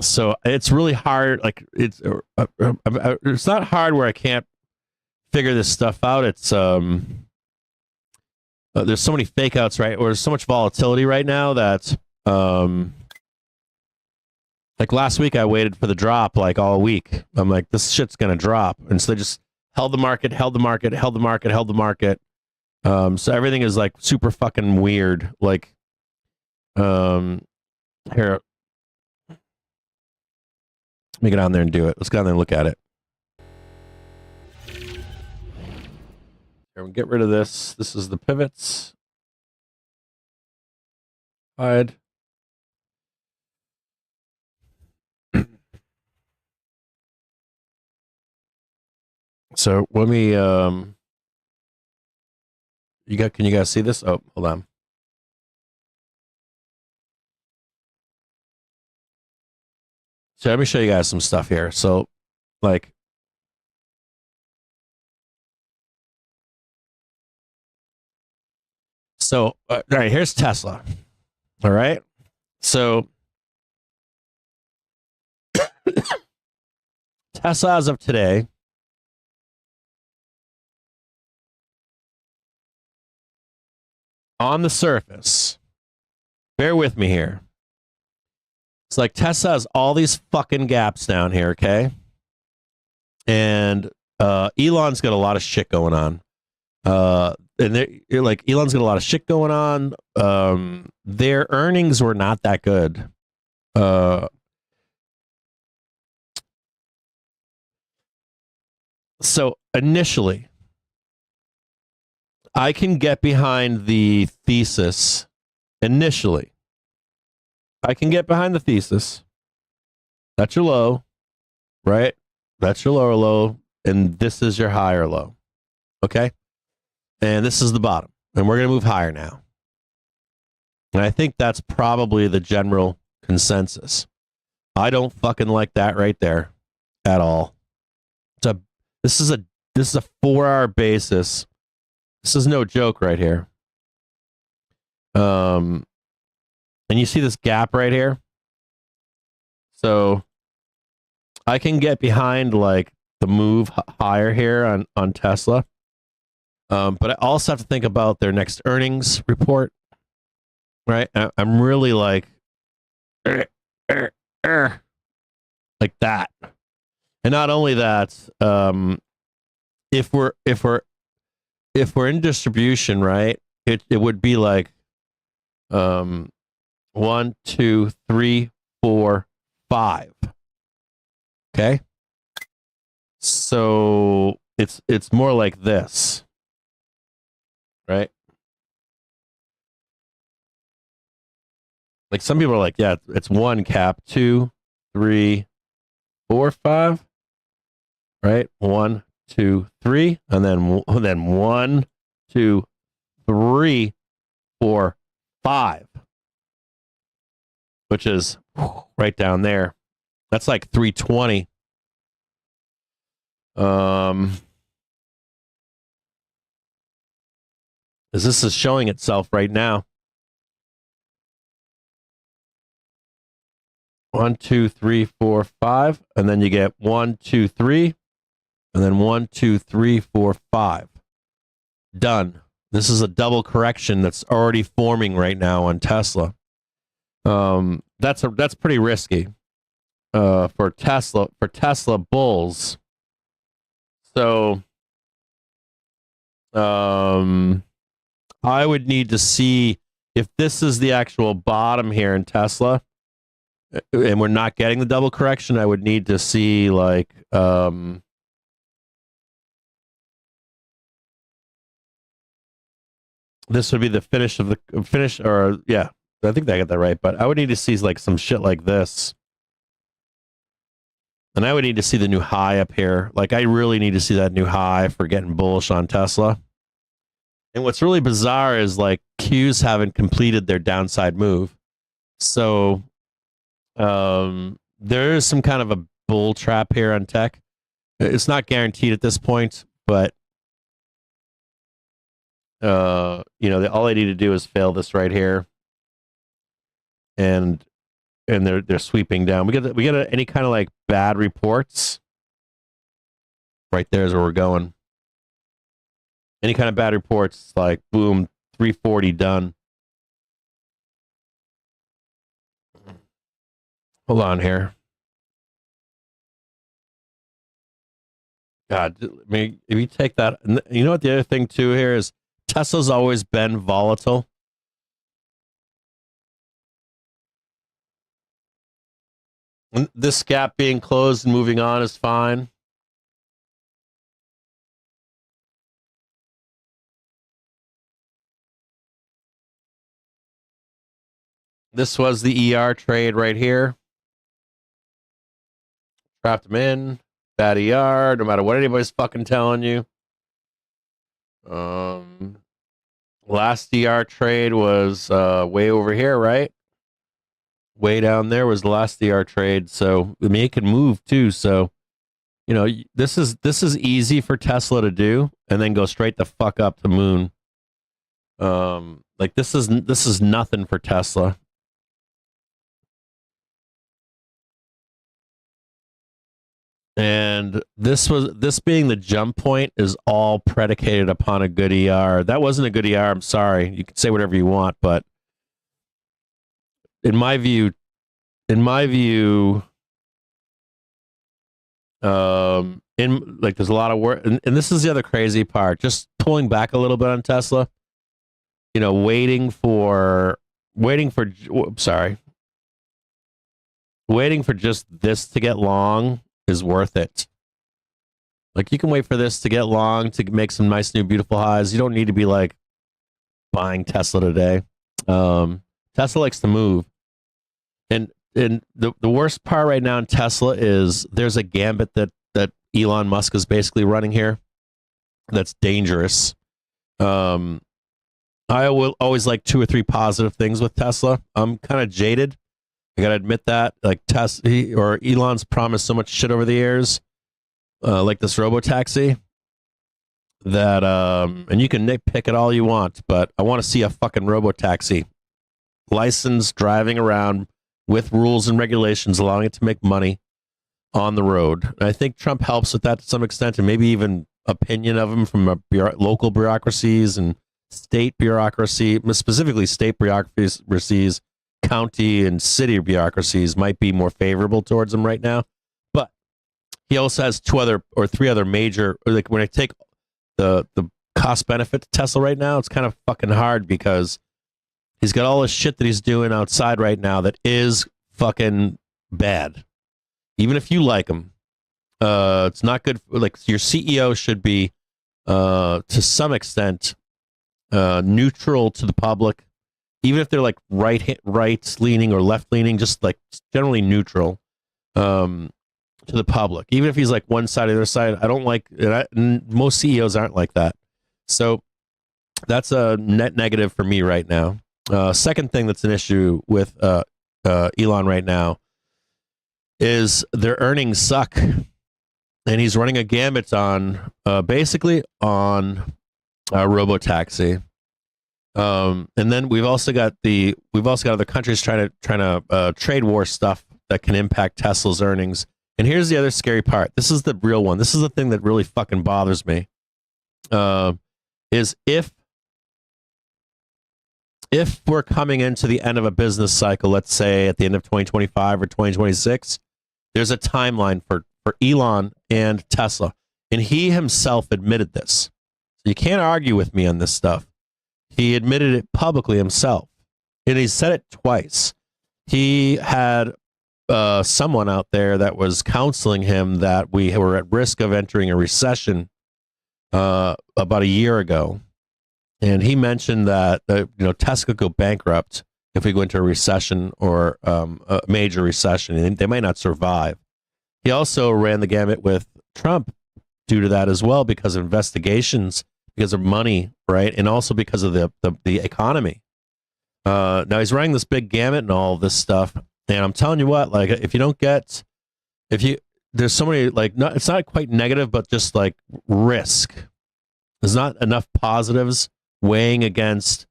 So it's really hard. Like it's not hard where I can't figure this stuff out. It's there's so many fake outs, right? Or there's so much volatility right now that like last week I waited for the drop like all week. I'm like, this shit's gonna drop, and so they just held the market. So everything is like super fucking weird. Like here. Let me get on there and do it. Let's go on there and look at it. Here, we'll get rid of this. This is the pivots. Hide. So let me can you guys see this? Oh, hold on. So let me show you guys some stuff here. So, like, all right, here's Tesla. All right. So, Tesla as of today, on the surface, bear with me here. It's like Tesla has all these fucking gaps down here, okay? And Elon's got a lot of shit going on. And like Elon's got a lot of shit going on. Their earnings were not that good. So initially, I can get behind the thesis. Initially, I can get behind the thesis. That's your low, right? That's your lower low, and this is your higher low. Okay? And this is the bottom. And we're going to move higher now. And I think that's probably the general consensus. I don't fucking like that right there at all. This is a 4-hour basis. This is no joke right here. And you see this gap right here? So I can get behind like the move higher here on Tesla. But I also have to think about their next earnings report. Right? I'm really like like that. And not only that, if we're in distribution, right, it would be like 1, 2, 3, 4, 5. Okay? So it's more like this. Right? Like some people are like, yeah, it's 1 cap, 2, 3, 4, 5. Right? 1, 2, 3, and then 1, 2, 3, 4, 5. Which is right down there. That's like 320. As this is showing itself right now. 1, 2, 3, 4, 5, and then you get 1, 2, 3, and then 1, 2, 3, 4, 5. Done. This is a double correction that's already forming right now on Tesla. That's pretty risky for Tesla bulls. So I would need to see if this is the actual bottom here in Tesla, and we're not getting the double correction. I would need to see like this would be the finish, or yeah, I think I got that right. But I would need to see like some shit like this. And I would need to see the new high up here. Like, I really need to see that new high for getting bullish on Tesla. And what's really bizarre is, like, Qs haven't completed their downside move. So, there is some kind of a bull trap here on tech. It's not guaranteed at this point, but, you know, all I need to do is fail this right here. And they're sweeping down. We get any kind of like bad reports. Right there is where we're going. Any kind of bad reports, like boom, 340 done. Hold on here. God, I mean, if you take that, you know what the other thing too here is, Tesla's always been volatile. This gap being closed and moving on is fine. This was the ER trade right here. Trapped them in. Bad ER, no matter what anybody's fucking telling you. Last ER trade was way over here, right? Way down there was the last ER trade. So I mean, it can move too. So, you know, this is easy for Tesla to do, and then go straight the fuck up to moon. Like this is nothing for Tesla. And this being the jump point is all predicated upon a good ER. That wasn't a good ER. I'm sorry. You can say whatever you want, but in my view, in like there's a lot of work, and this is the other crazy part. Just pulling back a little bit on Tesla. You know, waiting for just this to get long is worth it. Like, you can wait for this to get long to make some nice new beautiful highs. You don't need to be like buying Tesla today. Tesla likes to move. And the worst part right now in Tesla is there's a gambit that Elon Musk is basically running here that's dangerous. I will always like 2 or 3 positive things with Tesla. I'm kind of jaded. I gotta admit that. Like Elon's promised so much shit over the years, like this robo-taxi, that and you can nitpick it all you want, but I want to see a fucking robo-taxi licensed, driving around with rules and regulations, allowing it to make money on the road. And I think Trump helps with that to some extent, and maybe even opinion of him from local bureaucracies and state bureaucracy, specifically state bureaucracies, county and city bureaucracies might be more favorable towards him right now. But he also has 3 other major, like when I take the cost benefit to Tesla right now, it's kind of fucking hard because he's got all this shit that he's doing outside right now that is fucking bad. Even if you like him, it's not good. Like, your CEO should be, to some extent, neutral to the public, even if they're like right leaning or left leaning, just like generally neutral to the public. Even if he's like one side or the other side, I don't like. Most CEOs aren't like that, so that's a net negative for me right now. Second thing that's an issue with Elon right now is their earnings suck, and he's running a gambit on basically on robotaxi. And then we've also got other countries trying to trade war stuff that can impact Tesla's earnings. And here's the other scary part. This is the real one. This is the thing that really fucking bothers me. Is if we're coming into the end of a business cycle, let's say at the end of 2025 or 2026, there's a timeline for Elon and Tesla. And he himself admitted this. So you can't argue with me on this stuff. He admitted it publicly himself. And he said it twice. He had someone out there that was counseling him that we were at risk of entering a recession about a year ago. and he mentioned that Tesla could go bankrupt if we go into a recession or a major recession, and they might not survive. He also ran the gamut with Trump due to that as well, because of investigations, because of money, right, and also because of the economy. Now he's running this big gamut and all of this stuff, and I'm telling you what, like there's so many, like, it's not quite negative, but just like risk. There's not enough positives weighing against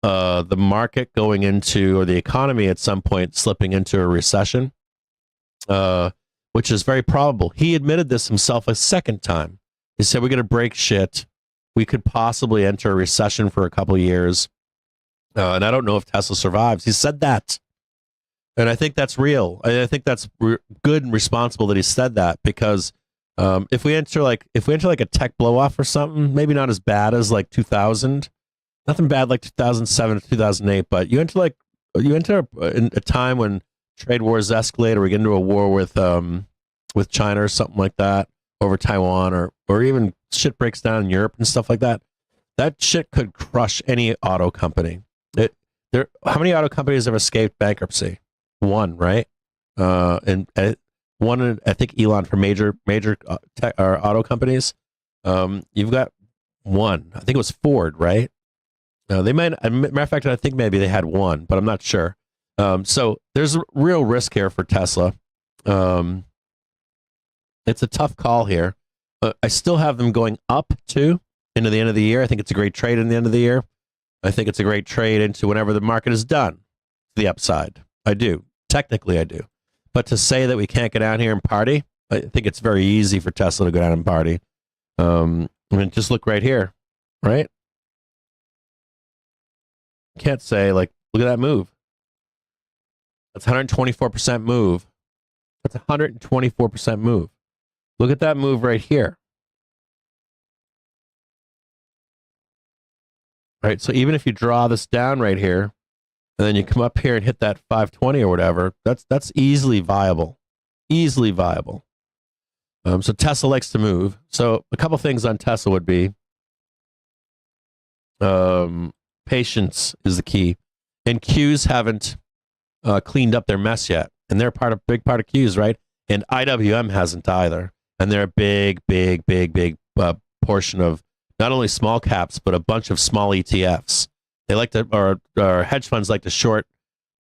the market going into, or the economy at some point slipping into a recession, which is very probable. He admitted this himself a second time. He said, we're going to break shit. We could possibly enter a recession for a couple of years. And I don't know if Tesla survives. He said that. And I think that's real. I think that's good and responsible that he said that, because if we enter like a tech blow off or something, maybe not as bad as like 2000, nothing bad like 2007 to 2008, but you enter a time when trade wars escalate, or we get into a war with China or something like that over Taiwan, or even shit breaks down in Europe and stuff like that. That shit could crush any auto company. How many auto companies have escaped bankruptcy? One, right? And one, I think Elon, for major tech or auto companies. You've got one. I think it was Ford, right? They might. Matter of fact, I think maybe they had one, but I'm not sure. So there's real risk here for Tesla. It's a tough call here. I still have them going up too into the end of the year. I think it's a great trade in the end of the year. I think it's a great trade into whenever the market is done, the upside. I do. Technically, I do. But to say that we can't get out here and party, I think it's very easy for Tesla to go down and party. I mean, just look right here, right? Can't say, like, look at that move. That's 124% move. That's 124% move. Look at that move right here. Right, so even if you draw this down right here, and then you come up here and hit that 520 or whatever, that's easily viable. Easily viable. So Tesla likes to move. So a couple things on Tesla would be patience is the key. And Qs haven't cleaned up their mess yet. And they're big part of Qs, right? And IWM hasn't either. And they're a big portion of not only small caps, but a bunch of small ETFs. They like to, or hedge funds like to short.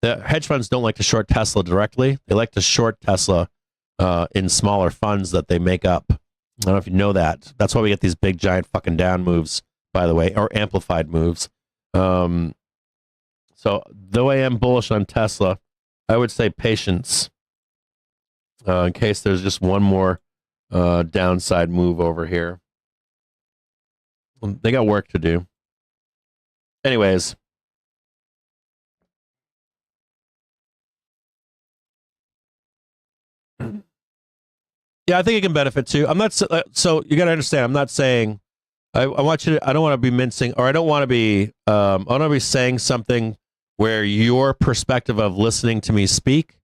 The hedge funds don't like to short Tesla directly. They like to short Tesla in smaller funds that they make up. I don't know if you know that. That's why we get these big, giant fucking down moves, by the way, or amplified moves. So though I am bullish on Tesla, I would say patience in case there's just one more downside move over here. They got work to do. Anyways. Yeah, I think it can benefit too. I'm not so you got to understand. I'm not saying I want you to. I don't want to be mincing, or I don't want to be. I don't want to be saying something where your perspective of listening to me speak,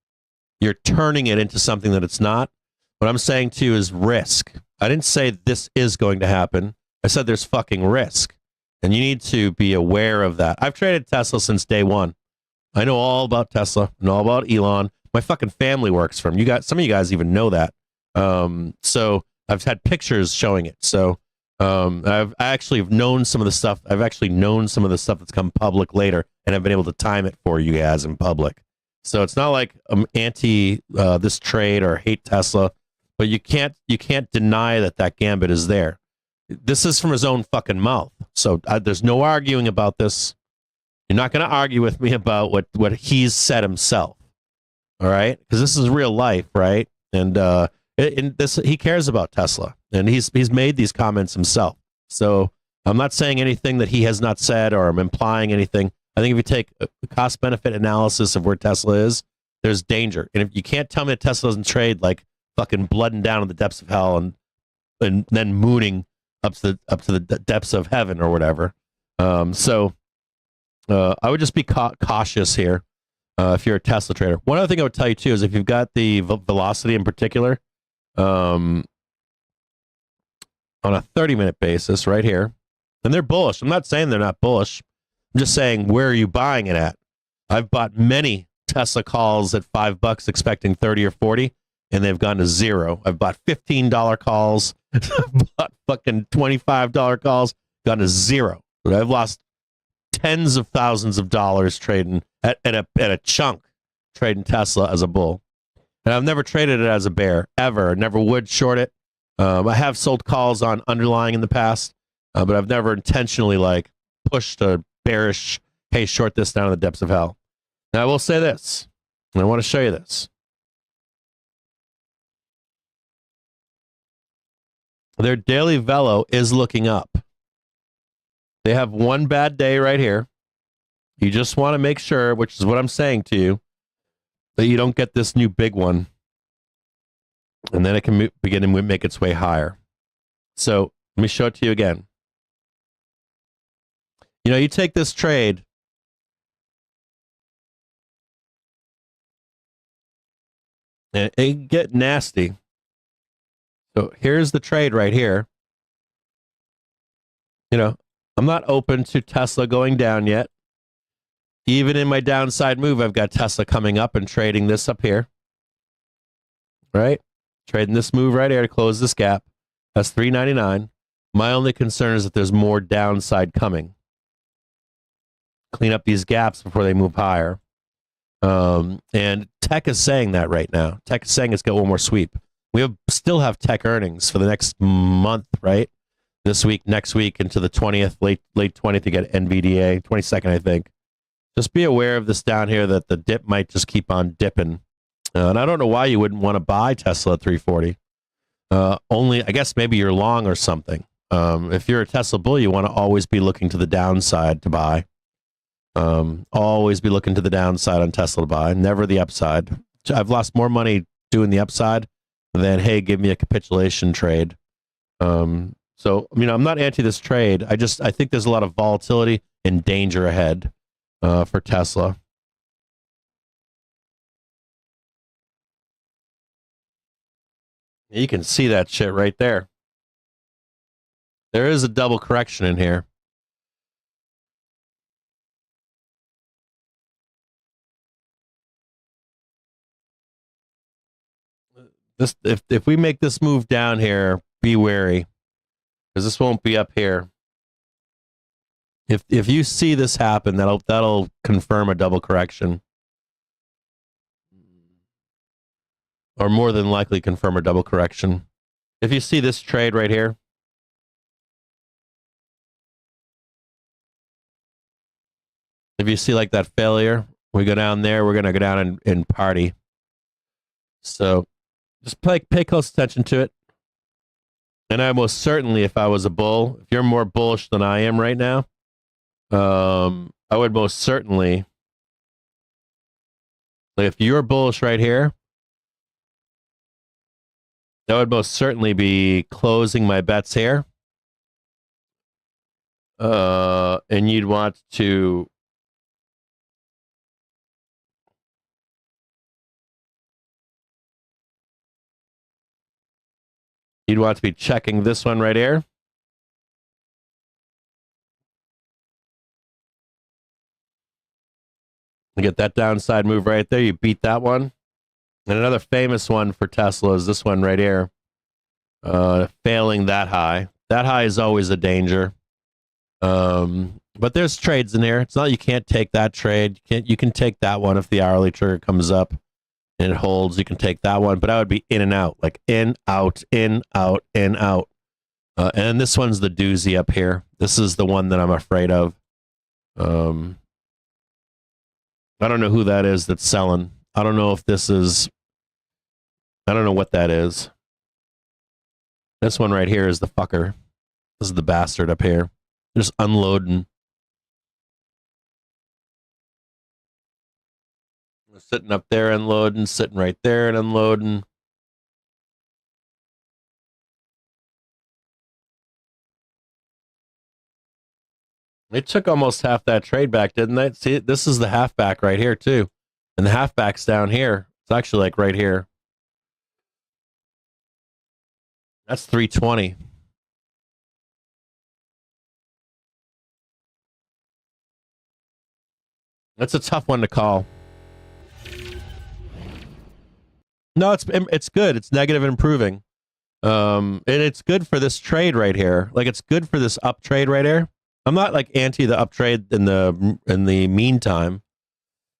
you're turning it into something that it's not. What I'm saying to you is risk. I didn't say this is going to happen. I said there's fucking risk, and you need to be aware of that. I've traded Tesla since day one. I know all about Tesla and all about Elon. My fucking family works for him. You guys, some of you guys even know that. So I've had pictures showing it. So I actually have known some of the stuff. I've actually known some of the stuff that's come public later, and I've been able to time it for you guys in public. So it's not like I'm anti this trade or hate Tesla, but you can't deny that gambit is there. This is from his own fucking mouth. So there's no arguing about this. You're not going to argue with me about what he's said himself. All right? Because this is real life, right? And he cares about Tesla, and he's made these comments himself. So I'm not saying anything that he has not said, or I'm implying anything. I think if you take a cost-benefit analysis of where Tesla is, there's danger. And if you can't tell me that Tesla doesn't trade like fucking blooding down in the depths of hell and then mooning up to the depths of heaven or whatever. So I would just be cautious here if you're a Tesla trader. One other thing I would tell you too is if you've got the velocity in particular on a 30-minute basis right here, And they're bullish. I'm not saying they're not bullish. I'm just saying, where are you buying it at? I've bought many Tesla calls at $5 expecting 30 or 40, and they've gone to zero. I've bought $15 calls, I've bought fucking $25 calls, gone to zero. I've lost tens of thousands of dollars trading at a chunk trading Tesla as a bull. And I've never traded it as a bear, ever. I never would short it. I have sold calls on underlying in the past, but I've never intentionally like pushed a bearish, hey, short this down in the depths of hell. Now, I will say this, and I want to show you this. Their daily velo is looking up. They have one bad day right here. You just want to make sure, which is what I'm saying to you, that you don't get this new big one. And then it can begin to make its way higher. So let me show it to you again. You know, you take this trade, and it can get nasty. So here's the trade right here. You know, I'm not open to Tesla going down yet. Even in my downside move, I've got Tesla coming up and trading this up here. Right? Trading this move right here to close this gap. That's $3.99. My only concern is that there's more downside coming. Clean up these gaps before they move higher. And tech is saying that right now. Tech is saying it's got one more sweep. We still have tech earnings for the next month, right? This week, next week, into the 20th, late 20th to get NVDA, 22nd, I think. Just be aware of this down here that the dip might just keep on dipping. And I don't know why you wouldn't want to buy Tesla at 340. Only, I guess maybe you're long or something. If you're a Tesla bull, you want to always be looking to the downside to buy. Always be looking to the downside on Tesla to buy, never the upside. I've lost more money doing the upside than, hey, give me a capitulation trade. So, you know, I'm not anti this trade. I think there's a lot of volatility and danger ahead for Tesla. You can see that shit right there. There is a double correction in here. This, if we make this move down here, be wary, because this won't be up here. If you see this happen, that'll confirm a double correction, or more than likely confirm a double correction. If you see this trade right here, if you see like that failure, we go down there, we're gonna go down and party. So just pay close attention to it. And I most certainly, if I was a bull, if you're more bullish than I am right now, I would most certainly, like if you're bullish right here, I would most certainly be closing my bets here. And you'd want to be checking this one right here. You get that downside move right there. You beat that one. And another famous one for Tesla is this one right here. Failing that high. That high is always a danger. But there's trades in here. It's not you can't take that trade. You can take that one if the hourly trigger comes up and it holds. You can take that one. But I would be in and out. Like in, out, in, out, in, out. And this one's the doozy up here. This is the one that I'm afraid of. I don't know who that is that's selling. I don't know if this is, I don't know what that is. This one right here is the fucker. This is the bastard up here. Just unloading. Sitting up there unloading, sitting right there and unloading. They took almost half that trade back, didn't they? See, this is the halfback right here, too. And the halfback's down here. It's actually like right here. That's 320. That's a tough one to call. No, it's good. It's negative and improving. And it's good for this trade right here. Like it's good for this up trade right here. I'm not like anti the up trade in the meantime.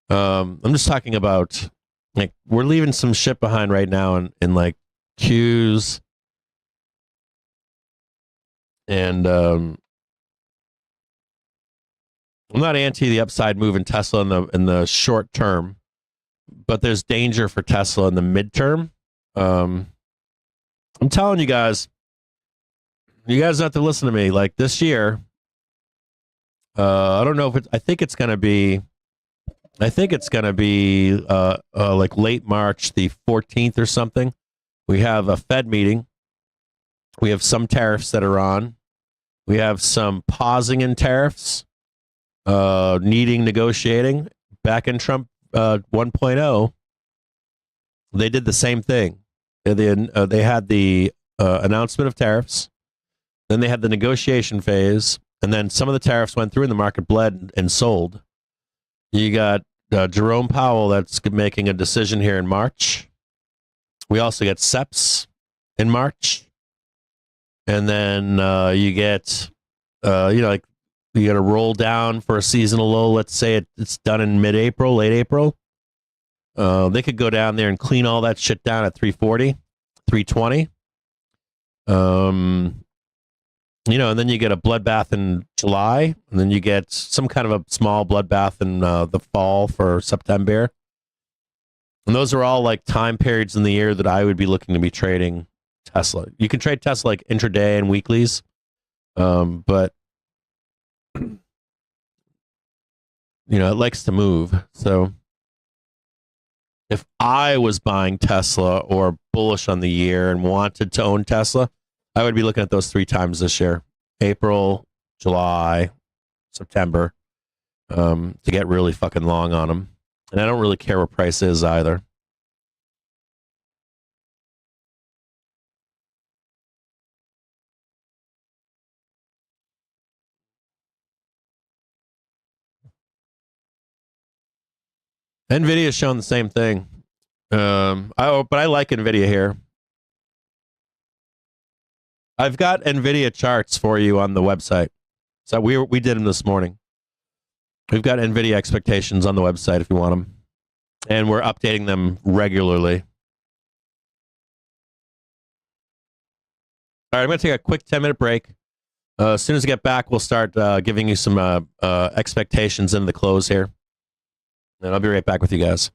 I'm just talking about like we're leaving some shit behind right now in like Qs and I'm not anti the upside move in Tesla in the short term, but there's danger for Tesla in the midterm. I'm telling you guys have to listen to me. Like this year, I don't know if I think it's gonna be like late March, the 14th or something. We have a Fed meeting. We have some tariffs that are on. We have some pausing in tariffs, needing negotiating. Back in Trump 1.0, they did the same thing. They had the announcement of tariffs, then they had the negotiation phase, and then some of the tariffs went through and the market bled and sold. You got Jerome Powell that's making a decision here in March. We also get SEPs in March. And then you get, like you got to roll down for a seasonal low. Let's say it's done in mid-April, late April. They could go down there and clean all that shit down at 340, 320. And then you get a bloodbath in July, and then you get some kind of a small bloodbath in the fall for September. And those are all like time periods in the year that I would be looking to be trading Tesla. You can trade Tesla like intraday and weeklies, but it likes to move. So if I was buying Tesla or bullish on the year and wanted to own Tesla, I would be looking at those 3 times this year: April, July, September, to get really fucking long on them. And I don't really care what price is either. NVIDIA is showing the same thing. But I like NVIDIA here. I've got NVIDIA charts for you on the website. So we did them this morning. We've got NVIDIA expectations on the website if you want them. And we're updating them regularly. All right, I'm going to take a quick 10-minute break. As soon as I get back, we'll start giving you some expectations in the close here. And I'll be right back with you guys.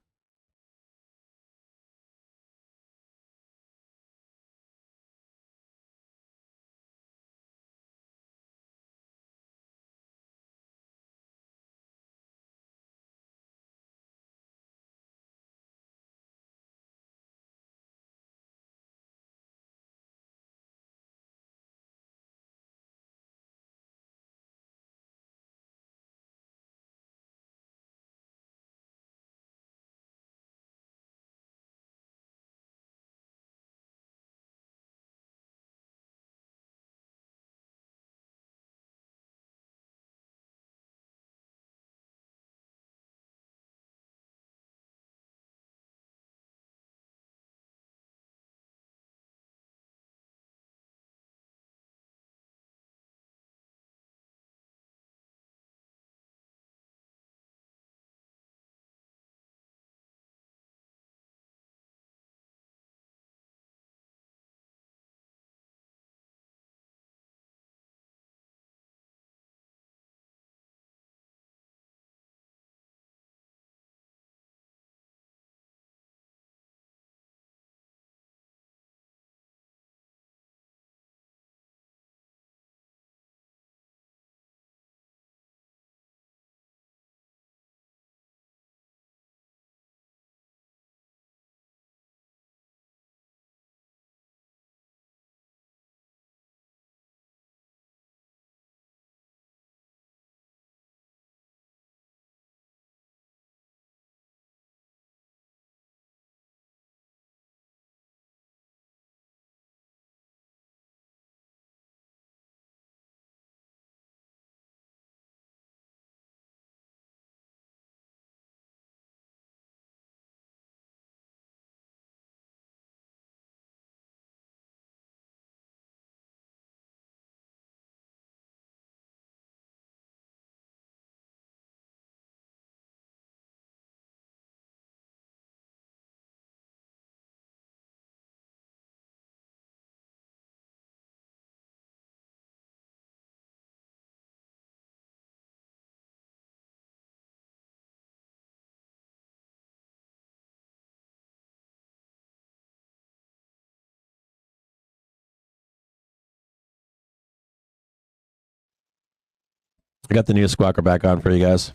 I got the news squawker back on for you guys.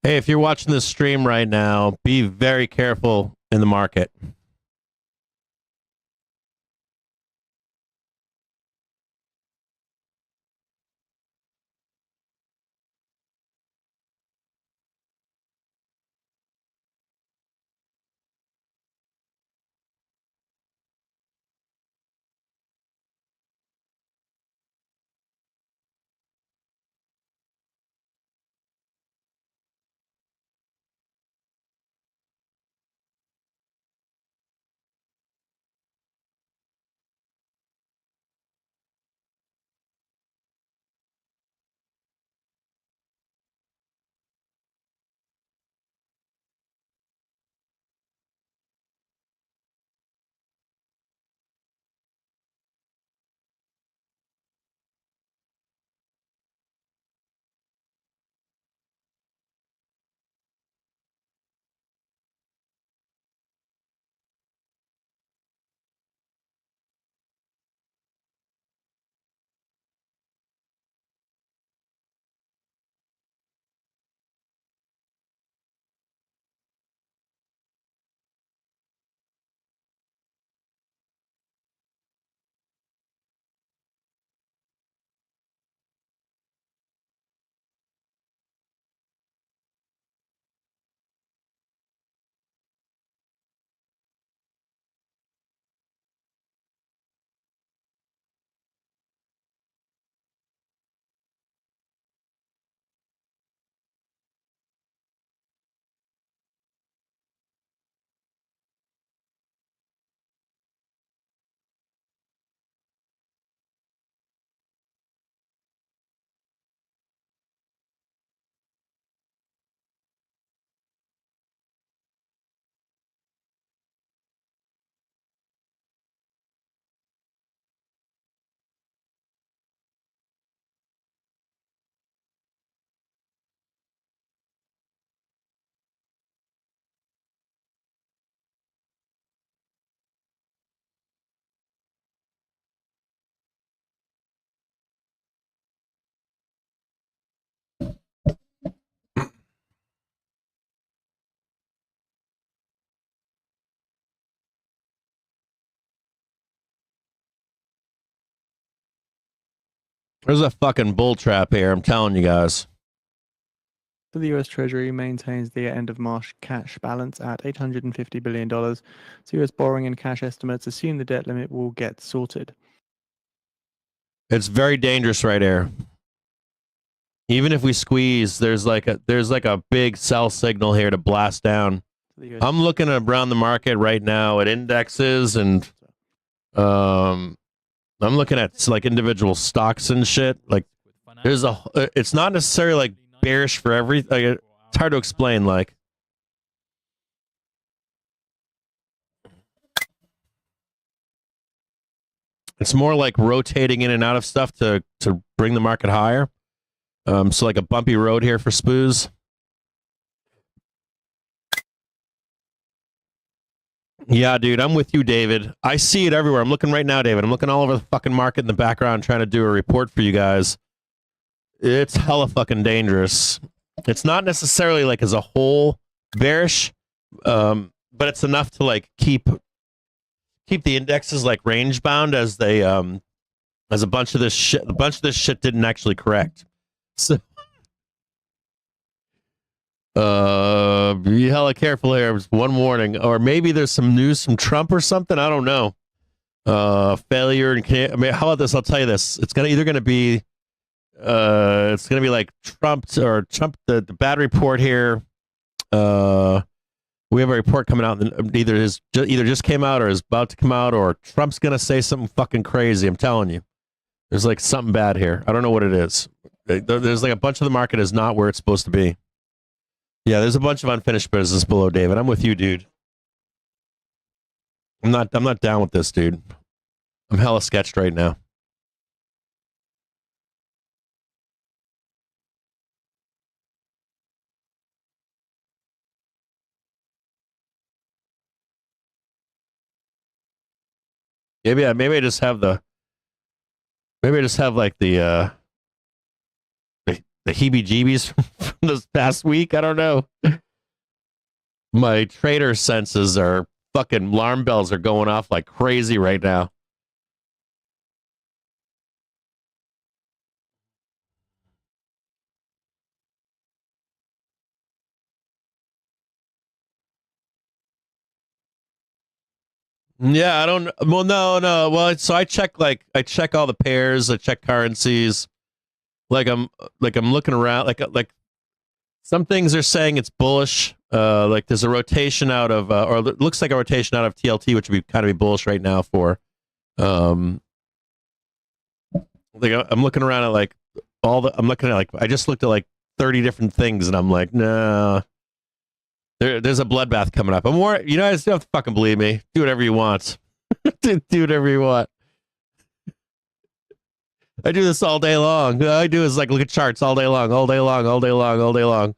Hey, if you're watching this stream right now, be very careful in the market. There's a fucking bull trap here, I'm telling you guys. So the US Treasury maintains the end of March cash balance at $850 billion. So US borrowing and cash estimates assume the debt limit will get sorted. It's very dangerous right here. Even if we squeeze, there's like a big sell signal here to blast down. I'm looking around the market right now at indexes and I'm looking at like individual stocks and shit. Like it's not necessarily like bearish for everything. Like, it's hard to explain. Like it's more like rotating in and out of stuff to bring the market higher. So like a bumpy road here for SPOOs. Yeah, dude, I'm with you, David. I see it everywhere. I'm looking right now, David. I'm looking all over the fucking market in the background trying to do a report for you guys. It's hella fucking dangerous. It's not necessarily like as a whole bearish, but it's enough to like keep the indexes like range bound as they as a bunch of this shit didn't actually correct. So be hella careful here. One warning, or maybe there's some news from Trump or something. I don't know. Failure and I mean, how about this? I'll tell you this. It's gonna be like Trump the bad report here. We have a report coming out that either just came out or is about to come out, or Trump's gonna say something fucking crazy. I'm telling you, there's like something bad here. I don't know what it is. There's like a bunch of the market is not where it's supposed to be. Yeah, there's a bunch of unfinished business below, David. I'm with you, dude. I'm not down with this, dude. I'm hella sketched right now. Maybe I just have like the the heebie-jeebies from this past week. I don't know. My trader senses are fucking alarm bells are going off like crazy right now. Yeah, I don't. Well, no. Well, so I check all the pairs. I check currencies. I'm looking around. Like some things are saying it's bullish. Like there's a rotation out of, or it looks like a rotation out of TLT, which would be kind of be bullish right now for. Like I'm looking around at like I'm looking at like I just looked at like 30 different things, and I'm like, no. There's a bloodbath coming up. I'm more, you guys don't have to fucking believe me. Do whatever you want. Do whatever you want. I do this all day long. All I do is like look at charts all day long, all day long, all day long, all day long.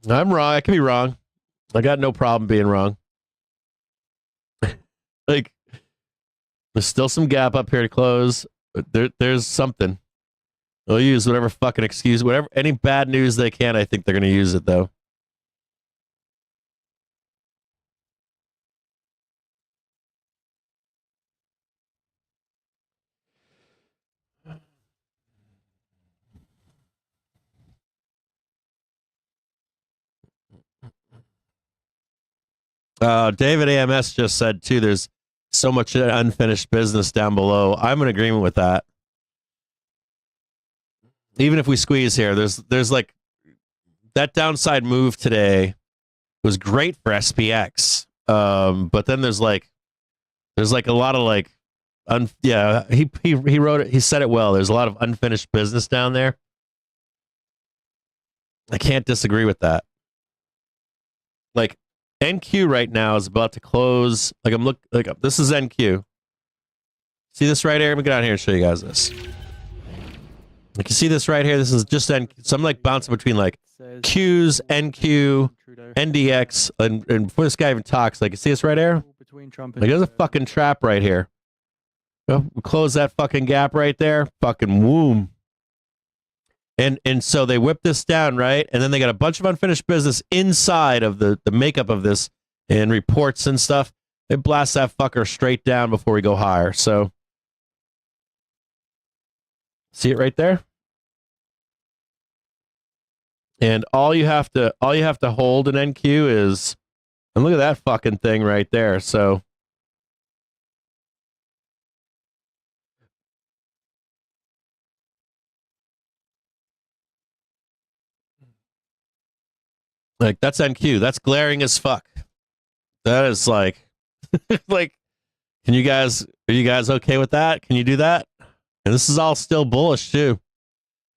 I'm wrong. I can be wrong. I got no problem being wrong. Like, there's still some gap up here to close. But there's something. They'll use whatever fucking excuse, whatever, any bad news they can. I think they're going to use it though. David AMS just said too, there's so much unfinished business down below. I'm in agreement with that. Even if we squeeze here, there's like that downside move today was great for SPX. But then there's like a lot of like he wrote it, he said it well. There's a lot of unfinished business down there. I can't disagree with that. Like NQ right now is about to close. Like this is NQ. See this right here? Let me get out here and show you guys this. Like you see this right here? This is just NQ. So I'm like bouncing between like Qs, NQ, NDX, and before this guy even talks, like you see this right here? Like there's a fucking trap right here. We'll close that fucking gap right there. Fucking womb. And so they whip this down, right? And then they got a bunch of unfinished business inside of the makeup of this and reports and stuff. They blast that fucker straight down before we go higher. So see it right there? And all you have to hold in NQ is, and look at that fucking thing right there. So like that's NQ. That's glaring as fuck. That is like like are you guys okay with that? Can you do that? And this is all still bullish too.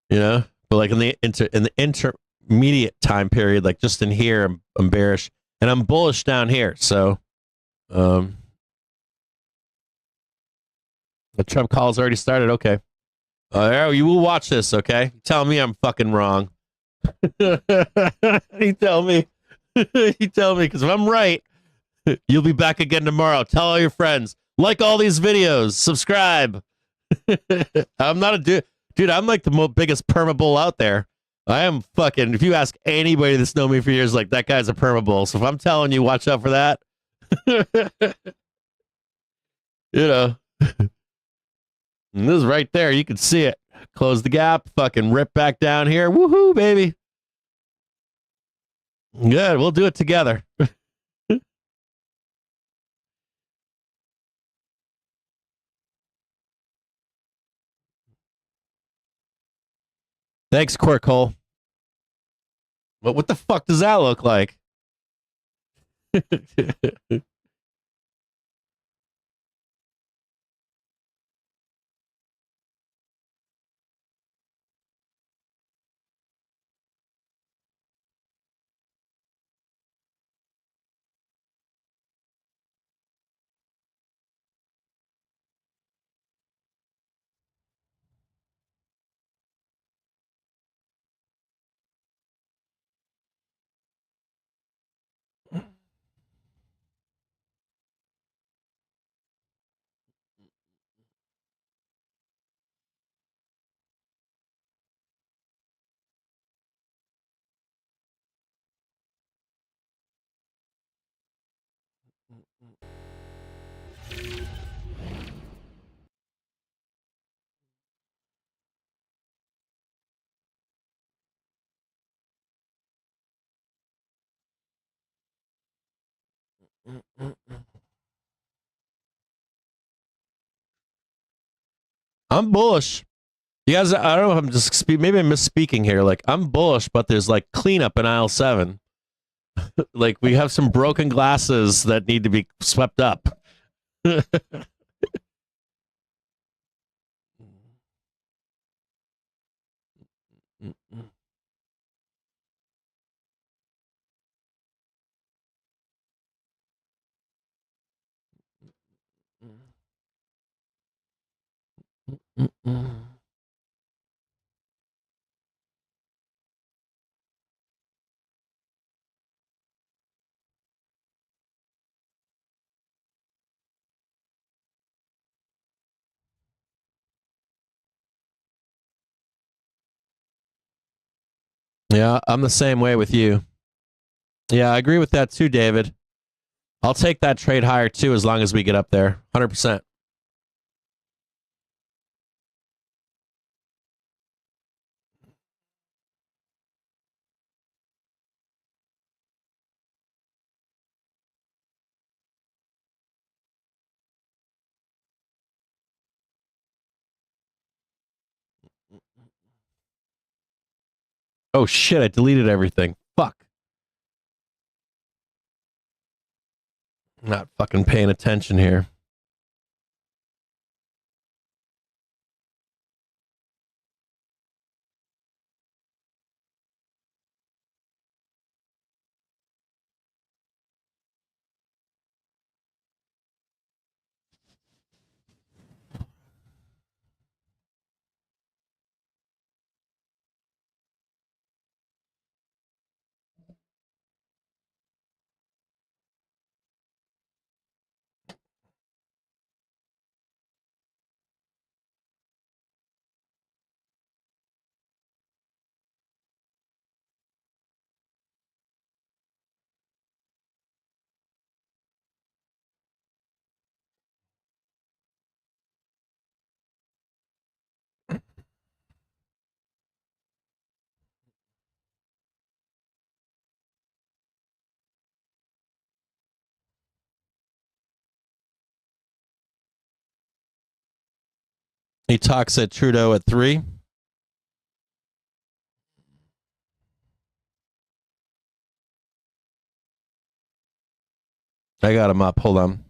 You know? But like in the intermediate time period, like just in here, I'm bearish. And I'm bullish down here. So the Trump call's already started. Okay. You will watch this, okay? Tell me I'm fucking wrong. You tell me. You tell me, because if I'm right, you'll be back again tomorrow. Tell all your friends. Like all these videos. Subscribe. I'm not a dude. I'm like the biggest permabull out there. I am fucking, if you ask anybody that's known me for years, like that guy's a permabull. So if I'm telling you, watch out for that. You know. And this is right there. You can see it. Close the gap. Fucking rip back down here. Woohoo, baby. Good. We'll do it together. Thanks, Corkhole. But what the fuck does that look like? I'm bullish. You guys, I don't know if I'm just maybe I'm misspeaking here. Like, I'm bullish, but there's like cleanup in aisle 7. Like, we have some broken glasses that need to be swept up. Yeah, I'm the same way with you. Yeah, I agree with that too, David. I'll take that trade higher too as long as we get up there. 100%. Oh shit, I deleted everything. Fuck. I'm not fucking paying attention here. He talks at Trudeau at 3. I got him up. Hold on.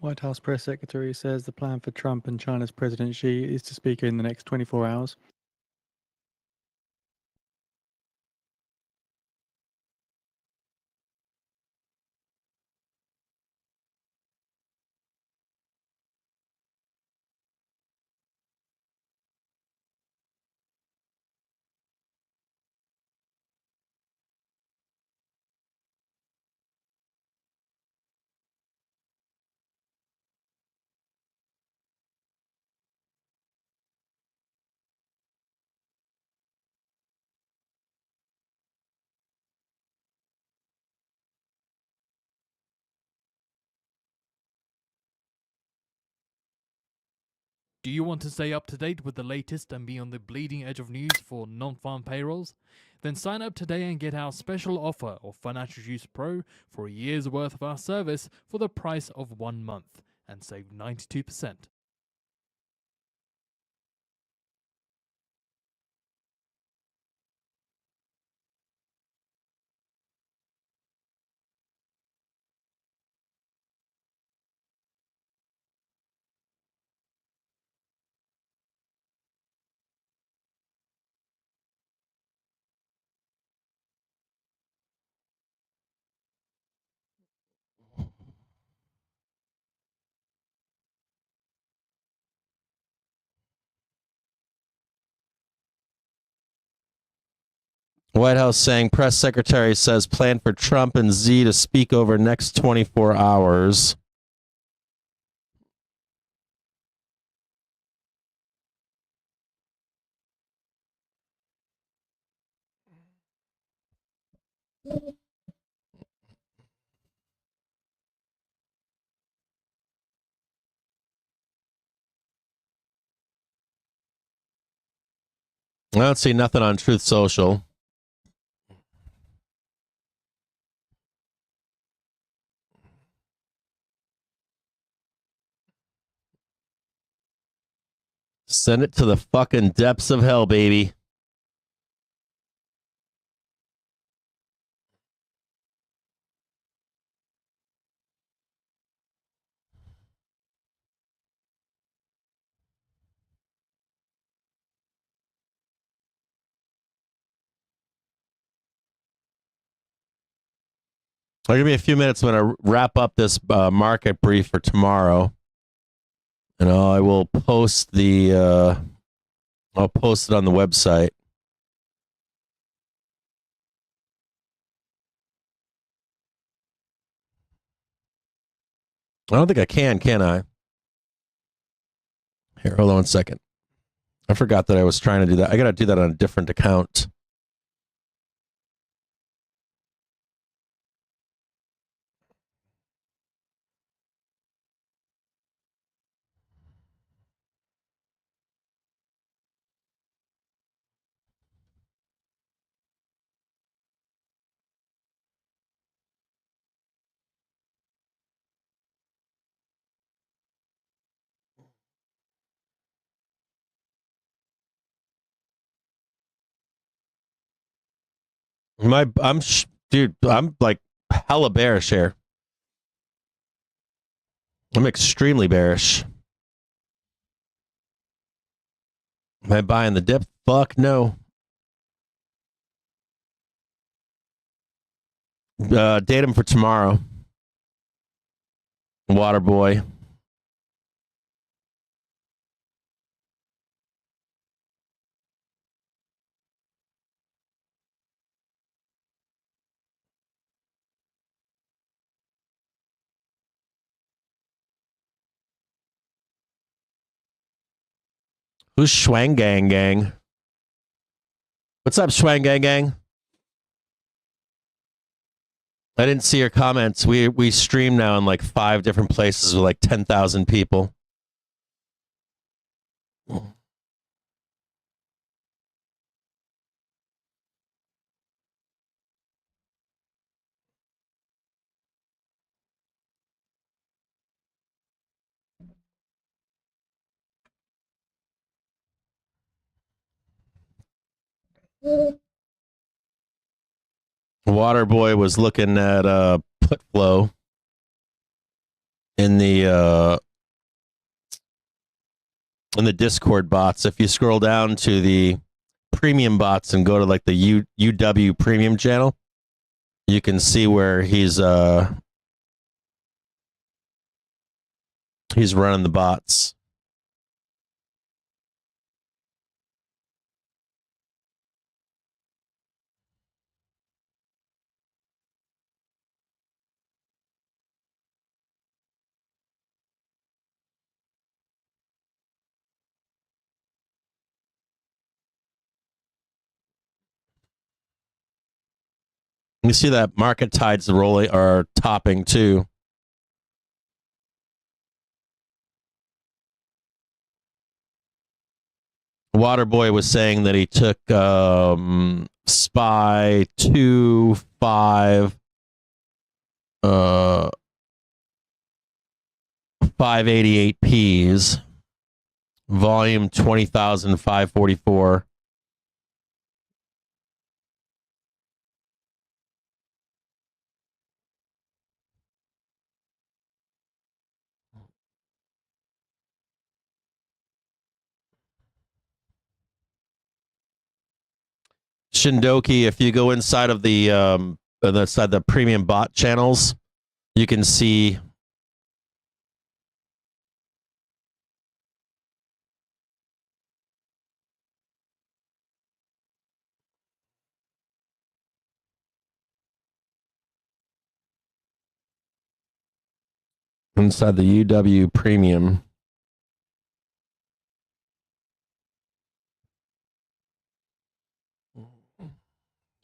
White House press secretary says the plan for Trump and China's President Xi is to speak in the next 24 hours. Do you want to stay up to date with the latest and be on the bleeding edge of news for non-farm payrolls? Then sign up today and get our special offer of Financial Juice Pro for a year's worth of our service for the price of 1 month and save 92%. White House saying press secretary says plan for Trump and Xi to speak over next 24 hours. I don't see nothing on Truth Social. Send it to the fucking depths of hell, baby. I'll give me a few minutes when I wrap up this market brief for tomorrow, and I will post the. I'll post it on the website. I don't think I can I? Here, hold on 1 second. I forgot that I was trying to do that. I got to do that on a different account. Dude, I'm like hella bearish here. I'm extremely bearish. Am I buying the dip? Fuck no. Datum for tomorrow. Water boy. Who's Schwang Gang Gang? What's up, Schwang Gang Gang? I didn't see your comments. We stream now in like 5 different places with like 10,000 people. Waterboy was looking at put flow in the Discord bots. If you scroll down to the premium bots and go to like the UW premium channel, you can see where he's running the bots. You see that market tides rolling are topping too. Waterboy was saying that he took SPY 25 588 Ps, volume 20,544. Shindoki, if you go inside of the premium bot channels, you can see inside the UW premium.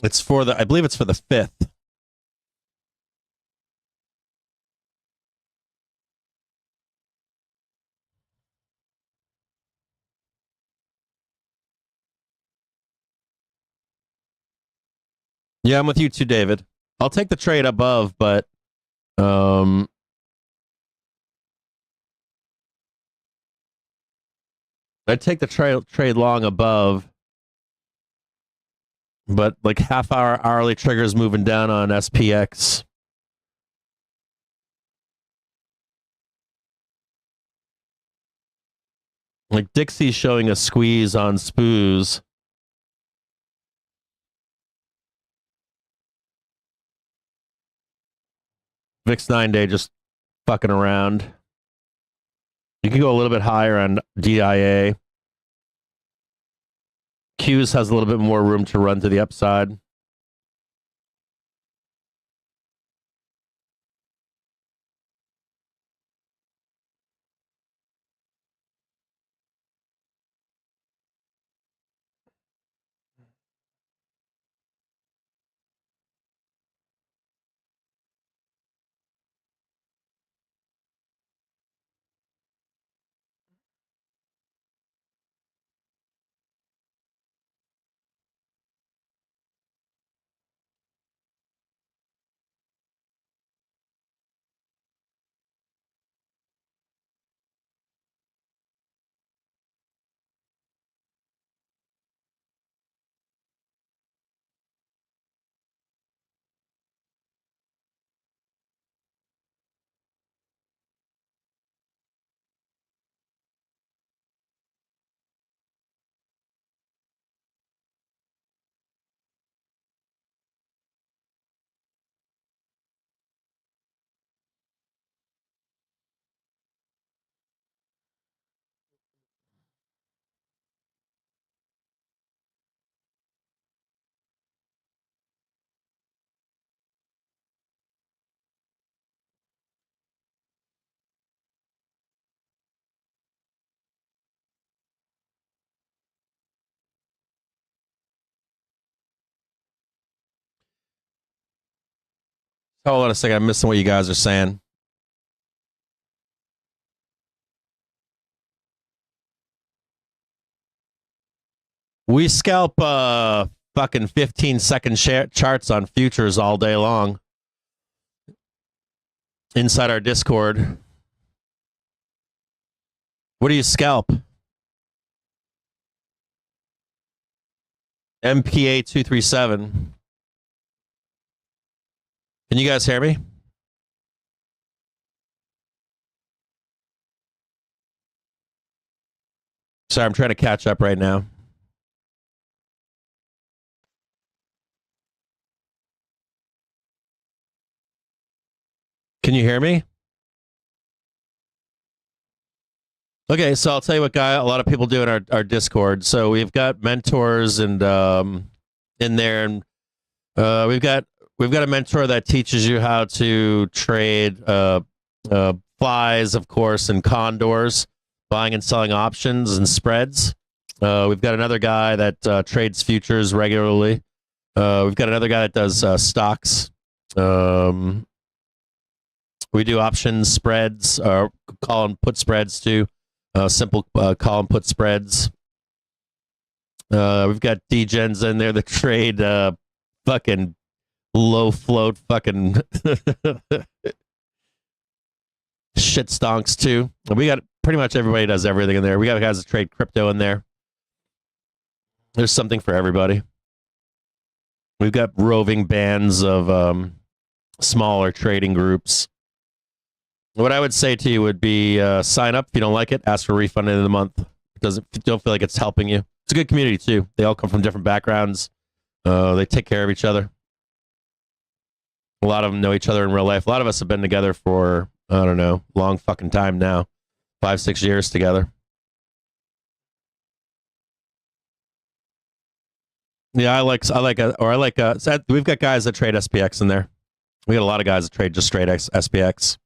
It's for I believe it's for the 5th. Yeah, I'm with you too, David. I'll take the trade above, but I'd take the trade long above, but like half hour hourly triggers moving down on SPX. Like Dixie's showing a squeeze on SPOOs. VIX 9-day just fucking around. You can go a little bit higher on DIA. Q's has a little bit more room to run to the upside. Hold on a second. I'm missing what you guys are saying. We scalp fucking 15-second charts on futures all day long inside our Discord. What do you scalp? MPA 237. Can you guys hear me? Sorry, I'm trying to catch up right now. Can you hear me? Okay, so I'll tell you what a lot of people do in our Discord. So we've got mentors and in there, and we've got a mentor that teaches you how to trade flies, of course, and condors, buying and selling options and spreads. We've got another guy that trades futures regularly. We've got another guy that does stocks. We do options, spreads, call and put spreads too. Simple call and put spreads. We've got D-gens in there that trade fucking low float fucking shit stonks too. We got pretty much everybody does everything in there. We got guys that trade crypto in there. There's something for everybody. We've got roving bands of smaller trading groups. What I would say to you would be sign up. If you don't like it, ask for a refund in the month. Don't feel like it's helping you. It's a good community too. They all come from different backgrounds. They take care of each other. A lot of them know each other in real life. A lot of us have been together for, I don't know, long fucking time now. 5-6 years together. Yeah, we've got guys that trade SPX in there. We got a lot of guys that trade just straight SPX.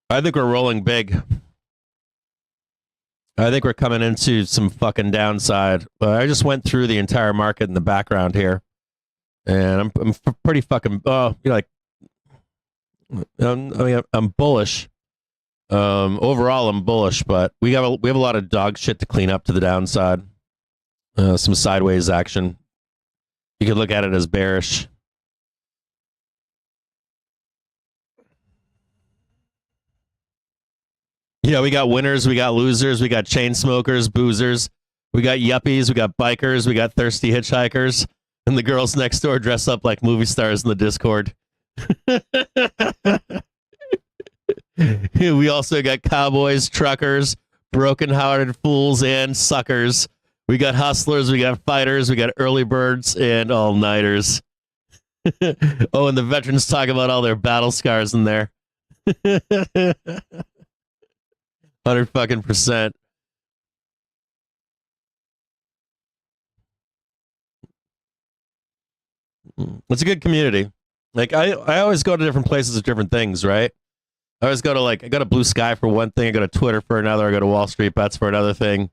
I think we're rolling big. I think we're coming into some fucking downside. I just went through the entire market in the background here, and I'm pretty fucking. I'm bullish. Overall, I'm bullish, but we have a lot of dog shit to clean up to the downside. Some sideways action. You could look at it as bearish. Yeah, we got winners, we got losers, we got chain smokers, boozers, we got yuppies, we got bikers, we got thirsty hitchhikers, and the girls next door dress up like movie stars in the Discord. We also got cowboys, truckers, broken-hearted fools, and suckers. We got hustlers, we got fighters, we got early birds, and all-nighters. Oh, and the veterans talk about all their battle scars in there. 100%. It's a good community. Like I always go to different places with different things, right? I always go to I go to BlueSky for one thing, I go to Twitter for another, I go to Wall Street Bets for another thing.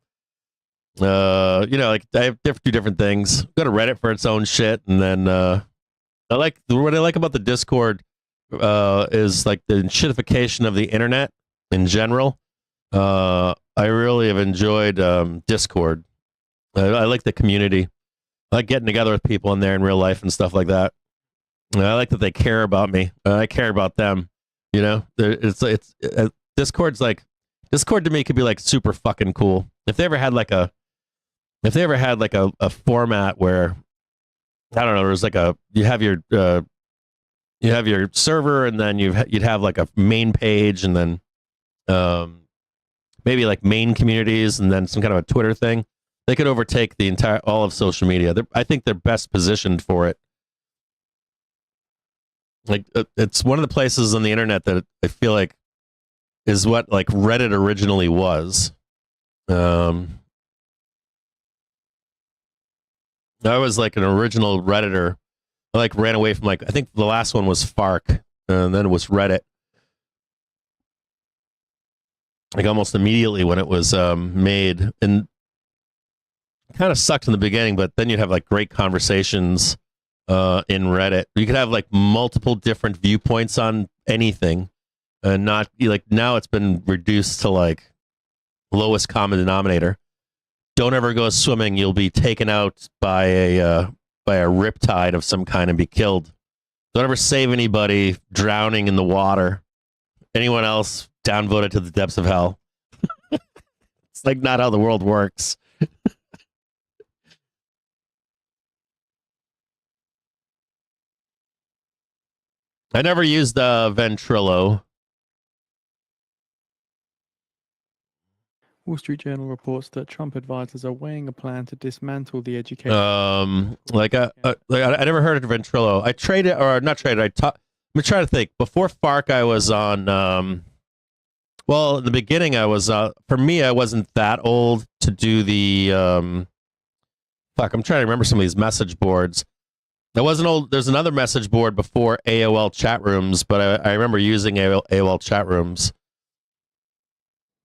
I have different things. Go to Reddit for its own shit, and then what I like about the Discord is like the shitification of the internet in general. I really have enjoyed Discord. I like the community. I like getting together with people in there in real life and stuff like that. I like that they care about me. I care about them. Discord to me could be like super fucking cool. If they ever had like a format where, I don't know, there's like you have your server, and then you'd have like a main page, and then maybe like main communities, and then some kind of a Twitter thing. They could overtake all of social media. I think they're best positioned for it. Like it's one of the places on the internet that I feel like is what like Reddit originally was. I was like an original Redditor. I like ran away from I think the last one was Fark, and then it was Reddit. Like almost immediately when it was made, and kind of sucked in the beginning, but then you'd have like great conversations in Reddit. You could have like multiple different viewpoints on anything, and not like now it's been reduced to like lowest common denominator. Don't ever go swimming. You'll be taken out by a riptide of some kind and be killed. Don't ever save anybody drowning in the water. Anyone else downvoted to the depths of hell. It's like not how the world works. I never used Ventrilo. Wall Street Journal reports that Trump advisors are weighing a plan to dismantle the education. I never heard of Ventrilo. I traded, or not traded. I'm trying to think. Before Fark, I was on. Well, in the beginning, I was. For me, I wasn't that old to do the. Fuck, I'm trying to remember some of these message boards. I wasn't old. There's another message board before AOL chat rooms, but I remember using AOL chat rooms.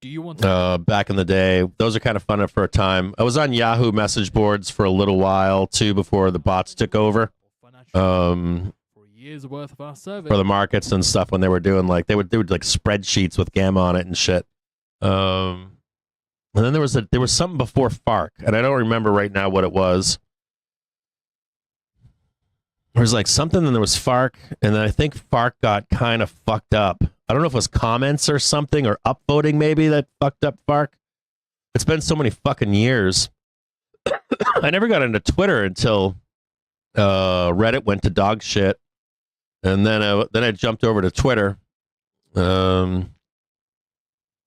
Do you want back in the day? Those are kind of fun for a time. I was on Yahoo message boards for a little while too before the bots took over. For years worth of our service for the markets and stuff, when they were doing like they would do like spreadsheets with gamma on it and shit. And then there was something before Fark, and I don't remember right now what it was. There was like something, and there was Fark, and then I think Fark got kind of fucked up. I don't know if it was comments or something, or upvoting maybe that fucked up Fark. It's been so many fucking years. I never got into Twitter until Reddit went to dog shit, and then I jumped over to Twitter. And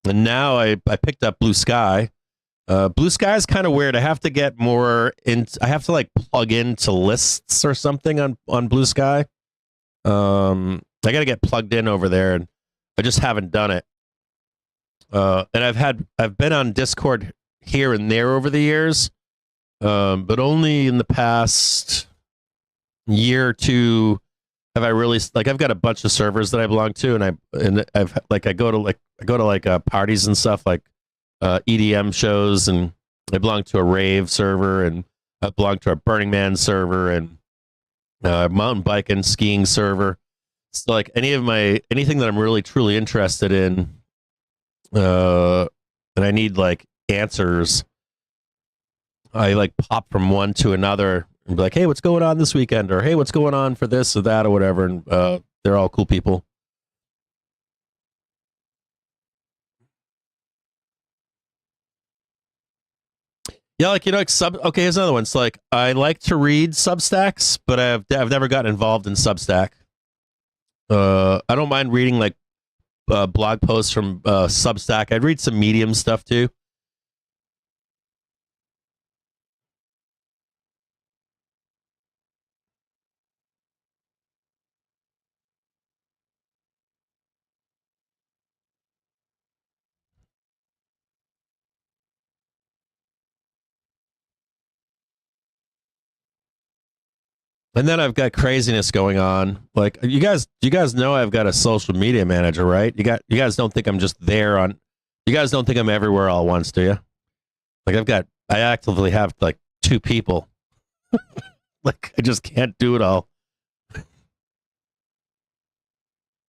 now I picked up BlueSky. BlueSky is kind of weird. I have to get more in. I have to like plug into lists or something on BlueSky. I got to get plugged in over there, and I just haven't done it. And I've been on Discord here and there over the years, but only in the past year or two have I really like. I've got a bunch of servers that I belong to, and I go to parties and stuff like EDM shows, and I belong to a rave server, and I belong to a Burning Man server, and mountain bike and skiing server. So like anything that I'm really truly interested in, and I need like answers, I like pop from one to another and be like, hey, what's going on this weekend? Or hey, what's going on for this or that or whatever. And they're all cool people. Yeah, like, you know, like okay, here's another one. It's like I like to read Substacks, but I've never gotten involved in Substack. I don't mind reading like blog posts from Substack. I'd read some Medium stuff too. And then I've got craziness going on. Like you guys know I've got a social media manager, right? You guys don't think I'm just there on. You guys don't think I'm everywhere all at once, do you? Like I actively have like 2 people. Like I just can't do it all.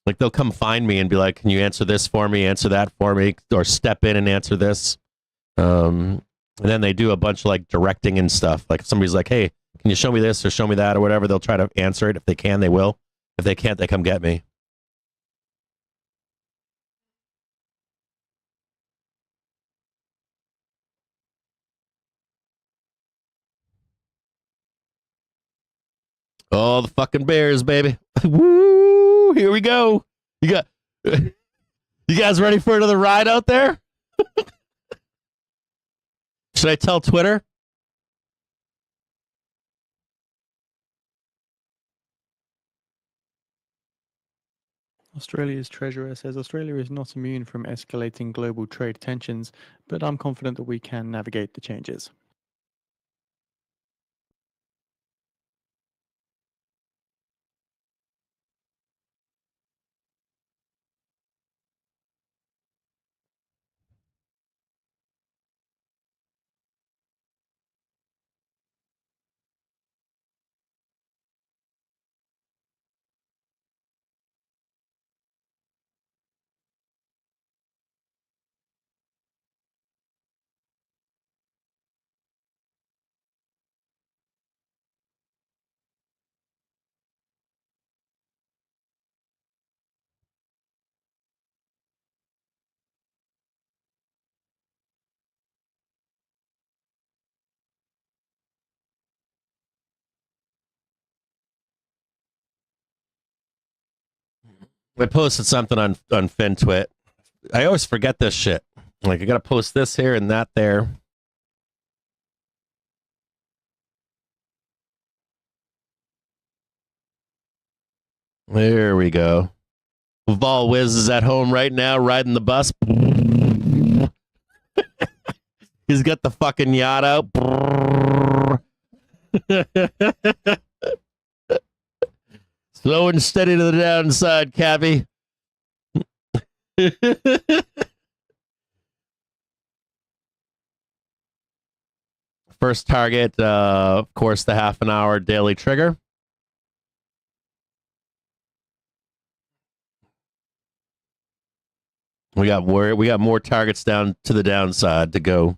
Like they'll come find me and be like, "Can you answer this for me? Answer that for me, or step in and answer this." And then they do a bunch of like directing and stuff. Like if somebody's like, "Hey, can you show me this or show me that or whatever?" They'll try to answer it. If they can, they will. If they can't, they come get me. Oh, the fucking Bears, baby. Woo! Here we go. You guys ready for another ride out there? Should I tell Twitter? Australia's treasurer says Australia is not immune from escalating global trade tensions, but I'm confident that we can navigate the changes. I posted something on FinTwit. I always forget this shit. Like I gotta post this here and that there. There we go. Vol Wiz is at home right now, riding the bus. He's got the fucking yacht out. Slow and steady to the downside, Cabby. First target, of course, the half an hour daily trigger. We got more targets down to the downside to go.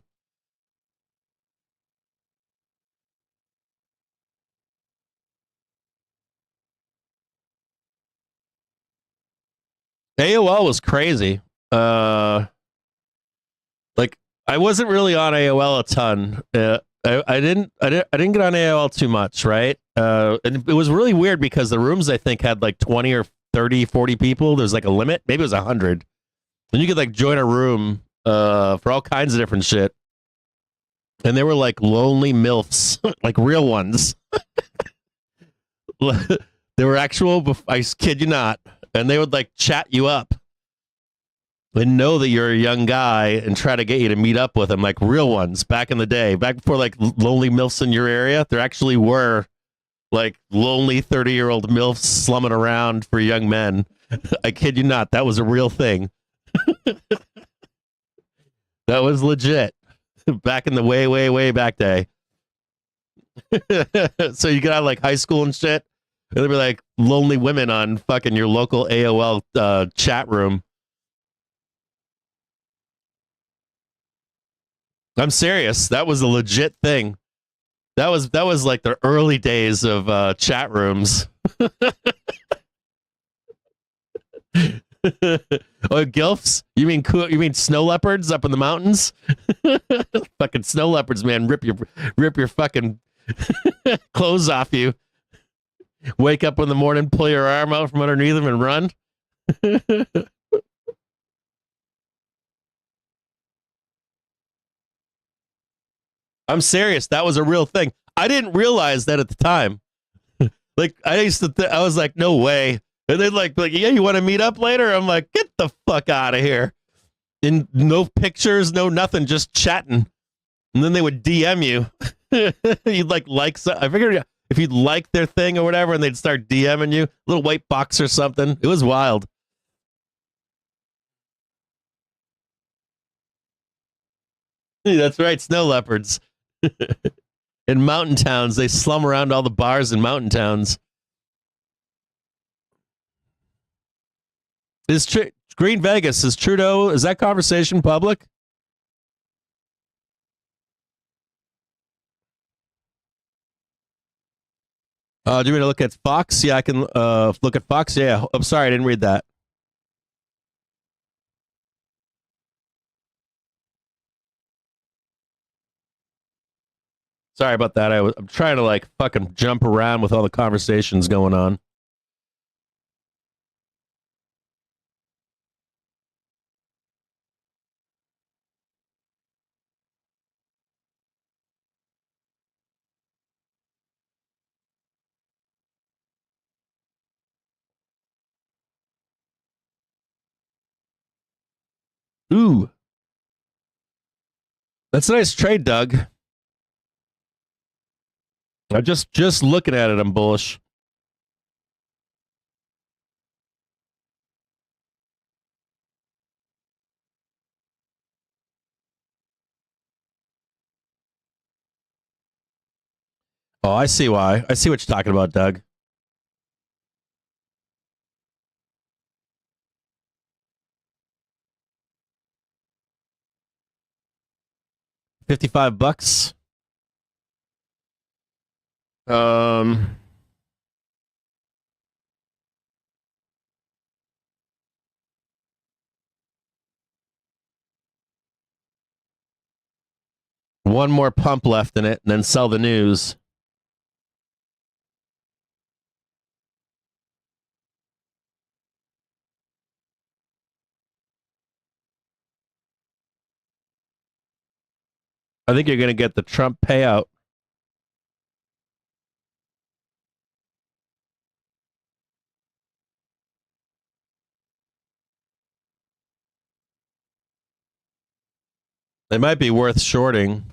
AOL was crazy. Like I wasn't really on AOL a ton. I didn't get on AOL too much, right? And it was really weird because the rooms I think had like 20 or 30, 40 people. There's like a limit. Maybe it was 100. And you could like join a room for all kinds of different shit. And they were like lonely MILFs, like real ones. They were actual, I kid you not. And they would like chat you up and know that you're a young guy and try to get you to meet up with them, like real ones back in the day, back before like lonely MILFs in your area. There actually were like lonely 30-year-old MILFs slumming around for young men. I kid you not. That was a real thing. That was legit back in the way back day. So you got out of like high school and shit It'll be like lonely women on fucking your local AOL chat room. I'm serious. That was a legit thing. That was like the early days of chat rooms. Oh, gilfs? You mean snow leopards up in the mountains? Fucking snow leopards, man, rip your fucking clothes off you. Wake up in the morning, pull your arm out from underneath them, and run. I'm serious. That was a real thing. I didn't realize that at the time. Like I used to, I was like, no way. And they're like, yeah, you want to meet up later? I'm like, get the fuck out of here. And no pictures, no nothing, just chatting. And then they would DM you. You'd like, I figured if you'd like their thing or whatever, and they'd start DMing you, little white box or something. It was wild. That's right, snow leopards. In mountain towns, they slum around all the bars in mountain towns. Is Green Vegas, is Trudeau, is that conversation public? Do you want me to look at Fox? Yeah, I can look at Fox. Yeah, I'm sorry, I didn't read that. Sorry about that. I'm trying to like fucking jump around with all the conversations going on. Ooh. That's a nice trade, Doug. I'm just looking at it, I'm bullish. Oh, I see why. I see what you're talking about, Doug. $55. One more pump left in it, and then sell the news. I think you're going to get the Trump payout. It might be worth shorting.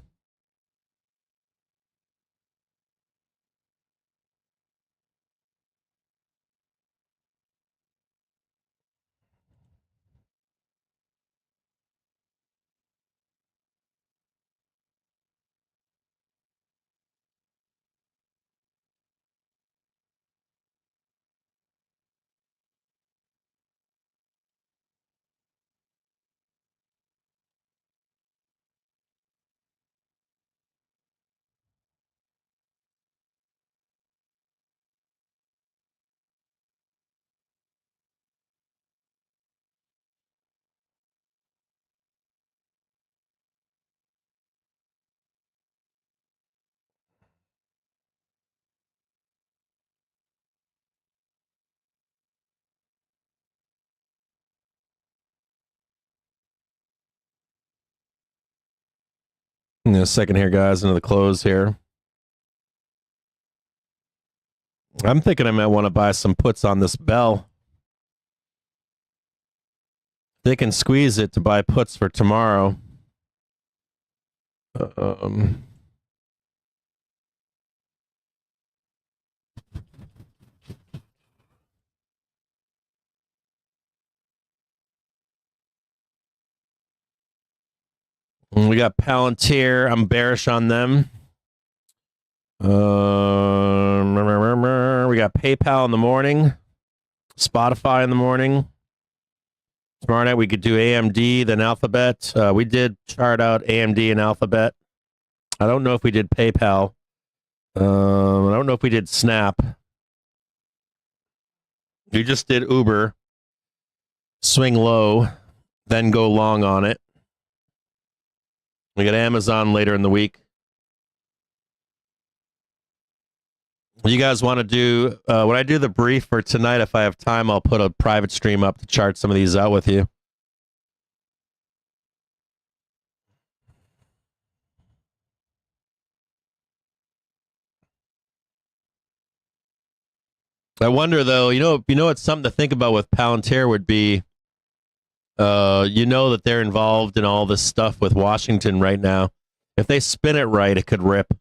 In a second here, guys, into the close here. I'm thinking I might want to buy some puts on this Bell. They can squeeze it to buy puts for tomorrow. We got Palantir. I'm bearish on them. We We got PayPal in the morning, Spotify in the morning. Tomorrow night we could do AMD, then Alphabet. We did chart out AMD and Alphabet. I don't know if we did PayPal. I don't know if we did Snap. We just did Uber. Swing low, then go long on it. We got Amazon later in the week. You guys want to do, when I do the brief for tonight, if I have time, I'll put a private stream up to chart some of these out with you. I wonder though, you know what's something to think about with Palantir would be, that they're involved in all this stuff with Washington right now. If they spin it right, it could rip.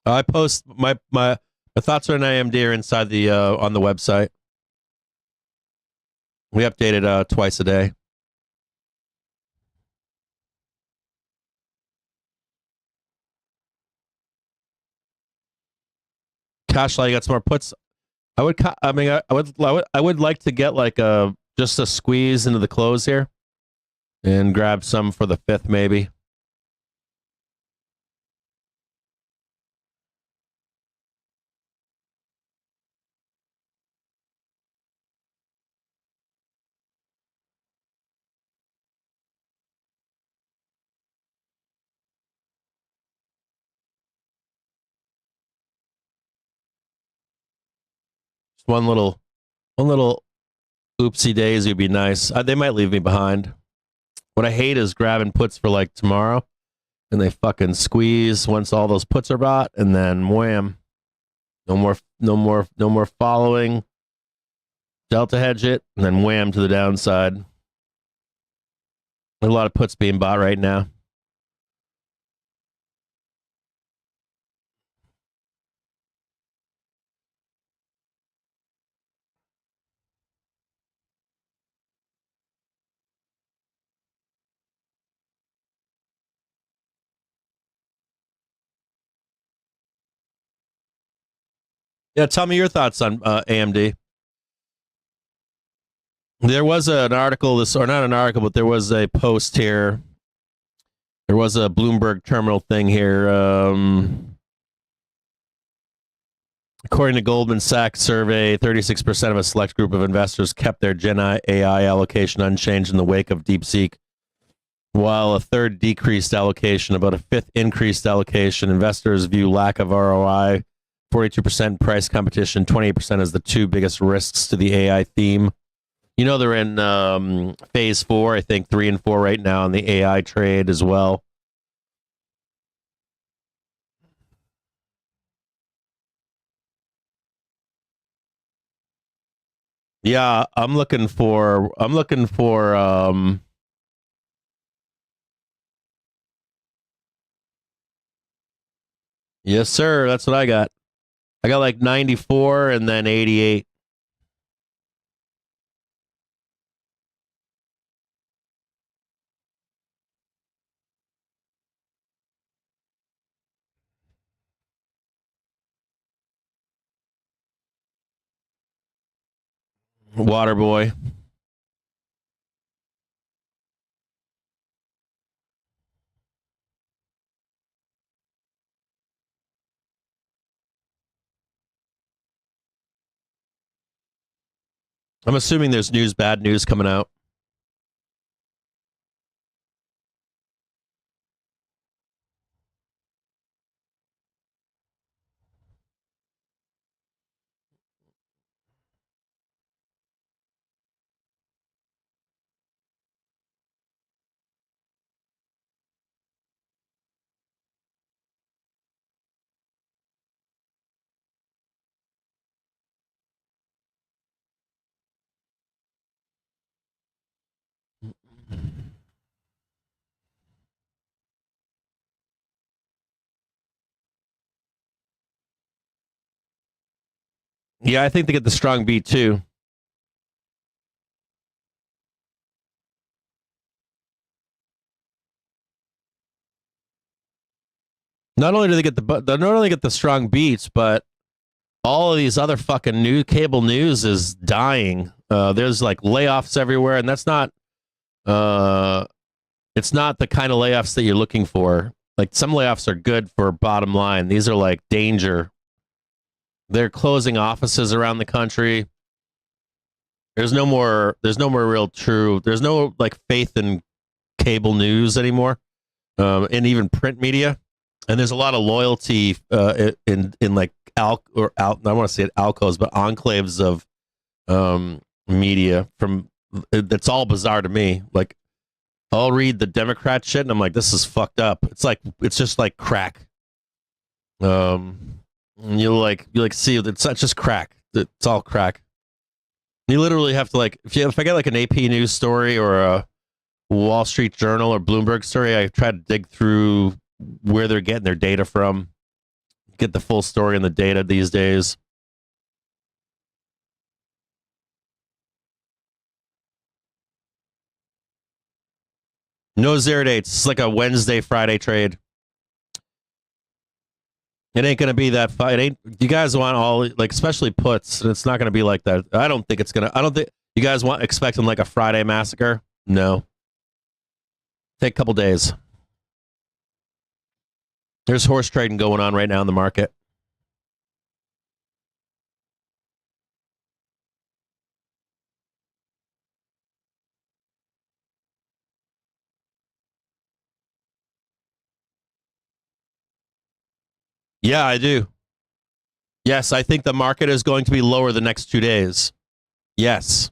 I post my thoughts on AMD are inside the on the website. We update it twice a day. Cashfly, you got some more puts. I would like to get like just a squeeze into the close here, and grab some for the 5th maybe. One little oopsie daisy would be nice. They might leave me behind. What I hate is grabbing puts for like tomorrow, and they fucking squeeze once all those puts are bought, and then wham, no more following. Delta hedge it, and then wham to the downside. There's a lot of puts being bought right now. Yeah, tell me your thoughts on AMD. There was an article, or not an article, but there was a post here. There was a Bloomberg terminal thing here. According to Goldman Sachs survey, 36% of a select group of investors kept their Gen AI allocation unchanged in the wake of DeepSeek, while a third decreased allocation, about a fifth increased allocation. Investors view lack of ROI, 42% price competition, 28% as the two biggest risks to the AI theme. They're in phase 4, I think 3 and 4 right now in the AI trade as well. Yeah, I'm looking for yes, sir. That's what I got. I got like 94 and then 88. Water boy. I'm assuming there's bad news coming out. Yeah, I think they get the strong beat too. Not only do they get the strong beats, but all of these other fucking new cable news is dying. There's like layoffs everywhere, and that's not. It's not the kind of layoffs that you're looking for. Like some layoffs are good for bottom line. These are like danger. They're closing offices around the country. There's no more real true. There's no like faith in cable news anymore, and even print media. And there's a lot of loyalty in like I want to say it alcoves, but enclaves of media from. It's all bizarre to me. Like I'll read the Democrat shit, and I'm like, this is fucked up. It's just like crack. And you like see it's not just crack. It's all crack. You literally have to like if I get like an AP news story or a Wall Street Journal or Bloomberg story, I try to dig through where they're getting their data from, get the full story on the data these days. No zero dates. It's like a Wednesday, Friday trade. It ain't gonna be that fight. You guys want all like, especially puts, and it's not gonna be like that. I don't think you guys expecting like a Friday massacre. No. Take a couple days. There's horse trading going on right now in the market. Yeah, I do. Yes, I think the market is going to be lower the next 2 days. Yes.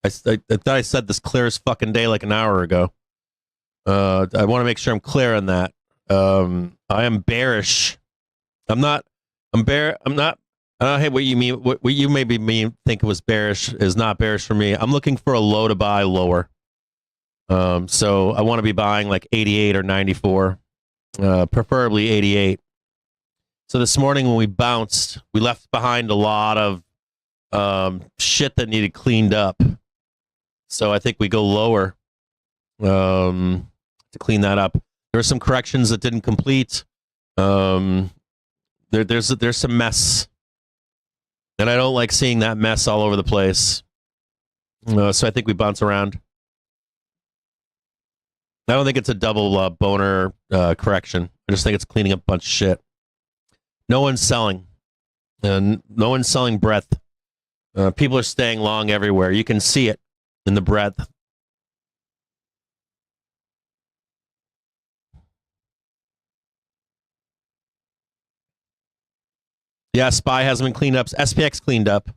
I thought I said this clear as fucking day like an hour ago. I want to make sure I'm clear on that. I am bearish. I don't hate what you mean. What you maybe think was bearish is not bearish for me. I'm looking for a low to buy lower. So I want to be buying like 88 or 94, preferably 88. So this morning when we bounced, we left behind a lot of shit that needed cleaned up. So I think we go lower to clean that up. There were some corrections that didn't complete. There's some mess, and I don't like seeing that mess all over the place. So I think we bounce around. I don't think it's a double boner correction. I just think it's cleaning up a bunch of shit. No one's selling. No one's selling breadth. People are staying long everywhere. You can see it in the breadth. Yeah, SPY hasn't been cleaned up. SPX cleaned up.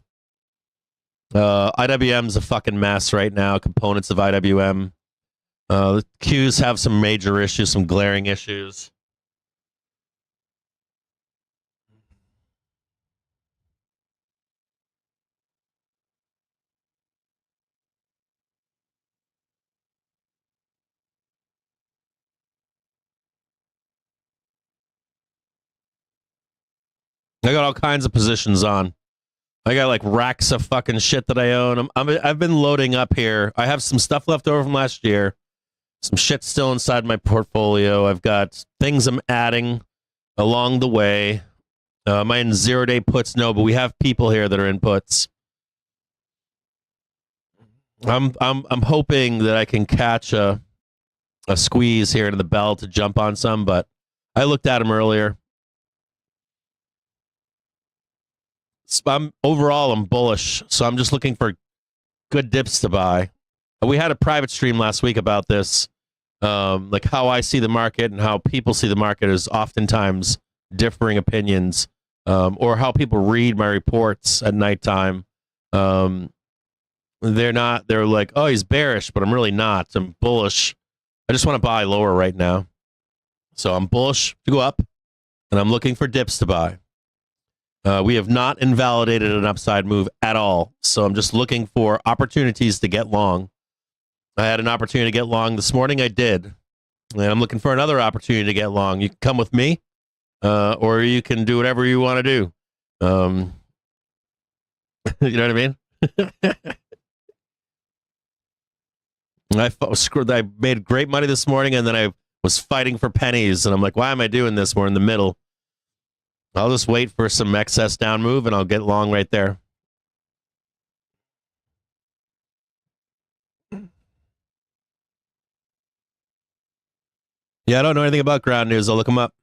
IWM's a fucking mess right now. Components of IWM. The Qs have some major issues, some glaring issues. I got all kinds of positions on. I got like racks of fucking shit that I own. I've been loading up here. I have some stuff left over from last year. Some shit still inside my portfolio. I've got things I'm adding along the way. Am I in 0-day puts? No, but we have people here that are in puts. I'm hoping that I can catch a squeeze here into the bell to jump on some, but I looked at them earlier. Overall, I'm bullish, so I'm just looking for good dips to buy. We had a private stream last week about this, like how I see the market and how people see the market is oftentimes differing opinions, or how people read my reports at nighttime. They're like, oh, he's bearish, but I'm really not. I'm bullish. I just want to buy lower right now. So I'm bullish to go up, and I'm looking for dips to buy. We have not invalidated an upside move at all. So I'm just looking for opportunities to get long. I had an opportunity to get long this morning. I did. And I'm looking for another opportunity to get long. You can come with me, or you can do whatever you want to do. You know what I mean? I made great money this morning, and then I was fighting for pennies, and I'm like, why am I doing this? We're in the middle. I'll just wait for some excess down move, and I'll get long right there. Yeah, I don't know anything about ground news. I'll look them up.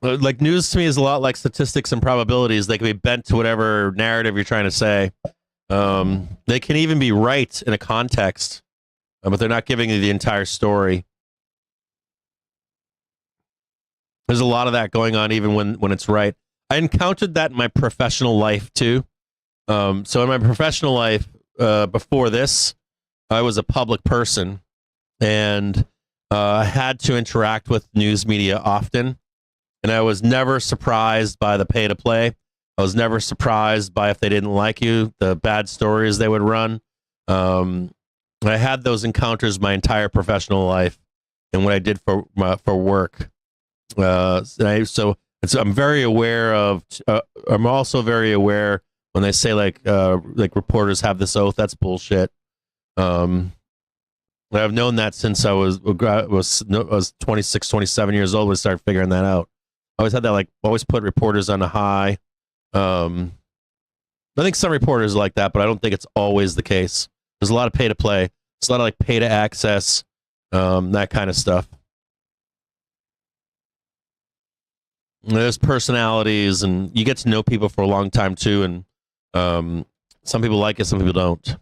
Like, news to me is a lot like statistics and probabilities. They can be bent to whatever narrative you're trying to say. They can even be right in a context, but they're not giving you the entire story. There's a lot of that going on even when it's right. I encountered that in my professional life too. So in my professional life, before this, I was a public person, and I had to interact with news media often. And I was never surprised by the pay to play. I was never surprised by if they didn't like you, the bad stories they would run. I had those encounters my entire professional life and what I did for work. So I'm very aware of. I'm also very aware when they say like reporters have this oath. That's bullshit. I've known that since I was 26, 27 years old when I started figuring that out. I always had that, like, always put reporters on a high. I think some reporters are like that, but I don't think it's always the case. There's a lot of pay to play. It's a lot of like pay to access, that kind of stuff. And there's personalities, and you get to know people for a long time too. And some people like it, some people don't.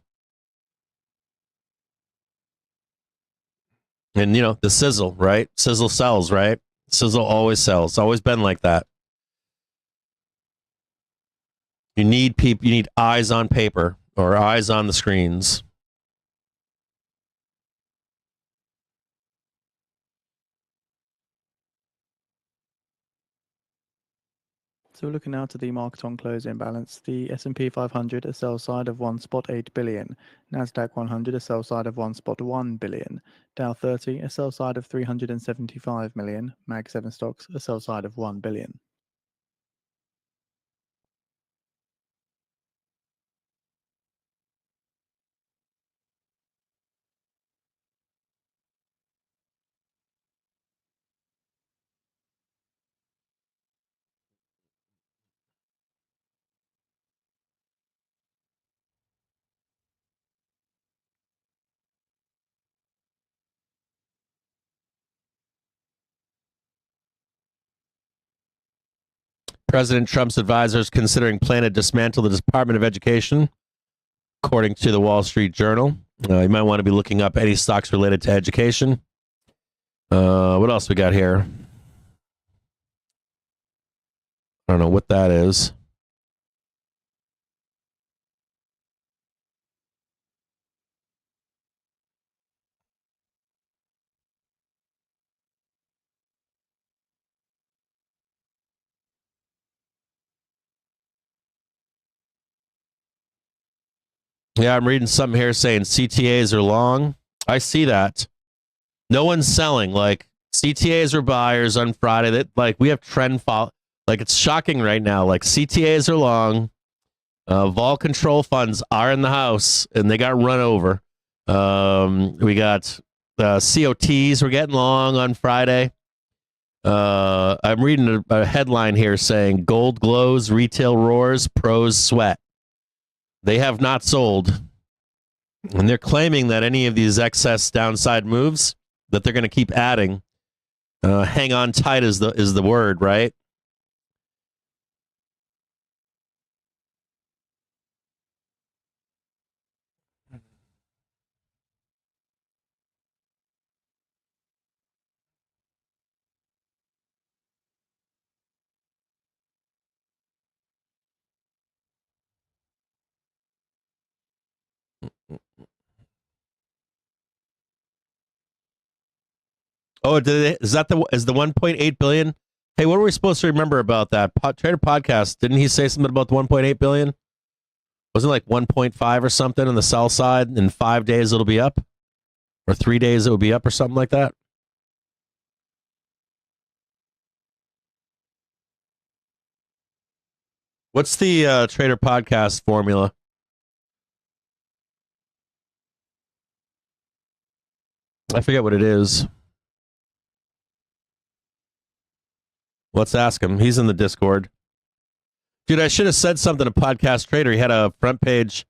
And you know, the sizzle, right? Sizzle sells, right? Sizzle always sells. It's always been like that. You need people. You need eyes on paper or eyes on the screens. So we're looking now to the market on close imbalance. The S&P 500 a sell side of 1.8 billion. Nasdaq 100 a sell side of 1.1 billion. Dow 30 a sell side of 375 million. Mag 7 stocks a sell side of 1 billion. President Trump's advisors considering plan to dismantle the Department of Education, according to the Wall Street Journal. You might want to be looking up any stocks related to education. What else we got here? I don't know what that is. Yeah, I'm reading something here saying CTAs are long. I see that. No one's selling. Like, CTAs are buyers on Friday. That, like, we have trend follow. Like, it's shocking right now. Like, CTAs are long. Vol control funds are in the house, and they got run over. We got COTs. We're getting long on Friday. I'm reading a headline here saying gold glows, retail roars, pros sweat. They have not sold, and they're claiming that any of these excess downside moves that they're going to keep adding. Hang on tight is the word, right? Oh, is the 1.8 billion? Hey, what are we supposed to remember about that Trader Podcast? Didn't he say something about the 1.8 billion? Wasn't it like 1.5 or something on the sell side? In 5 days it'll be up, or 3 days it will be up, or something like that. What's the Trader Podcast formula? I forget what it is. Let's ask him. He's in the Discord. Dude, I should have said something to Podcast Trader. He had a front page.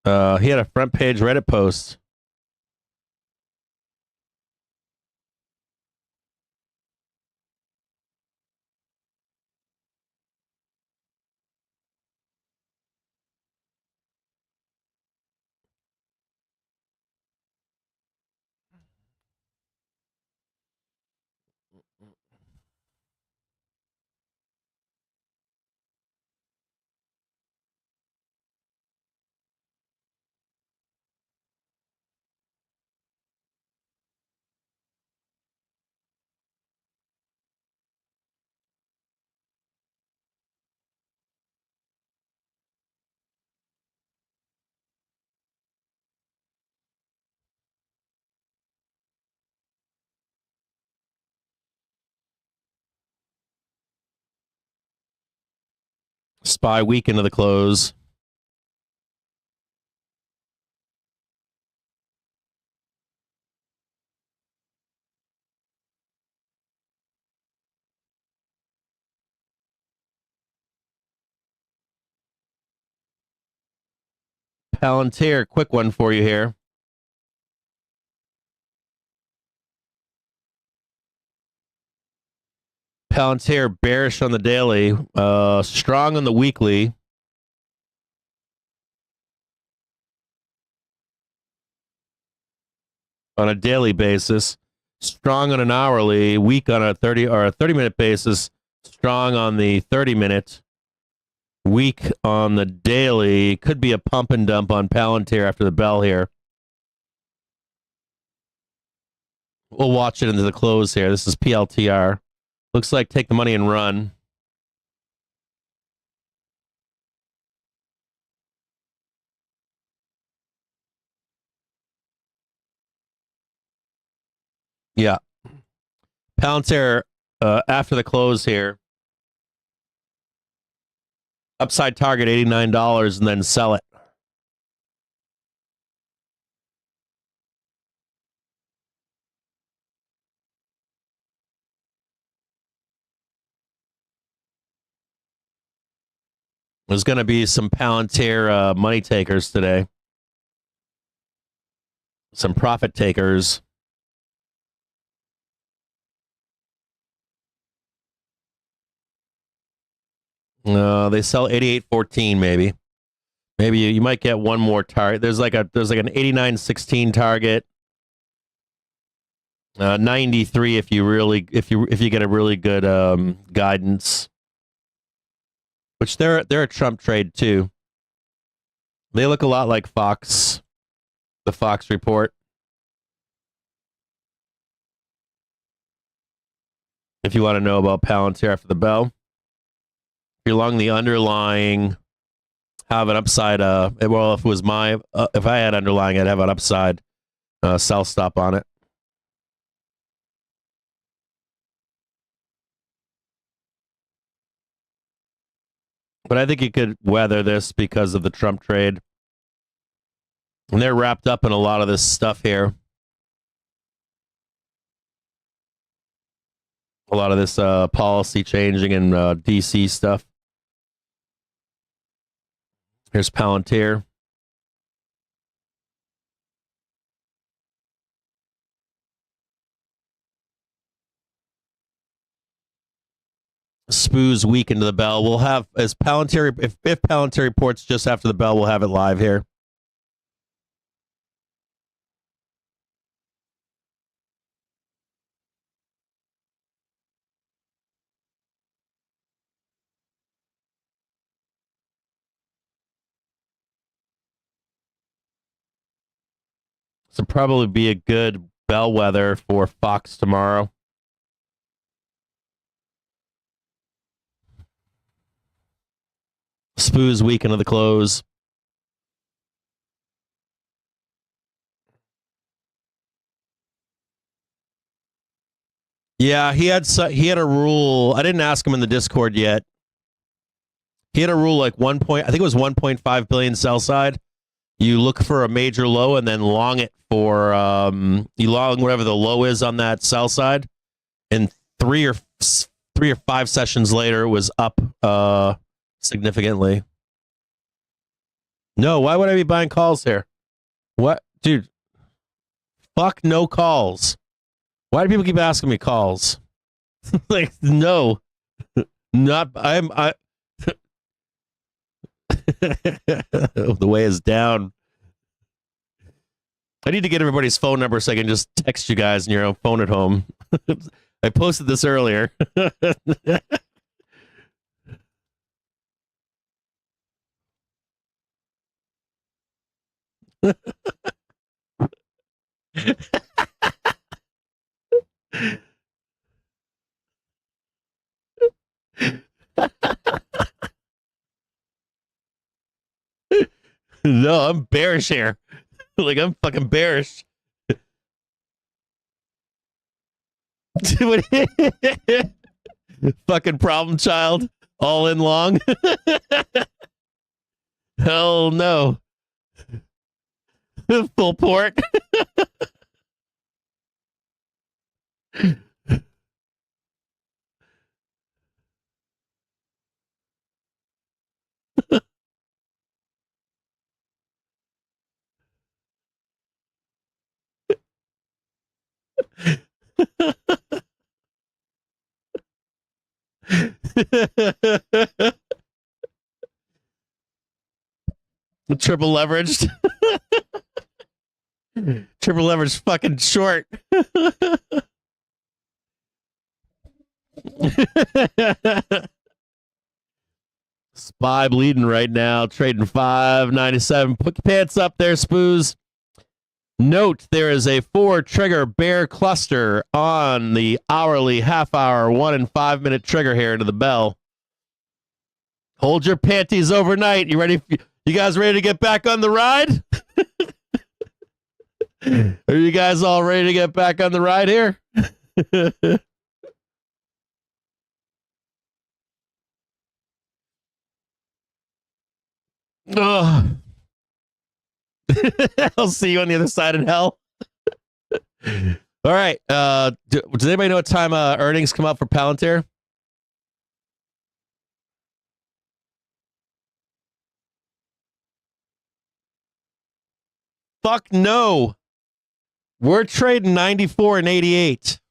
Reddit post. SPY week into the close. Palantir, quick one for you here. Palantir bearish on the daily, strong on the weekly. On a daily basis, strong on an hourly, weak on a 30-minute basis, strong on the 30-minute, weak on the daily. Could be a pump and dump on Palantir after the bell here. We'll watch it into the close here. This is PLTR. Looks like take the money and run. Yeah. Palantir after the close here. Upside target $89 and then sell it. There's going to be some Palantir money takers today. Some profit takers. They sell 88.14 maybe. Maybe you might get one more target. There's like an 89.16 target. 93 if you get a really good guidance. Which they're a Trump trade too. They look a lot like Fox, the Fox report. If you want to know about Palantir after the bell, if you're along the underlying, have an upside. Well, if it was if I had underlying, I'd have an upside sell stop on it. But I think you could weather this because of the Trump trade. And they're wrapped up in a lot of this stuff here. A lot of this policy changing and DC stuff. Here's Palantir. Spoo's week into the bell. We'll have as Palantir if Palantir reports just after the bell, we'll have it live here. This will probably be a good bellwether for Fox tomorrow. Spoo's week into the close. Yeah, he had a rule. I didn't ask him in the Discord yet. He had a rule like I think it was 1.5 billion sell side. You look for a major low and then long it for you long whatever the low is on that sell side, and 3 or 5 sessions later it was up significantly. No, why would I be buying calls here? What, dude? Fuck no calls. Why do people keep asking me calls? Like, no, not I. The way is down. I need to get everybody's phone number so I can just text you guys on your own phone at home. I posted this earlier. No, I'm bearish here. Like, I'm fucking bearish. Fucking problem child. All in long. Hell no. Full port. Triple leveraged. Triple leveraged fucking short. SPY bleeding right now, trading 597. Put your pants up there, Spoos. Note there is a 4 trigger bear cluster on the hourly, half hour, 1 and 5 minute trigger here into the bell. Hold your panties overnight. You ready? You guys ready to get back on the ride? Are you guys all ready to get back on the ride here? Oh. I'll see you on the other side in hell. All right. Does anybody know what time earnings come out for Palantir? Fuck no. We're trading 94 and 88.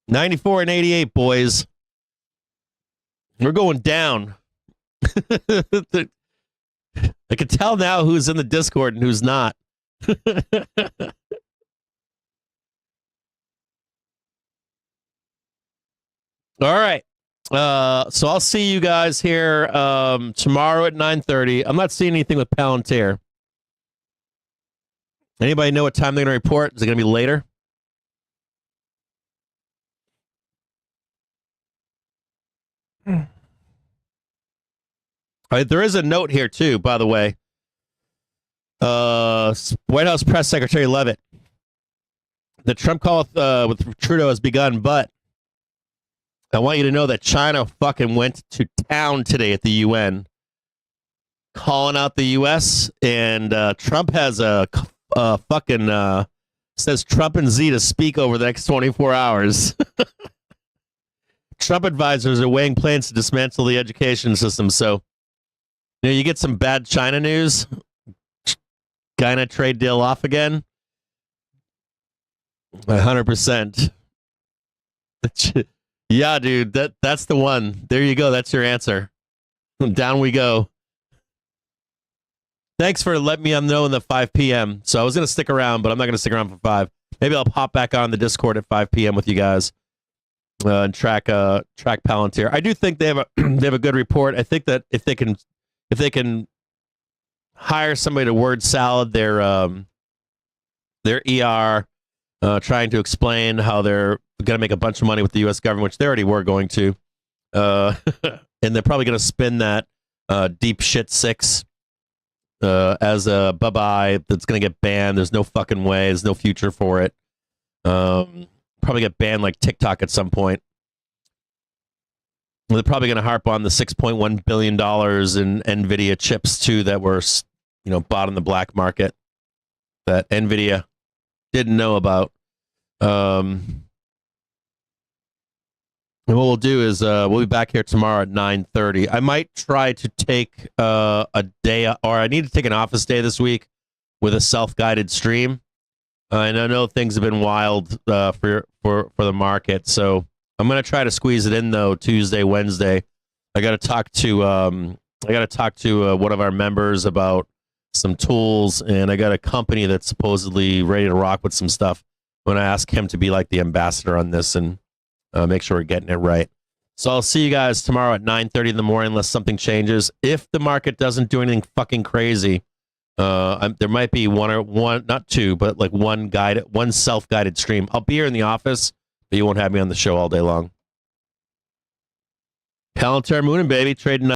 94 and 88, boys. We're going down. I can tell now who's in the Discord and who's not. All right. So I'll see you guys here tomorrow at 9:30. I'm not seeing anything with Palantir. Anybody know what time they're going to report? Is it going to be later? All right, there is a note here, too, by the way. White House Press Secretary Leavitt. The Trump call with Trudeau has begun, but I want you to know that China fucking went to town today at the UN, calling out the U.S., and Trump has a fucking says Trump and Z to speak over the next 24 hours. Trump advisors are weighing plans to dismantle the education system. So, you know, you get some bad China news. China trade deal off again. 100%. Yeah, dude, that's the one. There you go. That's your answer. Down we go. Thanks for letting me know in the 5 p.m. So I was going to stick around, but I'm not going to stick around for 5. Maybe I'll pop back on the Discord at 5 p.m. with you guys and track Palantir. I do think they have a good report. I think that if they can hire somebody to word salad their ER, trying to explain how they're going to make a bunch of money with the U.S. government, which they already were going to, and they're probably going to spin that deep shit 6 as a bye-bye that's going to get banned. There's no fucking way. There's no future for it. Probably get banned like TikTok at some point. They're probably going to harp on the $6.1 billion in NVDA chips, too, that were bought in the black market that NVIDIA didn't know about. And what we'll do is we'll be back here tomorrow at 9:30. I might try to take a day, or I need to take an office day this week with a self-guided stream. And I know things have been wild for the market, so I'm going to try to squeeze it in though. Tuesday, Wednesday, I got to talk to one of our members about some tools, and I got a company that's supposedly ready to rock with some stuff. I'm going to ask him to be like the ambassador on this and make sure we're getting it right. So I'll see you guys tomorrow at 9:30 in the morning, unless something changes. If the market doesn't do anything fucking crazy, there might be one, not two, but like one self-guided stream. I'll be here in the office, but you won't have me on the show all day long. Palantir Moonin, baby, trading